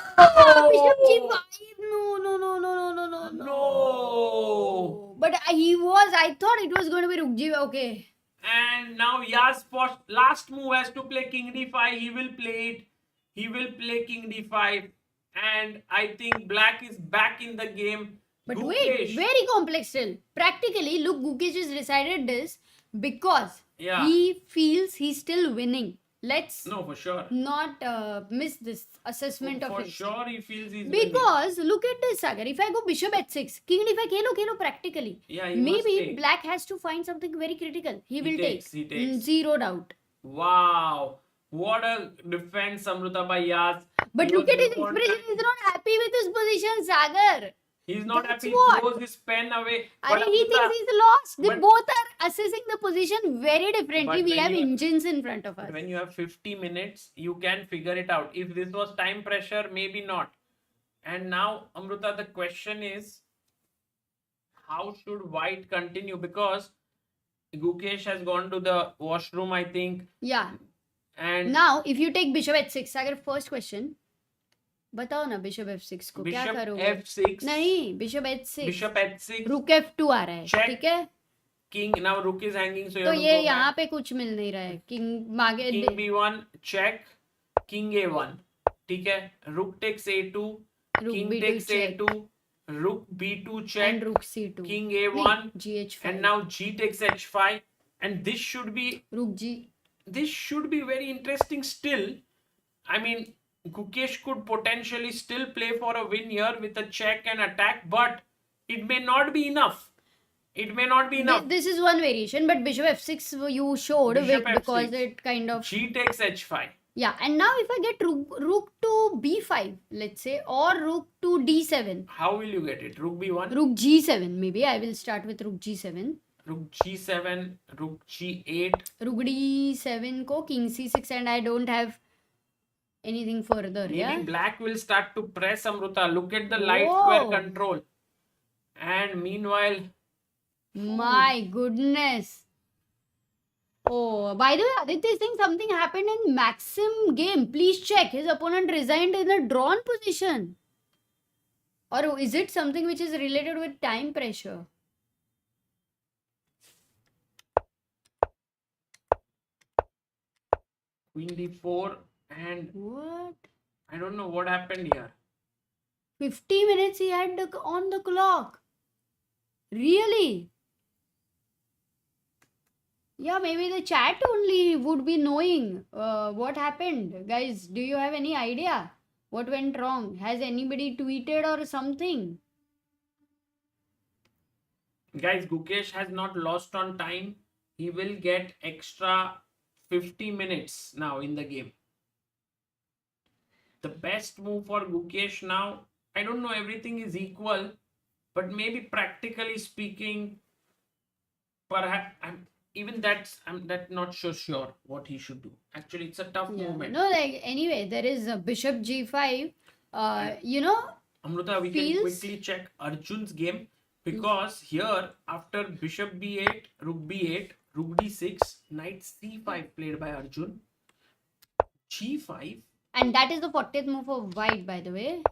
Bishop G5. No. No! But I thought it was going to be Rook G5. Okay. And now Yaz last move has to play King D5. He will play it. He will play King D5. And I think Black is back in the game. But wait, Gukesh. very complex still. Practically, look, Gukesh has decided this because Yeah. He feels he's still winning. Let's No, for sure. not miss this assessment of For his. sure, he feels he's winning. Because look at this, Sagar. If I go bishop h6, king d5, khelo practically. Yeah, he must Maybe take. black has to find something very critical. He will takes, take. he takes. Zero doubt. Wow. What a defense Amruta Bhai has. But He look was at his before expression. time. He's not happy with his position, Sagar. He's not That's happy. what. He throws his pen away. He Amruta, thinks he's lost. They but- both are assessing the position very differently. But We when have you- engines in front of us. when you have 50 minutes, you can figure it out. If this was time pressure, maybe not. And now, Amruta, the question is, how should white continue? Because Gukesh has gone to the washroom, I think. Yeah. And Now, if you take bishop h6, Sagar, first question. बताओ ना bishop f6 को क्या bishop करोगे? f6. नहीं, bishop h6. Bishop h6. rook f2 आ रहा है, Check. ठीक है? King. Now rook is hanging, so you तो have to ये go यहाँ back. पे कुछ मिल नहीं रहा है. King मागे King b1 check. King a1. ठीक है. Rook takes a2. rook King b2 takes check a2. Rook b2 check. and rook c2. King नहीं, a1. gh5. And now g takes h5. And this should be rook g. very interesting still. I mean, Gukesh could potentially still play for a win here with a check and attack, but it may not be enough. It may not be enough. This is one variation, but bishop f6 you showed Bishop because f6. it kind of G takes h5. yeah. And now if I get rook to b5, let's say, or rook to d7, How will you get it? Rook b1, rook g7 maybe. I will start with rook g7. rook g7, rook g8. Rook d7 ko king c6 and I don't have anything further. Maybe Yeah. black will start to press Amruta. Look at the light Whoa. square control. And meanwhile, My goodness. Oh, by the way, Aditya is saying something happened in Maxim game. Please check. His opponent resigned in a drawn position. Or is it something which is related with time pressure? queen d4, and What? I don't know what happened here. 50 minutes he had on the clock. Really? Yeah, maybe the chat only would be knowing what happened. Guys, do you have any idea what went wrong? Has anybody tweeted or something? Guys, Gukesh has not lost on time. He will get extra 50 minutes now in the game. The best move for Gukesh now, I don't know, everything is equal, but maybe practically speaking, perhaps I'm not so sure what he should do. Actually, it's a tough movement. No, like anyway, there is a bishop g5. You know, Amruta, we feels- can quickly check Arjun's game, because here after bishop b8, rook d6, knight c5 played by Arjun, g5, and that is the 40th move of white, by the way.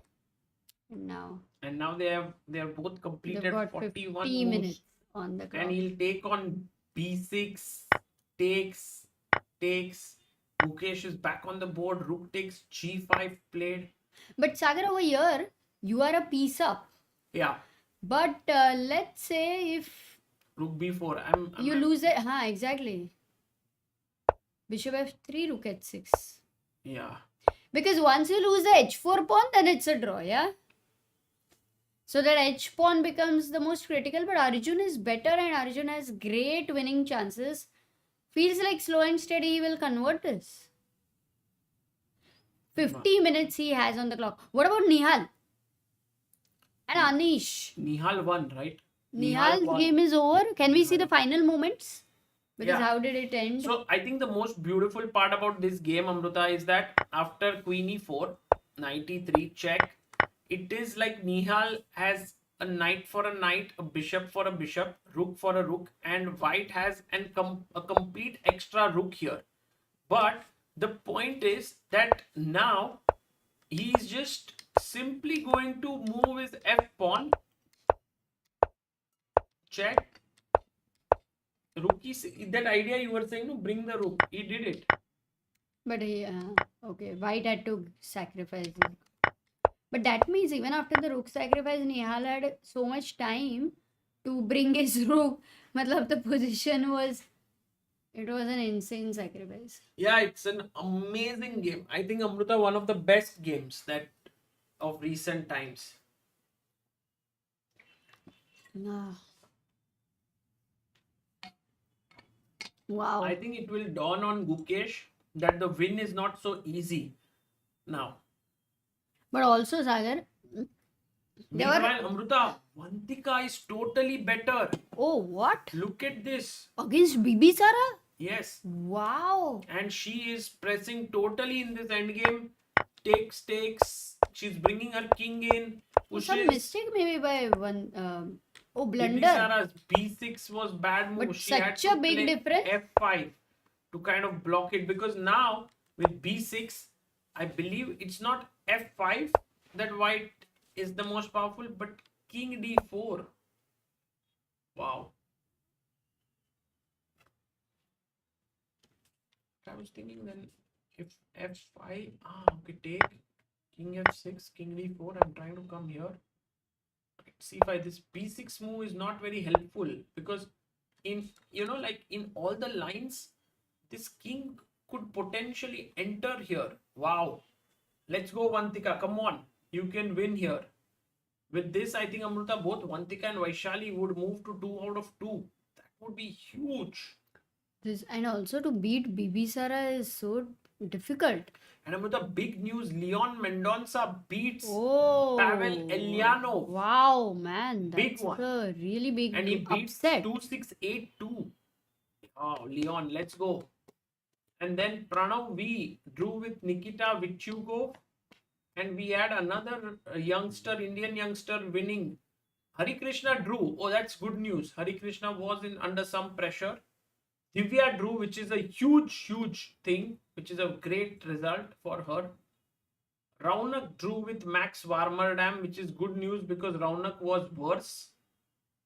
Now and now they are both they've completed got 41 50 moves, minutes on the clock. and he'll take on b6, takes. Gukesh is back on the board. Rook takes g5 played. But Sagar, over here, you are a piece up. Yeah, But let's say if rook b4. you lose it, exactly. Bishop f3, rook h6. Yeah. Because once you lose the h4 pawn, then it's a draw, yeah? So that h pawn becomes the most critical, but Arjun is better and Arjun has great winning chances. Feels like slow and steady he will convert this. 50 minutes he has on the clock. What about Nihal? And Anish? Nihal won, right? Nihal's won. game is over. Can we see the final moments? Because Yeah. how did it end? So I think the most beautiful part about this game, Amruta, is that after queen e4, knight e3 check, it is like Nihal has a knight for a knight, a bishop for a bishop, rook for a rook, and white has a complete extra rook here. But the point is that now he is just simply going to move his f pawn, check. Rook is that idea you were saying, no, bring the rook. He did it. But he, okay, white had to sacrifice it. But that means even after the rook sacrifice, Nihal had so much time to bring his rook. Matlab, the position was It was an insane sacrifice. Yeah, it's an amazing game. I think Amruta, one of the best games that of recent times. Ah. Wow. I think it will dawn on Gukesh that the win is not so easy now. But also, Sagar, there were. Meanwhile, Amruta, Vantika is totally better. Oh, what? Look at this. Against Bibi Sara? Yes. Wow. And she is pressing totally in this endgame. Takes. She's bringing her king in. Pushes. Some mistake maybe by one. Blunder. Sara's B6 was bad move. But She had such a to big play difference. F5 to kind of block it, because now with B6, I believe it's not F5 that white is the most powerful, but King D4. Wow. I was thinking then if F5, okay, take King F6, King D4. I'm trying to come here. Let's see if this B6 move is not very helpful, because in like in all the lines, this king could potentially enter here. Wow. Let's go, Vantika. Come on. You can win here. With this, I think Amruta, both Vantika and Vaishali would move to 2 out of 2. That would be huge. And also to beat Bibi Sara is so difficult. And Amruta, big news. Leon Mendonça beats Oh, Pavel Elyanov. Wow, man. That's Big one. a really big And he beats upset. 2-6-8-2. Oh, Leon, let's go. And then Pranav V drew with Nikita Vichugov. And we had another youngster, Indian youngster winning. Hari Krishna drew. Oh, that's good news. Hari Krishna was under some pressure. Divya drew, which is a huge thing, which is a great result for her. Raunak drew with Max Warmerdam, which is good news because Raunak was worse.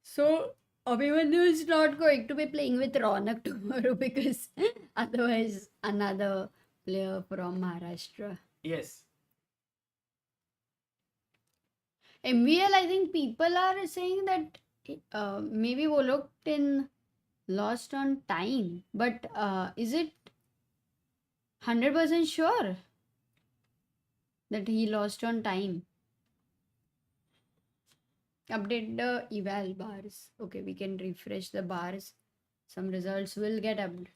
So, Abhimanyu is not going to be playing with Ronak tomorrow because otherwise another player from Maharashtra. Yes. MVL, I think people are saying that maybe Voloktin lost on time. But is it 100% sure that he lost on time? Update the eval bars. Okay, we can refresh the bars. Some results will get updated.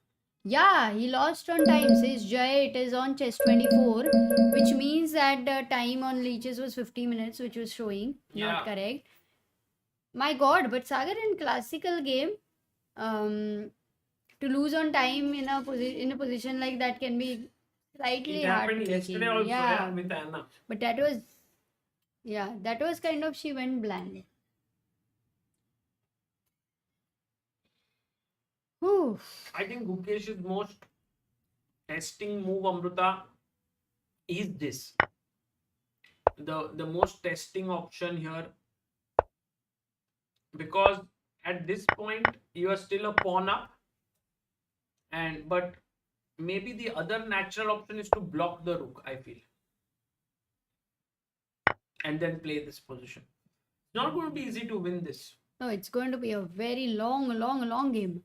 Yeah, he lost on time, says Jay. It is on chess 24, which means that the time on leeches was 50 minutes, which was showing. Not correct. My god, but Sagar, in classical game, to lose on time in a position like that can be slightly hard. It happened yesterday also, with Anna. But that was, that was kind of, she went blank. Whew. I think Gukesh's most testing move, Amruta, is this. The most testing option here. Because at this point, you are still a pawn up. But maybe the other natural option is to block the rook, I feel. And then play this position. It's not going to be easy to win this. No, it's going to be a very long game.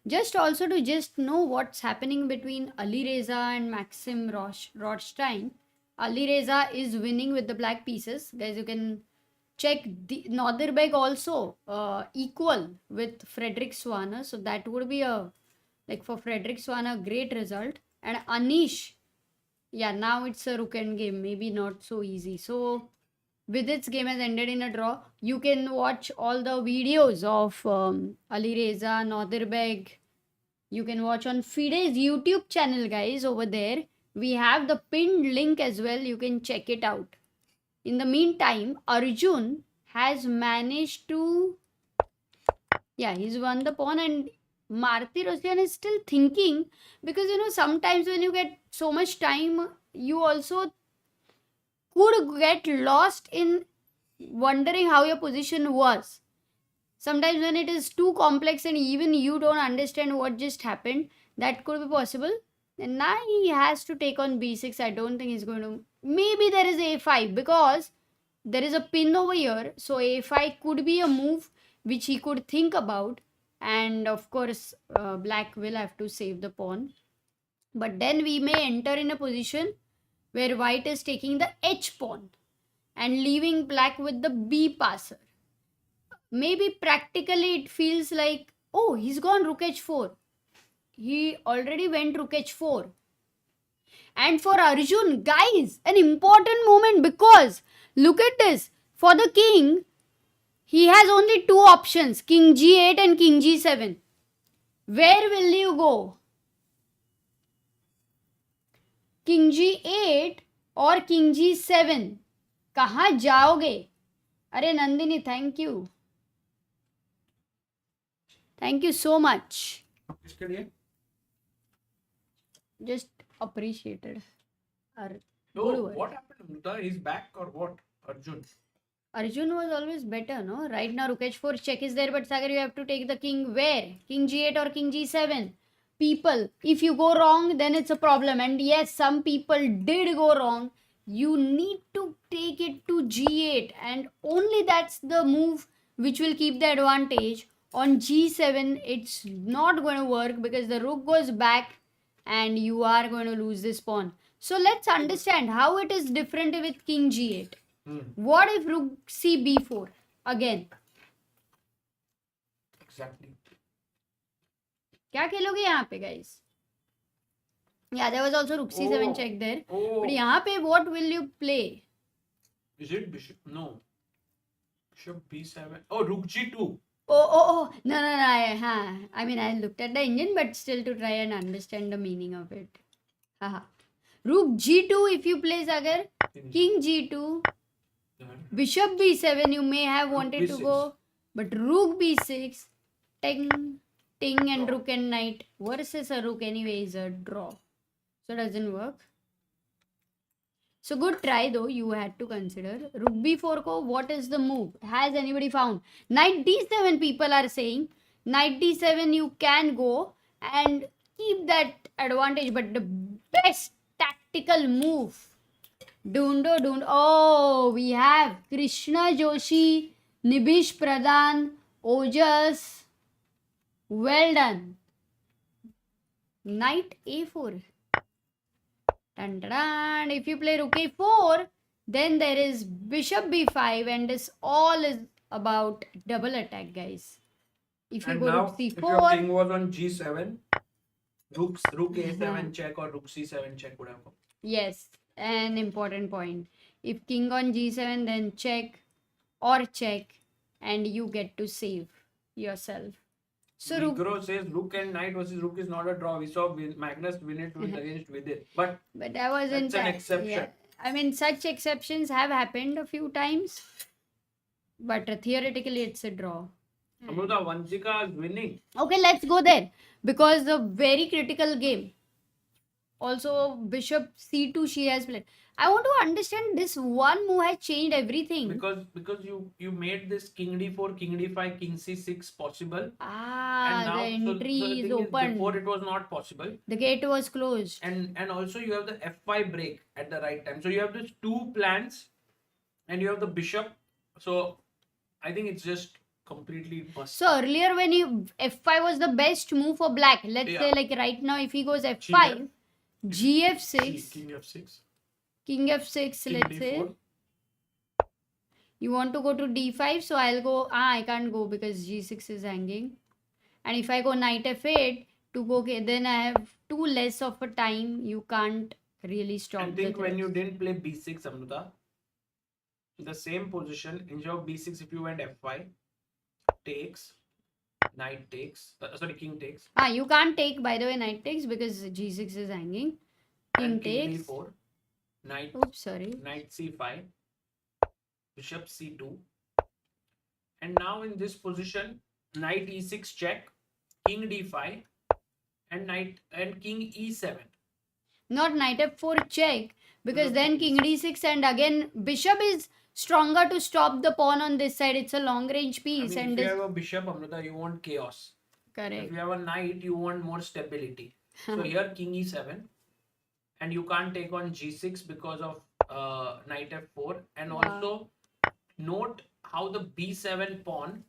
Just also to just know what's happening between Alireza and Maxim Rothstein. Alireza is winning with the black pieces. Guys, you can check the Northerbeg also equal with Frederick Swana. So that would be for Frederick Swana, great result. And Anish, now it's a rook end game. Maybe not so easy. So Vidit's game has ended in a draw. You can watch all the videos of Alireza, Northerbeg. You can watch on FIDE's YouTube channel, guys, over there. We have the pinned link as well. You can check it out. In the meantime, Arjun has managed to... he's won the pawn, and Marti Rosyan is still thinking, because, sometimes when you get so much time, you also could get lost in wondering how your position was. Sometimes when it is too complex and even you don't understand what just happened, that could be possible. And now he has to take on b6. I don't think he's going to... Maybe there is a5 because there is a pin over here. So a5 could be a move which he could think about. and of course black will have to save the pawn. But then we may enter in a position where white is taking the h pawn and leaving black with the b passer. Maybe practically it feels like, oh, he's gone rook h4. He already went rook h4. And for Arjun, guys, an important moment, because look at this. For the king, he has only two options, king g8 and king g7. Where will you go? King g8 or king g7? कहाँ जाओगे? अरे Nandini, thank you. Thank you so much. किसके लिए? Just appreciated. Ar- Oh, good word. what happened, Amruta? He's back or what? Arjun. Arjun was always better, no? Right now, rook h4 check is there, but Sagar, you have to take the king where? King g8 or king g7? People, if you go wrong, then it's a problem. And yes, some people did go wrong. You need to take it to g8, and only that's the move which will keep the advantage. On g7, it's not going to work because the rook goes back and you are going to lose this pawn. So let's understand how it is different with king g8. What if rook c b4 again? Exactly. क्या खेलोगे यहाँ पे, guys? Yeah, there was also rook c7 Oh. check there. Oh, But यहाँ पे what will you play? is it bishop? No. Bishop b7. Oh, rook g2. Oh. No. I mean, I looked at the engine, but still to try and understand the meaning of it. Haha. Rook g2 if you play, Sagar. King g2. Bishop b7 you may have Rook wanted to b6. go. But rook b6. Ting and Draw. rook and knight versus a rook anyway is a draw. So doesn't work. So good try though, you had to consider. Rook b4 ko, what is the move? Has anybody found? Knight d7 people are saying. Knight d7 you can go and keep that advantage. But the best tactical move. Dundo. Oh, we have Krishna Joshi, Nibish Pradhan, Ojas. Well done. Knight a4. Dun. If you play rook a4, then there is bishop b5, and this all is about double attack, guys. If you And go now, rook if your c4, king was on g7, rook a7 check or rook c7 check would have come. yes, an important point. If king on g7, then check or check, and you get to save yourself. So rook, Vigro says rook and knight versus rook is not a draw. We saw Magnus win it against Vidit. But but that wasn't that's an exception. Yeah. I mean, such exceptions have happened a few times, but theoretically it's a draw. Amruta, Vanshika is winning. Okay, let's go there because the very critical game. Also, bishop c2 she has played. I want to understand this one move has changed everything. Because you made this king d4, king d5, king c6 possible. Ah, the the entry thing is open. Before it was not possible. The gate was closed. And also you have the f5 break at the right time. So you have these two plans and you have the bishop. So I think it's just completely must. So earlier when you f5 was the best move for black. Let's say like right now if he goes f5, gf6, king f6. King f6, King let's d4. say. You want to go to d5, so I'll go. I can't go because g6 is hanging. And if I go knight f8 to go, okay, then I have too less of a time. You can't really stop. I think when you didn't play b6, Amruta, the same position, instead of b6, if you went f5, takes, knight takes, king takes. You can't take, by the way, knight takes because g6 is hanging. King and king takes. d4, knight, Oops, sorry. knight c5, bishop c2, and now in this position, knight e6 check, king d5, and king e7. Not knight f4 check because then king d6 and again bishop is stronger to stop the pawn on this side. It's a long range piece. I mean, and if you this... have a bishop, Amruta, you want chaos. Correct. If you have a knight, you want more stability. So here king e7, and you can't take on g6 because of knight f4. And also note how the b7 pawn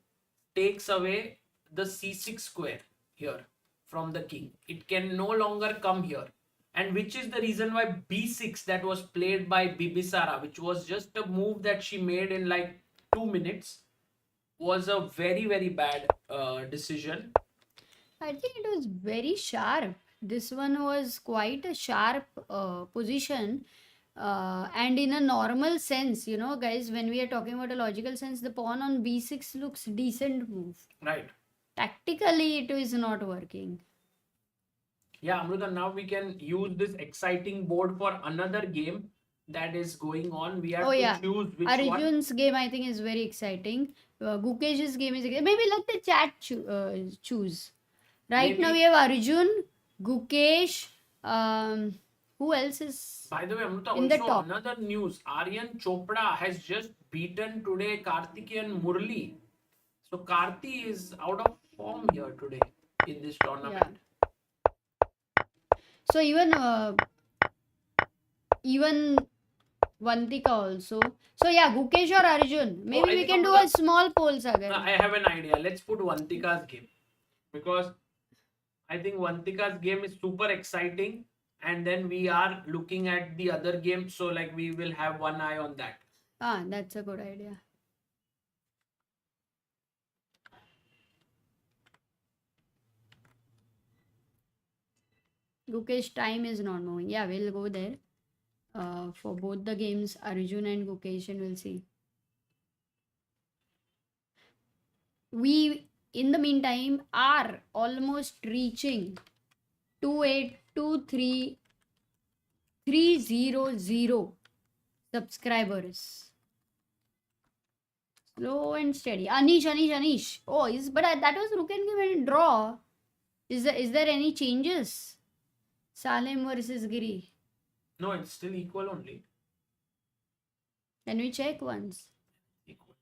takes away the c6 square here from the king. It can no longer come here. And which is the reason why b6 that was played by Bibisara, which was just a move that she made in like 2 minutes, was a very, very bad decision. I think it was very sharp. This one was quite a sharp position. And in a normal sense, you know, guys, when we are talking about a logical sense, the pawn on b6 looks decent move. Right. Tactically, it is not working. Yeah, Amruta, now we can use this exciting board for another game that is going on. We have to choose which one. Arjun's game, I think, is very exciting. Gukesh's game is exciting. Maybe let the chat choose. Right now, we have Arjun, Gukesh. Who else is By the way, Amruta, in the also top? another news. Aryan Chopra has just beaten today Karthikeyan Murli. So Karthi is out of form here today in this tournament. So even Vantika also. So yeah, Gukesh or Arjun. Maybe we can do a small poll, Sagar. I have an idea. Let's put Vantika's game, because I think Vantika's game is super exciting, and then we are looking at the other game, so like we will have one eye on that. That's a good idea. Gukesh time is not moving. Yeah, we'll go there. For both the games, Arjun and Gukesh, and we'll see. We, in the meantime, are almost reaching 2823,300 subscribers. Slow and steady. Anish. Oh, but that was Rook and Game and draw. Is there any changes? Salem versus Giri. No, it's still equal only. Can we check once? Equal.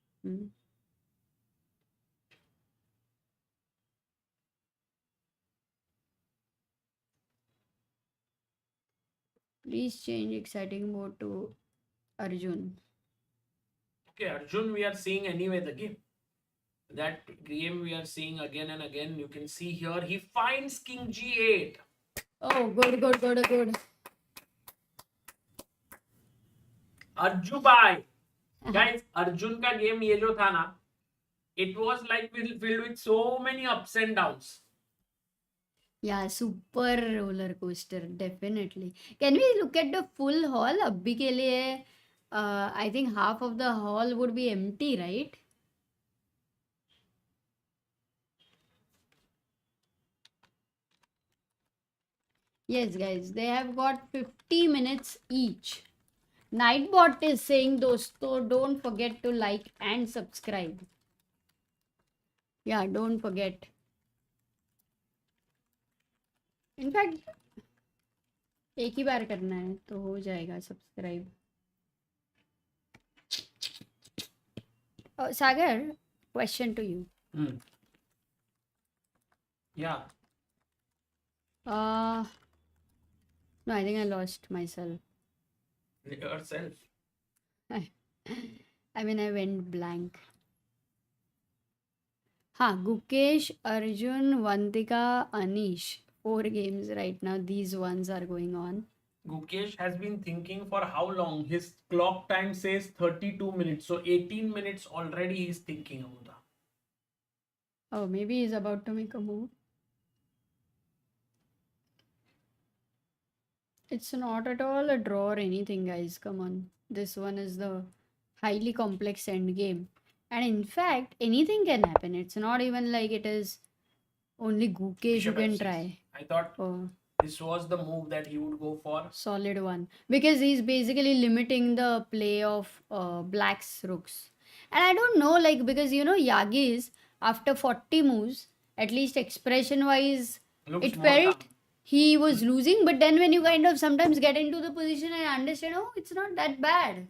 Please change exciting mode to Arjun. Okay, Arjun, we are seeing anyway the game. That game we are seeing again and again. You can see here he finds King G8. Oh, good. Arjun bhai. Guys, Arjun का game ये जो था ना, it was like filled with so many ups and downs. Yeah, super roller coaster, definitely. Can we look at the full hall? Abhi ke liye, I think half of the hall would be empty, right? Yes, guys, they have got 50 minutes each. Nightbot is saying, dosto, don't forget to like and subscribe. Yeah, don't forget. In fact, एक ही बार करना है तो हो जाएगा subscribe. Sagar, question to you. Yeah. No, I think I lost myself. Yourself. I mean, I went blank. Gukesh, Arjun, Vantika, Anish. 4 games right now. These ones are going on. Gukesh has been thinking for how long? His clock time says 32 minutes. So 18 minutes already he's thinking about that. Oh, maybe he's about to make a move. It's not at all a draw or anything, guys. Come on. This one is the highly complex end game. And in fact, anything can happen. It's not even like it is only Gukesh who can try. I thought this was the move that he would go for. Solid one. Because he's basically limiting the play of Black's rooks. And I don't know, like, because, you know, Yagi's, after 40 moves, at least expression-wise, it felt he was losing. But then when you kind of sometimes get into the position and understand, oh, it's not that bad,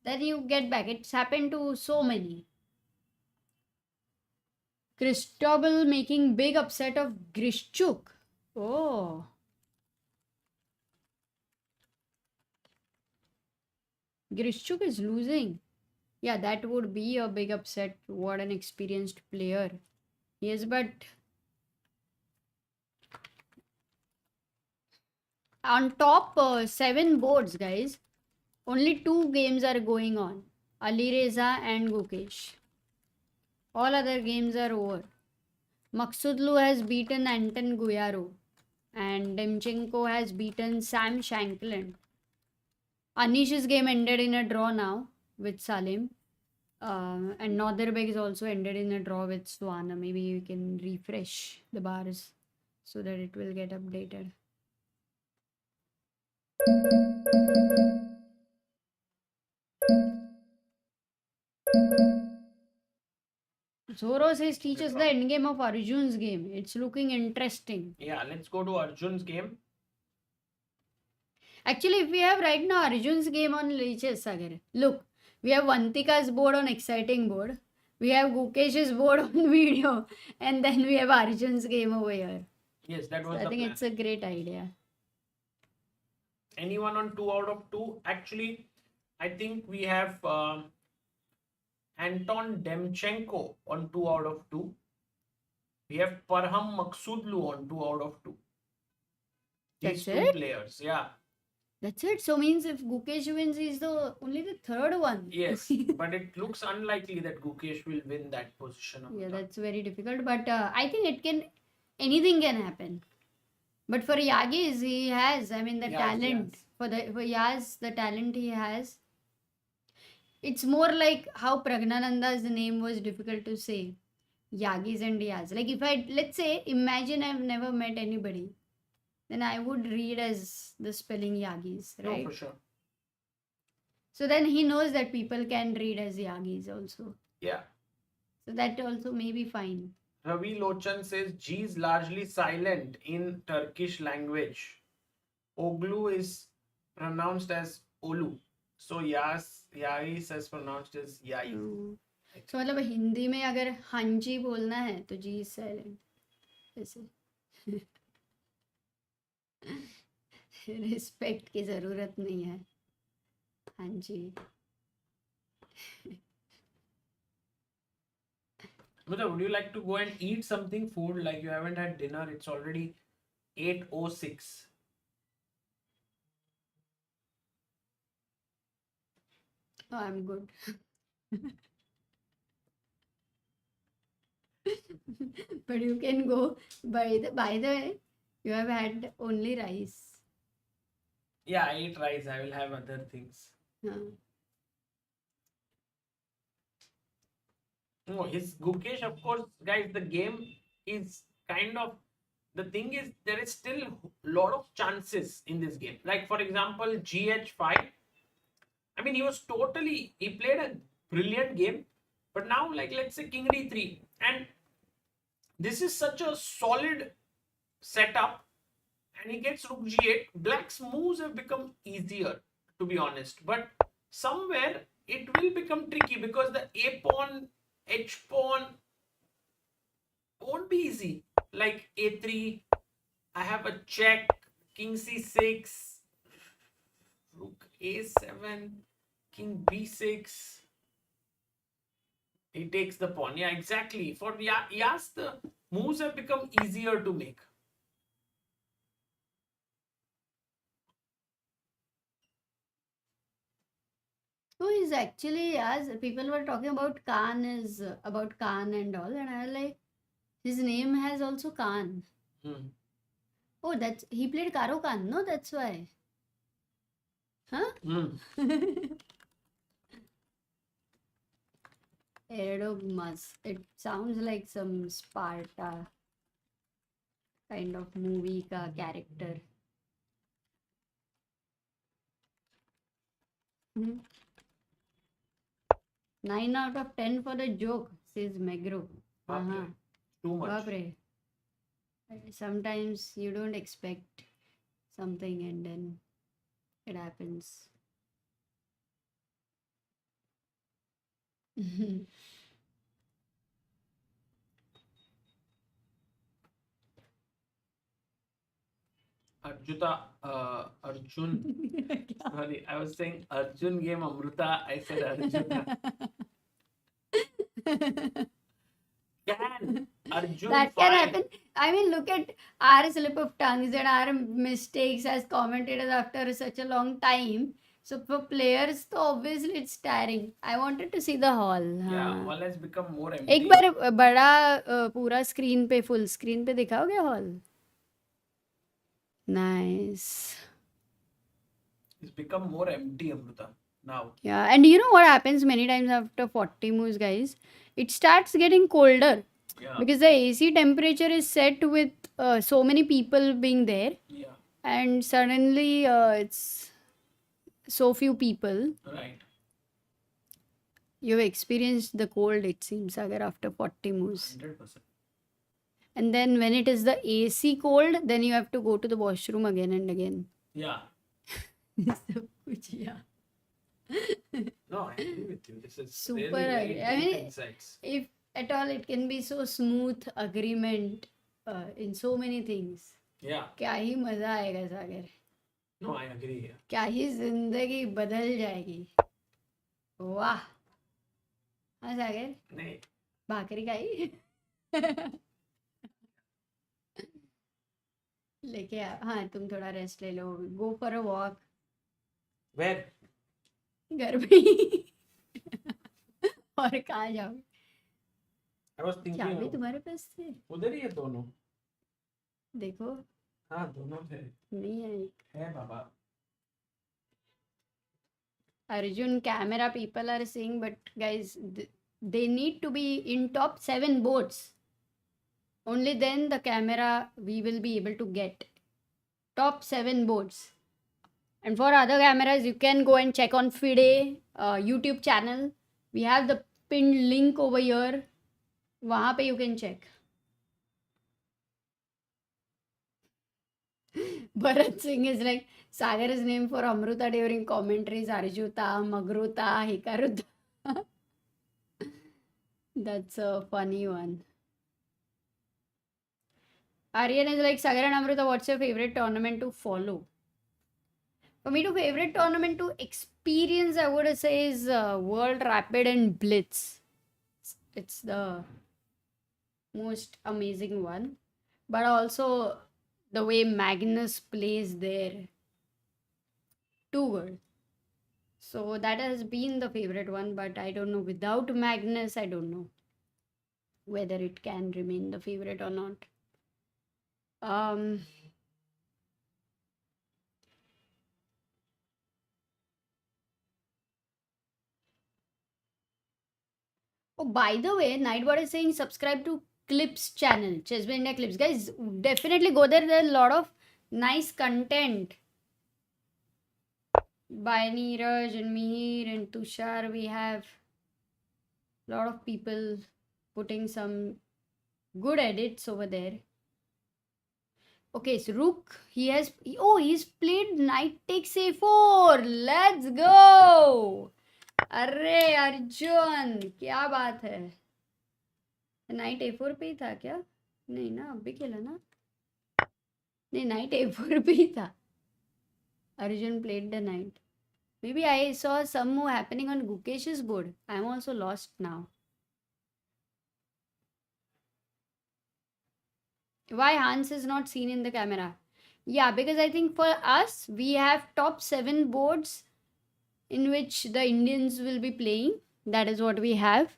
then you get back. It's happened to so many. Cristobal making big upset of Grishchuk. Oh. Grishchuk is losing. Yeah, that would be a big upset. What an experienced player. Yes, but on top 7 boards, guys, only 2 games are going on. Alireza and Gukesh. All other games are over. Maksudlu has beaten Anton Guyaro and Demchenko has beaten Sam Shankland. Anish's game ended in a draw now with Salim. And Northerbeg is also ended in a draw with Swana. Maybe we can refresh the bars so that it will get updated. Zoro says teaches the endgame of Arjun's game. It's looking interesting. Yeah, let's go to Arjun's game. Actually, if we have right now Arjun's game on Lichess Sagar, look, we have Vantika's board on exciting board. We have Gukesh's board on video. And then we have Arjun's game over here. Yes, that was So I the think plan. it's a great idea. Anyone on 2 out of 2? Actually, I think we have Anton Demchenko on 2 out of 2. We have Parham Maksudlu on 2 out of 2. These That's 2 it? players, yeah. That's it. So means if Gukesh wins, he's only the third one. Yes, but it looks unlikely that Gukesh will win that position. Yeah, that's very difficult. But I think anything can happen. But for Yagis, he has, I mean, the Yas, talent. Yas. For Yas, the talent he has. It's more like how Pragnanandha's name was difficult to say. Yagis and Yas. Like if let's say, imagine I've never met anybody. Then I would read as the spelling Yagis, No, right? for sure. So then he knows that people can read as Yagis also. Yeah. So that also may be fine. Ravi Lochan says G is largely silent in Turkish language. Oglu is pronounced as Olu. So Yais is pronounced as Yais. So मतलब हिंदी में अगर हांजी बोलना है तो जी is silent ऐसे respect की जरूरत नहीं है हांजी. Mother, would you like to go and eat something food like you haven't had dinner? It's already 8:06. Oh, I'm good. But you can go by the way, you have had only rice. Yeah, I ate rice. I will have other things. No, his Gukesh, of course, guys, the game is kind of, the thing is, there is still a lot of chances in this game. Like, for example, GH5. I mean, he played a brilliant game. But now, like, let's say King D3. And this is such a solid setup. And he gets Rook G8. Black's moves have become easier, to be honest. But somewhere, it will become tricky because the A pawn, H pawn won't be easy. Like A3, I have a check, King C6, Rook A7, King B6. He takes the pawn. Yeah, exactly. For Yas, the moves have become easier to make. So he's actually, as people were talking about Khan and all, and I was like, his name has also Khan. Oh, he played Karo Khan, no? That's why. Huh? Erdogmus. It sounds like some Sparta kind of movie ka character. 9 out of 10 for the joke, says Megro. Too much. Bapre. Sometimes you don't expect something and then it happens. Arjun. Sorry, I was saying Arjun game Amruta. I said Arjuta. Can Arjun That can fine. happen. I mean, look at our slip of tongues and our mistakes as commentators after such a long time. So for players, so obviously it's tiring. I wanted to see the hall. Yeah, हाँ. hall has become more एक empty. बार बड़ा पूरा screen पे full screen पे दिखाओगे hall? Nice. It's become more empty, Amruta, now. Yeah, and you know what happens many times after 40 moves, guys? It starts getting colder Yeah. because the AC temperature is set with so many people being there, Yeah. and suddenly it's so few people. Right. You've experienced the cold, it seems, Agar, after 40 moves. 100%. And then when it is the AC cold, then you have to go to the washroom again and again. Yeah. सब कुछ, yeah. No, I agree with you. This is Super really very agree. I deep mean, insights. If at all it can be so smooth agreement in so many things. Yeah. क्या ही मजा आएगा सागर. No, I agree here. क्या ही जिंदगी बदल जाएगी. वाह. हाँ सागर. नहीं. भाकरी खाई. लेके आ. हाँ तुम थोड़ा रेस्ट ले लो. Go for a walk. Where? घर पे ही. और कहाँ जाओगे? I was thinking. चाबी तुम्हारे पास थे? उधर ही है दोनों. देखो. हाँ दोनों थे. नहीं है. है बाबा. Arjun camera people are saying, but guys, they need to be in top 7 boats. Only then the camera we will be able to get. Top 7 boats. And for other cameras, you can go and check on FIDE YouTube channel. We have the pinned link over here. वहाँ पे you can check. Bharat Singh is like, Sagar is named for Amruta during commentaries. Arjuta, Magruta, Hikaruta. That's a funny one. Aryan is like, Sagar and Amruta, what's your favorite tournament to follow? For me, to favorite tournament to experience, I would say, is World Rapid and Blitz. It's the most amazing one. But also the way Magnus plays there. Too good. So that has been the favorite one, but I don't know. Without Magnus, I don't know whether it can remain the favorite or not. Oh, by the way, Nightbot is saying subscribe to Clips channel, Chess India Clips. Guys, definitely go there. There's a lot of nice content. By Neeraj and Mihir and Tushar, we have a lot of people putting some good edits over there. Okay, so Rook, he's played knight takes a4. Let's go. अरे अर्जुन क्या बात है. Night A4 पे ही था क्या? नहीं ना, अब भी खेला ना. नहीं, नाइट A4 पे ही था. Arjun played the knight. Maybe I saw some move happening on Gukesh's board. I'm also lost now. Why Hans is not seen in the camera? Yeah, because I think for us, we have top 7 boards in which the Indians will be playing. That is what we have.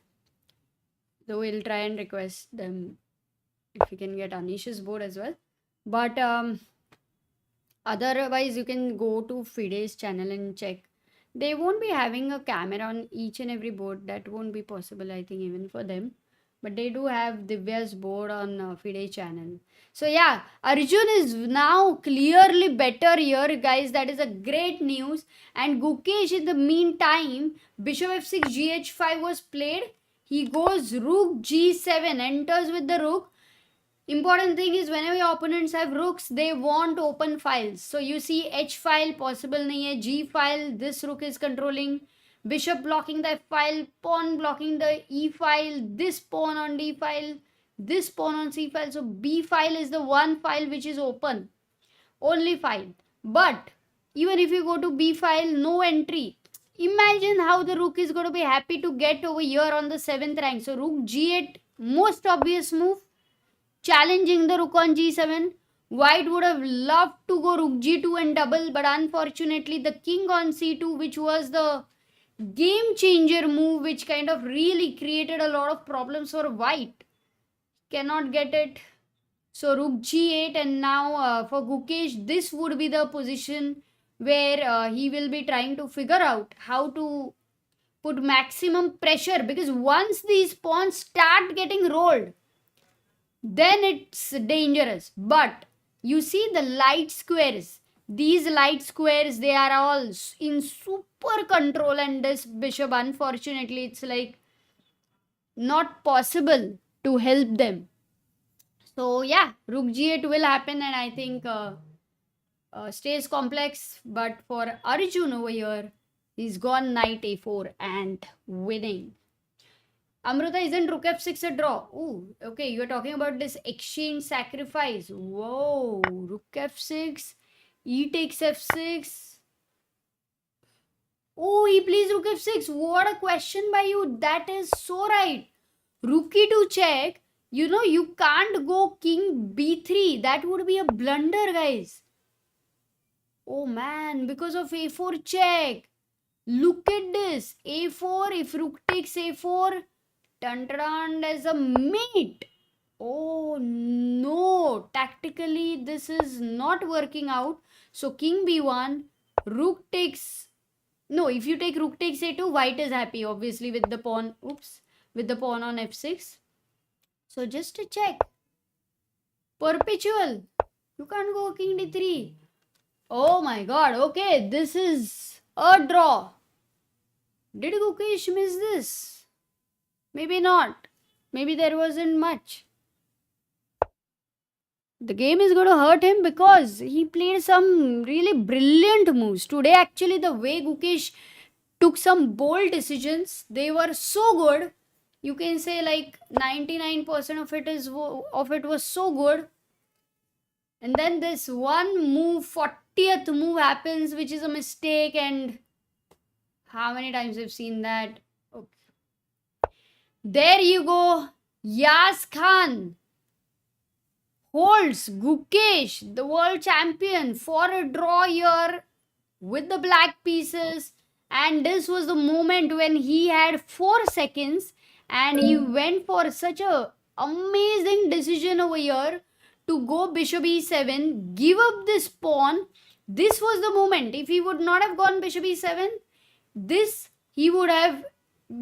So we'll try and request them if we can get Anish's board as well. But otherwise, you can go to FIDE's channel and check. They won't be having a camera on each and every board. That won't be possible, I think, even for them. But they do have Divya's board on FIDE channel. So yeah, Arjun is now clearly better here, guys. That is a great news. And Gukesh, in the meantime, Bishop F6, Gh5 was played. He goes Rook G7, enters with the Rook. Important thing is whenever your opponents have rooks, they want open files. So you see H file possible nahi hai, G file, this rook is controlling. Bishop blocking the F file, pawn blocking the E file, this pawn on D file, this pawn on C file. So B file is the one file which is open. Only file. But even if you go to B file, no entry. Imagine how the rook is going to be happy to get over here on the 7th rank. So rook G8, most obvious move. challenging the rook on g7. White would have loved to go rook g2 and double, but unfortunately the king on c2, which was the game changer move, which kind of really created a lot of problems for white, cannot get it. So rook g8, and now for Gukesh, this would be the position where he will be trying to figure out how to put maximum pressure, because once these pawns start getting rolled, then it's dangerous. But you see the light squares, these light squares, they are all in super control, and this bishop, unfortunately, it's like not possible to help them. So yeah, rook g8 will happen, and I think stays complex. But for Arjun over here, he's gone knight a4 and winning. Amruta, isn't rook f6 a draw? Ooh, okay, you're talking about this exchange sacrifice. Whoa, rook f6, e takes f6. Oh, he plays rook f6. What a question by you. That is so right. Rook e2 check. You know, you can't go king b3. That would be a blunder, guys. Oh man, because of a4 check. Look at this. a4, if rook takes a4, turned around as a mate. Oh no, tactically this is not working out. So king b1, rook takes, no, if you take rook takes a2, white is happy obviously with the pawn, with the pawn on f6. So just to check, perpetual, you can't go king d3. Oh my god, okay, this is a draw. Did Gukesh miss this? Maybe not. Maybe there wasn't much. The game is going to hurt him because he played some really brilliant moves. Today, actually, the way Gukesh took some bold decisions, they were so good. You can say like 99% of it was so good. And then this one move, 40th move happens, which is a mistake. And how many times we've seen that? Okay. There you go. Yas Khan holds Gukesh, the world champion, for a draw here with the black pieces. And this was the moment when he had 4 seconds and he went for such a amazing decision over here to go bishop e7, give up this pawn. This was the moment. If he would not have gone bishop e7, he would have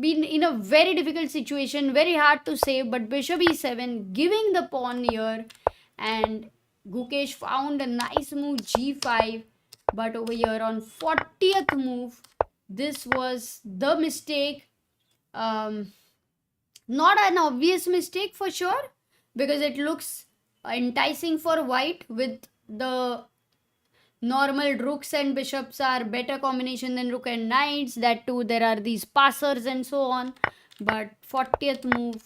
been in a very difficult situation, very hard to save. But bishop e7, giving the pawn here, and Gukesh found a nice move g5. But over here on 40th move, this was the mistake. Not an obvious mistake for sure, because it looks enticing for white with the normal rooks and bishops are better combination than rook and knights. That too, there are these passers and so on. But 40th move,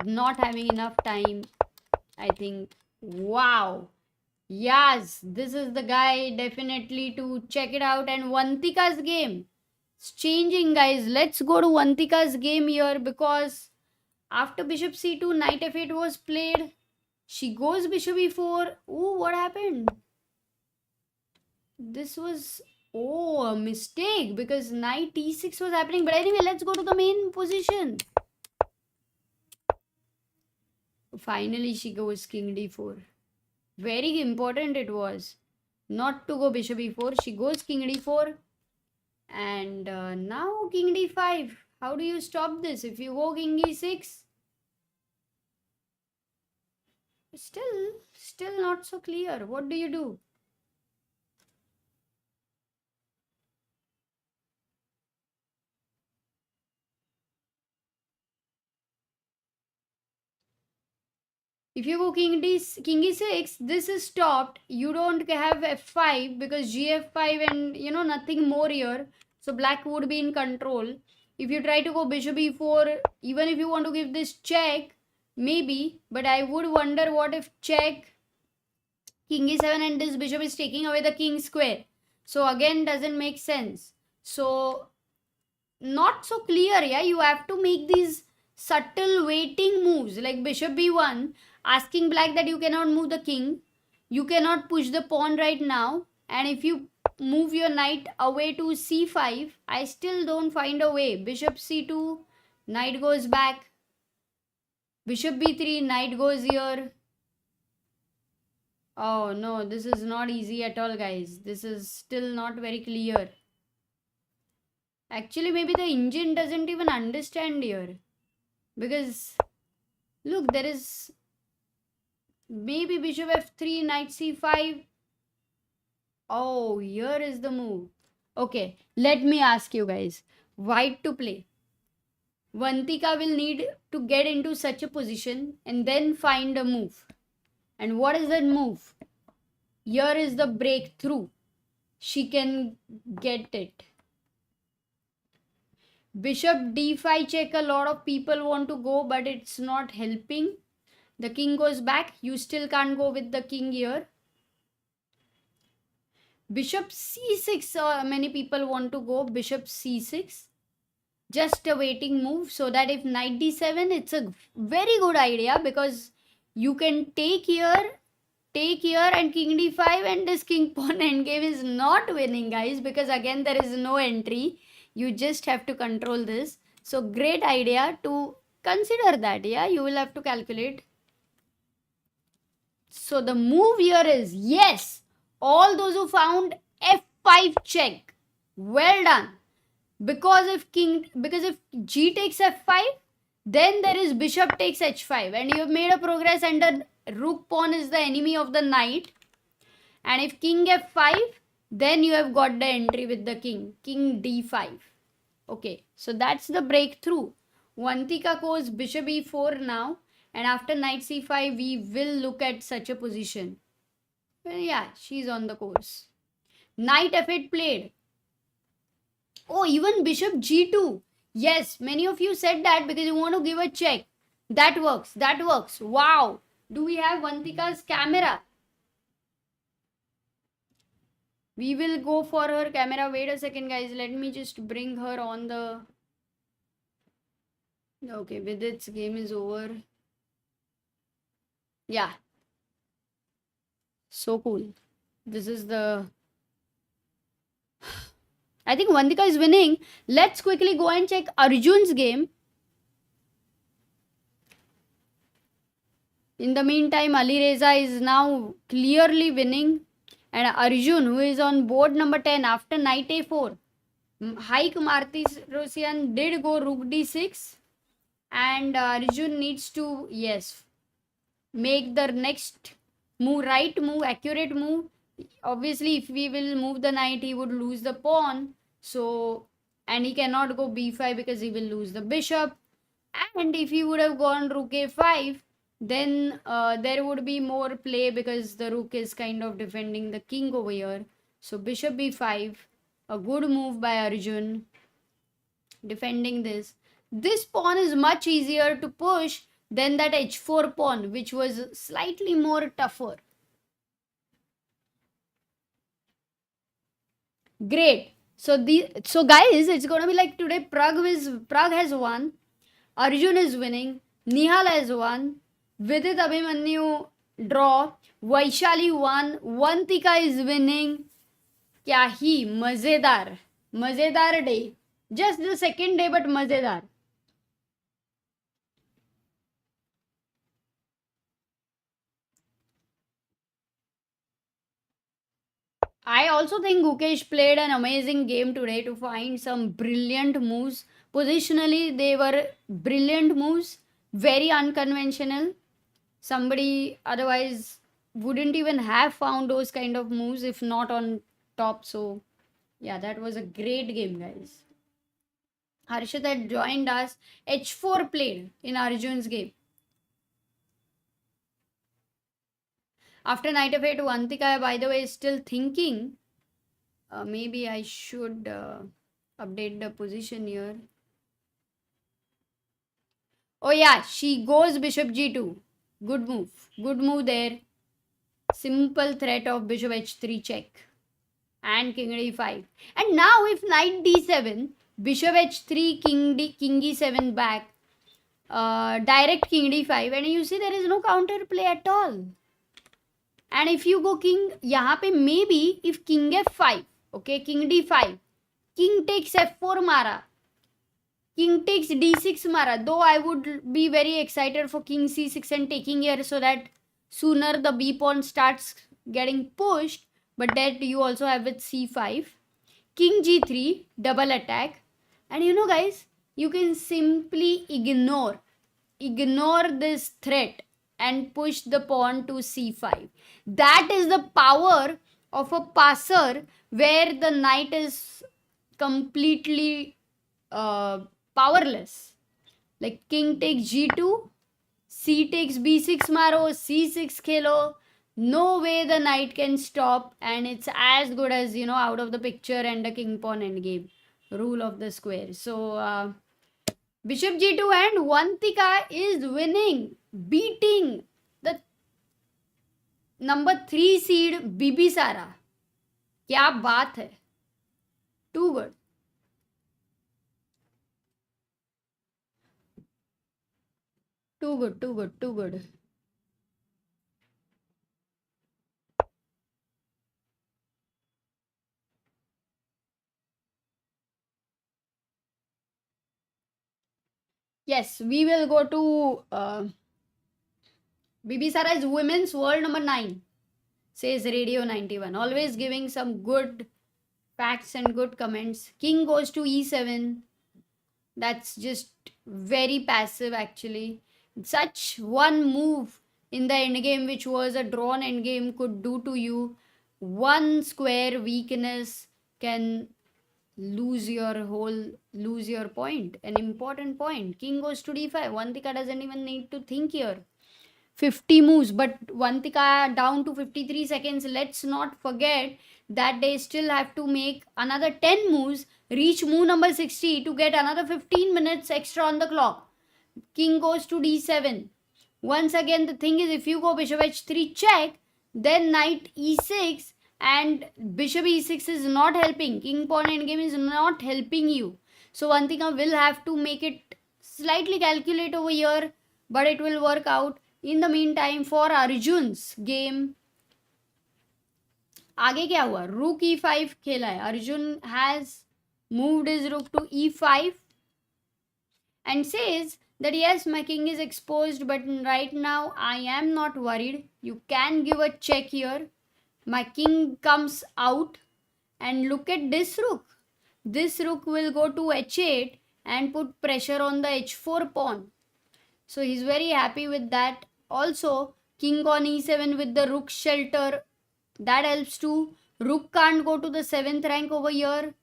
not having enough time, I think. Wow. Yes, this is the guy definitely to check it out. And Vantika's game, it's changing, guys. Let's go to Vantika's game here, because after bishop c2, knight f8 was played. She goes bishop e4. Oh, what happened? This was, a mistake, because knight e6 was happening. But anyway, let's go to the main position. Finally, she goes king d4. Very important it was not to go bishop e4. She goes king d4. And now king d5. How do you stop this? If you go king e6, still not so clear. What do you do? If you go king e6, this is stopped. You don't have f5 because gf5 and nothing more here. So black would be in control. If you try to go bishop e4, even if you want to give this check, maybe, but I would wonder what if check king e7 and this bishop is taking away the king square. So again, doesn't make sense. So not so clear. Yeah, you have to make these subtle waiting moves like bishop b1, asking black that you cannot move the king, you cannot push the pawn right now, and if you move your knight away to c5, I still don't find a way. Bishop c2, knight goes back, bishop b3, knight goes here. Oh no, this is not easy at all, guys. This is still not very clear. Actually, maybe the engine doesn't even understand here. Because, look, there is maybe bishop f3, knight c5. Oh, here is the move. Okay, let me ask you guys. White to play. Vantika will need to get into such a position and then find a move. And what is that move? Here is the breakthrough. She can get it. Bishop d5 check, a lot of people want to go, but it's not helping. The king goes back. You still can't go with the king here. Bishop c6, many people want to go. Bishop c6. Just a waiting move, so that if knight d7, it's a very good idea because you can take here and king d5, and this king pawn endgame is not winning, guys, because again there is no entry. You just have to control this. So great idea to consider that. Yeah, you will have to calculate. So the move here is, yes, all those who found f5 check, well done. Because if g takes f5, then there is bishop takes h5, and you have made a progress, and the rook pawn is the enemy of the knight. And if king f5, then you have got the entry with the king d5. Okay, so that's the breakthrough. Vantika goes bishop e4 now, and after knight c5 we will look at such a position. Well, yeah, she's on the course. Knight f8 played. Oh, even bishop g2. Yes, many of you said that because you want to give a check. That works. That works. Wow. Do we have Vantika's camera? We will go for her camera. Wait a second, guys. Let me just bring her on the... Okay, Vidit's game is over. Yeah. So cool. This is the... I think Vantika is winning. Let's quickly go and check Arjun's game. In the meantime, Alireza is now clearly winning. And Arjun, who is on board number 10 after knight a4. Hike Martirosyan did go rook d6. And Arjun needs to, yes, make the next move, right move, accurate move. Obviously, if we will move the knight, he would lose the pawn. So, and he cannot go b5 because he will lose the bishop. And if he would have gone rook a5, then there would be more play because the rook is kind of defending the king over here. So, bishop b5, a good move by Arjun, defending this. This pawn is much easier to push than that h4 pawn, which was slightly more tougher. Great. So guys, it's gonna be like today. Pragg has won. Arjun is winning. Nihal has won. Vidit Abhimanyu draw. Vaishali won. Vantika is winning. Kya hi mazedar day. Just the second day, but mazedar. I also think Gukesh played an amazing game today to find some brilliant moves. Positionally, they were brilliant moves, very unconventional. Somebody otherwise wouldn't even have found those kind of moves if not on top. So, yeah, that was a great game, guys. Harshit had joined us. H4 played in Arjun's game. After knight f8, Vantika, by the way, is still thinking. Maybe I should update the position here. Oh yeah, she goes bishop g2. Good move. Good move there. Simple threat of bishop h3 check. And king d5. And now if knight d7, bishop h3, king e7 back. direct king d5, and you see there is no counter play at all. And if you go king, यहाँ पे maybe if king f5, okay, king d5, king takes f4 mara, king takes d6 mara, though I would be very excited for king c6 and taking here so that sooner the b pawn starts getting pushed, but that you also have with c5, king g3, double attack. And you know guys, you can simply ignore this threat and push the pawn to c5. That is the power of a passer where the knight is completely powerless. Like king takes g2, c takes b6 maro, c6 khelo. No way the knight can stop, and it's as good as, you know, out of the picture and the king pawn endgame. Rule of the square. So bishop g2 and Vantika is winning, beating the number 3 seed Bibisara. क्या बात है, too good. Too good, too good, too good. Yes, we will go to Bibisara's Women's World number 9, says Radio 91. Always giving some good facts and good comments. King goes to e7. That's just very passive actually. Such one move in the endgame, which was a drawn endgame, could do to you. One square weakness can lose your point, an important point. King goes to d5. Vantika doesn't even need to think here. 50 moves, but Vantika down to 53 seconds. Let's not forget that they still have to make another 10 moves, reach move number 60 to get another 15 minutes extra on the clock. King goes to d7. Once again, the thing is, if you go bishop h3 check, then knight e6 and bishop e6 is not helping. King pawn endgame is not helping you. So Vantika will have to make it slightly calculate over here, but it will work out. In the meantime, for Arjun's game, आगे क्या हुआ? Rook e5 खेला है. Arjun has moved his rook to e5 and says that yes, my king is exposed, but right now I am not worried. You can give a check here. My king comes out, and look at this rook. This rook will go to h8 and put pressure on the h4 pawn. So he's very happy with that. Also, king on e7 with the rook shelter, that helps too. Rook can't go to the 7th rank over here.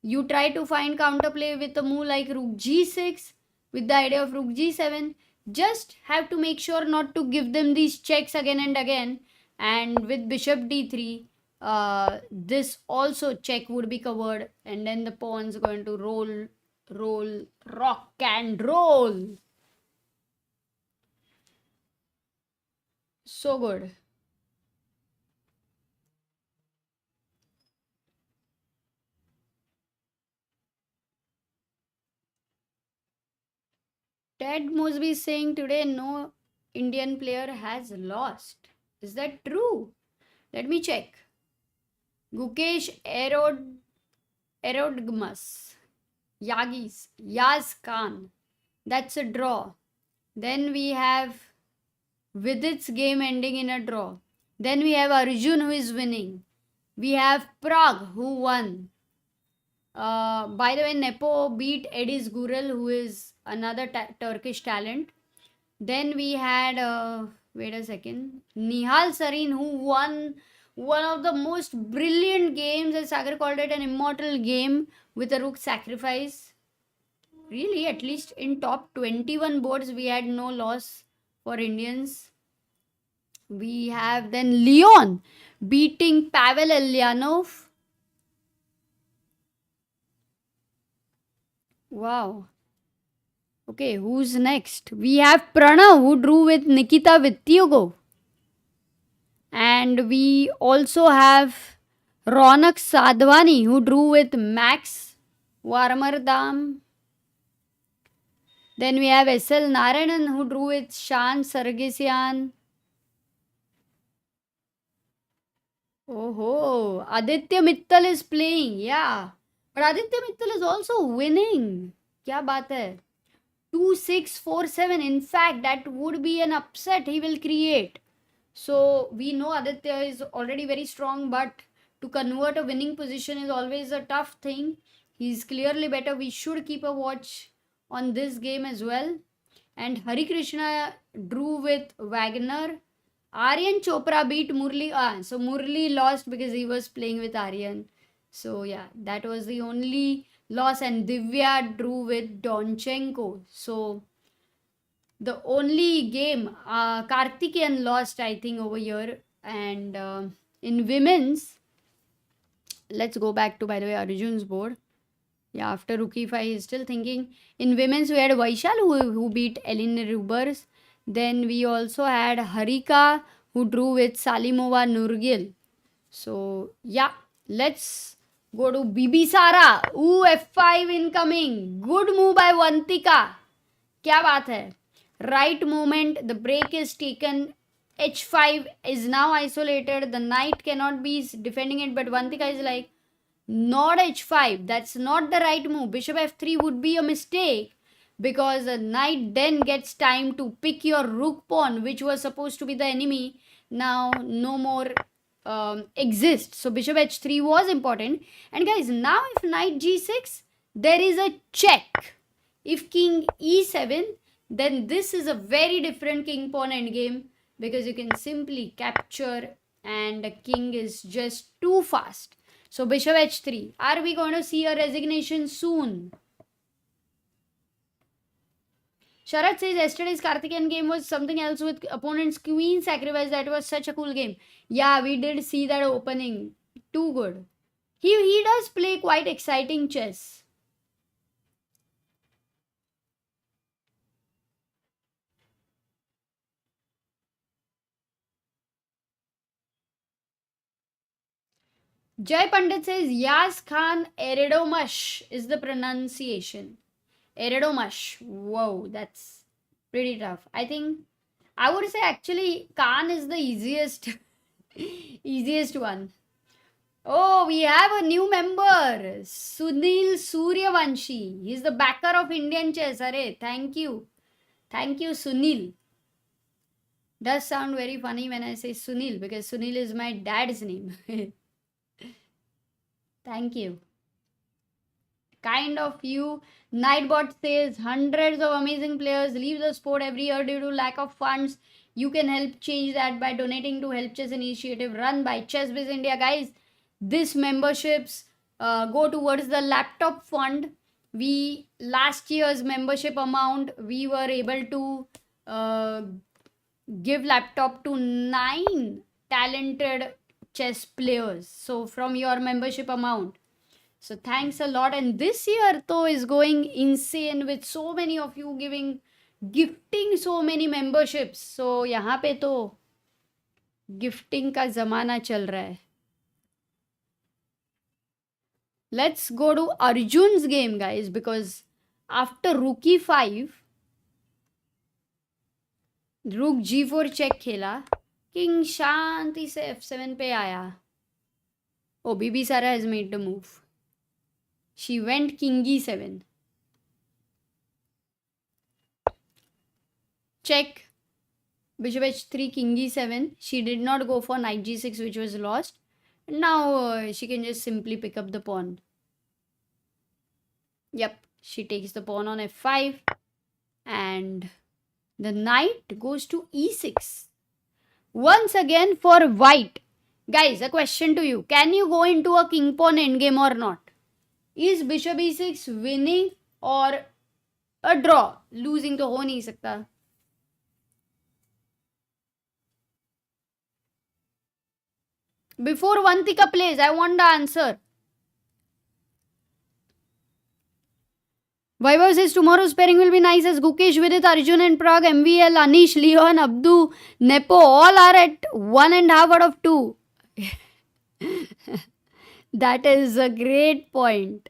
You try to find counterplay with a move like rook g6 with the idea of rook g7. Just have to make sure not to give them these checks again and again. And with bishop d3, this also check would be covered, and then the pawn's going to roll, rock and roll. So good. Ted Mosby is saying today no Indian player has lost. Is that true? Let me check. Gukesh Erdogmus, Yaz Khan. That's a draw. Then we have Vidit's game ending in a draw. Then we have Arjun who is winning. We have Pragg who won. By the way, Nepo beat Edis Gurel, who is another Turkish talent. Then we had, wait a second, Nihal Sarin, who won one of the most brilliant games, as Sagar called it, an immortal game with a rook sacrifice. Really, at least in top 21 boards, we had no loss for Indians. We have then Leon beating Pavel Elyanov. Wow. Okay, who's next? We have Pranav who drew with Nikita Vityugov. And we also have Ronak Sadhwani who drew with Max Warmerdam. Then we have SL Narayanan who drew with Shan Sargisian. Oh, Aditya Mittal is playing, yeah. But Aditya Mittal is also winning. Kya baat hai? 2-6-4-7. In fact, that would be an upset he will create. So we know Aditya is already very strong, but to convert a winning position is always a tough thing. He's clearly better. We should keep a watch on this game as well. And Hari Krishna drew with Wagner. Aryan Chopra beat Murli. So Murli lost because he was playing with Aryan. So yeah, that was the only loss. And Divya drew with Donchenko. So the only game Karthikeyan lost, I think, over here. And in women's, let's go back to, by the way, Arjun's board. Yeah, after Rookie 5, he's still thinking. In women's, we had Vaishal who beat Elin Rubers. Then we also had Harika who drew with Salimova Nurgil. So, yeah, let's go to Bibisara. Ooh, F5 incoming. Good move by Vantika. Kya baat hai? Right movement, the break is taken. H5 is now isolated. The knight cannot be defending it, but Vantika is like, not H5. That's not the right move. Bishop F3 would be a mistake because a knight then gets time to pick your rook pawn, which was supposed to be the enemy. Now no more exists. So Bishop H3 was important. And guys, now if knight G6, there is a check. If king E7, then this is a very different king pawn endgame because you can simply capture and the king is just too fast. So Bishop H3. Are we going to see a resignation soon? Sharat says yesterday's Karthikeyan game was something else with opponent's queen sacrifice. That was such a cool game. Yeah, we did see that opening. Too good. He does play quite exciting chess. Jai Pandit says Yas Khan Erdogmus is the pronunciation. Erdogmus. Whoa, that's pretty tough. I think I would say actually Khan is the easiest easiest one. Oh, we have a new member, Sunil Suryavanshi. He's the backer of Indian chess. Arey, thank you. Thank you, Sunil. Does sound very funny when I say Sunil because Sunil is my dad's name. Thank you. Kind of you. Nightbot says hundreds of amazing players leave the sport every year due to lack of funds. You can help change that by donating to Help Chess initiative run by ChessBiz India. Guys, this memberships go towards the laptop fund. We last year's membership amount we were able to give laptop to 9 talented chess players. So from your membership amount. So thanks a lot. And this year though is going insane with so many of you gifting so many memberships. So यहाँ पे तो gifting का ज़माना चल रहा है. Let's go to Arjun's game, guys, because after rook e5, rook g4 check खेला, king शांति से f7 पे आया. Oh, Bibi Sara has made the move. She went king e7. Check. Bishop h3, king e7. She did not go for knight g6, which was lost. Now she can just simply pick up the pawn. Yep, she takes the pawn on f5 and the knight goes to e6. Once again for white. Guys, a question to you. Can you go into a king pawn endgame or not? Is bishop e6 winning or a draw? Losing तो हो नहीं सकता. Before Vantika plays, I want the answer. Vaibhav says tomorrow's pairing will be nice as Gukesh, Vidit, Arjun and Pragg, MVL, Anish, Leon, Abdu, Nepo all are at 1.5 out of 2. That is a great point.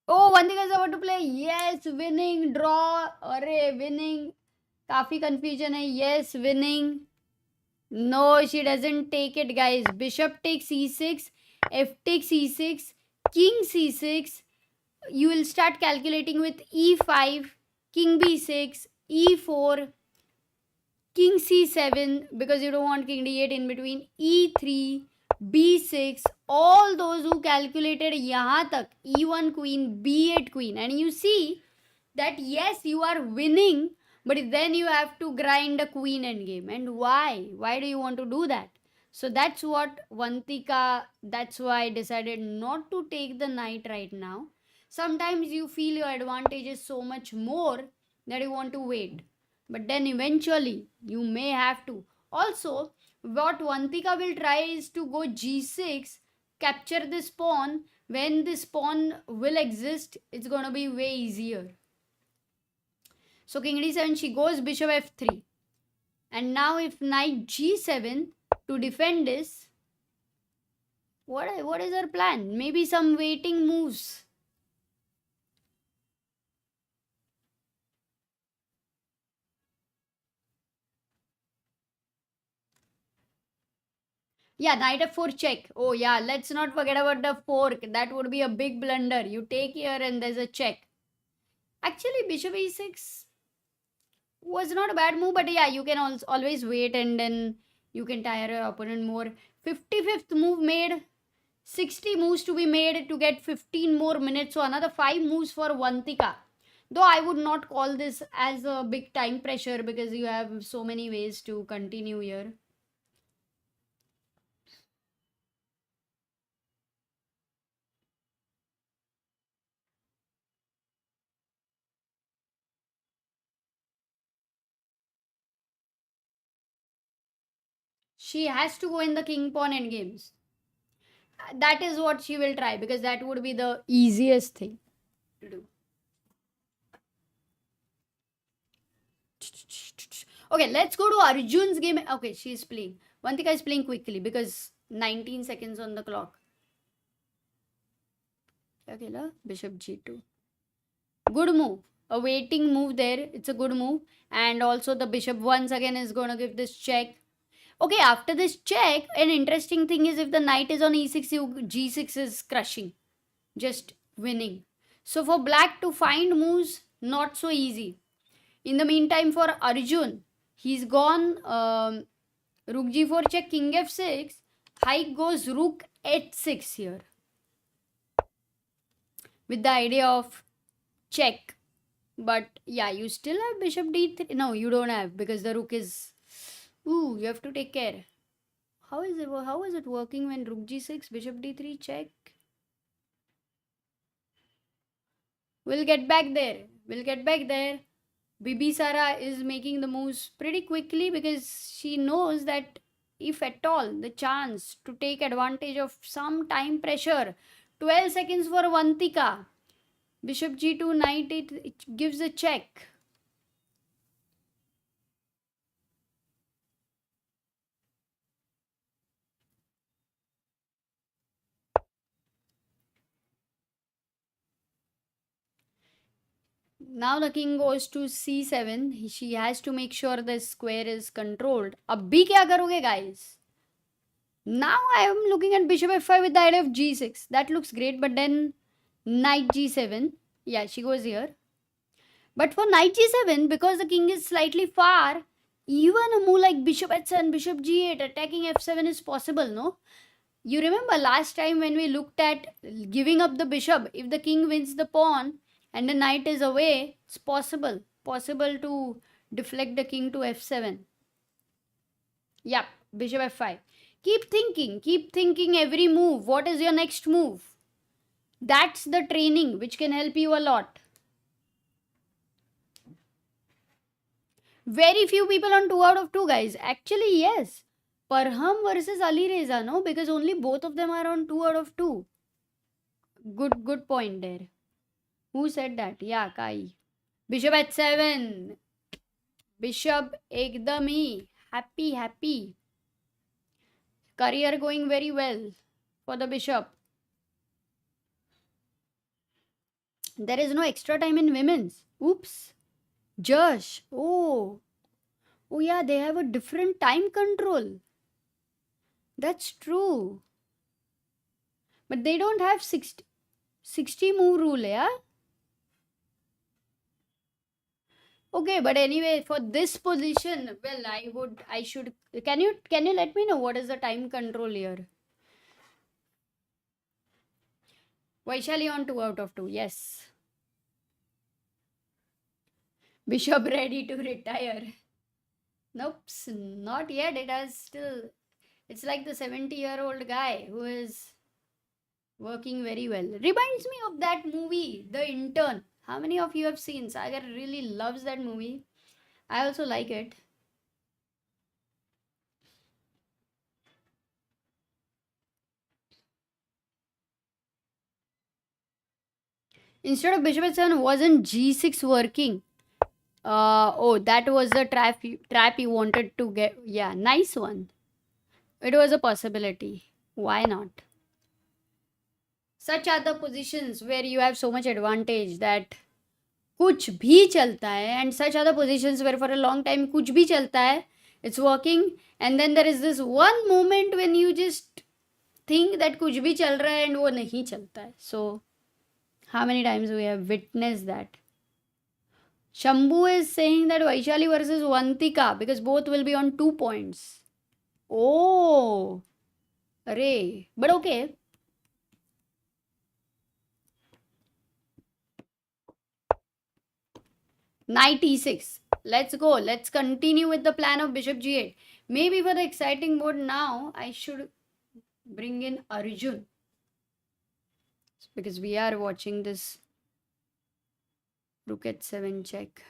Oh, Vantika is about to play. Yes, winning, draw. Array, winning. Kafi confusion hai. Yes, winning. No, she doesn't take it, guys. Bishop takes e6. F takes e6. King c6. You will start calculating with e5. King b6. e4. King c7 because you don't want king d8 in between. e3. b6. All those who calculated yahan tak, e1 queen, b8 queen, and you see that yes, you are winning, but then you have to grind a queen endgame. And why do you want to do that? So that's what Vantika, that's why I decided not to take the knight right now. Sometimes you feel your advantage is so much more that you want to wait, but then eventually you may have to. Also, what Vantika will try is to go g6, capture this pawn. When this pawn will exist, it's gonna be way easier. So king d7, she goes bishop f3. And now if knight g7 to defend this, what is her plan? Maybe some waiting moves. Yeah, knight f4 check. Oh yeah, let's not forget about the fork. That would be a big blunder. You take here and there's a check. Actually, bishop e6 was not a bad move, but yeah, you can also always wait and then you can tire your opponent more. 55th move made. 60 moves to be made to get 15 more minutes. So another 5 moves for Vantika. Though I would not call this as a big time pressure because you have so many ways to continue here. She has to go in the king pawn endgames. That is what she will try because that would be the easiest thing to do. Okay, let's go to Arjun's game. Okay, she's playing. Vantika is playing quickly because 19 seconds on the clock. Okay, bishop g2. Good move. A waiting move there. It's a good move. And also the bishop once again is going to give this check. Okay, after this check, an interesting thing is if the knight is on e6, g6 is crushing. Just winning. So for black to find moves, not so easy. In the meantime, for Arjun, he's gone rook g4 check, king f6. Hike goes rook h6 here. With the idea of check. But yeah, you still have bishop d3. No, you don't have because the rook is... Ooh, you have to take care. How is it working when rook g6, bishop d3 check? We'll get back there. Bibi Sara is making the moves pretty quickly because she knows that if at all the chance to take advantage of some time pressure. 12 seconds for Vantika. Bishop g2, knight it gives a check. Now the king goes to c7. She has to make sure the square is controlled. Abhi kya karoge, guys? Now I am looking at bishop f5 with the idea of g6. That looks great, but then knight g7. Yeah, she goes here. But for knight g7, because the king is slightly far, even a move like bishop h7, bishop g8, attacking f7 is possible, no? You remember last time when we looked at giving up the bishop, if the king wins the pawn and the knight is away, it's possible. Possible to deflect the king to f7. Yep, bishop f5. Keep thinking every move. What is your next move? That's the training which can help you a lot. Very few people on 2 out of 2, guys. Actually, yes. Parham versus Alireza, no? Because only both of them are on 2 out of 2. Good point there. Who said that? Yeah, Kai. Bishop h7. Bishop ekdam hi. Happy. Career going very well for the bishop. There is no extra time in women's. Oops. Josh. Oh. Oh yeah, they have a different time control. That's true. But they don't have 60 move rule, yeah? Okay, but anyway, for this position, well, I should, can you let me know what is the time control here? Vaishali on 2 out of 2, yes. Bishop ready to retire. Nope, not yet. It has still, it's like the 70-year-old guy who is working very well. Reminds me of that movie, The Intern. How many of you have seen? Sagar really loves that movie. I also like it. Instead of bishop h7, wasn't g6 working? Oh, that was the trap you wanted to get. Yeah, nice one. It was a possibility. Why not? Such are the positions where you have so much advantage that कुछ भी चलता है, and such are the positions where for a long time कुछ भी चलता है, it's working, and then there is this one moment when you just think that कुछ भी चल रहा है and वो नहीं चलता है. So how many times we have witnessed that? Shambhu is saying that Vaishali versus Vantika because both will be on 2 points. Oh, array. But okay. Knight e6. Let's go. Let's continue with the plan of bishop g8. Maybe for the exciting mode now, I should bring in Arjun. Because we are watching this rook h7 check.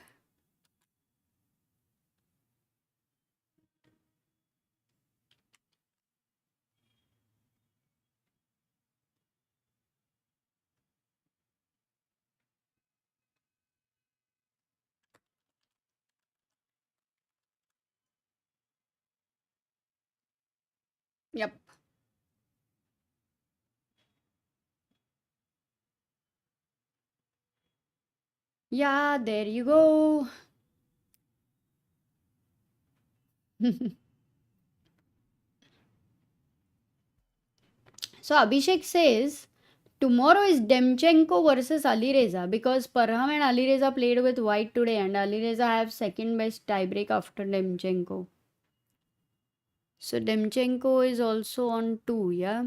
Yep. Yeah, there you go. So Abhishek says tomorrow is Demchenko versus Alireza because Parham and Alireza played with white today and Alireza have second best tiebreak after Demchenko. So Demchenko is also on 2, yeah?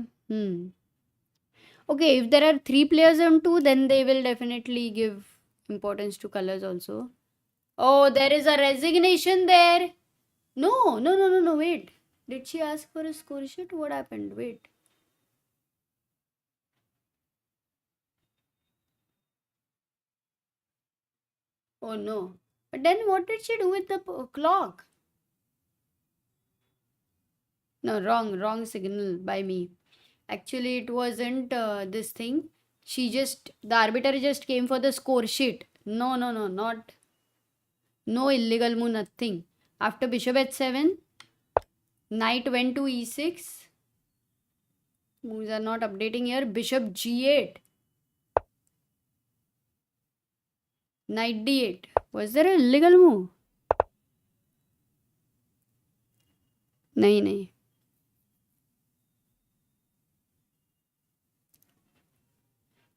Okay, if there are 3 players on 2, then they will definitely give importance to colors also. Oh, there is a resignation there. No, wait. Did she ask for a score sheet? What happened? Wait. Oh no. But then what did she do with the clock? No, wrong signal by me. Actually, it wasn't this thing. The arbiter just came for the score sheet. No, not. No illegal move, nothing. After bishop h7, knight went to e6. Moves are not updating here. Bishop g8. Knight d8. Was there an illegal move? नहीं.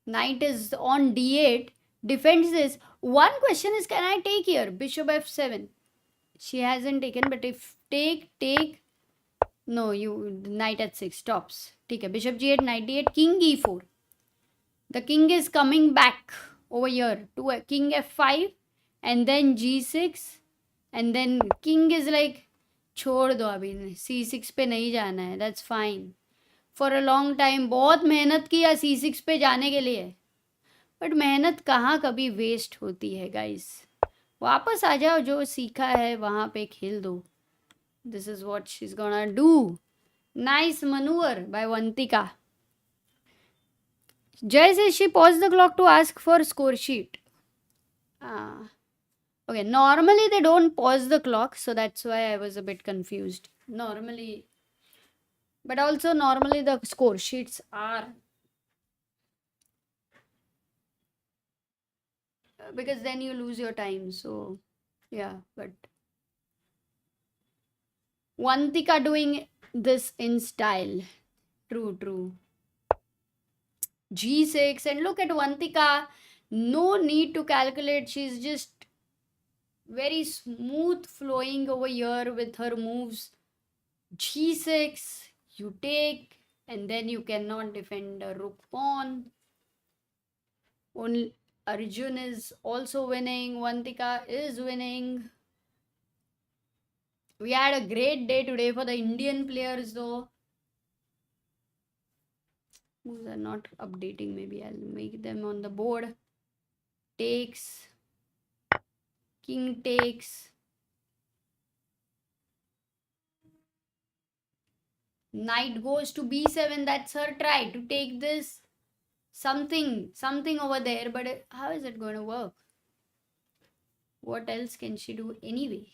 Knight is on d8. Defends this. One question is, can I take here? Bishop f7. She hasn't taken, but if take. No, knight h6 stops. Okay, bishop g8, knight d8, king e4. The king is coming back over here to a king f5 and then g6 and then king is like छोड़ दो अभी c6 पे नहीं जाना है. That's fine. For a long time बहुत मेहनत किया c6 पे जाने के लिए, बट मेहनत कहाँ कभी वेस्ट होती है गाइस. वापस आ जाओ, जो सीखा है वहाँ पे खेल दो. This is what she's gonna do. Nice maneuver by Vantika. Jay says she paused the clock to ask for score sheet. Okay, normally they don't pause the clock, so that's why I was a bit confused. Normally, but also normally the score sheets are because then you lose your time. So yeah, but Vantika doing this in style. True. G6, and look at Vantika. No need to calculate. She's just very smooth flowing over here with her moves. G6, you take, and then you cannot defend a rook pawn. Only Arjun is also winning. Vantika is winning. We had a great day today for the Indian players though. Moves are not updating. Maybe I'll make them on the board. Takes. King takes. Knight goes to b7. That's her try to take this. Something over there. But how is it going to work? What else can she do anyway?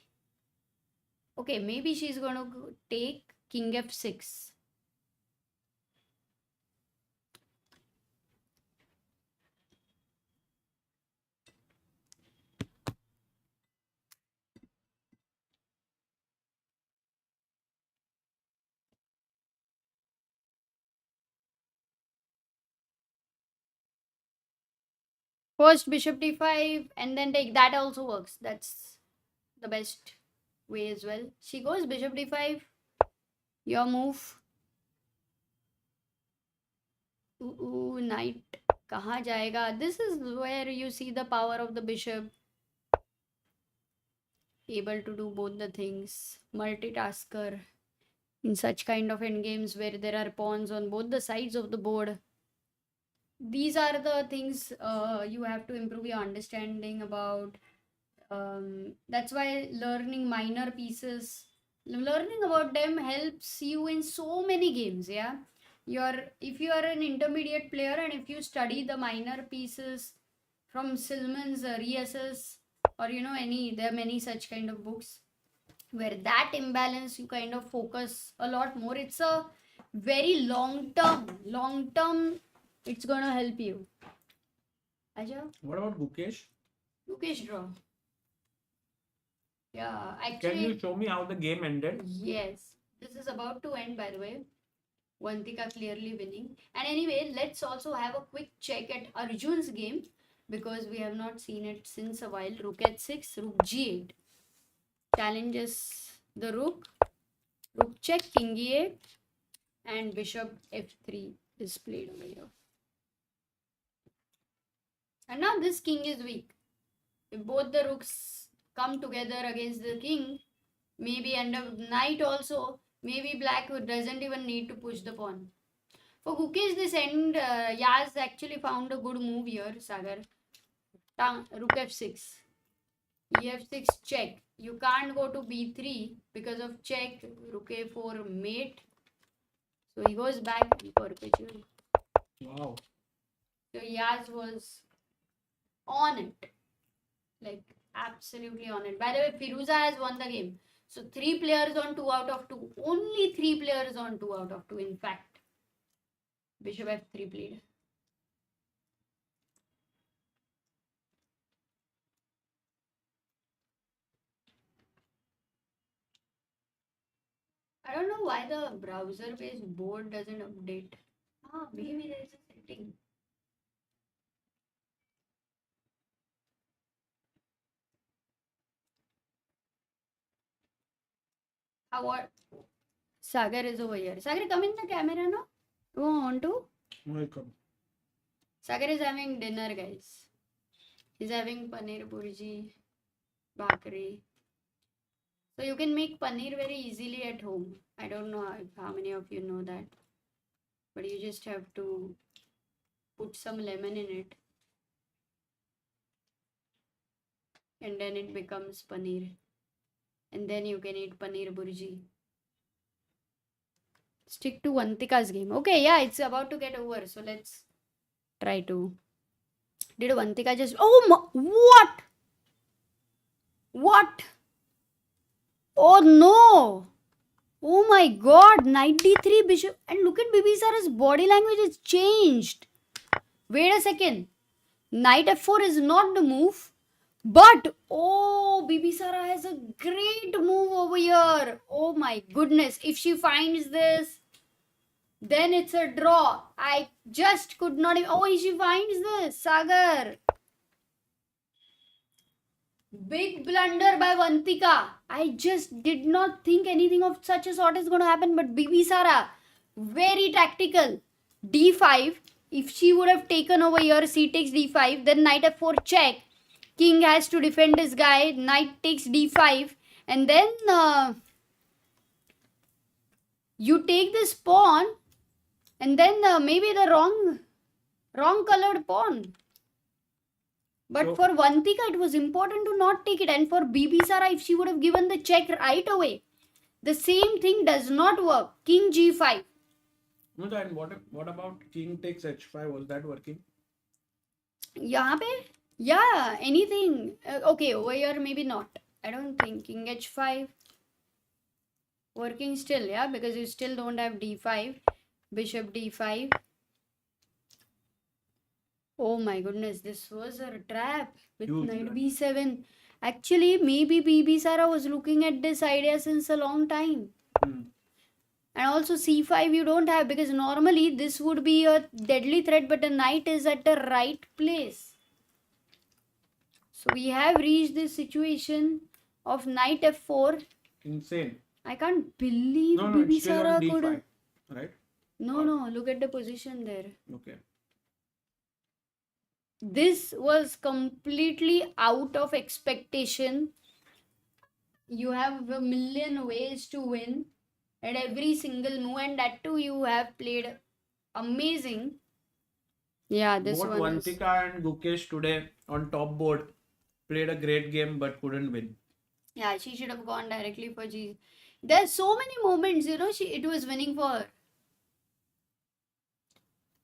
Okay, maybe she's going to take king f6. First bishop d5 and then take. That also works. That's the best way as well. She goes bishop d5. Your move. Ooh, knight. Kahan jayega? This is where you see the power of the bishop. Able to do both the things. Multitasker. In such kind of endgames where there are pawns on both the sides of the board. These are the things you have to improve your understanding about. That's why learning minor pieces, learning about them helps you in so many games. Yeah, if you are an intermediate player and if you study the minor pieces from Silman's reassess, or there are many such kind of books where that imbalance you kind of focus a lot more. It's a very long term. It's gonna help you. Aja? What about Gukesh? Gukesh draw. Yeah, Can actually. you show me how the game ended? Yes. This is about to end, by the way. Vantika clearly winning. And anyway, let's also have a quick check at Arjun's game because we have not seen it since a while. Rook h6, rook g8. Challenges the rook. Rook check, king e8. And bishop f3 is played over here. And now this king is weak. If both the rooks come together against the king, maybe end up knight also, maybe black doesn't even need to push the pawn. For Gukesh, this end, Yaz actually found a good move here, Sagar. Rook f6. ef6 check. You can't go to b3 because of check. Rook a4 mate. So he goes back perpetually. Wow. So Yaz was on it. Like absolutely on it. By the way, Firouzja has won the game. So 3 players on 2 out of 2. Only 3 players on 2 out of 2. In fact, bishop f3 played. I don't know why the browser-based board doesn't update. Maybe there is a setting. What? Sagar is over here. Sagar, come in the camera now. You want to? Welcome. Sagar is having dinner, guys. He's having paneer burji, bhakri. So you can make paneer very easily at home. I don't know how many of you know that. But you just have to put some lemon in it. And then it becomes paneer. And then you can eat paneer burji. Stick to Vantika's game. Okay, yeah, it's about to get over. So let's try to. Did Vantika just... Oh, what? What? Oh, no. Oh, my God. Knight d3 bishop. And look at Bibisara's body language. It's changed. Wait a second. Knight f4 is not the move. But, oh, Bibisara has a great move over here. Oh my goodness. If she finds this, then it's a draw. I just could not even... Oh, she finds this. Sagar. Big blunder by Vantika. I just did not think anything of such a sort is going to happen. But Bibisara, very tactical. d5. If she would have taken over here, c takes d5. Then knight f4 check. King has to defend his guy. Knight takes d5. And then you take this pawn. And then maybe the wrong colored pawn. But So- for Vantika, it was important to not take it. And for Bibisara, if she would have given the check right away, the same thing does not work. King g5. No, then what about king takes h5? Was that working? यहाँ पे? Yeah, anything. Okay, over here maybe not. I don't think. King h5. Working still, yeah, because you still don't have d5. Bishop d5. Oh my goodness, this was a trap with Huge knight trap. b7. Actually, maybe Bibisara was looking at this idea since a long time. Hmm. And also c5 you don't have, because normally this would be a deadly threat, but the knight is at the right place. So we have reached this situation of knight f4. Insane. I can't believe No, it's still Bibisara on could... d5, right? No, look at the position there. Okay. This was completely out of expectation. You have a million ways to win at every single move, and that too you have played amazing. Yeah, this Both one is... Vantika and Gukesh today on top board played a great game but couldn't win. Yeah, she should have gone directly for G. There's so many moments, it was winning for her.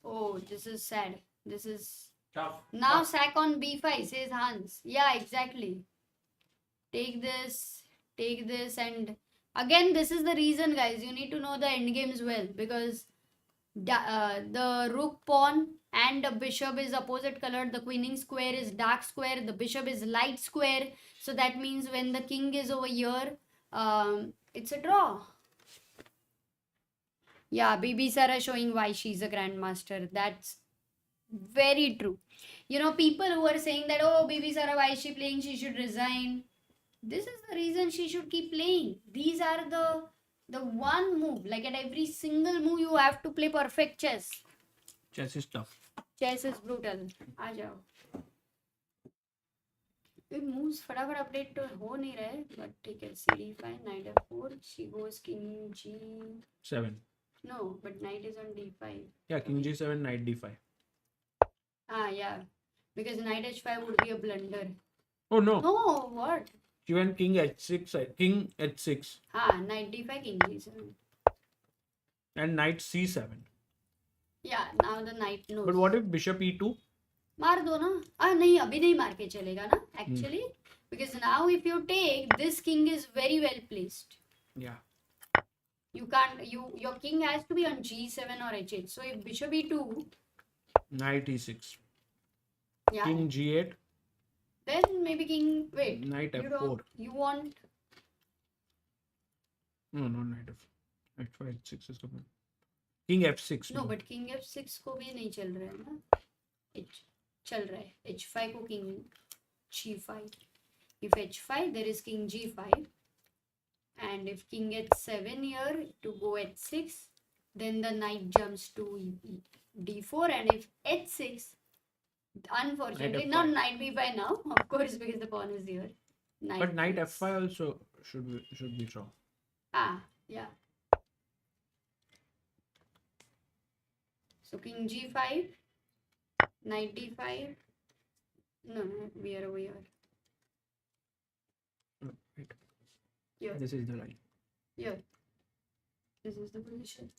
Oh, this is sad. This is... Tough. Now sack on b5, says Hans. Yeah, exactly. Take this, and again, this is the reason, guys. You need to know the end games well, because the rook pawn and the bishop is opposite colored. The queening square is dark square. The bishop is light square. So that means when the king is over here, it's a draw. Yeah, Bibisara showing why she's a grandmaster. That's very true. People who are saying that, oh, Bibisara, why is she playing? She should resign. This is the reason she should keep playing. These are the one move. Like at every single move, you have to play perfect chess. Chess is tough. Chess is brutal. आ जाओ. ये moves फटाफट update तो हो नहीं रहे, but ठीक है. CD5, knight f4. She goes king g. 7. No, but knight is on d5. Yeah, king g7, knight d5. Ah, yeah. Because knight h5 would be a blunder. Oh no. No, what? She went king h6, king h6, Ah, knight d5, king g7. and knight c7. Yeah, now the knight knows. But what if bishop e2? मार दो ना. नहीं, अभी नहीं मार के चलेगा ना. Actually, because now if you take, this king is very well placed. Yeah. You can't. Your king has to be on g7 or h8. So if bishop e2, Knight e6. yeah, King g8. then maybe king. Wait, Knight you f4. don't. You want? No, knight f. h5, h6 is coming. King f6. No, but king f6 को भी नहीं चल रहा है ना. चल रहा है. h5 को king g5. If h5, there is king g5. And if king h7 here to go h6, then the knight jumps to d4. And if h6, unfortunately, Knight not f5. knight b5 now, of course, because the pawn is here. But knight takes- f5 also should be draw. Ah, yeah. So king g5, knight d5. No, we are over here. Oh, wait. Here, This is the line. here. This is the position.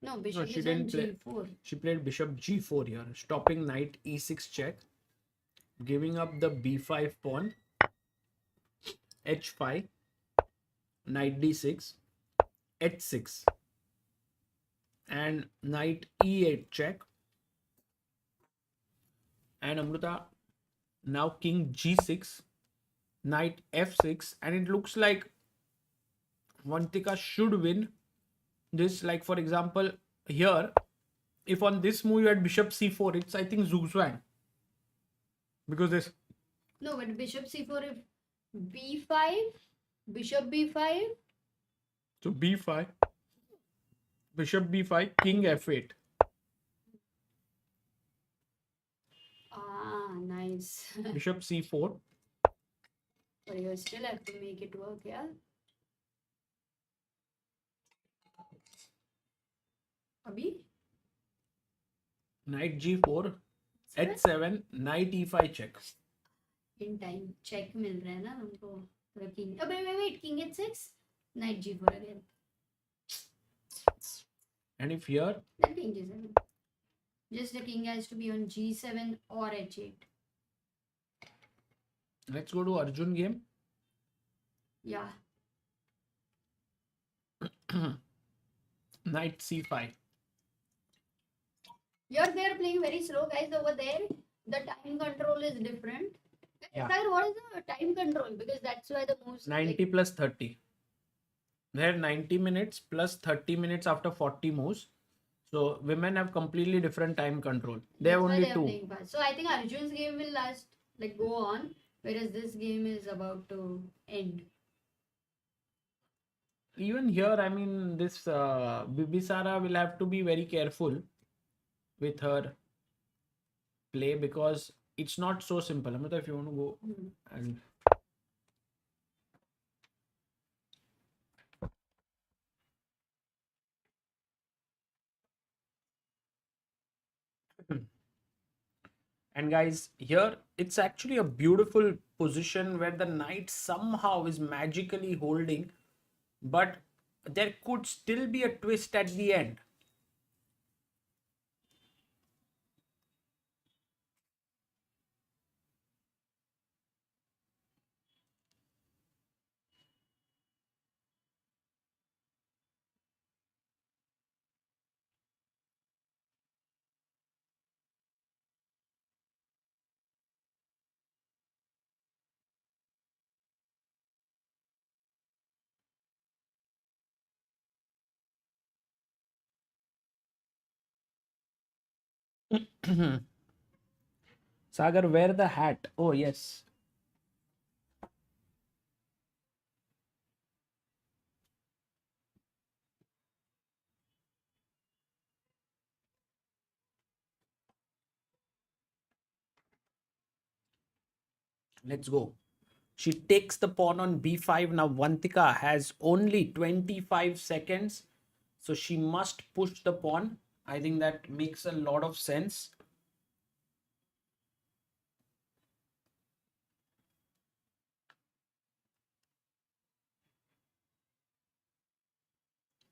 No, No, bishop she is on didn't play. g4. She played bishop g4 here, stopping knight e6 check, giving up the b5 pawn, h5, knight d6, h6, and knight e8 check, And Amrita, now king g6, knight f6, and it looks like Vantika should win this. Like for example, here, if on this move you had bishop c4, it's I think zugzwang, because this. No, but bishop c4, if b5, bishop b5. So b5, bishop b5, king f8. Ah, nice. Bishop c4. But you still have to make it work, yeah? Abhi? Knight g4, h7, knight e5 check. In time. Check मिल रहा है ना हमको. The king. Oh, wait. King h6. Knight g4 again. And if here, Then king g7. Just the king has to be on g7 or h8. let's go to Arjun game. Yeah. Knight c5. They're playing very slow, guys. Over there, the time control is different. Yeah. Sir, what is the time control? Because that's why the moves 90 plus 30. They're 90 minutes plus 30 minutes after 40 moves. So women have completely different time control. They have that's why only they're two. playing fast. So I think Arjun's game will last, like go on, whereas this game is about to end. Even here, I mean, this Bibisara will have to be very careful with her play, because it's not so simple. Amrita, if you want to go and and guys, here it's actually a beautiful position where the knight somehow is magically holding, but there could still be a twist at the end. Sagar, wear the hat. Oh, yes. Let's go. She takes the pawn on b5. Now Vantika has only 25 seconds. So she must push the pawn. I think that makes a lot of sense.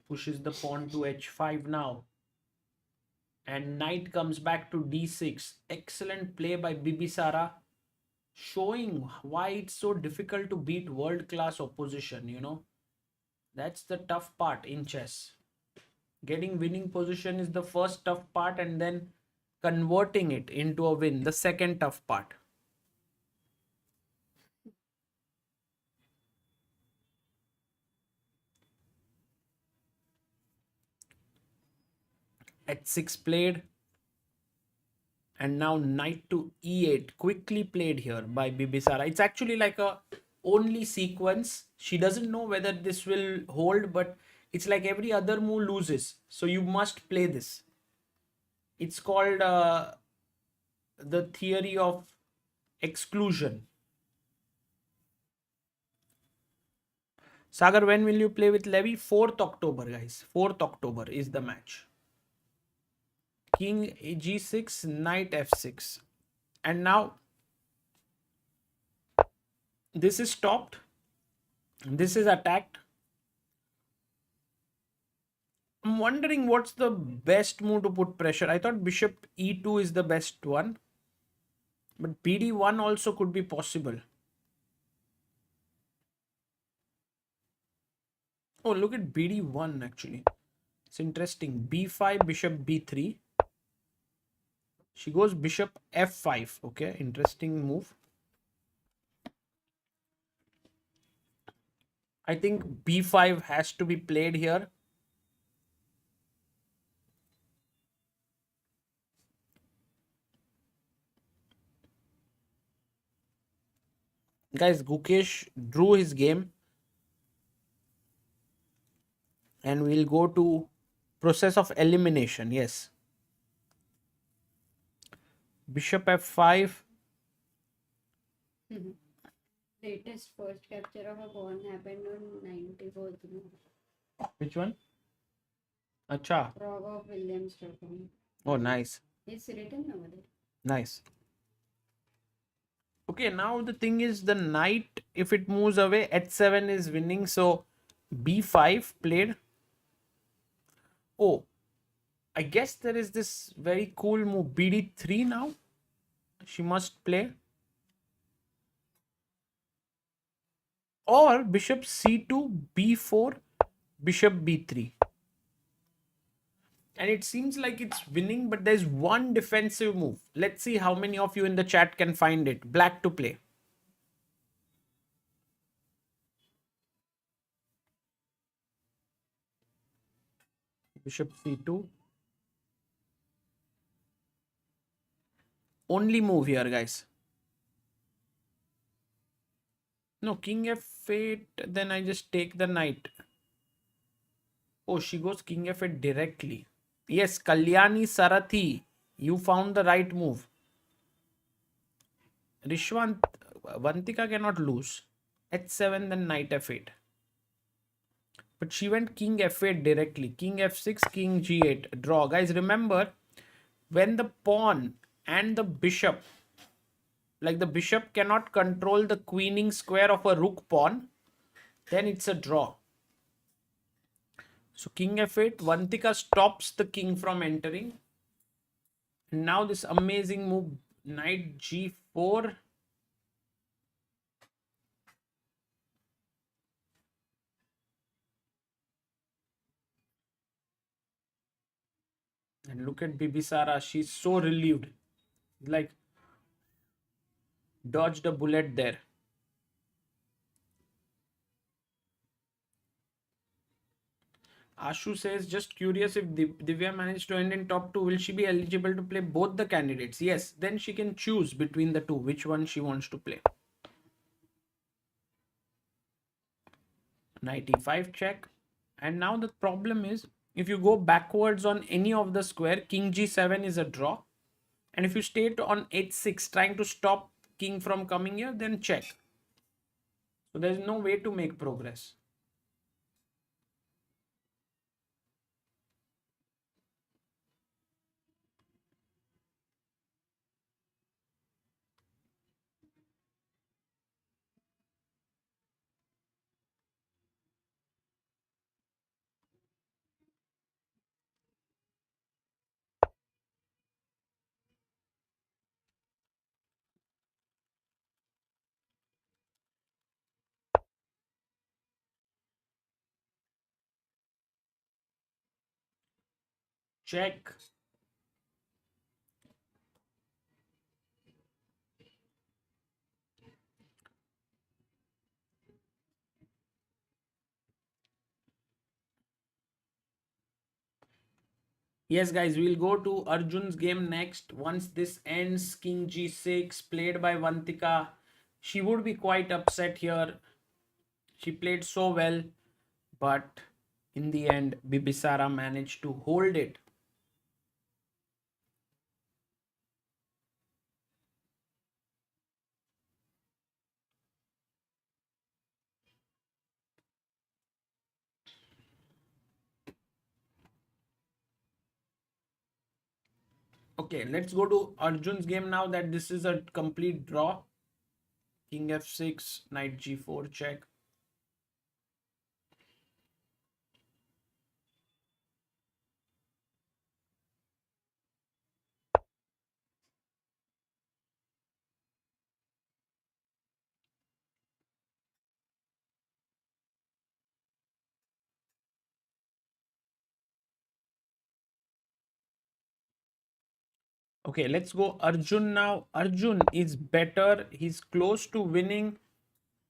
Pushes the pawn to h5 now. And knight comes back to d6. Excellent play by Bibisara, showing why it's so difficult to beat world-class opposition, you know. That's the tough part in chess. Getting winning position is the first tough part, and then converting it into a win, the second tough part. h6 played, and now knight to e8 quickly played here by Bibisara. It's actually like a only sequence. She doesn't know whether this will hold, but it's like every other move loses, so you must play this. It's called the theory of exclusion. Sagar, when will you play with Levy? 4th October, guys. 4th October is the match. King g6, knight f6. And now this is stopped. This is attacked. I'm wondering what's the best move to put pressure. I thought bishop e2 is the best one. But bd1 also could be possible. Oh, look at bd1 actually. It's interesting. b5, bishop b3. She goes bishop f5. Okay, interesting move. I think b5 has to be played here. Guys, Gukesh drew his game. And we'll go to process of elimination. Yes. Bishop f5. Latest first capture of a pawn happened on 94th. Which one? Acha. Pragg of Williams.com. Oh, nice. It's written over there. Nice. Okay, now the thing is the knight, if it moves away, h7 is winning. So b5 played. Oh, I guess there is this very cool move bd3 now. She must play. Or bishop c2, b4, bishop b3. And it seems like it's winning, but there's one defensive move. Let's see how many of you in the chat can find it. Black to play. Bishop c2. Only move here, guys. No, king f8, then I just take the knight. Oh, she goes king f8 directly. Yes, Kalyani Sarathi, you found the right move. Rishwant, Vantika cannot lose. h7, then knight f8. But she went king f8 directly. King f6, king g8. Draw. Guys, remember, when the pawn and the bishop, like the bishop cannot control the queening square of a rook pawn, then it's a draw. So king f8, Vantika stops the king from entering. And now this amazing move, knight g4. And look at Bibisara, she's so relieved. Like, dodged a bullet there. Ashu says, just curious, if Divya managed to end in top 2, will she be eligible to play both the candidates? Yes, then she can choose between the two, which one she wants to play. Knight e5 check. And now the problem is, if you go backwards on any of the square, king g7 is a draw. And if you stay on h6 trying to stop king from coming here, then check. So there's no way to make progress. Check. Yes, guys, we'll go to Arjun's game next. Once this ends, king g6 played by Vantika. She would be quite upset here. She played so well, but in the end, Bibisara managed to hold it. Okay, let's go to Arjun's game now that this is a complete draw. King f6, knight g4 check. Okay, let's go Arjun now. Arjun is better. He's close to winning.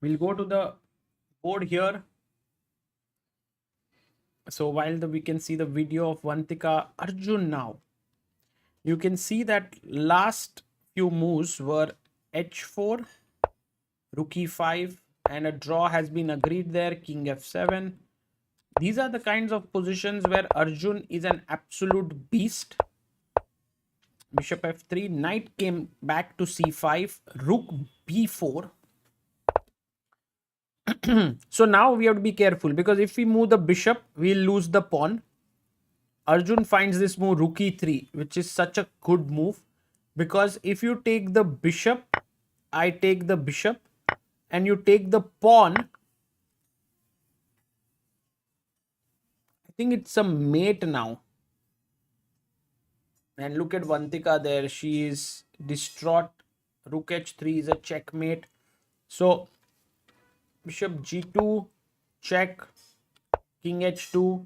We'll go to the board here. So while we can see the video of Vantika, Arjun now. You can see that last few moves were h4, rook e5, and a draw has been agreed there, king f7. These are the kinds of positions where Arjun is an absolute beast. Bishop f3, knight came back to c5, rook b4. So now we have to be careful because if we move the bishop, we'll lose the pawn. Arjun finds this move rook e3, which is such a good move because if you take the bishop, I take the bishop, and you take the pawn, I think it's a mate now. And look at Vantika there. She is distraught. Rook h3 is a checkmate. So bishop g2, check, king h2,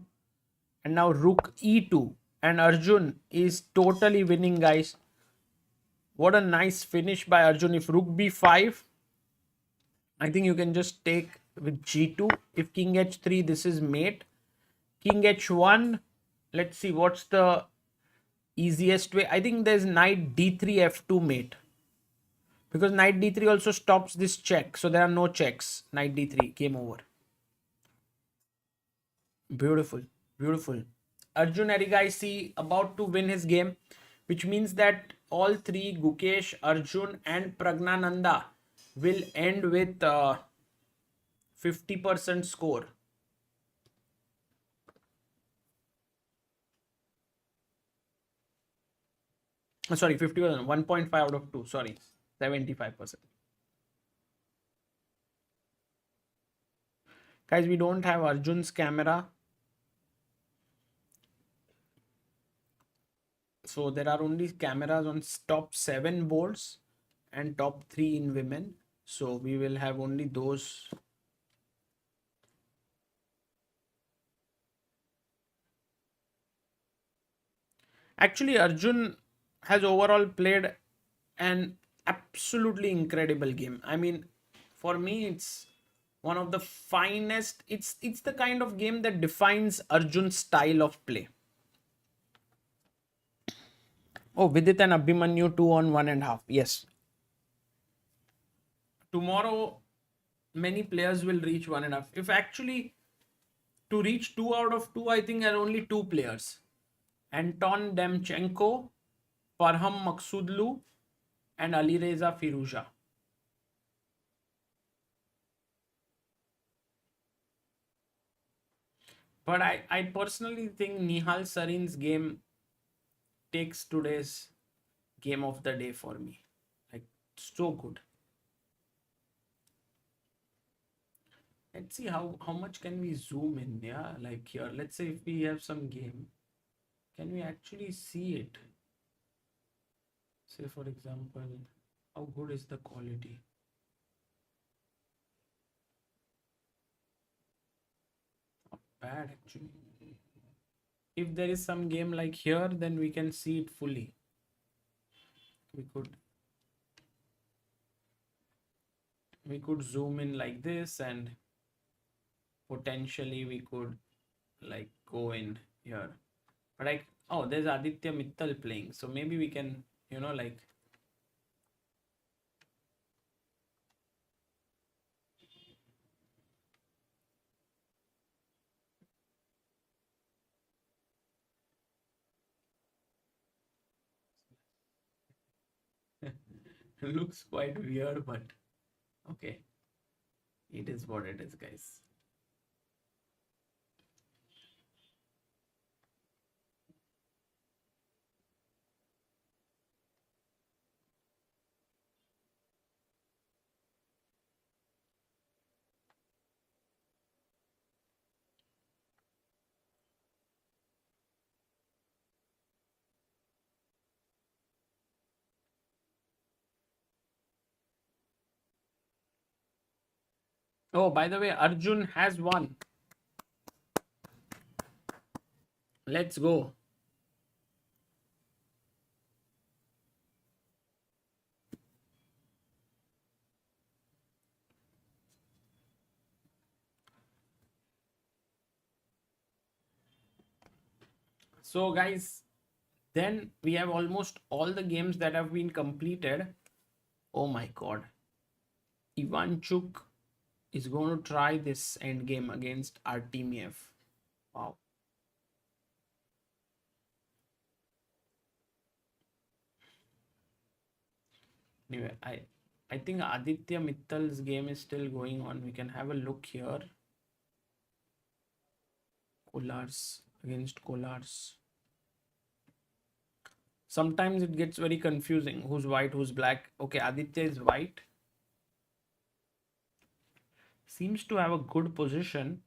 and now rook e2. And Arjun is totally winning, guys. What a nice finish by Arjun. If rook b5, I think you can just take with g2. If king h3, this is mate. King h1, let's see what's the easiest way. I think there's knight d3 f2 mate, because knight d3 also stops this check, so there are no checks. Knight d3, game over. Beautiful, beautiful. Arjun at Riga, I see, about to win his game, which means that all three, Gukesh, Arjun and Pragnanandhaa, will end with 50% score. Sorry, 50%, 1.5 out of 2, sorry, 75%. Guys, we don't have Arjun's camera. So there are only cameras on top 7 boards and top 3 in women. So we will have only those. Actually, Arjun has overall played an absolutely incredible game. I mean, for me, it's one of the finest. It's the kind of game that defines Arjun's style of play. Oh, Vidit and Abhimanyu 2 on 1.5. Yes. Tomorrow, many players will reach 1.5. If actually to reach 2 out of 2, I think there are only 2 players. Anton Demchenko, Farham Maksudlu, and Alireza Firouzja. But I personally think Nihal Sarin's game takes today's game of the day for me. Like, so good. Let's see how much can we zoom in. Yeah, like here, let's say if we have some game, can we actually see it? Say for example, how good is the quality? Not bad actually. If there is some game like here, then we can see it fully. We could zoom in like this, and potentially we could like go in here. But like, oh, there's Aditya Mittal playing, so maybe we can, like, looks quite weird, but okay, it is what it is, guys. Oh, by the way, Arjun has won. Let's go. So guys, then we have almost all the games that have been completed. Oh my god. Ivanchuk is going to try this end game against Artemiev. Wow. Anyway, I think Aditya Mittal's game is still going on. We can have a look here. Kolars against Kolars. Sometimes it gets very confusing. Who's white, who's black? Okay, Aditya is white. Seems to have a good position.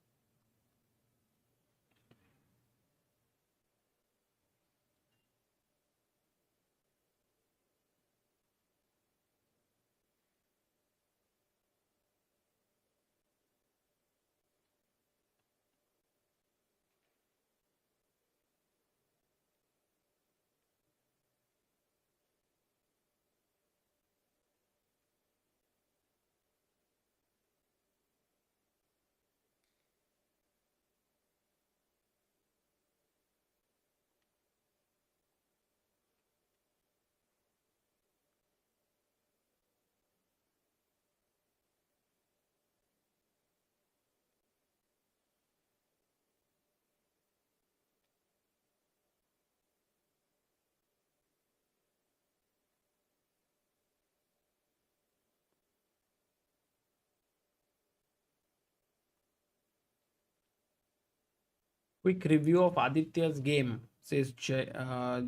Quick review of Aditya's game, says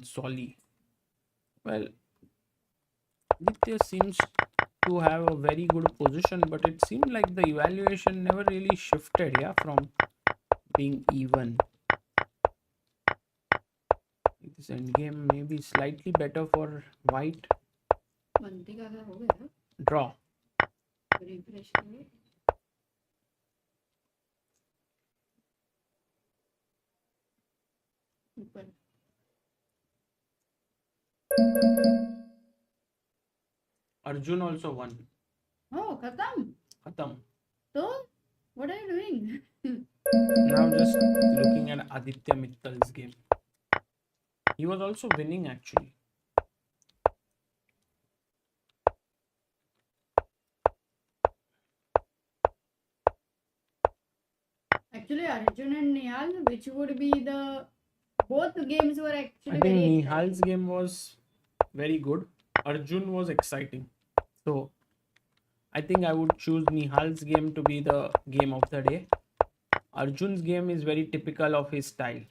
Solly. Well, Aditya seems to have a very good position, but it seemed like the evaluation never really shifted, yeah, from being even. This endgame may be slightly better for white. Draw. Arjun also won. Oh, khatam. Khatam. So, what are you doing? Now just looking at Aditya Mittal's game. He was also winning actually. Actually, Arjun and Nihal, which would be the both games were actually I think very Nihal's game was very good. Arjun was exciting. So I think I would choose Nihal's game to be the game of the day. Arjun's game is very typical of his style.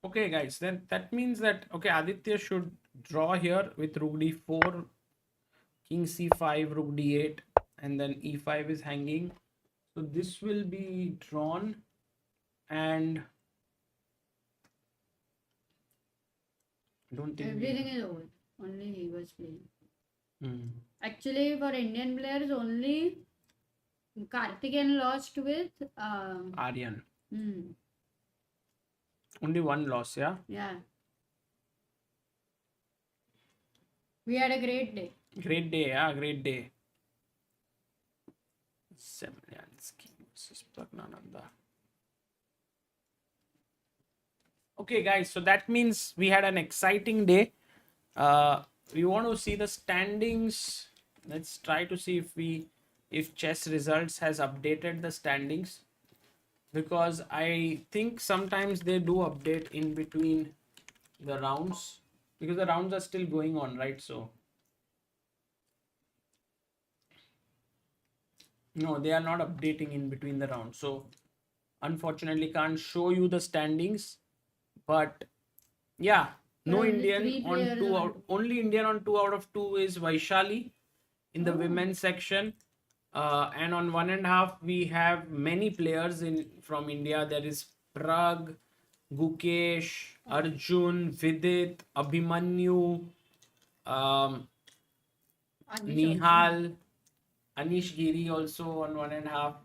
Okay, guys, then that means that okay, Aditya should draw here with Rook d4, King c5, Rook d8, and then e5 is hanging. So this will be drawn, and I don't think everything is over. Only he was playing. Hmm. Actually, for Indian players, only Karthikeyan lost with Aryan. hmm, Only one loss, yeah? yeah. We had a great day. Great day, yeah, great day. Semlyansky versus Pragnanandhaa. Okay, guys, so that means we had an exciting day. We want to see the standings. Let's try to see if chess results has updated the standings, because I think sometimes they do update in between the rounds, because the rounds are still going on, right? So no, they are not updating in between the rounds, so unfortunately can't show you the standings. But yeah, no Only Indian three on players two on- out, only Indian on 2 out of 2 is Vaishali in the Oh. women's section. And on 1.5 we have many players in from India. There is Pragg, Gukesh, Arjun, Vidit, Abhimanyu, Anish also. Nihal, Anish Giri also on 1.5.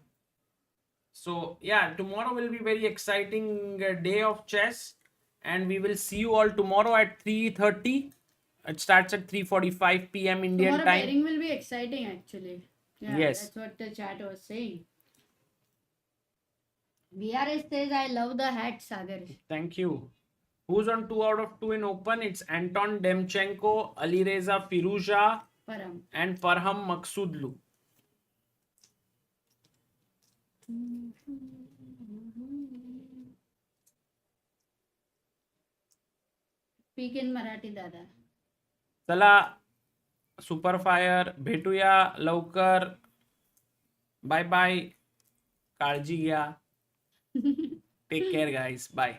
So yeah, tomorrow will be very exciting day of chess, and we will see you all tomorrow at 3:30 It starts at 3:45 p.m. Indian Tomorrow time. pairing will be exciting actually. Yeah, Yes. that's what the chat was saying. VRS says, I love the hat, Sagar. Thank you. Who's on 2 out of 2 in Open? It's Anton Demchenko, Alireza Firouzja, Param. and Farham Maksudlu. Speak in Marathi, Dada. चला super fire भेटूया लवकर. Bye bye. काळजी घ्या. Take care guys. Bye.